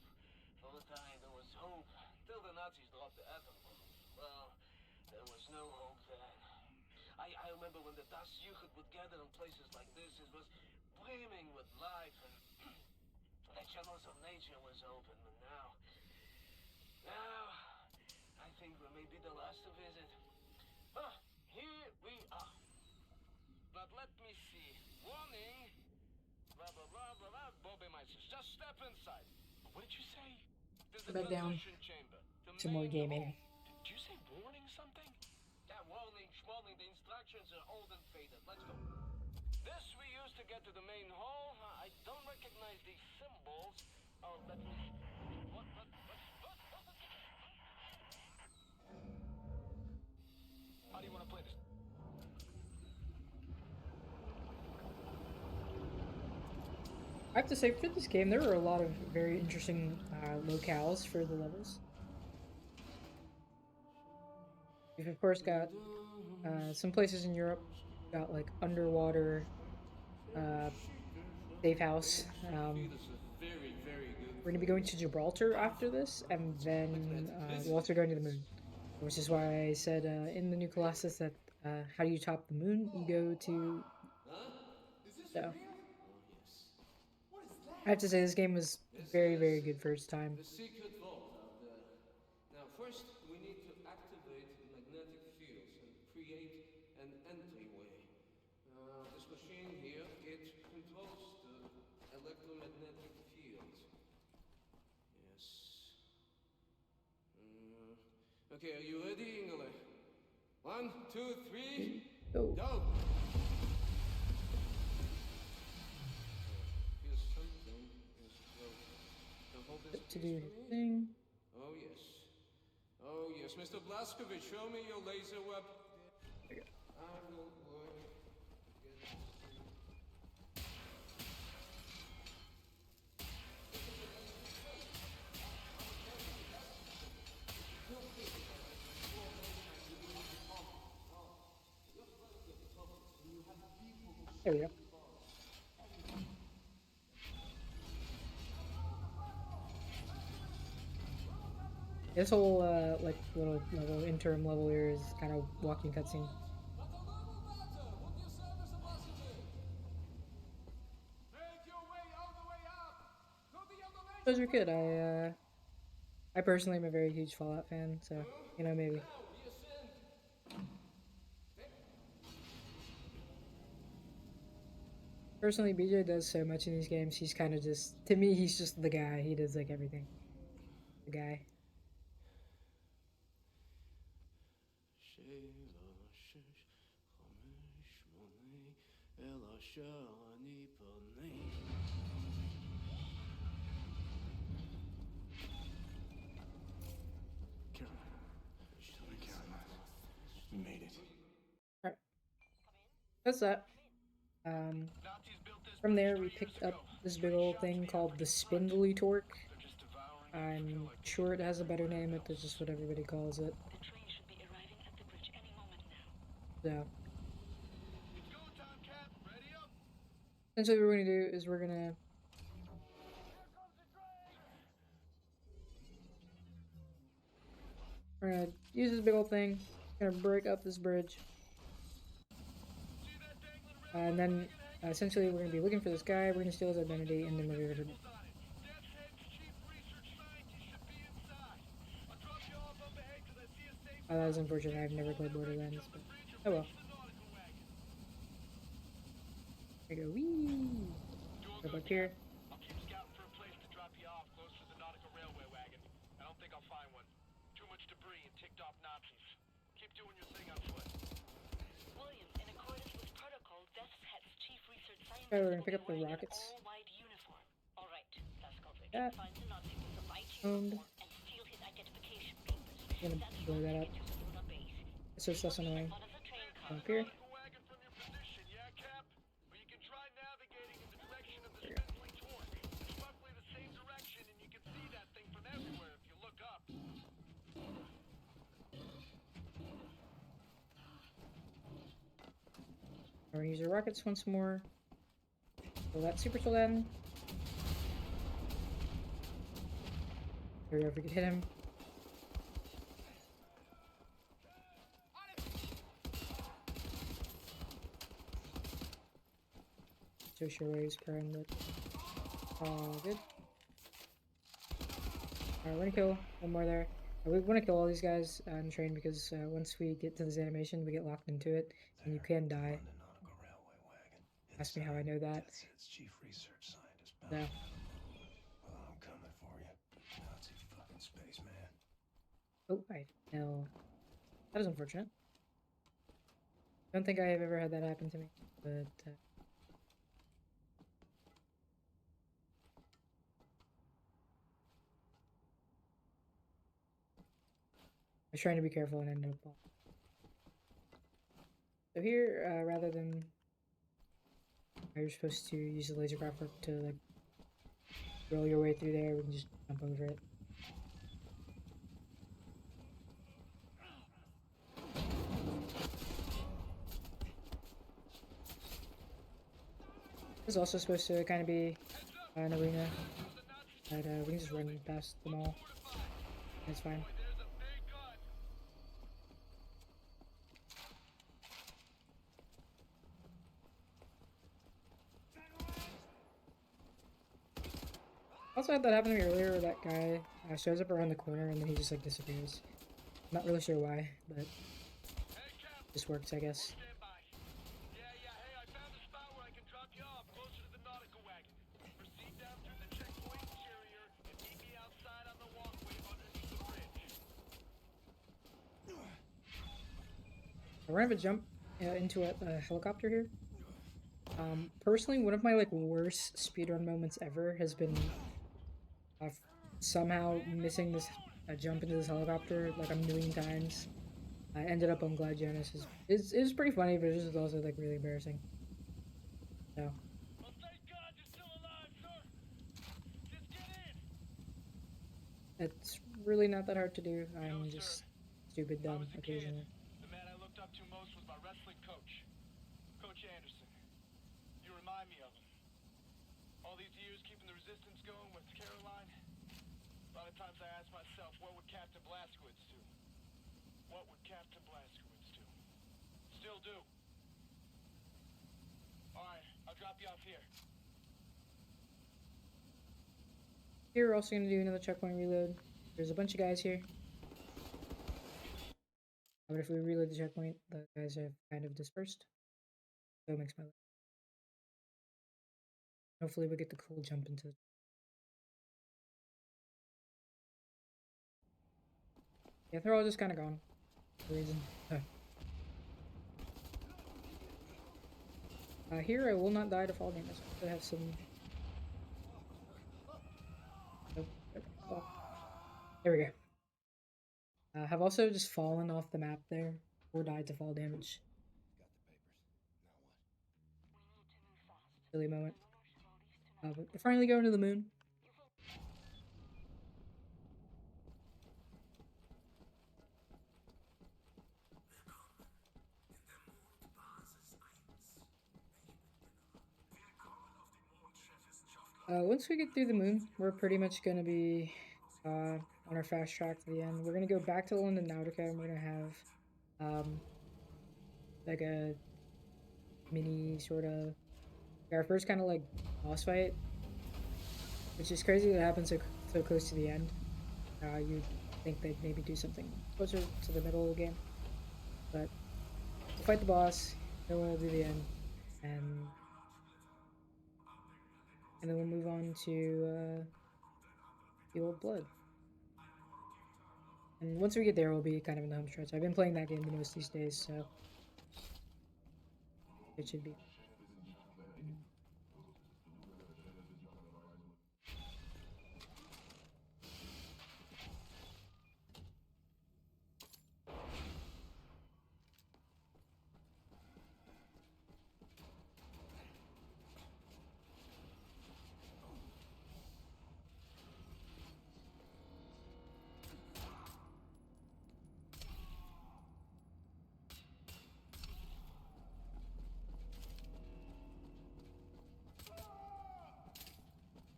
For a time, there was hope, till the Nazis dropped the atom bomb. Well, there was no hope then. I remember when the Das Jugend would gather in places like this, it was brimming with life, and the channels of nature was open, but now, I think we may be the last to visit. Here we are. But let me see. Warning! Blah, blah, blah, blah, blah. Bobby Meisters, just step inside. What did you say? There's a Back down. chamber. Some more gaming. Did you say warning something? Yeah, warning, schwarning. The instructions are old and faded. Let's go. This we use to get to the main hall. I don't recognize these symbols. Oh, let me... What? How do you want to play this? I have to say, for this game, there are a lot of very interesting locales for the levels. We've of course got some places in Europe, got like underwater safe house. We're gonna be going to Gibraltar after this, and then we're also going to the moon, which is why I said in the new Colossus that how do you top the moon? You go to. So. I have to say, this game was very, very good first time. The secret vault out there. Now, first, we need to activate the magnetic fields and create an entryway. This machine here, it controls the electromagnetic field. Yes. Okay, are you ready, Ingele? 1, 2, 3, go! To do his thing. Oh yes. Oh yes, Mr. Blazkowicz, show me your laser web. I will work There we go. This whole like little interim level here is kind of walking cutscene. Those are good. I personally am a very huge Fallout fan, so you know, maybe. Personally, BJ does so much in these games. He's kind of just, to me, he's just the guy. He does like everything. The guy. We made it. Alright. That's that. From there, we picked up this big old thing called the Spindly Torque. I'm sure it has a better name, but that's just what everybody calls it. So, essentially what we're going to do is we're going to use this big old thing, going to break up this bridge, and then essentially we're going to be looking for this guy, we're going to steal his identity, and then we're going to... Oh, that was unfortunate. I've never played Borderlands, but oh well. There we go. Whee! Go up here. I'll keep scouting for a place to drop you off close to the Nautica railway wagon. I don't think I'll find one. Too much debris and ticked off Nazis. Keep doing your thing on foot. William, in accordance with protocol, DeathHead's chief research scientist Okay, we're gonna pick up will the be wearing rockets. an all-white uniform. All right, Laskovich. That. Find the Nazi with the white Owned. uniform and steal his identification papers. I'm gonna blow that up. It's just less annoying. Come up here. We're gonna use our rockets once more. Pull that super soldat. There we go, if we could hit him. So sure where he's current, but all good. Alright, we're gonna kill one more there. We want to kill all these guys on train because once we get to this animation, we get locked into it, and you can die. Ask me how I know that. It's chief research scientist. No. Well, I'm coming for you. Nazi fucking spaceman. Oh, I know. That is unfortunate. Don't think I have ever had that happen to me, but I was trying to be careful and ended up. So here, rather than you're supposed to use the laser craft to like roll your way through there, we can just jump over it. This is also supposed to kind of be an arena, but we can just run past them all. It's fine. Also had that happen to me earlier where that guy shows up around the corner and then he just like disappears. Not really sure why, but this works, I guess. We're gonna have a jump into a helicopter here. Personally, one of my like worst speedrun moments ever has been somehow missing this jump into this helicopter like a million times. I ended up on Glad Jonas. It was pretty funny, but it was also like really embarrassing. So. It's really not that hard to do. I'm just stupid dumb occasionally. The man I looked up to most was my wrestling coach, Coach Anderson. remind me of him. All these years keeping the resistance going with Caroline. A lot of times I ask myself, what would Captain Blazkowicz do? What would Captain Blazkowicz do? Still do. Alright, I'll drop you off here. Here we're also going to do another checkpoint reload. There's a bunch of guys here. But if we reload the checkpoint, the guys have kind of dispersed. So it makes my life. Hopefully we get the cool jump into it. Yeah, they're all just kind of gone. For reason. Here I will not die to fall damage. I have some. Oh. There we go. Have also just fallen off the map there or died to fall damage. Silly moment. But we're finally going to the moon. Once we get through the moon, we're pretty much going to be on our fast track to the end. We're going to go back to London Nautica and we're going to have like a mini sort of our first kind of like boss fight, which is crazy that it happens so close to the end. You'd think they'd maybe do something closer to the middle of the game, but we'll fight the boss, then we'll do the end, and then we'll move on to the Old Blood. And once we get there, we'll be kind of in the home stretch. I've been playing that game the most these days, so it should be.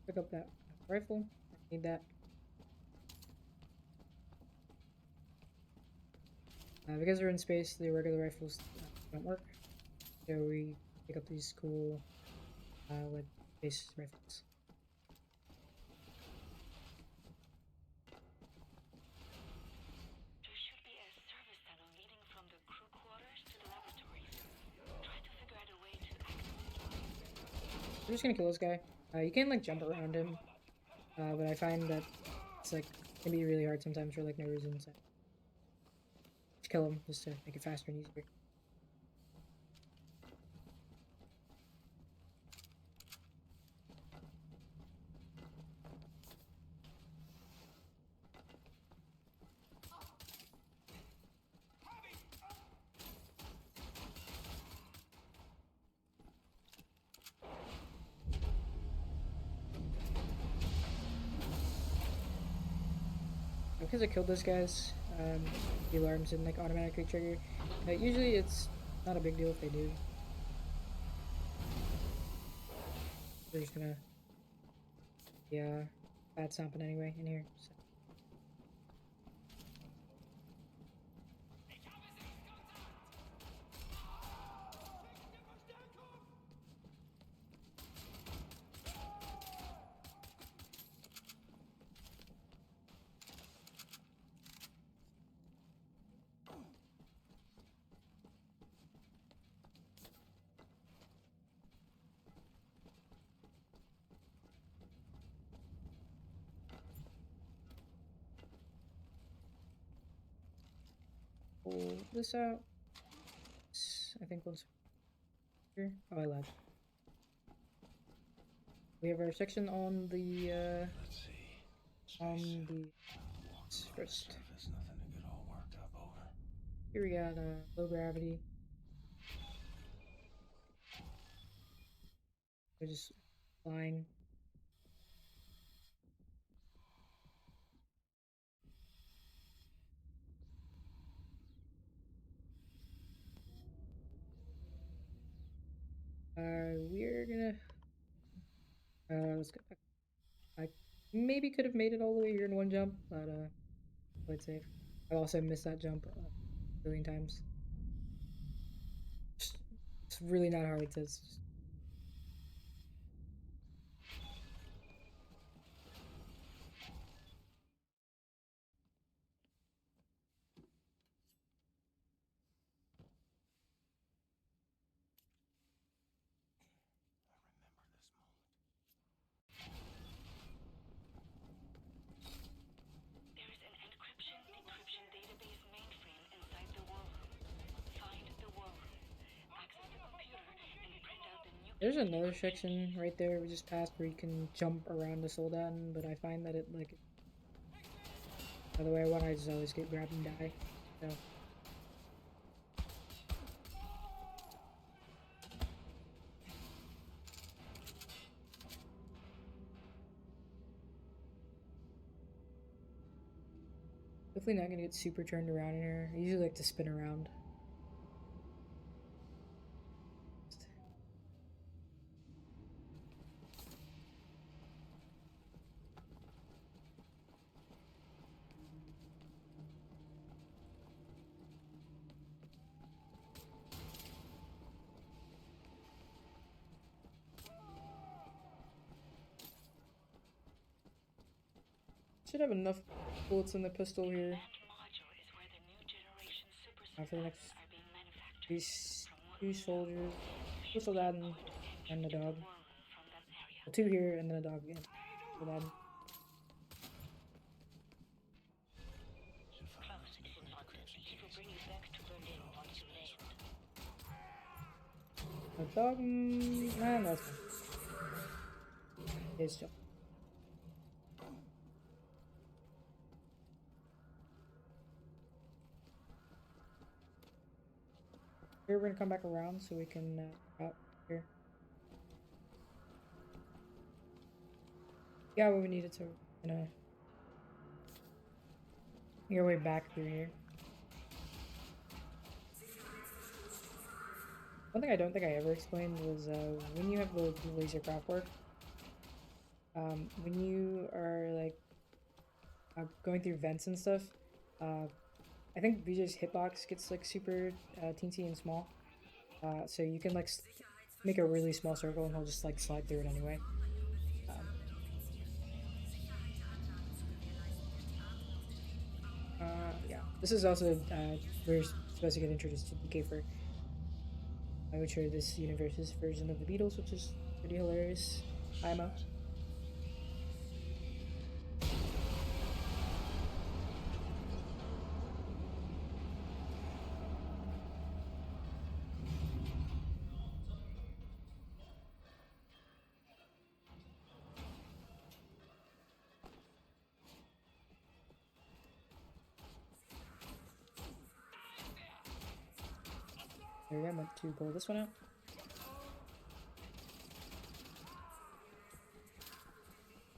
Pick up that rifle. I need that. Because we're in space, the regular rifles don't work. So we pick up these cool with space rifles. There should be a service tunnel leading from the crew quarters to the laboratories. Try to figure out a way to access. We're just gonna kill this guy. You can like jump around him, but I find that it's like can be really hard sometimes for like no reason. So just kill him just to make it faster and easier. Because I killed those guys, the alarms didn't like automatically trigger. Usually it's not a big deal if they do. We're just gonna bad stomping anyway in here. So. Pull this out. I think once here. Oh, I lied. We have our section on the Let's see. on the first. Surface, nothing to get all worked up over. Here we got low gravity. We're just flying. We're gonna let's go back. I maybe could have made it all the way here in one jump, but played safe. I also missed that jump a billion times. It's really not hard. It's just... There is an encryption database mainframe inside the war room. Find the war room, access the computer, and print out the new... There's another section right there we just passed where you can jump around the Soldaten, but I find that it like... By the way, I just always get grabbed and die, so... Definitely not gonna get super turned around in here. I usually like to spin around. Should have enough bullets in the pistol here. For the next these two soldiers, two Soldaten, and a dog. Well, two here and then a dog again. Soldaten. A dog, nah, that's fine. It's chill. Here we're gonna come back around so we can out here. Yeah, what we needed to gonna make our way back through here. One thing I don't think I ever explained was when you have the laser craft work, when you are like going through vents and stuff, I think VJ's hitbox gets like super teensy and small, so you can like make a really small circle and he'll just like slide through it anyway. Yeah, this is also we're supposed to get introduced to DK for, I would show this universe's version of the Beatles, which is pretty hilarious. IMO. There we go, I meant to pull this one out.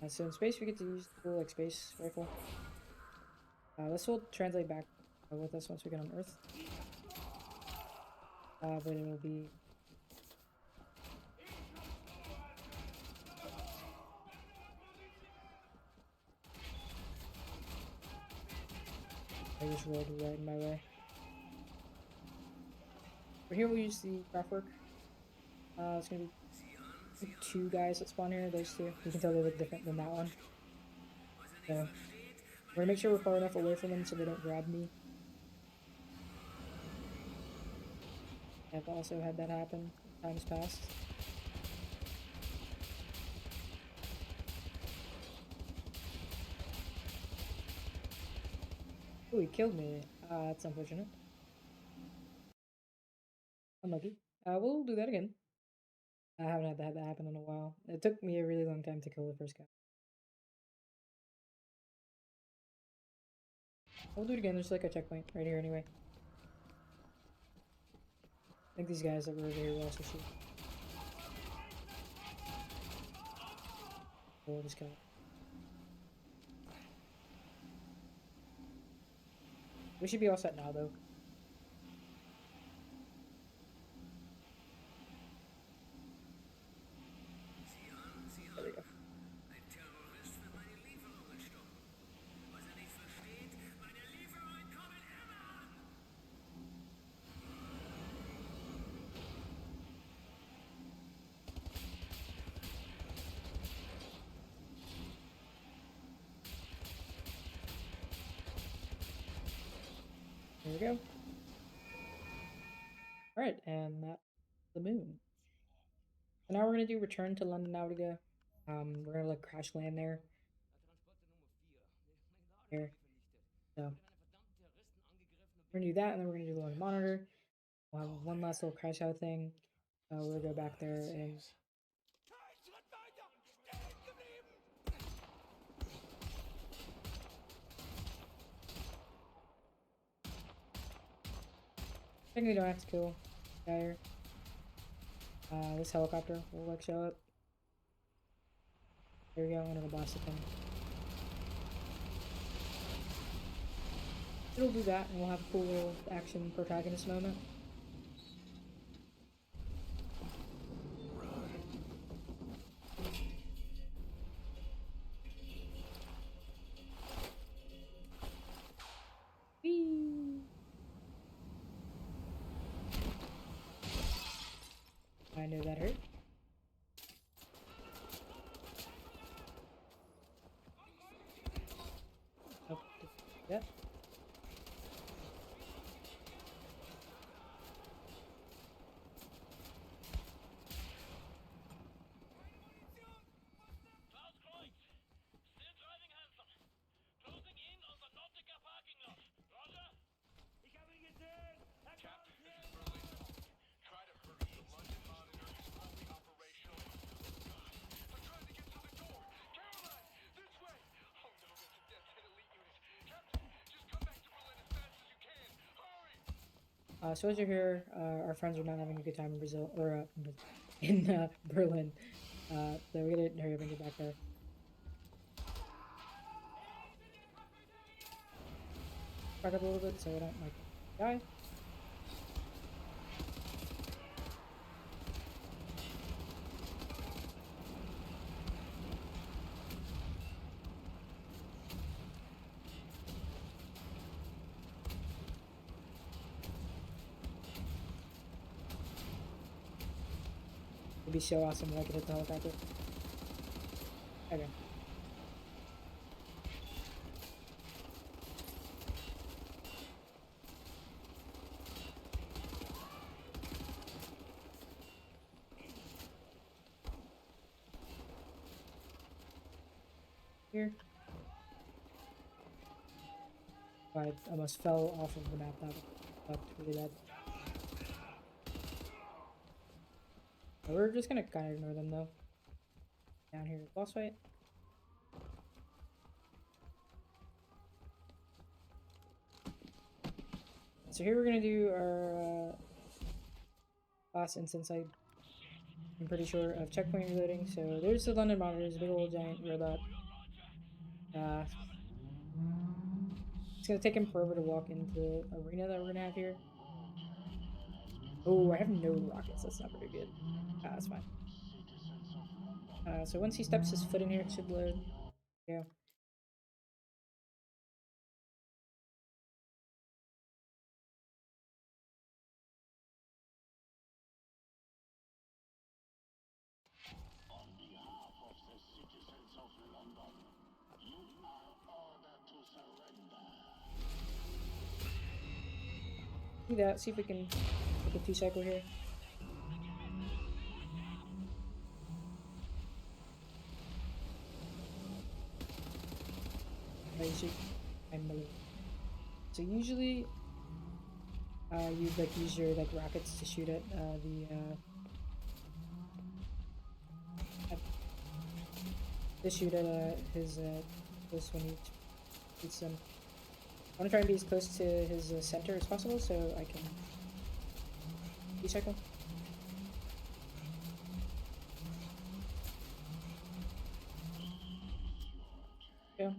So in space we get to use the like space rifle. This will translate back with us once we get on Earth. But it'll be... I just rolled right in my way. But here we'll use the craft work. It's gonna be two guys that spawn here, those two. You can tell they look different than that one. So, we're gonna make sure we're far enough away from them so they don't grab me. I've also had that happen in times past. Oh, he killed me. That's unfortunate. Unlucky. We'll do that again. I haven't had that happen in a while. It took me a really long time to kill the first guy. We'll do it again. There's like a checkpoint right here anyway. I think these guys that were over here will also shoot. We'll just kill it. We should be all set now, though. There we go. Alright, and that's the moon. So now we're gonna do return to London Nautica. We're gonna like crash land there. Here. So we're gonna do that, and then we're gonna do the London Monitor. We'll have one last little crash out thing. We'll go back there and I think we don't have to kill the guy here. This helicopter will like show up. There we go, I'm gonna go blast the thing. It'll do that, and we'll have a cool little action protagonist moment. Whee! I knew that hurt. Oh, yep. So as you're here, our friends are not having a good time in Brazil, or in Berlin. So we gotta hurry up and get back there. Back up a little bit so I don't like die. It'd be so awesome if I could hit the helicopter. Okay. Here. I almost fell off of the map. That sucked really bad. We're just gonna kind of ignore them though. Down here, boss fight. So here we're gonna do our last instance, I'm pretty sure, of checkpoint reloading. So there's the London Monitor, there's a big old giant robot. It's gonna take him forever to walk into the arena that we're gonna have here. Oh, I have no rockets, that's not very good. That's fine. So once he steps his foot in here, it should load. Yeah. On behalf of the citizens of London, you are ordered to surrender. Do that, see if we can make a 2-cycle here. So usually you'd like use your like rockets to shoot at his this when he shoots them. I want to try and be as close to his center as possible so I can recycle. Yeah.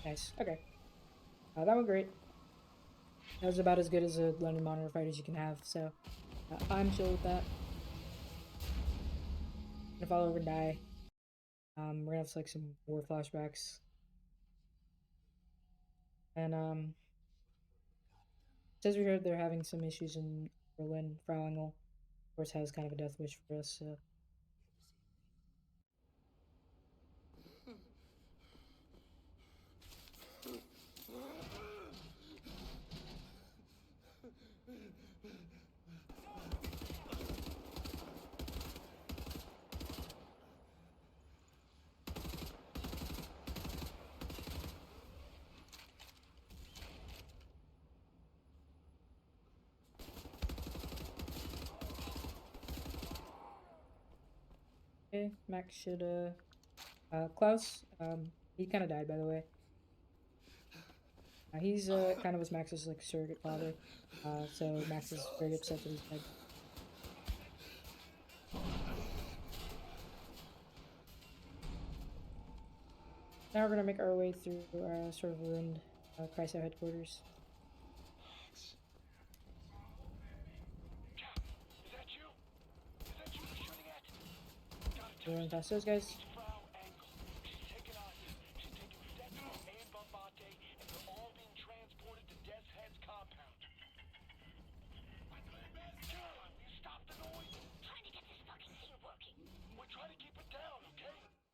Nice. Okay. That went great. That was about as good as a London Monitor fight as you can have, so I'm chill with that. If I fall over and die, we're gonna have like some war flashbacks. And it says we heard they're having some issues in Berlin. Frau Engel, of course, has kind of a death wish for us, so. Okay, Max should, Klaus, he kind of died, by the way. He's, kind of was Max's, like, surrogate father, so Max is very upset that he's dead. Now we're gonna make our way through, sort of ruined, Chrysler headquarters. Is that you? Is that you we're shooting at? We're running past those guys.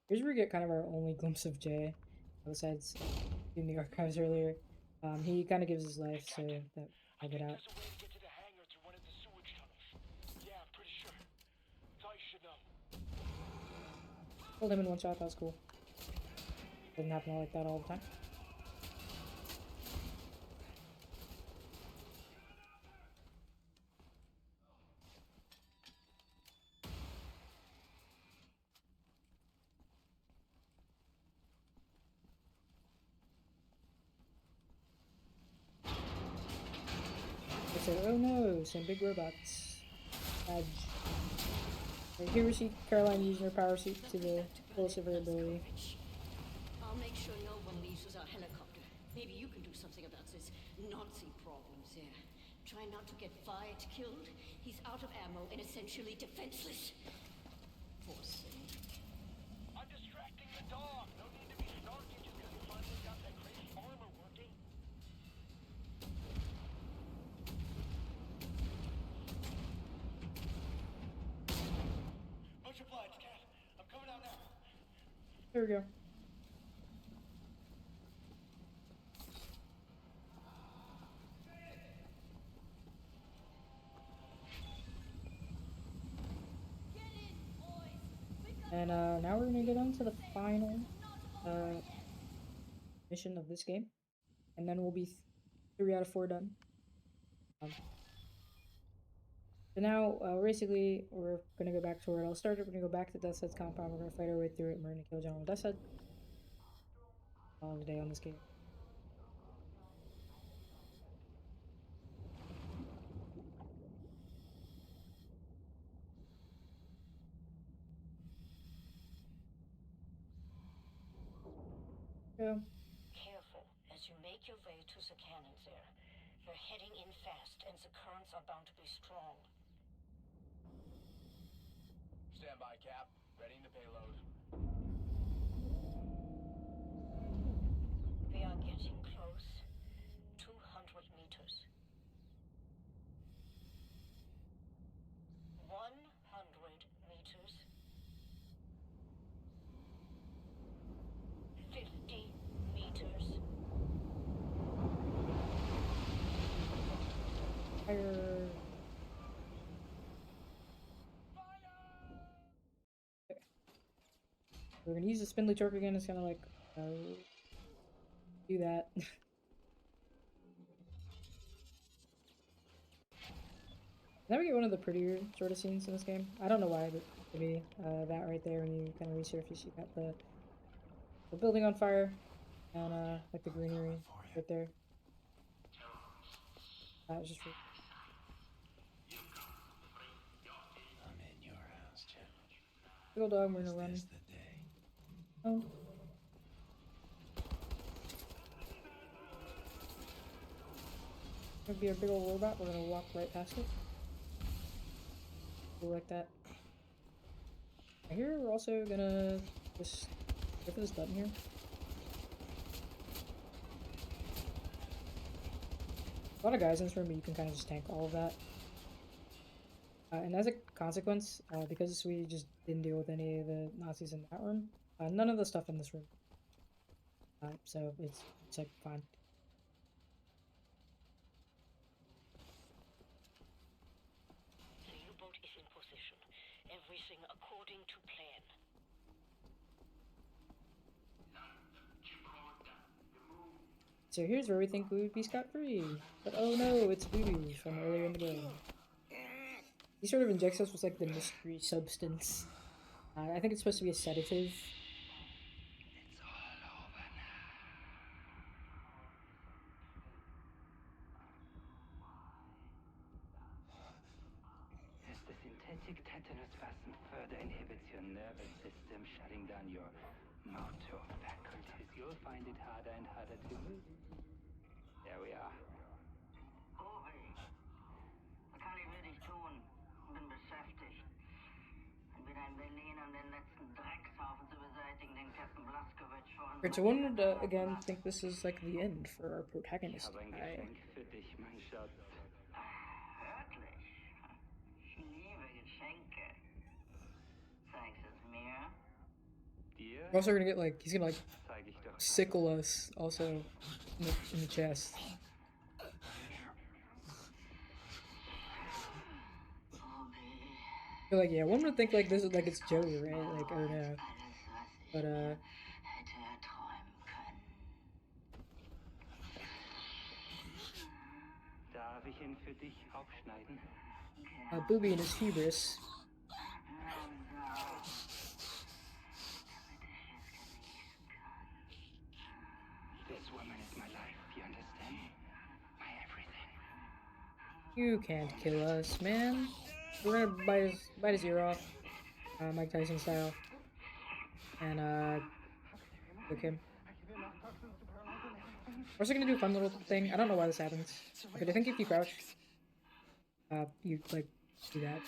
Here's where we get kind of our only glimpse of Jay, besides in the archives earlier. He kind of gives his life so that I'll get out. Killed him in one shot, that was cool. Doesn't happen like that all the time. Oh no, some big robots. Badge. Right, here we see Caroline using her power suit to the fullest of her ability. I'll make sure no one leaves with our helicopter. Maybe you can do something about this Nazi problems there. Try not to get fired, killed. He's out of ammo and essentially defenseless. Poor thing. I'm distracting the dog. No need to be snarky just because you finally got that crazy armor working. Much obliged, Cat. I'm coming out now. There we go. And now we're gonna get on to the final mission of this game, and then we'll be 3 out of 4 done. So now, basically, we're gonna go back to where it all started. We're gonna go back to Deathhead's compound. We're gonna fight our way through it, and we're gonna kill General Deathhead. All day on this game. Go. Careful as you make your way to the cannons there. You're heading in fast, and the currents are bound to be strong. Stand by, Cap. Readying the payload. We are getting close. 200 meters. 100 meters. 50 meters. Fire. Okay. We're gonna use the spindly torque again. It's gonna like do that. Now we get one of the prettier sort of scenes in this game. I don't know why, but to me, that right there when you kind of resurface, you got the building on fire and like the greenery right there. That was just really... I'm in your house, Jim. Big old dog, we're gonna run. Oh. Gonna be a big old robot, we're gonna walk right past it. Go like that. Right here, we're also gonna just go for this button here. A lot of guys in this room, but you can kind of just tank all of that. And as a consequence, because we just didn't deal with any of the Nazis in that room, none of the stuff in this room. So it's like fine. The U-boat is in position. Everything according to plan. So here's where we think we would be scot-free. But oh no, it's Boo-Boo from earlier in the game. He sort of injects us with like the mystery substance I think it's supposed to be a sedative. As the synthetic tetanus vaccine further inhibits your nervous system, shutting down your motor faculties, you'll find it harder and harder to move. There we are. Uri, was kann ich für dich tun? Bin beschäftigt. Bin wieder in Berlin, um den letzten Dreckshaufen zu beseitigen, den Captain Blazkowicz vor uns. Right, so one would again think this is like the end for our protagonist. Wirklich? Ich liebe Geschenke. Zeigst es mir? We're also gonna get like he's gonna like sickle us also in the chest. But like yeah, one would think like this is like it's Joey, right? Like or no. But Darf ich ihn für dich aufschneiden? Booby in his hubris. This woman is my life, you understand? My everything. You can't kill us, man. We're gonna bite his ear off, Mike Tyson style, and cook him. We're also gonna do a fun little thing. I don't know why this happens, but I think if you crouch, you like do that.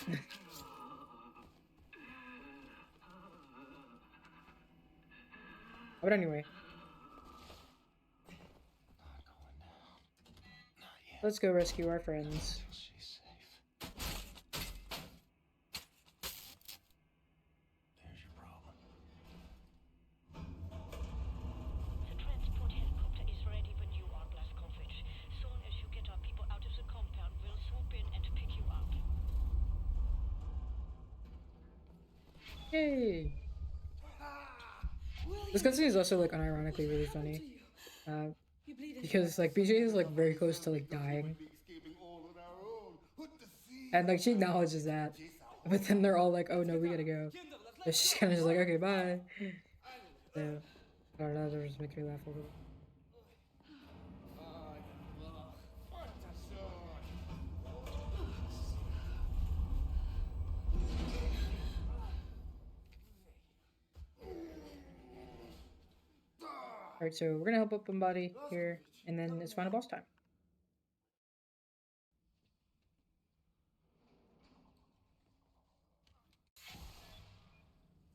But anyway, let's go rescue our friends. Yay! This cutscene is also like unironically really funny, because like BJ is like very close to like dying, and like she acknowledges that, but then they're all like, "Oh no, we gotta go." So she's kind of just like, "Okay, bye." So I don't know, that just makes me laugh a little. Alright, so we're gonna help up Embody here, and then it's final boss time.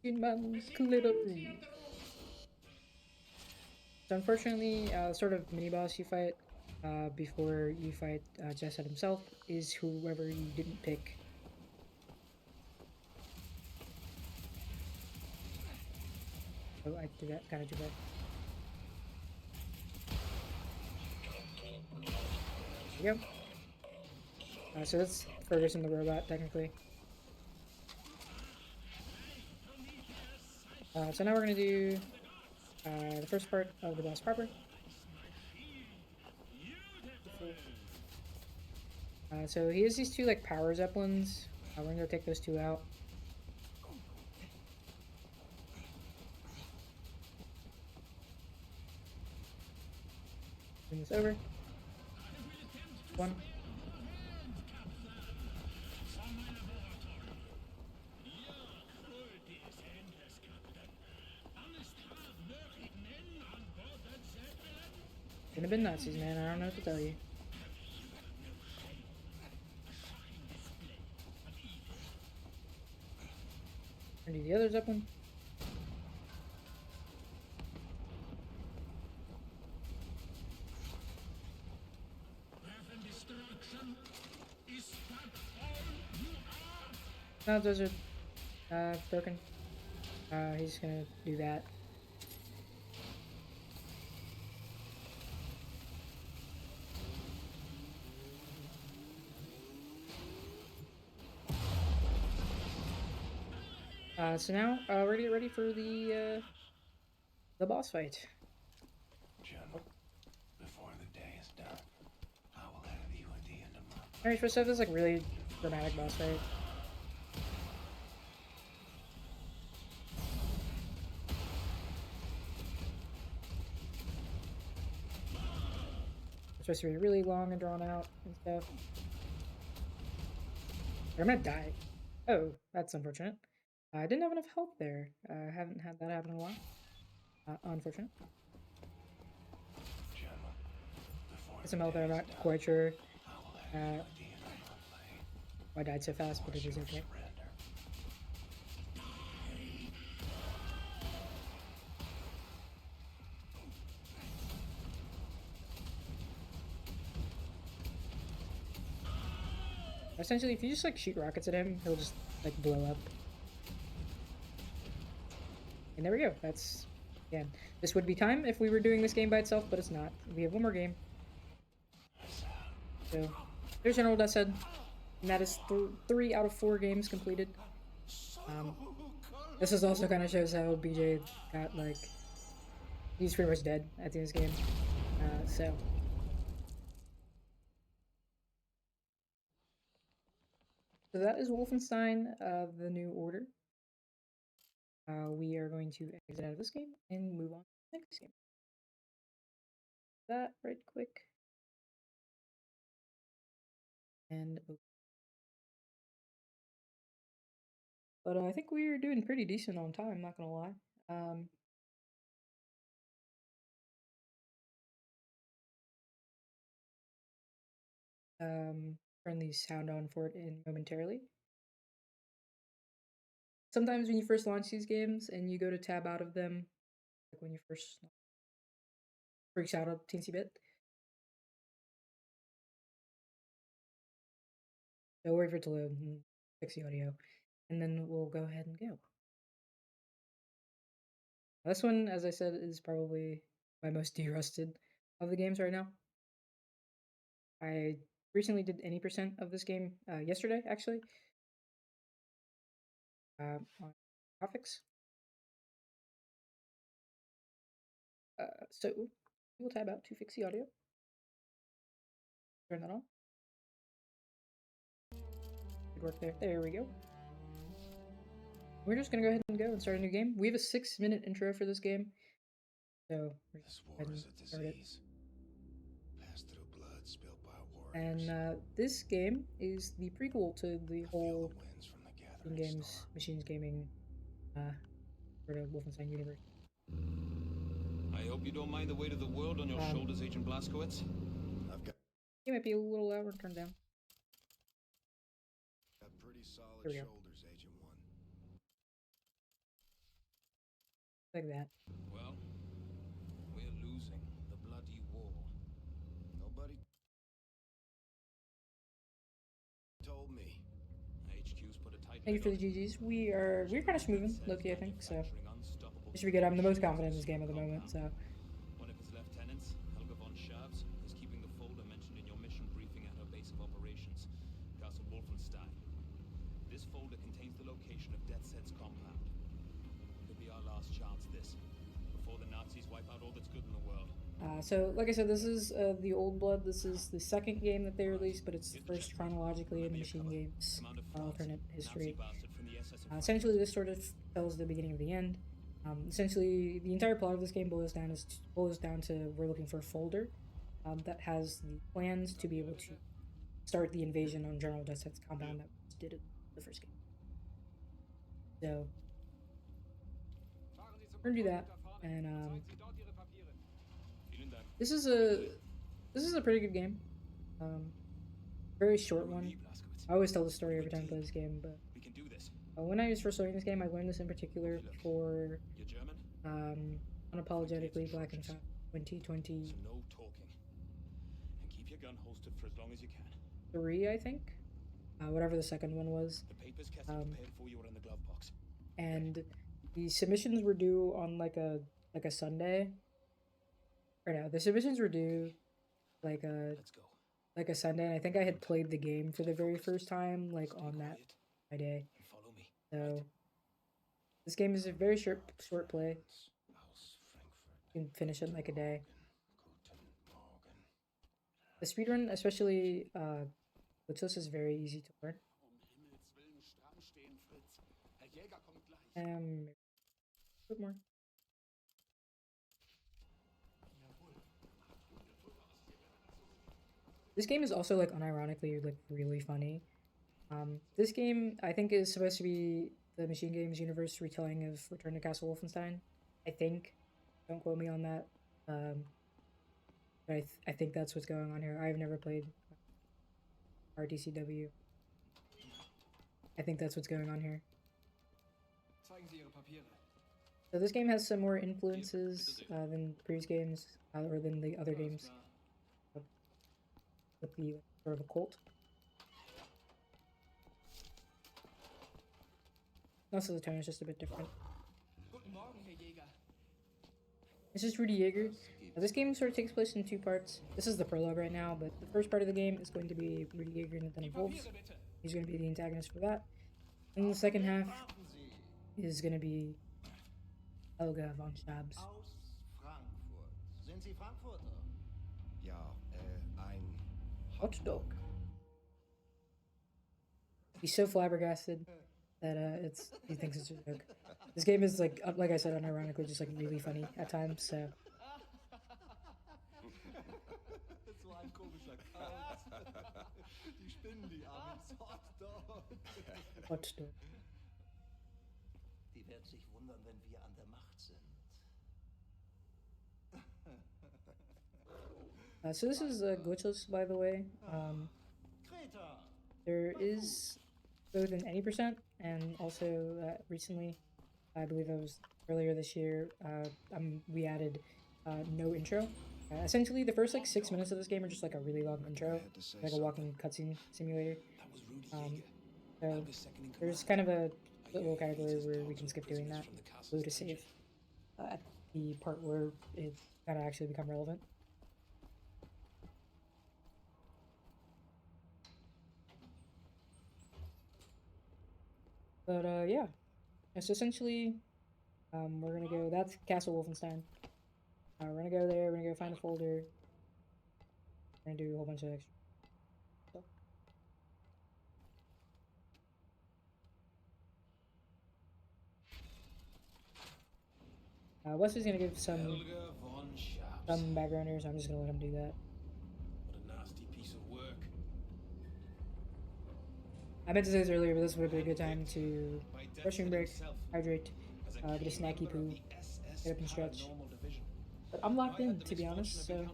Man's Clitoris. So unfortunately, sort of mini boss you fight before you fight Jesset himself is whoever you didn't pick. So I did that kind of too bad. There we go. So that's Ferguson the robot, technically. So now we're gonna do the first part of the boss proper. So he has these two like power zeppelins. We're gonna take those two out. Bring this over. One. Could have been Nazis, man. I don't know what to tell you. Gonna do the other Zeppelin. No, those are broken. He's gonna do that. So now we're gonna get ready for the boss fight. General, before the day is done, I will have you at the end of my... Alright, first off, this like really dramatic boss fight. supposed to be really long and drawn out and stuff. I'm gonna die. Oh, that's unfortunate. I didn't have enough health there. I haven't had that happen in a while. Unfortunate. Some health there, I'm not quite sure. I died so fast, but it is okay. Essentially, if you just like shoot rockets at him, he'll just like blow up. And there we go. That's, again, this would be time if we were doing this game by itself, but it's not. We have one more game. So there's General Death's Head, and that is 3 out of 4 games completed. This is also kind of shows how BJ got like, he's pretty much dead at the end of this game. So that is Wolfenstein, The New Order. We are going to exit out of this game and move on to the next game. That right quick. And open. But I think we're doing pretty decent on time, not gonna lie. Turn the sound on for it in momentarily. Sometimes when you first launch these games and you go to tab out of them, like when you first freaks out a teensy bit. So wait for it to load and fix the audio, and then we'll go ahead and go. This one, as I said, is probably my most derusted of the games right now. I recently did any percent of this game yesterday, actually, on graphics. So we'll tab out to fix the audio. Turn that on. Good work there. There we go. We're just gonna go ahead and go and start a new game. We have a 6-minute intro for this game, so we're just This war is a disease. Passed through blood spilled by warriors. And this game is the prequel to the whole Machines Gaming sort of Wolfenstein universe. I hope you don't mind the weight of the world on your shoulders, Agent Blazkowicz. You might be a little loud and turned down. Got pretty solid shoulders, Agent 1. Like that. Well, we're losing the bloody war. Nobody told me. HQ's put a tight Thank you for the GGs. We're kind of smoothing, Loki, I think, so it should be good. I'm the most confident in this game at the moment, so. One of his lieutenants, Helga von Schabs, is keeping the folder mentioned in your mission briefing at her base of operations, Castle Wolfenstein. This folder contains the location of Death's Head's compound. It'll be our last chance, this, before the Nazis wipe out all that's good in the world. So, like I said, this is the Old Blood. This is the second game that they released, but it's the first chronologically in the Machine Games alternate history. Essentially, this sort of tells the beginning of the end. Essentially, the entire plot of this game boils down to we're looking for a folder that has the plans to be able to start the invasion on General Death's Head's compound that we did in the first game. So, we're gonna do that, and this is a pretty good game. Very short one. I always tell the story every time I play this game, but when I was first learning this game, I learned this in particular for Unapologetically Black and Fat 2020. So no talking. And keep your gun holstered for as long as you can. 3, I think. Whatever the second one was. The papers Kessler prepared for you were in the glove box. And the submissions were due on like a Sunday. Or no, the submissions were due like a Sunday, and I think I had played the game for the very first time like on that Friday. So this game is a very short play. You can finish it in like a day. The speedrun, especially Glitchless, is very easy to learn. A bit more. This game is also like unironically like really funny. This game I think is supposed to be the Machine Games universe retelling of Return to Castle Wolfenstein. I think. Don't quote me on that. But I think that's what's going on here. I've never played RDCW. I think that's what's going on here. Zeigen Sie Ihre Papiere. So this game has some more influences than previous games, or than the other games. With the sort of a cult. Also, the tone is just a bit different. Guten Morgen, Herr Jäger. This is Rudy Yeager. This game sort of takes place in two parts. This is the prologue right now, but the first part of the game is going to be Rudy Yeager and the Den of Wolves. He's going to be the antagonist for that. And the second half is going to be Helga von Schabs. Aus Frankfurt. Sind Sie Frankfurter? Ja, ein Hot dog. He's so flabbergasted that he thinks it's a joke. This game is like I said, unironically just like really funny at times. So. So ein komischer Kauz. Die spinnen die Arme. Hotdog. Hotdog. Die werden sich wundern, wenn wir an der Macht sind. So this is glitchless, by the way. There is both an any percent and also recently, I believe it was earlier this year, we added no intro. Essentially, the first like 6 minutes of this game are just like a really long intro, like a walking cutscene simulator. So there's kind of a little category where we can skip doing that, so to save at the part where it kind of actually become relevant. But yeah, it's essentially we're gonna go. That's Castle Wolfenstein. We're gonna go there. We're gonna go find a folder. We're gonna do a whole bunch of extra stuff. Wesley's gonna give some background here, so I'm just gonna let him do that. What a nasty piece of work. I meant to say this earlier, but this would be a good time to restroom break, hydrate, get a snacky poo, get up and stretch. But I'm locked in, to be honest, so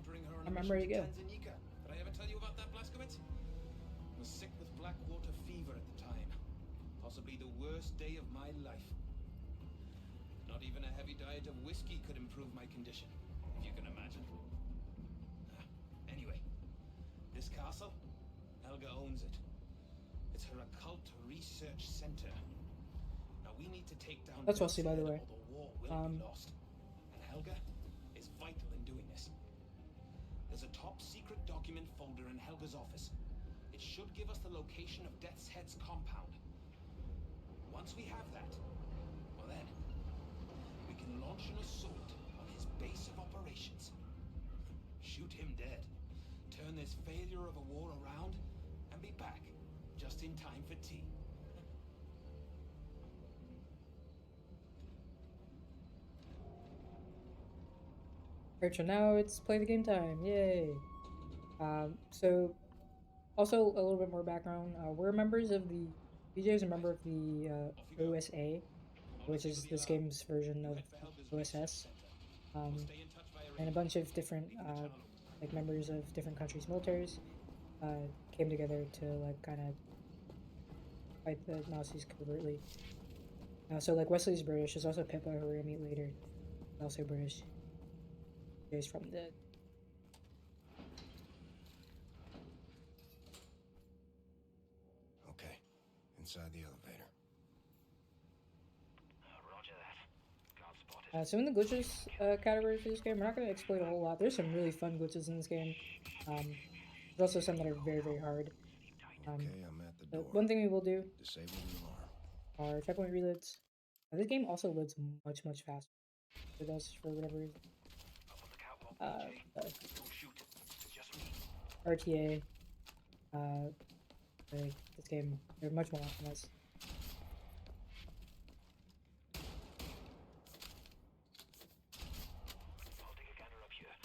I'm ready to go. Did I ever tell you about that, Blazkowicz? I was sick with blackwater fever at the time. Possibly the worst day of my life. Not even a heavy diet of whiskey could improve my condition, if you can imagine. Anyway, this castle, Helga owns it. It's her occult research center. Now we need to take down. That's Wesley, by the way. Or the war will be lost. And Helga is vital in doing this. There's a top secret document folder in Helga's office. It should give us the location of Death's Head's compound. Once we have that, well then, we can launch an assault on his base of operations. Shoot him dead. Turn this failure of a war around, and be back just in time for tea. Alright, so now it's play the game time. Yay! So, also a little bit more background. We're members of the DJ is a member of the OSA, which is this game's version of OSS, and a bunch of different like members of different countries' militaries came together to like kind of fight the Nazis covertly. So like Wesley's British. There's also Pippa, who we're gonna meet later, also British. He's from the. Okay, inside the elevator. Roger that. Guard spotted. So in the glitches category for this game, we're not going to exploit a whole lot. There's some really fun glitches in this game. There's also some that are very, very hard. Okay, I'm at the door. One thing we will do Disable the alarm. are checkpoint reloads. This game also loads much, much faster. It does for whatever reason. RTA. Like, this game, they're much more optimized.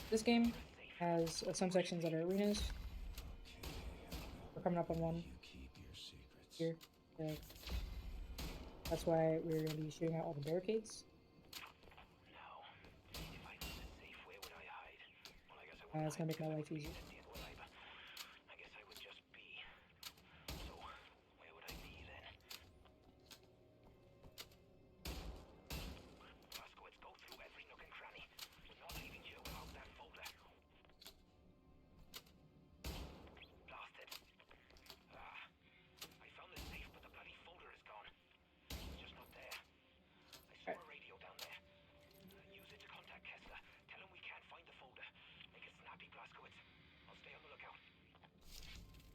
This game has some sections that are arenas, coming up on one. You keep your secrets. Here. That's why we're going to be shooting out all the barricades. It's going to make my life easier.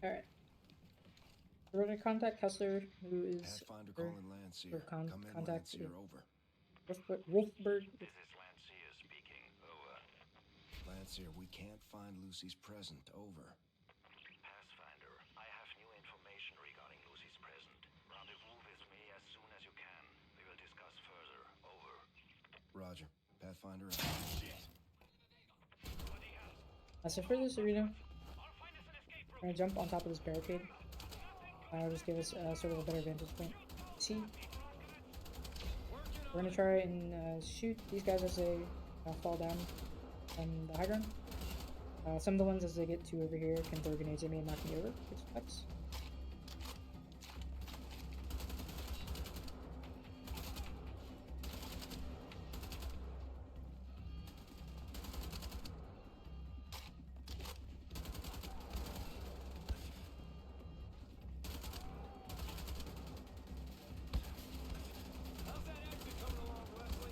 Alright. We're going to contact Kessler, who is Pathfinder calling Lancier. Come in, contact Lancier, over. Wolfberg. This is Lancier speaking. Over. Lancier, we can't find Lucy's present. Over. Pathfinder, I have new information regarding Lucy's present. Rendezvous with me as soon as you can. We will discuss further. Over. Roger. Pathfinder out. Shit. So for this arena, I'm going to jump on top of this barricade. Just give us sort of a better vantage point. See? We're going to try and shoot these guys as they fall down from the high ground. Some of the ones as they get to over here can throw grenades at me and knock me over, which sucks.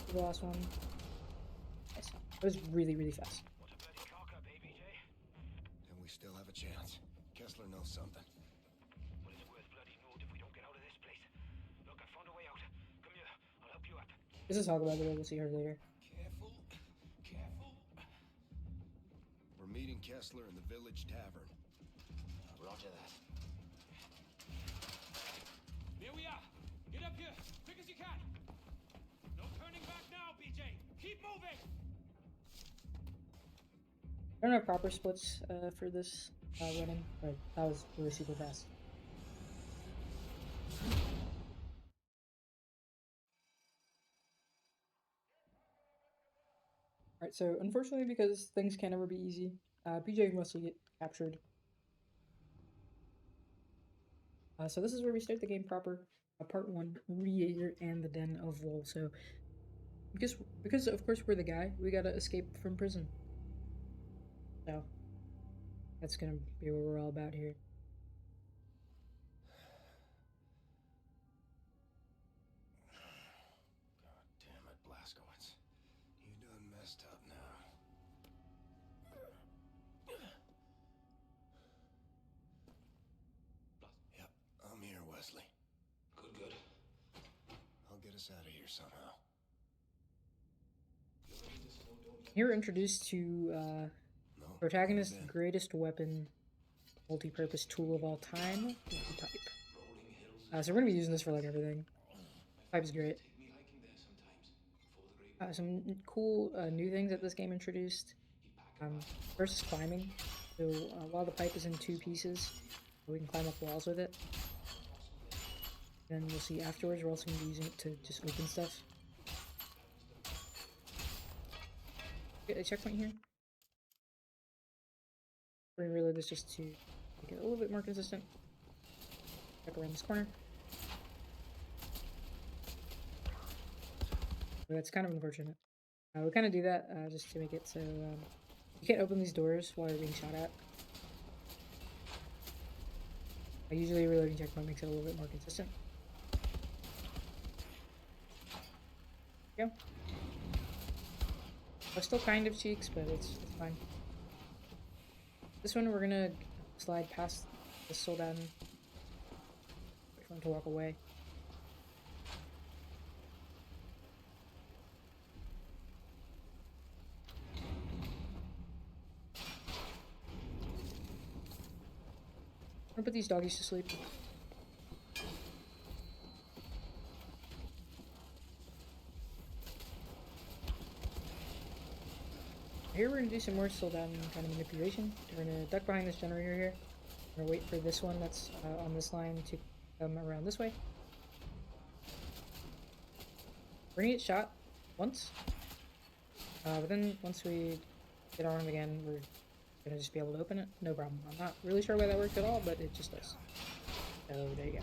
The last one. Nice. It was really, really fast. And we still have a chance. Kessler knows something. Well, it's worth bloody note if we don't get out of this place. Look, I found a way out. Come here, I'll help you up. This is Hogga, by the way. We'll see her later. Careful, careful. We're meeting Kessler in the village tavern. Roger that. Here we are. Get up here, quick as you can. No turning back now, BJ. Keep moving. I don't have proper splits for this running, but that was really super fast. Alright, so unfortunately, because things can't ever be easy, BJ mostly get captured. So this is where we start the game proper. Part 1, Reader and the Den of Wolves. So, because of course we're the guy, we gotta escape from prison. So, that's gonna be what we're all about here. God damn it, Blazkowicz. You done messed up now. Yep, I'm here, Wesley. Good. I'll get us out of here somehow. Here we're introduced to protagonist's greatest weapon, multi-purpose tool of all time, the pipe. So we're gonna be using this for like everything. Pipe is great. Some cool new things that this game introduced. First is climbing. So while the pipe is in 2 pieces, we can climb up walls with it. Then we'll see afterwards we're also going to be using it to just open stuff. Get a checkpoint here. We're going to reload this just to make it a little bit more consistent. Check around this corner. So that's kind of unfortunate. We kind of do that just to make it so you can't open these doors while you're being shot at. Usually a reloading checkpoint makes it a little bit more consistent. There we go. We're still kind of cheeks, but it's fine. This one we're gonna slide past the soldat. Wait for him to walk away. I'm gonna put these doggies to sleep. Here we're gonna do some more soldat kind of manipulation. We're gonna duck behind this generator here. I'm gonna wait for this one that's on this line to come around this way. We're gonna get shot once, but then once we get armed again, we're gonna just be able to open it. No problem. I'm not really sure why that worked at all, but it just does. So there you go.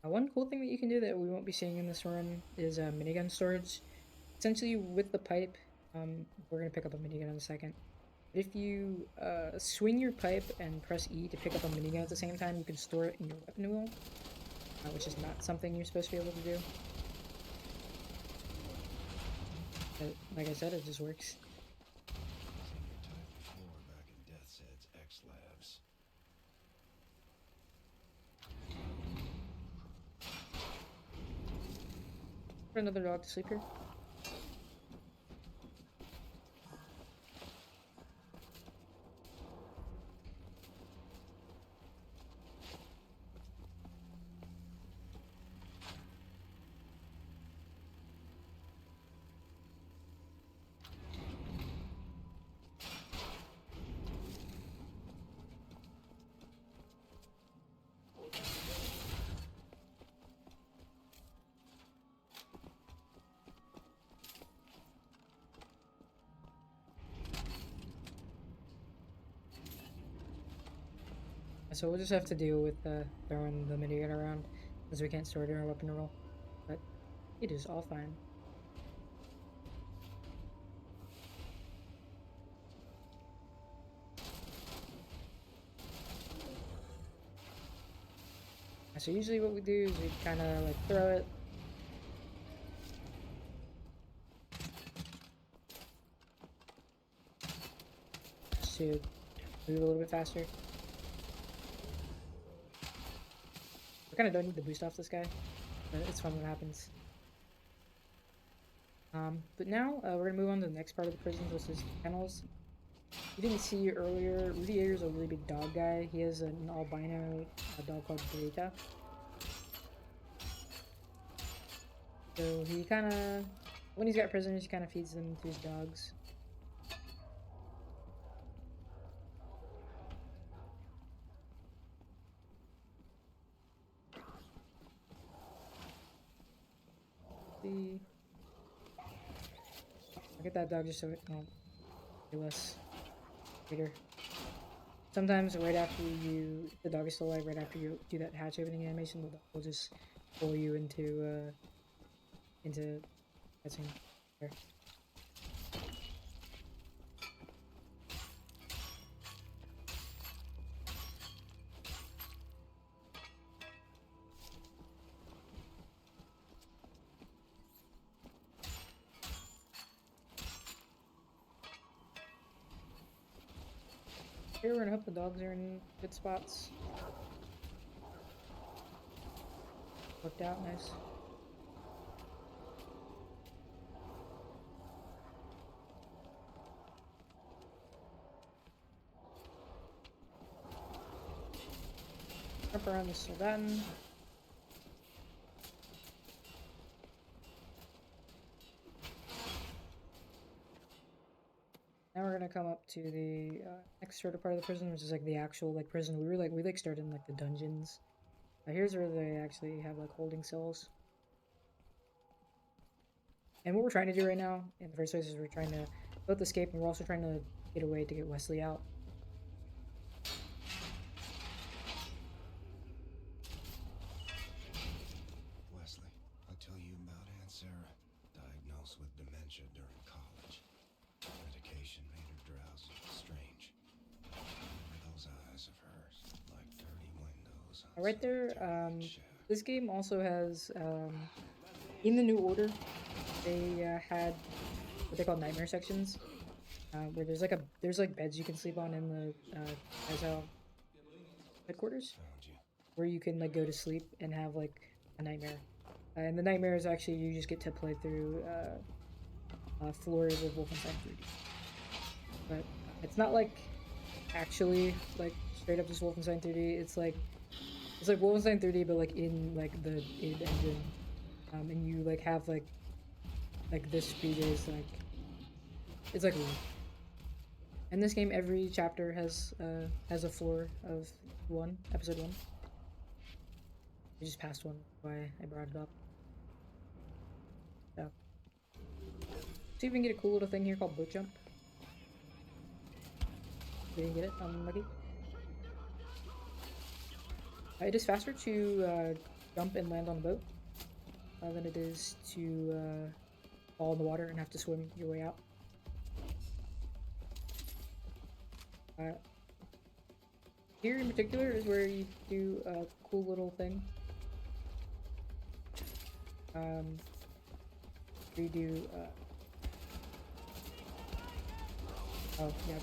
One cool thing that you can do that we won't be seeing in this run is minigun storage. Essentially, with the pipe, we're going to pick up a minigun in a second. But if you swing your pipe and press E to pick up a minigun at the same time, you can store it in your weapon wheel, which is not something you're supposed to be able to do. But like I said, it just works. Put another dog to sleep here. So we'll just have to deal with throwing the minigun around, as we can't store it in our weapon roll. But it is all fine. So usually what we do is we kind of like throw it. Just to move a little bit faster. I kind of don't need the boost off this guy, but it's fun when it happens. But now we're going to move on to the next part of the prisons, which is kennels. You didn't see earlier, Rudy Yeager's a really big dog guy. He has an albino dog called Burrita. So he kind of, when he's got prisoners, he kind of feeds them to his dogs. I'll get that dog just so it won't be less later. Sometimes right after the dog is still alive, right after you do that hatch opening animation, the dog will just pull you into catching there. Here we're gonna hope the dogs are in good spots. Worked out nice. Jump around the Soldaten. Now we're gonna come up to the next sort of part of the prison, which is like the actual like prison. We started in like the dungeons. Here's where they actually have like holding cells. And what we're trying to do right now, in the first place, is we're trying to both escape, and we're also trying to get a way to get Wesley out. Wesley, I'll tell you about Aunt Sarah, diagnosed with dementia during college. Medication made her drowsy, strange. Remember those eyes of hers, like dirty windows. Right there, this game also has, in the New Order, they had what they call nightmare sections, where there's like beds you can sleep on in the Kaiser headquarters, where you can like go to sleep and have like a nightmare. And the nightmare is actually you just get to play through floors of Wolfenstein 3D. But it's not like actually like straight up just Wolfenstein 3D. It's like It's like Wolfenstein 3D, but like in like the id engine, and you like have like this speed is like it's like weird. In this game, every chapter has a floor of episode 1. I just passed one, why I brought it up. So, see if we can get a cool little thing here called boat jump. We didn't get it. I'm lucky. It is faster to jump and land on a boat than it is to fall in the water and have to swim your way out. Here in particular is where you do a cool little thing. We do oh yeah.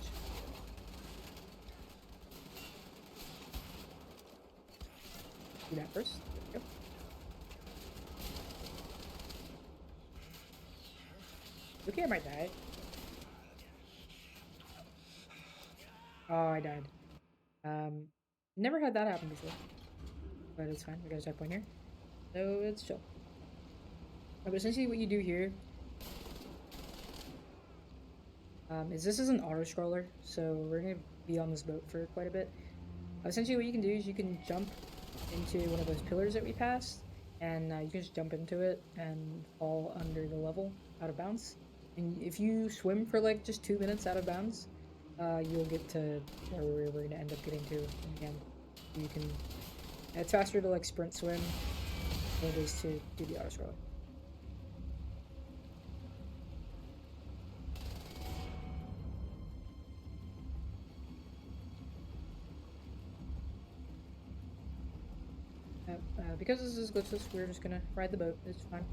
Do that first. Yep. Okay, I might die. Oh, I died. Never had that happen before. But it's fine. We got a checkpoint here. So it's chill. But essentially what you do here is this is an auto-scroller, so we're going to be on this boat for quite a bit. Essentially what you can do is you can jump into one of those pillars that we passed, and you can just jump into it and fall under the level out of bounds. And if you swim for like just 2 minutes out of bounds, you'll get to where we're going to end up getting to in the end. You can, it's faster to like sprint swim than it is to do the auto-scroller. Because this is glitchless, we're just gonna ride the boat. It's fine.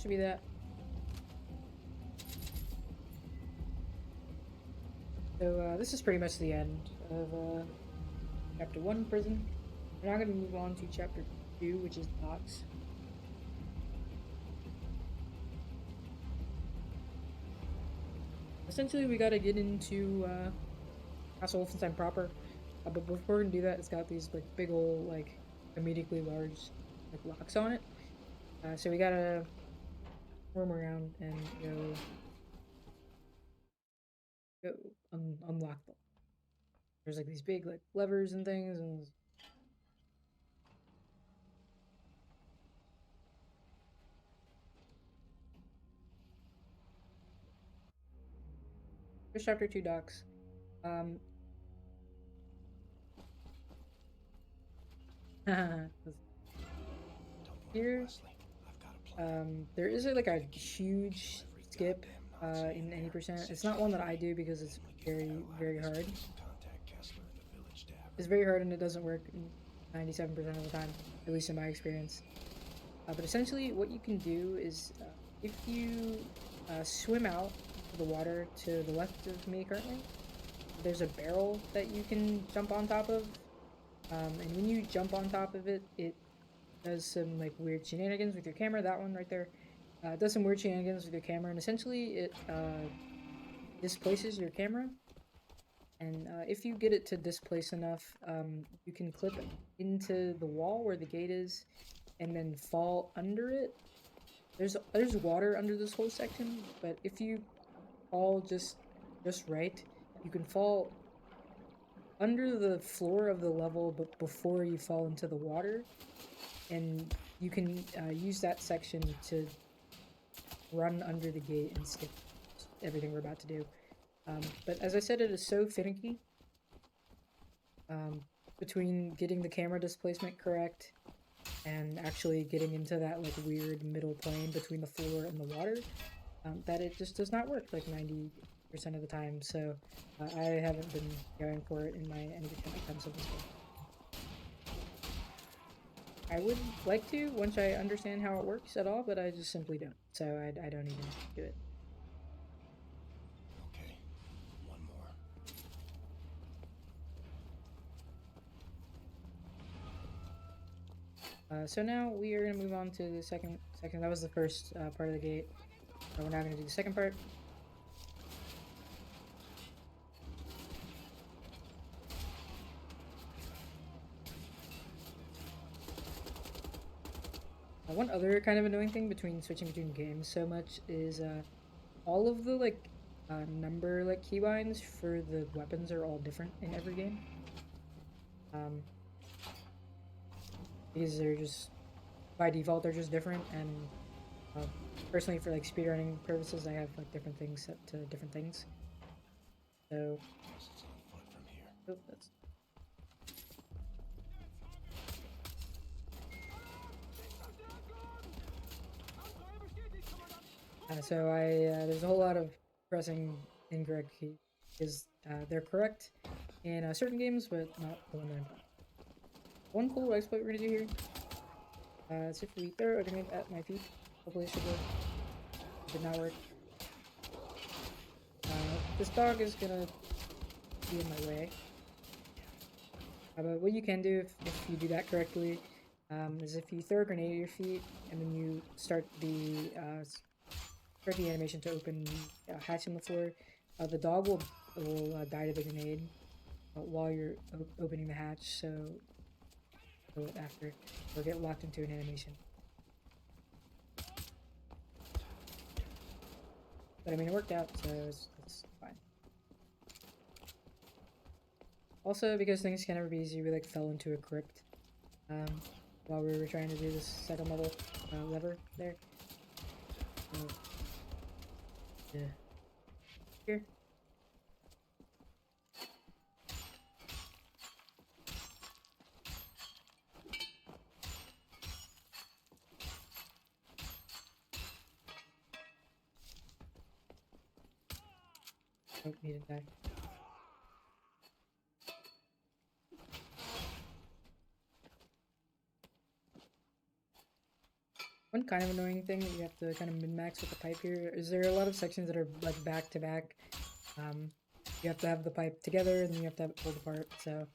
Should be that. So this is pretty much the end of chapter 1, prison. We're now going to move on to chapter 2, which is docks. Essentially, we got to get into Castle Wolfenstein proper. But before we're going to do that, it's got these like big old like comedically large like locks on it. So we gotta roam around and go unlock them. There's like these big like levers and things, and there's chapter 2 docks. Here, there is like a huge skip in 80%. It's not one that I do because it's very hard. It's very hard and it doesn't work 97% of the time, at least in my experience. But essentially what you can do is if you swim out of the water to the left of me currently, there's a barrel that you can jump on top of. And when you jump on top of it, it does some like weird shenanigans with your camera. That one right there does some weird shenanigans with your camera, and essentially it displaces your camera. And if you get it to displace enough, you can clip into the wall where the gate is, and then fall under it. There's water under this whole section, but if you fall just right, you can fall under the floor of the level, but before you fall into the water, and you can use that section to run under the gate and skip everything we're about to do. But as I said, it is so finicky between getting the camera displacement correct and actually getting into that like weird middle plane between the floor and the water. that it just does not work like 90% of the time. So I haven't been going for it in my any attempts of this game. I would like to once I understand how it works at all, but I just simply don't. So I don't even do it. Okay, one more. So now we are gonna move on to the second. That was the first part of the gate. We're now gonna do the second part. One other kind of annoying thing switching between games so much is all of the number keybinds for the weapons are all different in every game. Because they're just by default they're just different, and personally for speedrunning purposes I have different things set to different things. So oh, that's so there's a whole lot of pressing incorrect keys because they're correct in certain games, but not the one that I'm playing. One cool exploit we're gonna do here is if we throw a grenade at my feet. Hopefully it should work. It did not work. This dog is gonna be in my way. But what you can do if you do that correctly is if you throw a grenade at your feet and then you start the animation to open a hatch in the floor, the dog will die to the grenade while you're opening the hatch, so after or get locked into an animation. But I mean, it worked out, so it's fine. Also, because things can never be easy, we fell into a crypt while we were trying to do this second level lever there. So, yeah. Here. Oh, he didn't die. One kind of annoying thing that you have to kind of min-max with the pipe here is there are a lot of sections that are back to back. You have to have the pipe together and then you have to have it pulled apart, so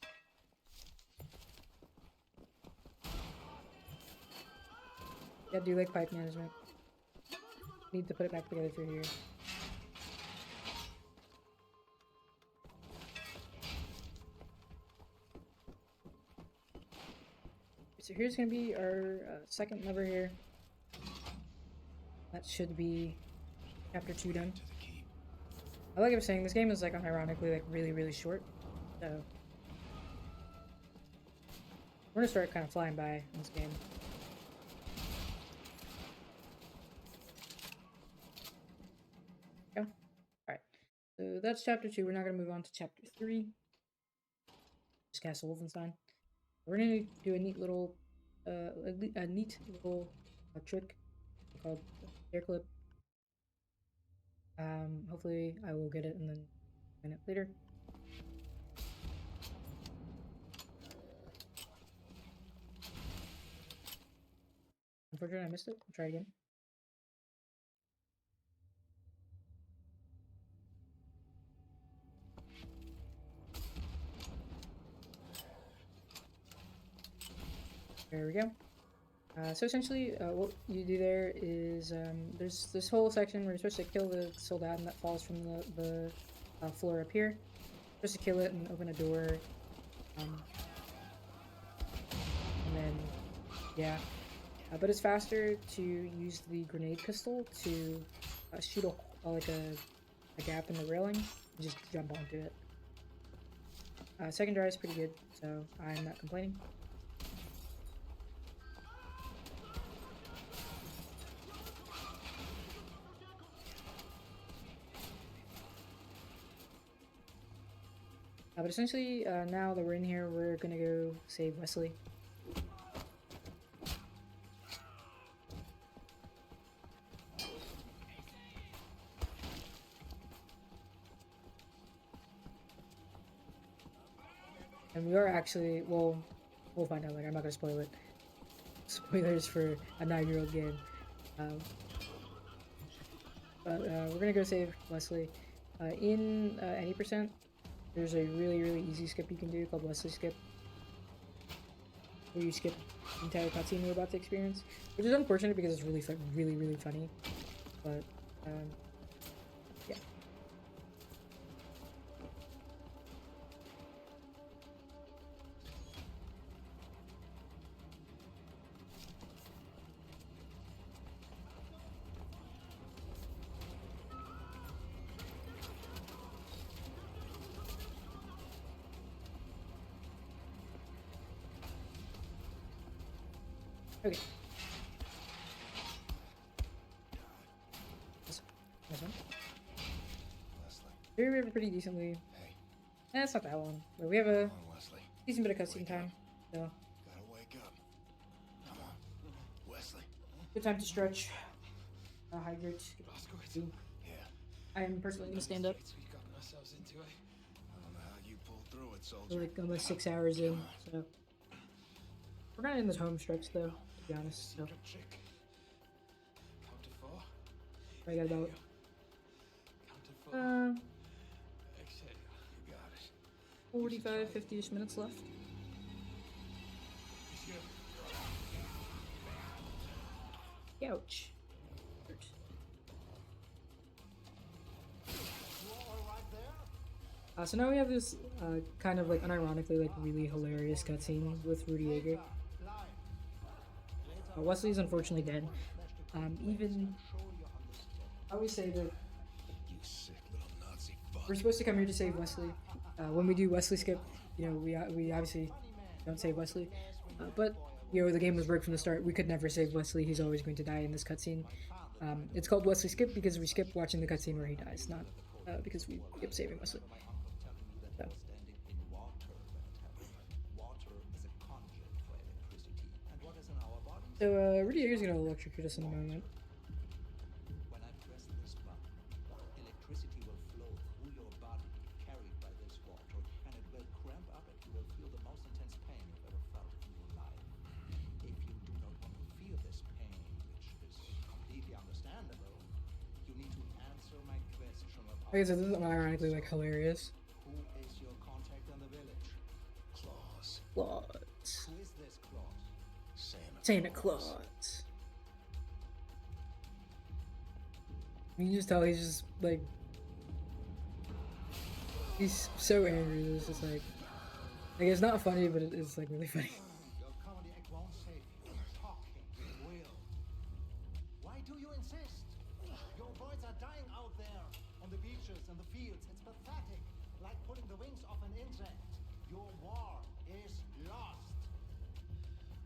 you gotta do pipe management. Need to put it back together for here. So here's gonna be our second lever here. That should be chapter 2 done. Like I was saying, this game is unironically really short, so we're gonna start kind of flying by in this game. Go. Alright, so that's chapter 2. We're now gonna move on to chapter 3. Just Castle Wolfenstein. We're gonna do a neat little trick called hair clip. Hopefully I will get it and then find it later. Unfortunately, I missed it. I'll try again. There we go. So essentially, what you do there is there's this whole section where you're supposed to kill the soldat that falls from the floor up here. You're supposed to kill it and open a door. And then, yeah. But it's faster to use the grenade pistol to shoot a gap in the railing and just jump onto it. Second try is pretty good, so I'm not complaining. But essentially, now that we're in here, we're gonna go save Wesley. And we are actually, well, we'll find out later. I'm not gonna spoil it. Spoilers for a 9-year-old game. But we're gonna go save Wesley. In any percent, there's a really easy skip you can do called Wesley skip, where you skip the entire cutscene we're about to experience, which is unfortunate because it's really funny. But yeah. Okay. This one. Here we have a pretty decently. Eh, it's not that long, but we have a decent bit of cutscene time. So. Gotta wake up. Come on, Wesley. Good time to stretch. Hydrate. Yeah. I am personally gonna stand up. I don't know how you pulled through it, soldier. We're like almost 6 hours in, so we're kind of in this home stretch though, to be honest. So I got about 45, 50-ish minutes left. Ouch. So now we have this kind of like unironically like really hilarious cutscene with Rudy Yeager. Wesley is unfortunately dead. Even I always say that we're supposed to come here to save Wesley. When we do Wesley skip, you know, we obviously don't save Wesley. But you know, the game was rigged from the start. We could never save Wesley. He's always going to die in this cutscene. It's called Wesley skip because we skip watching the cutscene where he dies, not because we skip saving Wesley. So Rudy Yeager's gonna electrocute us in a moment. When I press this button, electricity will flow through your body, carried by this water, and it will cramp up and you will feel the most intense pain you've ever felt in your life. If you do not want to feel this pain, which is completely understandable, you need to answer my question about... Okay, so this is ironically like hilarious. Who is your contact in the village? Claus. Claus. Who is this Claus? Santa Claus. You can just tell he's just like, he's so angry. It's just like it's not funny, but it's like really funny. Your comedy act won't save you. Talking will. Why do you insist? Your boys are dying out there on the beaches and the fields. It's pathetic, like pulling the wings off an insect. Your war is lost.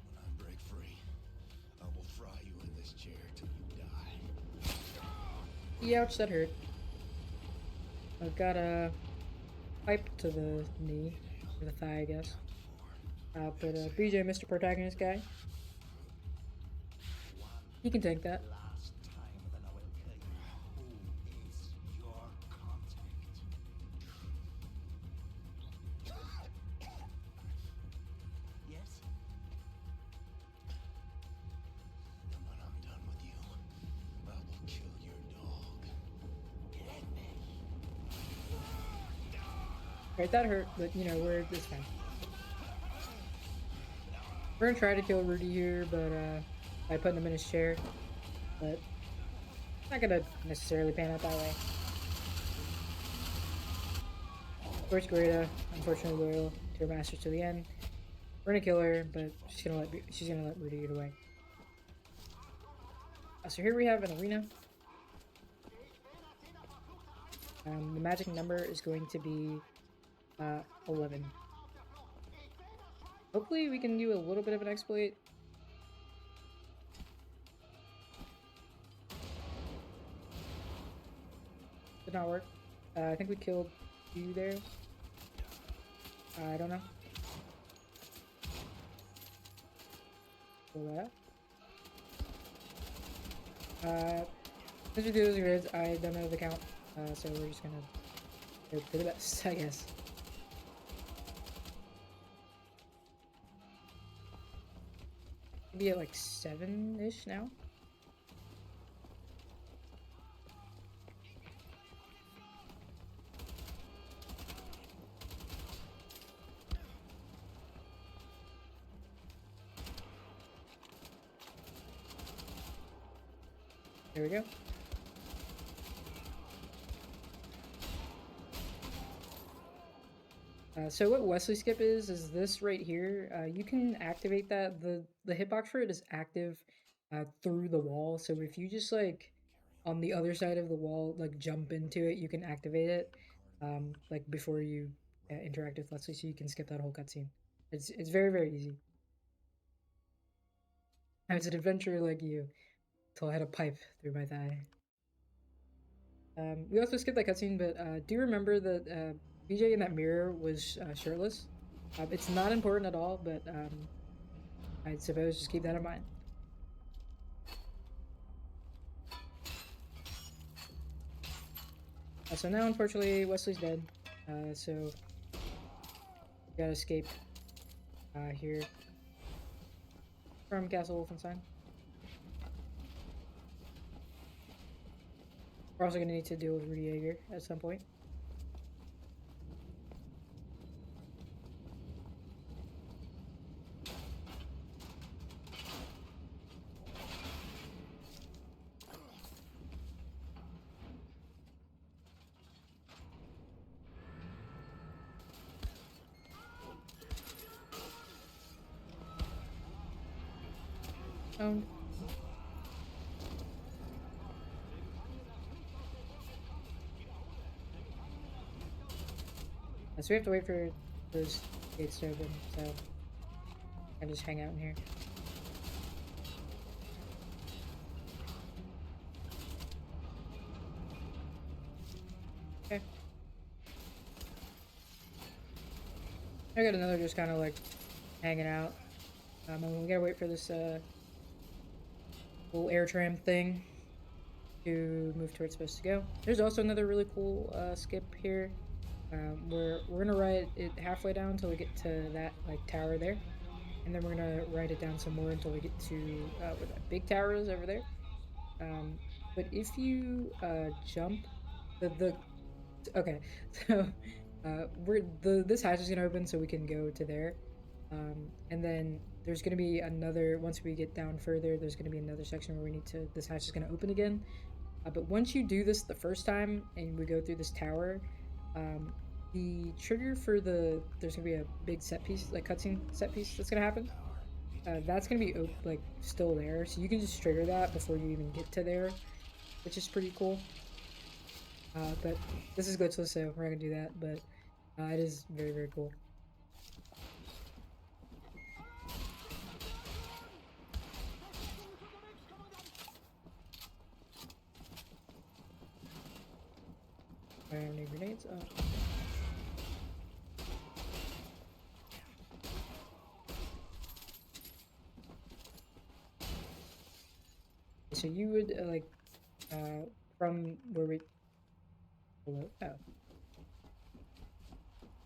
When I break free, I will fry you in this chair till you die. Ouch, that hurt. I've got a pipe to the knee, or the thigh, I guess. But BJ, Mr. Protagonist guy, he can take that. Last time, then I will tell you who is your contact. Yes? And when I'm done with you, I will kill your dog. Right, that hurt, but you know, it's fine. We're gonna try to kill Rudy here, but by putting him in his chair. But it's not gonna necessarily pan out that way. Of course, Greta, unfortunately loyal to her master to the end. We're gonna kill her, but she's gonna let Rudy get away. So here we have an arena. The magic number is going to be 11. Hopefully we can do a little bit of an exploit. Did not work. I think we killed you there. I don't know. Pull that up. Since we do those grids, I don't know the count. So we're just gonna hope for the best, I guess. be at like 7-ish now. There we go. So what Wesley skip is this right here. You can activate that. The hitbox for it is active through the wall. So if you just like on the other side of the wall, like jump into it, you can activate it like before you interact with Wesley, so you can skip that whole cutscene. It's very, very easy. I was an adventurer like you till I had a pipe through my thigh. We also skipped that cutscene, but do you remember that BJ in that mirror was shirtless? It's not important at all, but I suppose just keep that in mind. So now, unfortunately, Wesley's dead. So we gotta escape here from Castle Wolfenstein. We're also gonna need to deal with Rudy Yeager at some point. So we have to wait for those gates to open, so I can just hang out in here. Okay. I got another just kind of like hanging out. And we gotta wait for this little air tram thing to move to where it's supposed to go. There's also another really cool skip here. We're gonna ride it halfway down until we get to that like tower there, and then we're gonna ride it down some more until we get to where that big tower is over there. But if you jump, okay, so this hatch is gonna open so we can go to there, and then there's gonna be another. Once we get down further, there's gonna be another section where we need to. This hatch is gonna open again. But once you do this the first time and we go through this tower. The trigger for there's gonna be a big set piece, like cutscene set piece that's gonna happen. That's gonna be like still there, so you can just trigger that before you even get to there, which is pretty cool. But this is glitchless, so we're not gonna do that. But it is very, very cool. I don't need grenades. Oh. So you would like from where we oh,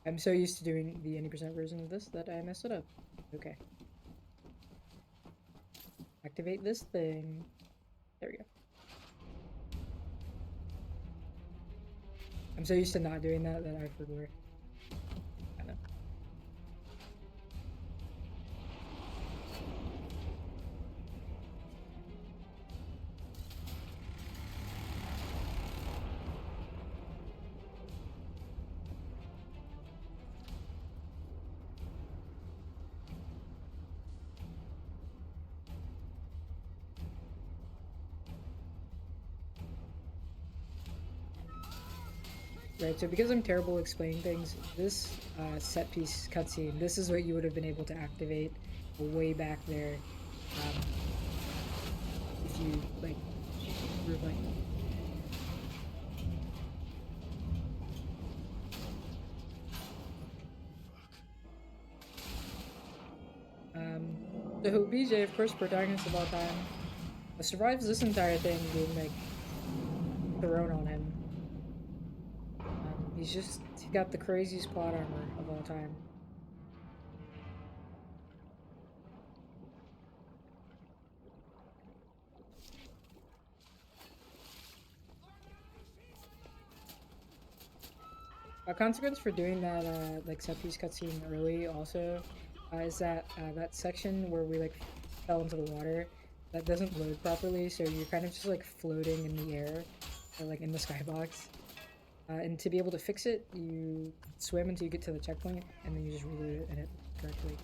I'm so used to doing the 80% version of this that I messed it up. Okay. Activate this thing. There we go. I'm so used to not doing that I forgot. I know. Right, so because I'm terrible at explaining things, this set piece cutscene, this is what you would have been able to activate way back there if you, like, were like... So BJ, of course, protagonist of all time, survives this entire thing being, like, thrown on him. He's got the craziest plot armor of all time. A consequence for doing that like set piece cutscene early also is that that section where we like fell into the water, that doesn't load properly, so you're kind of just like floating in the air or like in the skybox. And to be able to fix it, you swim until you get to the checkpoint, and then you just reload it and it correctly.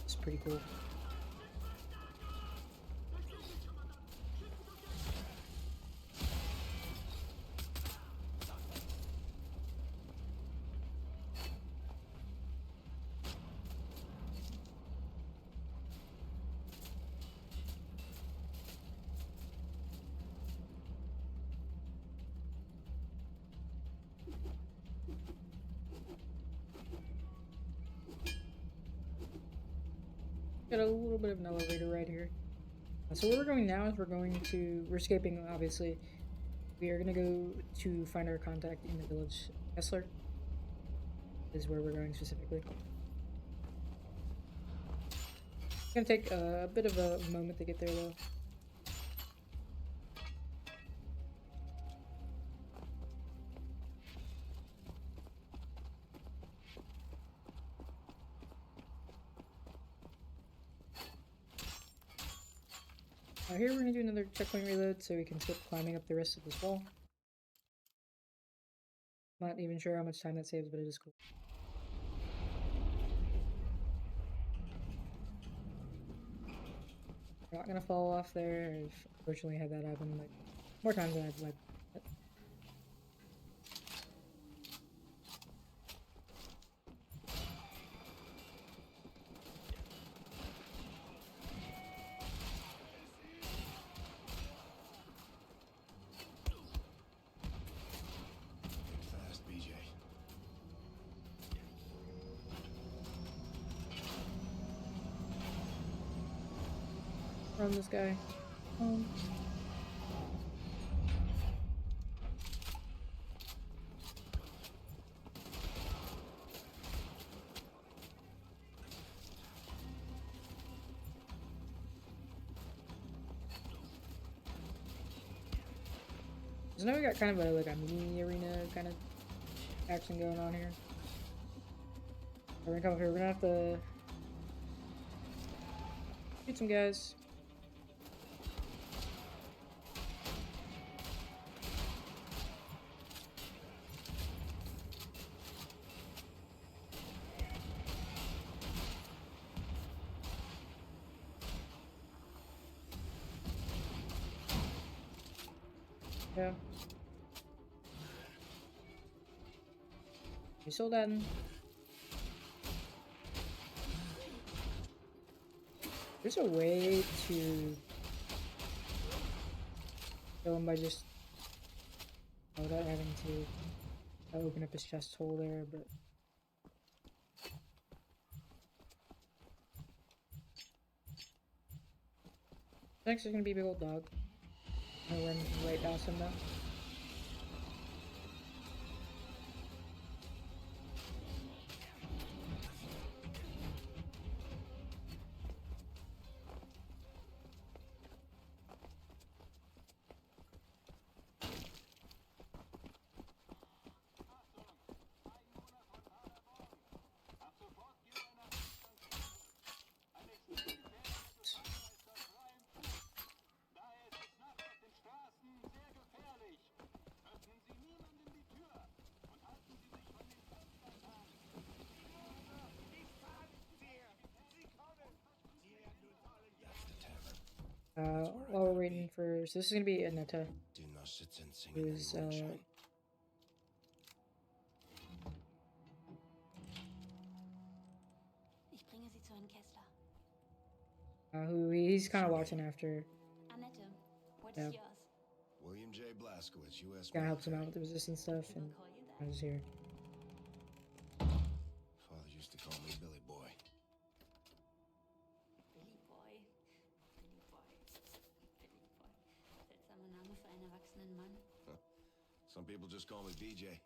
It's pretty cool. Got a little bit of an elevator right here. So where we're going now is we're escaping, obviously. We are gonna go to find our contact in the village. Kessler is where we're going specifically. It's gonna take a bit of a moment to get there though. Here we're gonna do another checkpoint reload so we can skip climbing up the rest of this wall. Not even sure how much time that saves, but it is cool. I'm not gonna fall off there. I've unfortunately had that happen like more times than I'd like. Run this guy. So now we got kind of like a mini arena kind of action going on here. We're gonna come up here. We're gonna have to shoot some guys. Yeah. You sold that. There's a way to kill him by just without having to open up his chest hole there, but next is gonna be a big old dog. I'll run right past him though. While we're waiting for, so this is gonna be Aneta, who's Ich bringe Sie zu Herrn Kessler. who he's kind of watching after. Annette, what's Yeah. yours? William J. Blazkowicz, U.S. Kind of helps him out with the resistance stuff, and I'm just here. Father used to call me Billy Boy. Billy Boy. Billy Boy. Billy Boy. Seltsamer Name für einen erwachsenen Mann. Some people just call me BJ.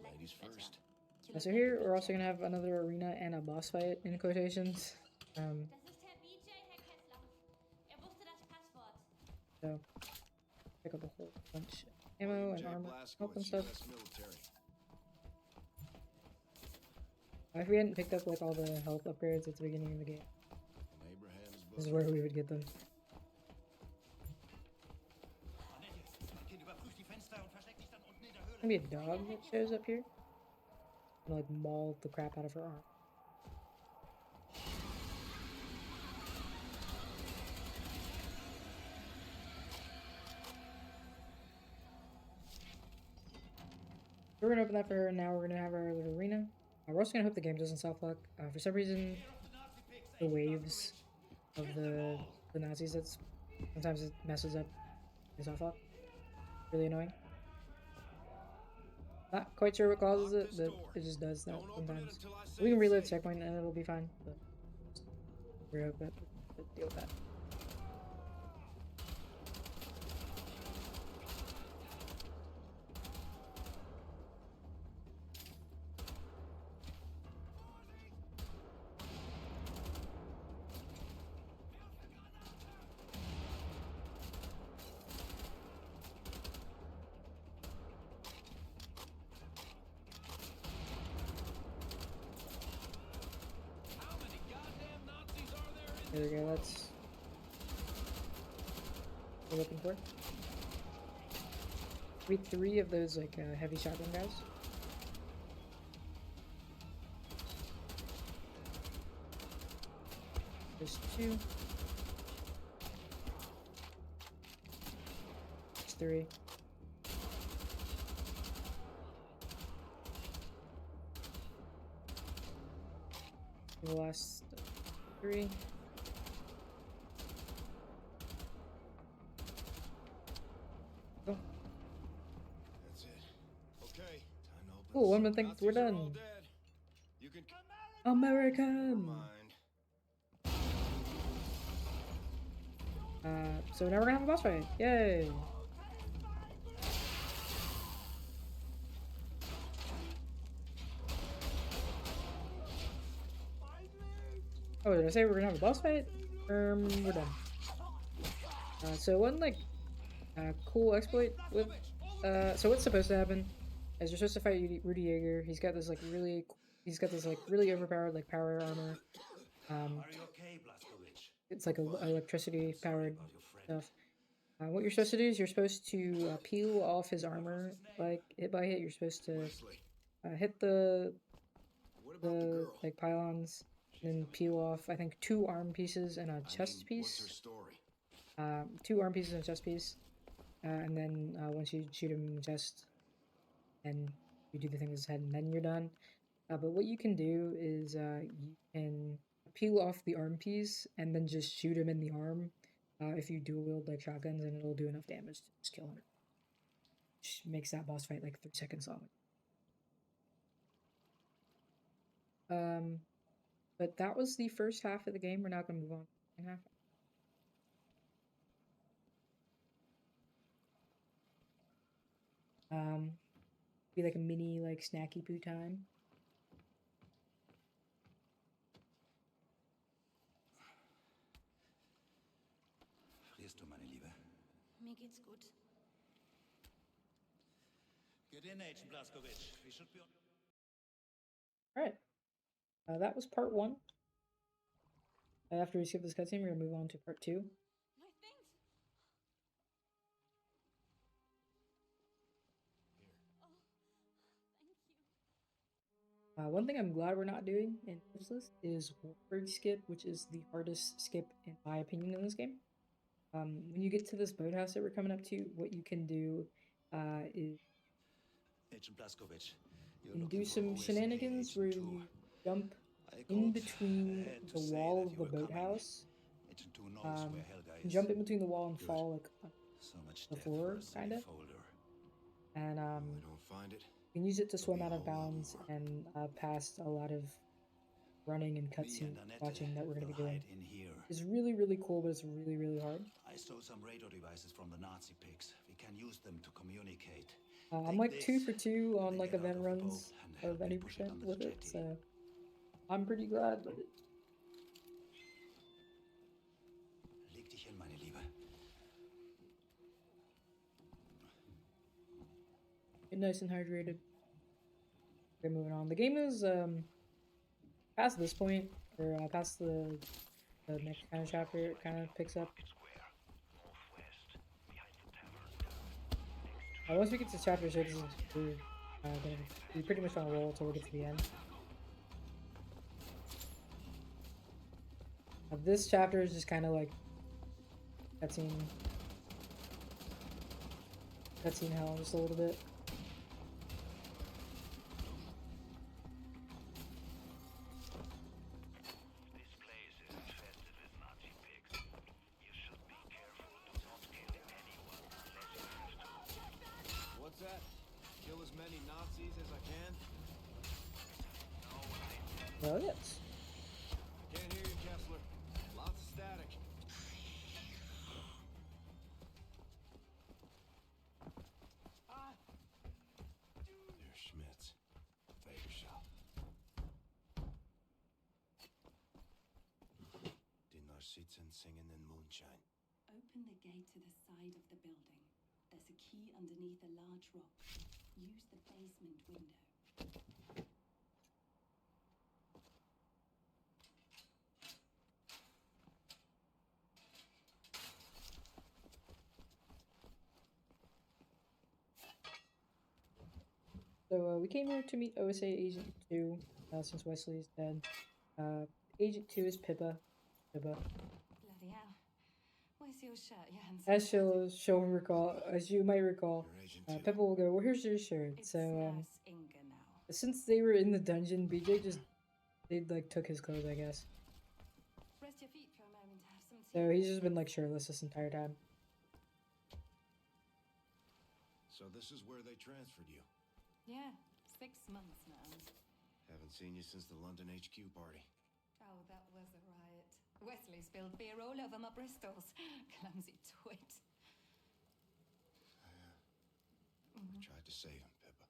Ladies first. So here we're also gonna have another arena and a boss fight in quotations. Das ist Herr BJ, Herr Kessler. Wusste das Passwort. So pick up a whole bunch of ammo and armor, help and stuff. If we hadn't picked up like all the health upgrades at the beginning of the game, this is where we would get them. Maybe a dog that shows up here and like maul the crap out of her arm. We're gonna open that for her, and now we're gonna have our little arena. We're also gonna hope the game doesn't self-lock. For some reason, the waves of the Nazis, sometimes it messes up the self-lock. Really annoying. Not quite sure what causes it, but it just does that sometimes. We can reload checkpoint and it'll be fine, but we hope that we'll deal with that. There we go, that's what we're looking for. We have 3 of those like heavy shotgun guys. There's 2. There's 3. The last 3. Cool. That's it. Okay. Time to open Cool, one more thing, we're done. You can American! So now we're gonna have a boss fight. Yay! Oh, did I say we're gonna have a boss fight? We're done. So one like cool exploit with so what's supposed to happen is you're supposed to fight Rudy Yeager. He's got this really overpowered like power armor. It's like electricity powered stuff. What you're supposed to do is you're supposed to peel off his armor like hit by hit. You're supposed to hit the like pylons. And peel off, I think, 2 arm pieces and a chest piece. 2 arm pieces and a chest piece. And then once you shoot him in the chest, and you do the thing with his head, and then you're done. But what you can do is you can peel off the arm piece and then just shoot him in the arm. If you dual wield like shotguns, and it'll do enough damage to just kill him. Which makes that boss fight like 3 seconds long. But that was the first half of the game. We're now going to move on to the second half. Be like a mini like snacky poo time. Frierst du, meine Liebe? Mir geht's gut. Good in, Agent Blazkowicz. We should be on. Alright. That was part 1. After we skip this cutscene, we're going to move on to part 2. My things. Oh, thank you. One thing I'm glad we're not doing in this list is Warburg skip, which is the hardest skip in my opinion in this game. When you get to this boathouse that we're coming up to, what you can do is Agent Blazkowicz, you can do some shenanigans where you jump in between the wall of the boathouse. Jump in between the wall and fall like on the floor, kind of. And you can use it to swim out of bounds and past a lot of running and cutscene watching that we're going to be doing. It's really, really cool, but it's really, really hard. I stole some radar devices from the Nazi pigs. We can use them to communicate. I'm like 2 for 2 on like event runs of any percent with it, so I'm pretty glad with it. Leg dich hin, meine Liebe. Get nice and hydrated. Okay, moving on. The game is past this point, or past the next kind of chapter, it kind of picks up. Once we get to chapter 6, we're gonna be pretty much on a roll until we get to the end. This chapter is just kind of like cutscene hell just a little bit. What's that? Kill as many Nazis as I can? Well, yes. Can't hear you, Kessler. Lots of static. There's Schmitz. Baker shop. Dinner sitzen singing in moonshine. Open the gate to the side of the building. There's a key underneath a large rock. Use the basement window. So we came here to meet OSA Agent 2, since Wesley's dead. Agent 2 is Pippa. Bloody hell. Where's your shirt, you handsome? As you might recall, Pippa will go, "Where's your shirt?" So Nurse Inga now. since they were in the dungeon, BJ they like took his clothes, I guess. Rest your feet for a moment. Have some tea. So he's just been like shirtless this entire time. So this is where they transferred you. Yeah, 6 months now. Haven't seen you since the London HQ party. Oh, that was a riot. Wesley spilled beer all over my Bristols. Clumsy twit. I tried to save him, Pippa.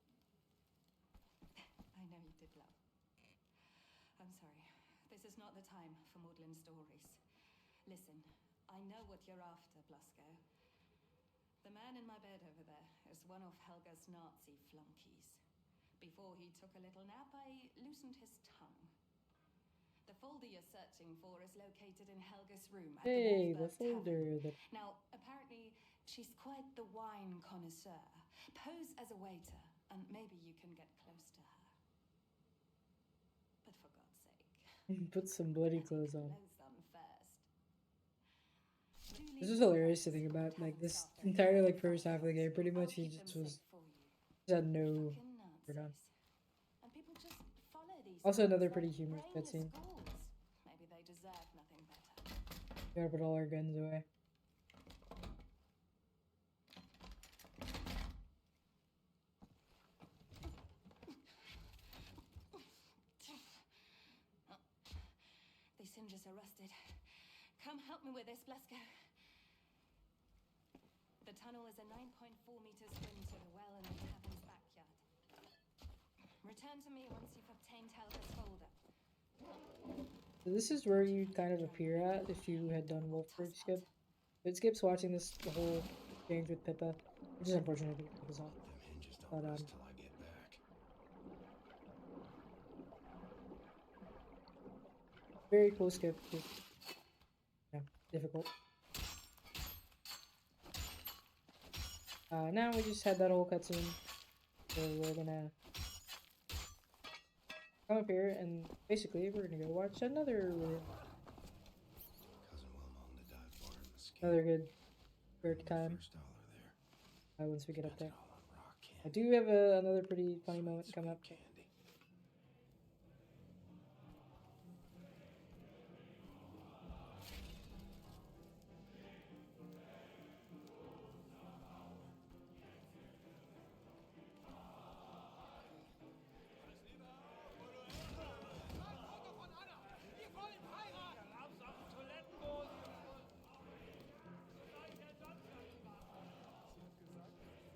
I know you did, love. I'm sorry. This is not the time for maudlin stories. Listen, I know what you're after, Blasco. The man in my bed over there is one of Helga's Nazi flunkies. Before he took a little nap, I loosened his tongue. The folder you're searching for is located in Helga's room at Hey, the the Wolfberg folder. Tavern. Now, apparently, she's quite the wine connoisseur. Pose as a waiter, and maybe you can get close to her. But for God's sake, Put some bloody clothes on. clothes on first. This is hilarious to think about. Like this entire like first half of the game, pretty much he just had no on. And people just follow these Also things another like pretty humorous brainless cutscene. ghouls. Maybe they deserve nothing better. We gotta put all our guns away. These hinges are rusted. Come help me with this, Blasco. The tunnel is a 9.4 meter swim to the well in the tavern's backyard. Return to me once you've obtained Helga's folder. So this is where you kind of appear at if you had done Wolfberg skip. It skips watching the whole exchange with Pippa, which is unfortunate because it was off. But Till I get back. very cool skip. Just, yeah, difficult. Now we just had that whole cutscene, so we're gonna come up here and basically we're gonna go watch another good work time. Once we get up there, I do have another pretty funny moment coming up.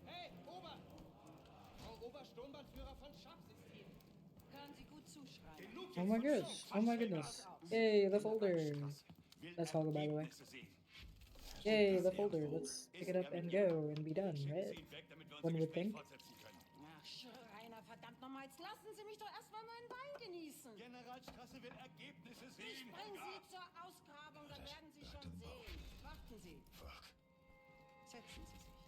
Hey, Ober! Frau Obersturmbannführer von Schaps ist hier. Hören Sie gut zu, Schreiber. Oh my goodness! Oh my goodness! Yay, the folder! That's Helga, by the way. Yay, the folder! Let's pick it up and go and be done, right? One would think. Ach, Schreiner verdammt nochmal, jetzt lassen Sie mich doch erstmal meinen Wein genießen. Generalstraße will Ergebnisse Ich sehen. bringe Sie zur Ausgrabung, dann werden Sie schon sehen. Warten Sie. Setzen Sie sich.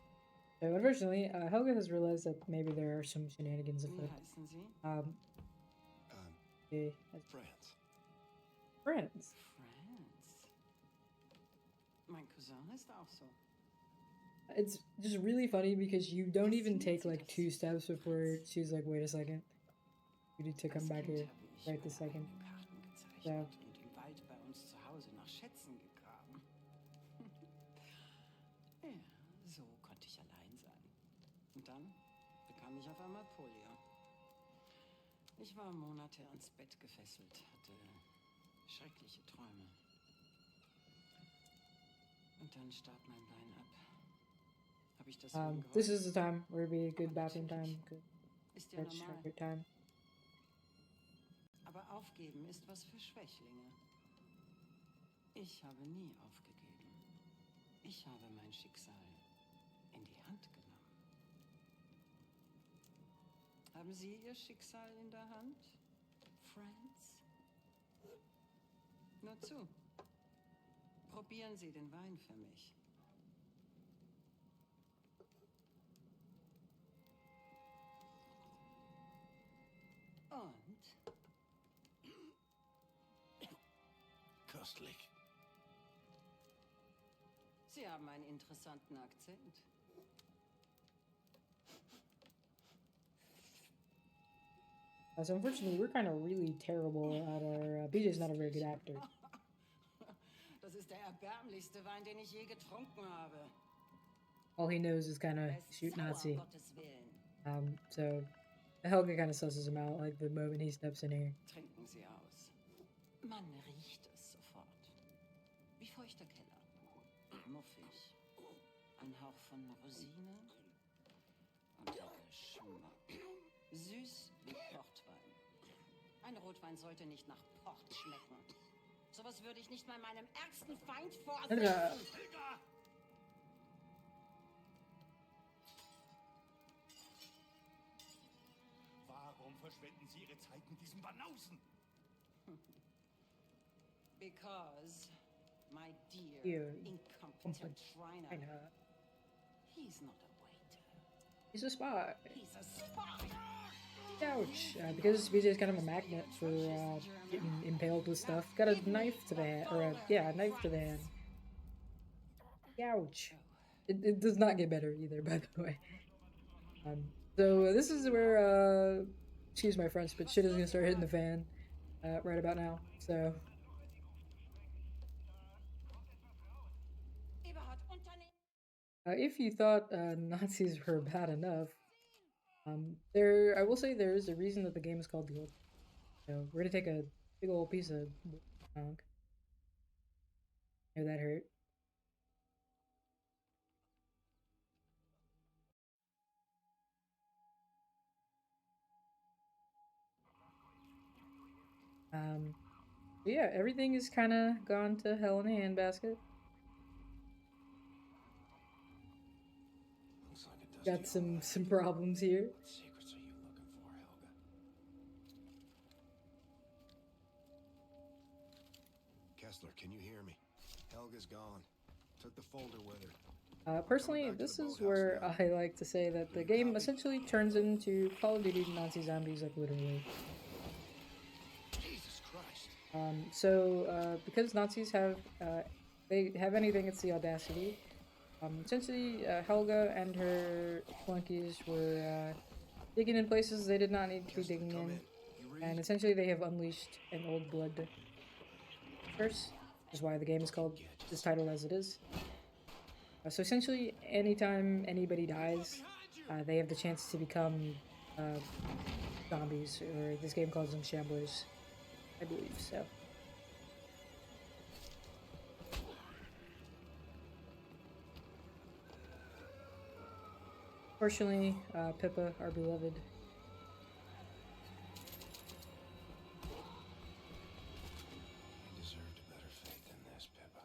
So unfortunately, Helga has realized that maybe there are some shenanigans afoot. Wie heißen Sie? Okay. France. France. France. Mein Cousin ist auch so. It's just really funny because you don't even take like 2 steps before she's like, wait a second. You need to come back here right this second. So. Und im Wald bei uns zu Hause nach Schätzen gegraben. Ja, so konnte ich allein sein. Und dann bekam ich auf einmal Polio. Ich war Monate ans Bett gefesselt, hatte schreckliche Träume. Und dann starb mein Bein ab. Habe ich deswegen This is the time where it'd be a good bathroom time, good Ist ja normal. stretch time. Aber aufgeben ist was für Schwächlinge. Ich habe nie aufgegeben. Ich habe mein Schicksal in die Hand genommen. Haben Sie Ihr Schicksal in der Hand, Friends? Nur zu. Probieren Sie den Wein für mich. Und? Köstlich. Sie haben einen interessanten Akzent. So unfortunately, we're kind of really terrible at our... BJ's not a very good actor. Das ist der erbärmlichste Wein, den ich je getrunken habe. All he knows is kind of shoot Sauer, Nazi. Gottes Willen. So Helga kind of susses him out like the moment he steps in here. Trinken Sie aus. Man riecht es sofort. Wie feuchter Keller. Muffig. Ein Hauch von Rosine. Und der Geschmack. Süß wie Portwein. Ein Rotwein sollte nicht nach Port schmecken. Sowas würde ich nicht mal meinem ärgsten Feind vorsetzen. Warum verschwenden Sie Ihre Zeit mit diesem Banausen? Because, my dear, Dear incompetent Shriner, he's not a waiter. He's a spy. He's a spy. Ouch. Because BJ's kind of a magnet for getting impaled with stuff. Got a knife to the hand, or a knife to the hand. Ouch. It does not get better either, by the way. So this is where, excuse my French, but shit is gonna start hitting the fan right about now. So. If you thought Nazis were bad enough, I will say there is a reason that the game is called the Old. So we're gonna take a big old piece of junk. Hear that hurt? Yeah, everything is kind of gone to hell in a handbasket. Looks like it does. Got some problems here. What secrets are you looking for, Helga? Kessler, can you hear me? Helga's gone. Took the folder with her. Personally, this is where I like to say that the game essentially turns into Call of Duty Nazi Zombies, like literally. Jesus Christ. Because Nazis have, they have anything, it's the audacity. Essentially, Helga and her flunkies were digging in places they did not need to be digging in. And essentially they have unleashed an old blood curse, which is why the game is called this title as it is. So essentially, anytime anybody dies, they have the chance to become zombies, or this game calls them shamblers, I believe, so. Fortunately, Pippa, our beloved, You deserved a better fate than this, Pippa.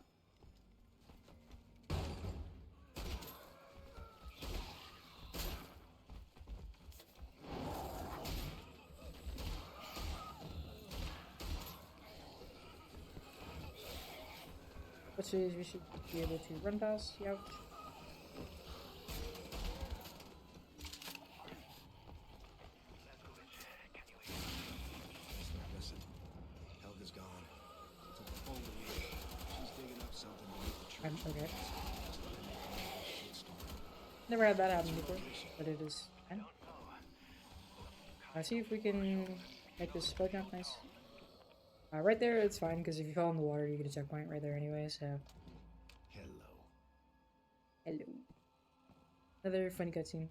which is we should be able to run past. Yep. Listen, Helga's gone. Took the phone to me. She's digging up something beneath the church. Okay. Never had that happen before, but it is fine. See if we can make this spell jump nice. Right there, it's fine, because if you fall in the water, you get a checkpoint right there anyway, so... Hello. Another funny cutscene.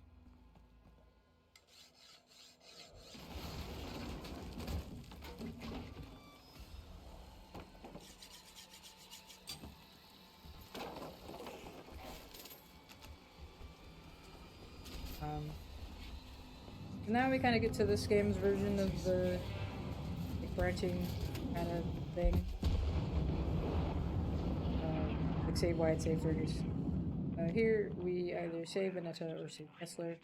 Now we kind of get to this game's version of the like, branching kind of thing. Like save wide, save burgers. Here we either save Vanetta or save Kessler.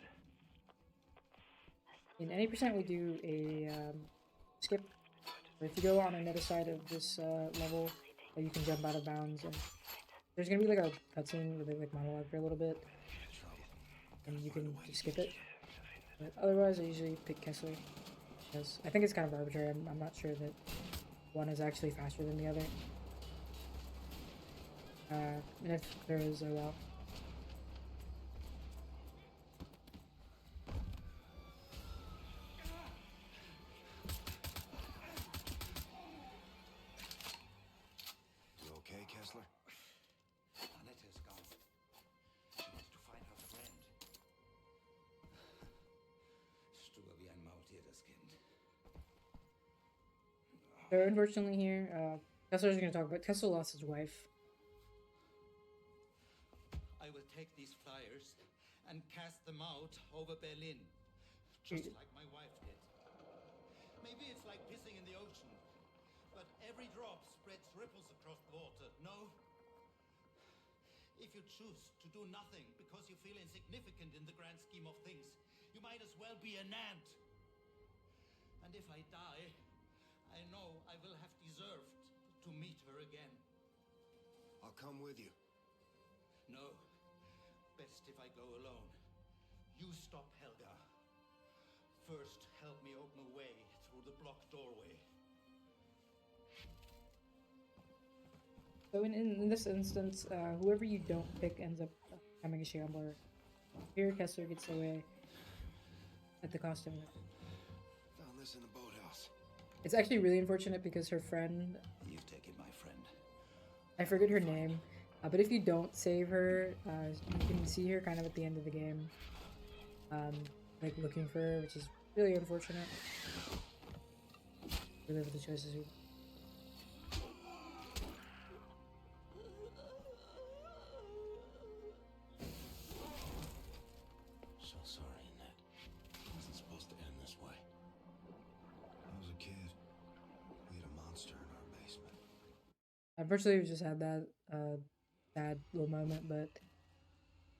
In any percent we do a skip. Or if you go on another side of this level, you can jump out of bounds. And there's gonna be like a cutscene where they like monologue for a little bit, and you can just skip it. But otherwise, I usually pick Kessler, because I think it's kind of arbitrary. I'm not sure that one is actually faster than the other. And if there is, oh well. You okay, Kessler? Anetta's gone. She wants to find her friend. Stur wie ein Maultier, das Kind. So unfortunately here, Kessler's going to talk about Kessler lost his wife. I will take these flyers and cast them out over Berlin, just like my wife did. Maybe it's like pissing in the ocean, but every drop spreads ripples across the water, no? If you choose to do nothing because you feel insignificant in the grand scheme of things, you might as well be an ant. And if I die, I know I will have deserved to meet her again. I'll come with you. No. Best if I go alone. You stop Helga. First, help me open a way through the blocked doorway. So in this instance, whoever you don't pick ends up becoming a shambler. Here, Kessler gets away at the cost of it. Found this in the boathouse. It's actually really unfortunate because her friend... You've taken my friend. I forget her name. But if you don't save her, you can see her kind of at the end of the game, like looking for her, which is really unfortunate. Really with the choices we... So sorry, Annette. It wasn't supposed to end this way. I was a kid. We had a monster in our basement. Unfortunately, we just had that sad little moment, but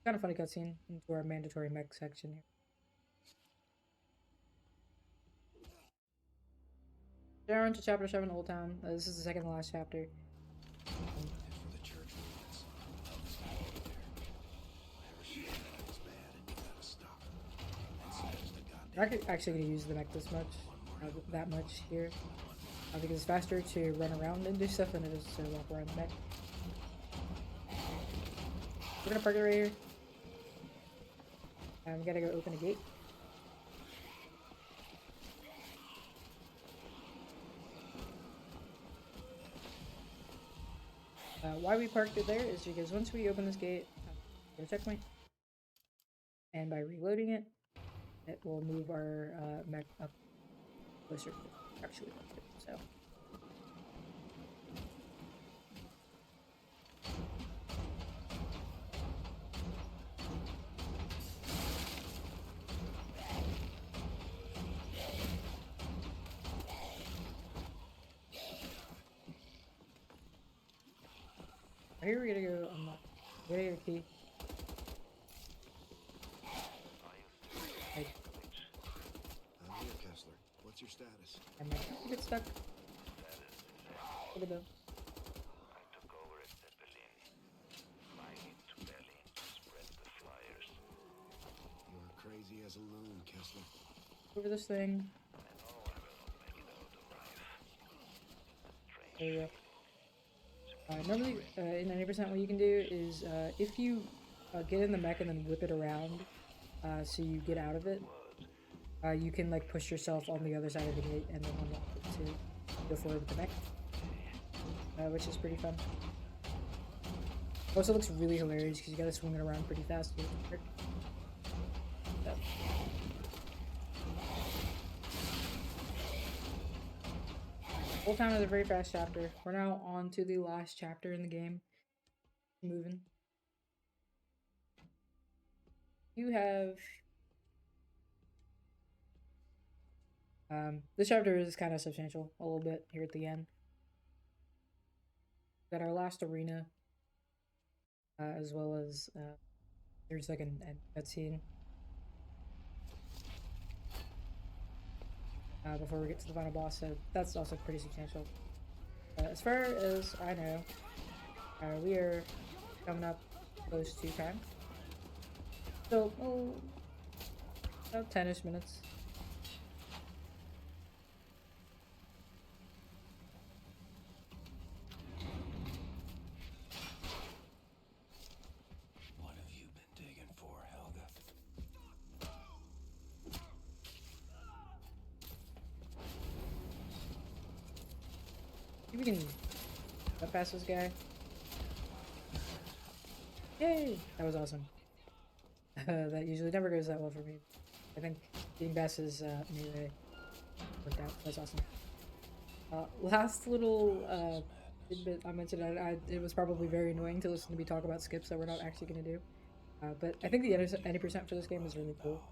kind of funny cutscene into our mandatory mech section here. Now we're into chapter 7, Old Town. This is the second to last chapter. I'm not actually going to use the mech this much, that much here, because it's faster to run around and do stuff than it is to walk around the mech. We're gonna park it right here. We gotta go open a gate. Why we parked it there is because once we open this gate, get a checkpoint, and by reloading it, it will move our mech up closer to actually so. Here we're gonna go unlock. We're gonna get a key. Right. I'm here, Kessler. What's your status? I might get stuck. Look at them. I took over at Berlin. over this thing. There we go. Normally, in 90%, what you can do is if you get in the mech and then whip it around, so you get out of it, you can like push yourself on the other side of the gate and then unlock it to go forward with the mech, which is pretty fun. Also looks really hilarious because you gotta swing it around pretty fast. Old Town is a very fast chapter. We're now on to the last chapter in the game. Moving. You have... this chapter is kind of substantial a little bit here at the end. Got our last arena, as well as there's like a cutscene before we get to the final boss, so that's also pretty substantial. As far as I know, we are coming up close to time. So, about 10-ish minutes. What have you been digging for, Helga? We can get past this guy. Yay! That was awesome. That usually never goes that well for me. I think being Bass's melee worked out. That's awesome. Last little tidbit I mentioned, it was probably very annoying to listen to me talk about skips that we're not actually going to do. But I think the 90% for this game is really cool.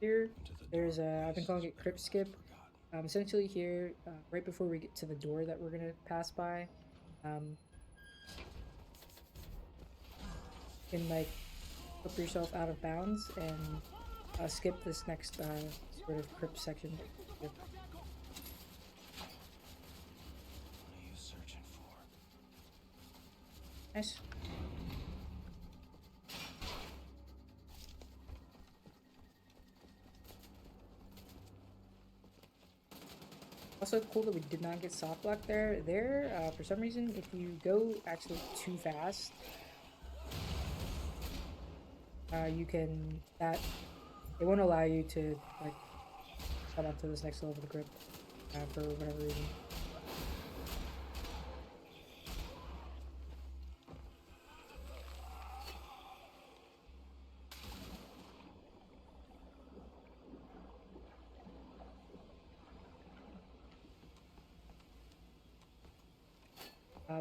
Here, there's I've been calling it Crypt Skip. Essentially here, right before we get to the door that we're going to pass by, you can like flip yourself out of bounds and skip this next sort of crypt section. Here. What are you searching for? Nice. Also cool that we did not get soft block there. For some reason, if you go actually too fast, you can, it won't allow you to like come up to this next level of the grip for whatever reason.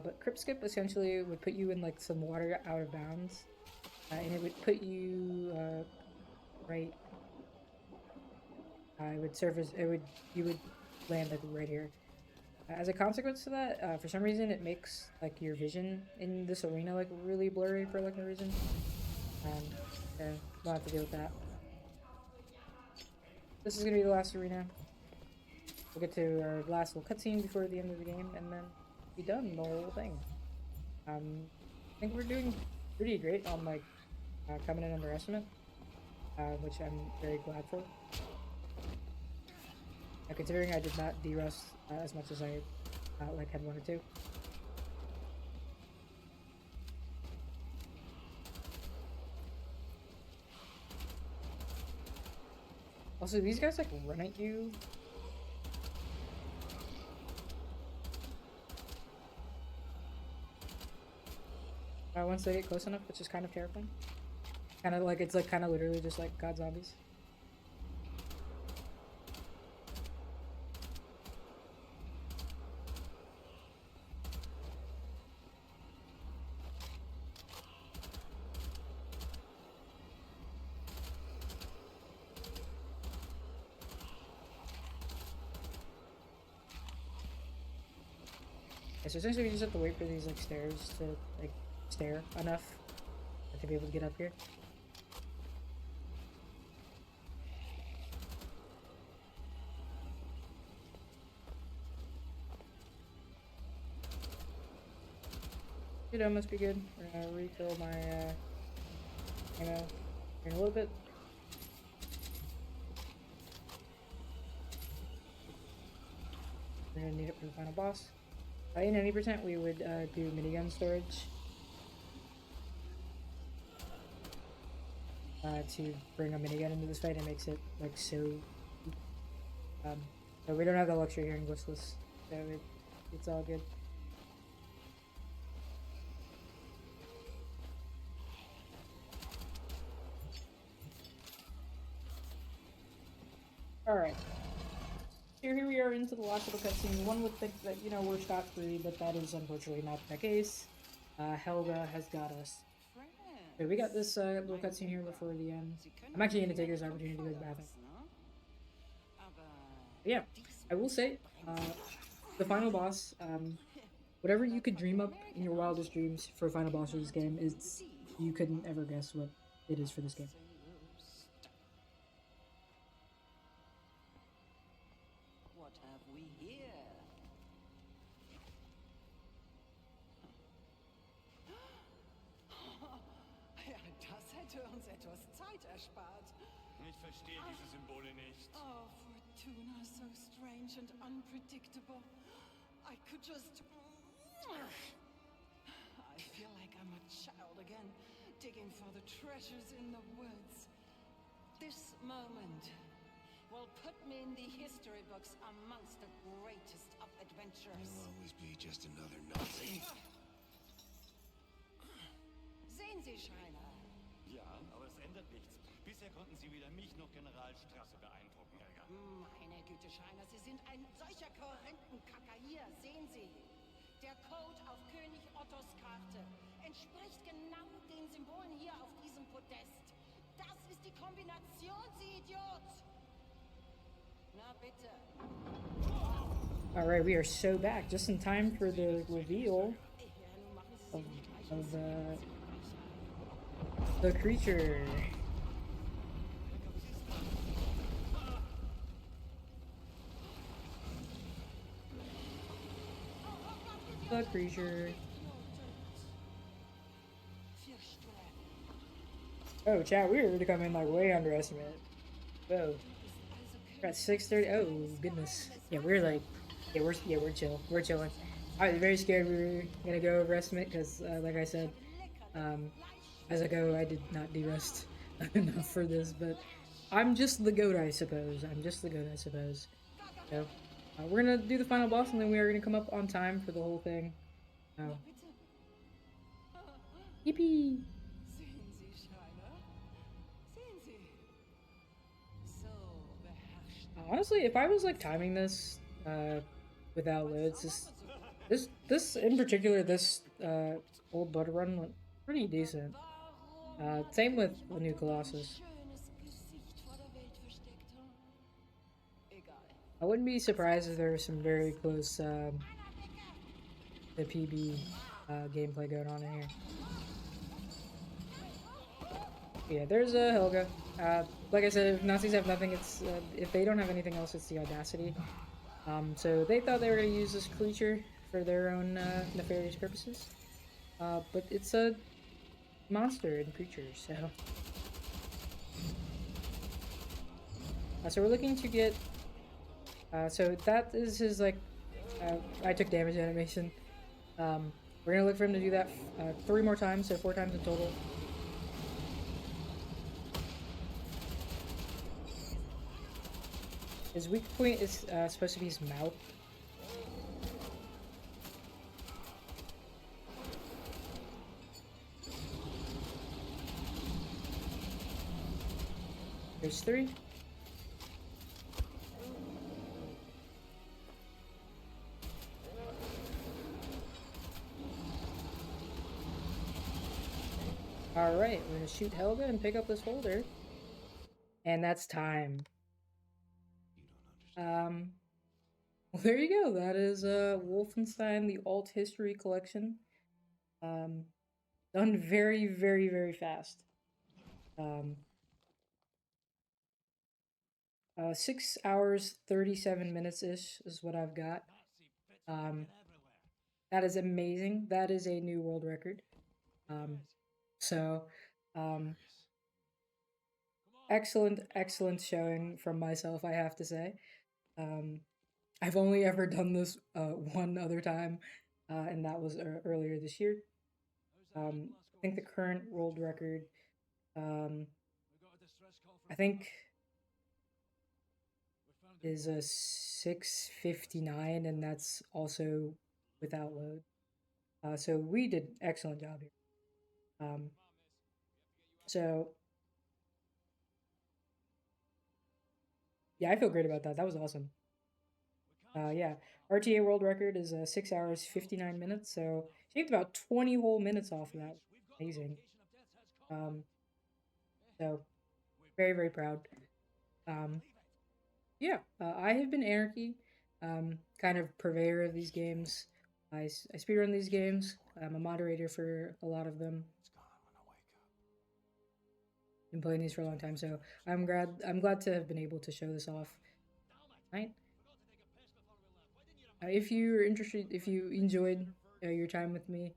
But Crypt Skip essentially would put you in like some water out of bounds, and it would put you right. It would surface. You would land like right here. As a consequence to that, for some reason, it makes like your vision in this arena like really blurry for like no reason. We'll have to deal with that. This is gonna be the last arena. We'll get to our last little cutscene before the end of the game, and then be done the whole thing. I think we're doing pretty great on like coming in under estimate, which I'm very glad for. Considering I did not de-rust as much as I like had wanted to. Also, these guys like run at you. Once they get close enough, which is kind of terrifying. Kind of like, it's like kind of literally just like God zombies. Okay, so essentially we just have to wait for these like stairs to like stare enough to be able to get up here. Should almost be good. We're gonna refill my ammo here in a little bit. We're gonna need it for the final boss. In any percent, we would do minigun storage to bring a minigun into this fight. It makes it like so. But we don't have the luxury here in Glistless, so it's all good. Alright. Here we are into the last little cutscene. One would think that, you know, we're scot-free, but that is unfortunately not the case. Helga has got us. So we got this little cutscene here before the end. I'm actually going to take this opportunity to go to the bathroom. But yeah, I will say, the final boss, whatever you could dream up in your wildest dreams for a final boss for this game, you couldn't ever guess what it is for this game. What have we here? Ja, das hätte uns etwas Zeit erspart. Ich verstehe diese Symbole nicht. Oh, Fortuna, so strange and unpredictable. I could just... I feel like I'm a child again, digging for the treasures in the woods. This moment will put me in the history books amongst the greatest of adventures. You'll always be just another Nazi. Sehen Sie, Schreiner. Ja, aber es ändert nichts. Bisher konnten Sie weder mich noch General Strasse beeindrucken, Helga. Meine Güte, Schreiner, Sie sind ein solcher Korrentenkacker. Hier, sehen Sie. Der Code auf König Ottos Karte entspricht genau den Symbolen hier auf diesem Podest. Das ist die Kombination, Sie Idiot! Na bitte. Alright, we are so back, just in time for the reveal of the creature. The creature. Oh, chat, we were to come in like way underestimated. Whoa. We're at 6:30. Oh goodness. Yeah, we're like, we're chill. We're chilling. I was very scared we were gonna go overestimate because, like I said, as I go, I did not de-rest enough for this. But I'm just the goat, I suppose. So we're gonna do the final boss, and then we are gonna come up on time for the whole thing. Oh. Yippee! Honestly, if I was like timing this without loads, this in particular, this old butter run went pretty decent. Same with the new Colossus. I wouldn't be surprised if there was some very close the PB gameplay going on in here. Yeah, there's a Helga. Like I said, if Nazis have nothing, it's if they don't have anything else, it's the Audacity. So they thought they were going to use this creature for their own nefarious purposes. But it's a monster and creature, so... so we're looking to get... so that is his, like... I took damage animation. We're going to look for him to do that 3 more times, so 4 times in total. His weak point is supposed to be his mouth. There's 3. Alright, we're gonna shoot Helga and pick up this folder. And that's time. Well, there you go. That is Wolfenstein, the Alt History Collection. Done very, very, very fast. 6 hours, 37 minutes-ish is what I've got. That is amazing. That is a new world record. Excellent showing from myself, I have to say. I've only ever done this one other time, and that was earlier this year. I think the current world record, um, I think, is a 6:59, and that's also without load. So we did excellent job here. So yeah, I feel great about that. That was awesome. Yeah, RTA world record is 6 hours 59 minutes. So shaved about 20 whole minutes off of that. Amazing. So very very proud. Um, yeah, I have been Anarchy, kind of purveyor of these games. I speedrun these games. I'm a moderator for a lot of them. Been playing these for a long time, so I'm glad to have been able to show this off tonight. If you're interested, if you enjoyed your time with me,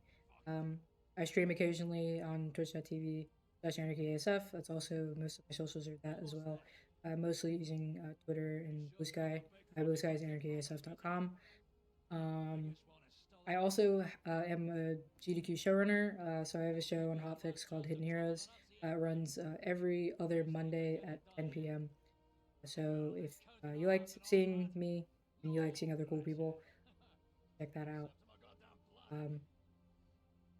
I stream occasionally on twitch.tv/anarchyasf. That's also most of my socials are that as well. Mostly using Twitter and Blue Sky. Blue Sky is anarchyasf.com. I also am a GDQ showrunner, so I have a show on Hotfix called Hidden Heroes. It runs every other Monday at 10 p.m. So if you liked seeing me and you like seeing other cool people, check that out.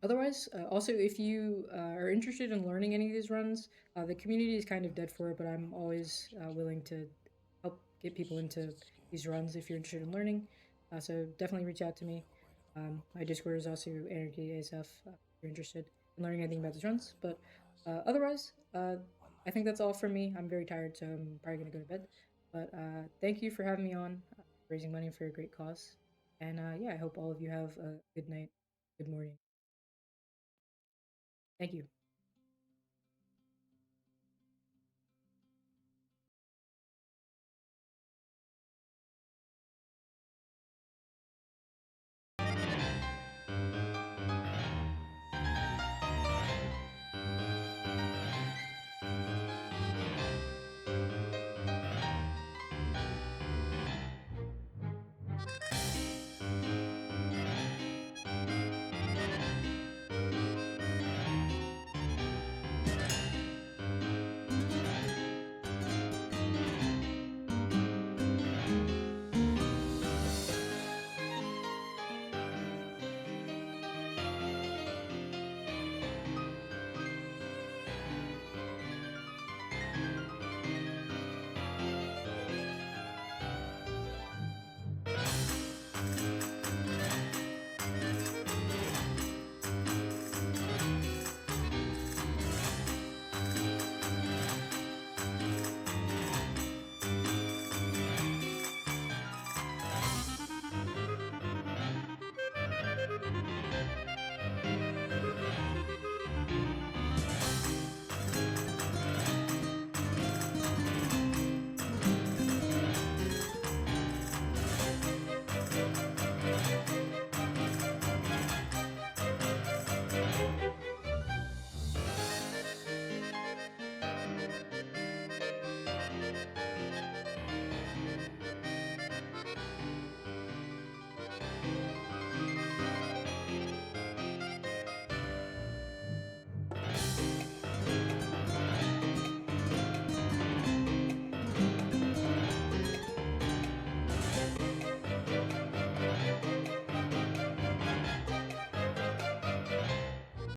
Otherwise, also if you are interested in learning any of these runs, the community is kind of dead for it, but I'm always willing to help get people into these runs if you're interested in learning. So definitely reach out to me. My Discord is also anarchyasf if you're interested in learning anything about these runs. But otherwise, I think that's all for me. I'm very tired, so I'm probably going to go to bed. But thank you for having me on, raising money for a great cause. And yeah, I hope all of you have a good night, good morning. Thank you.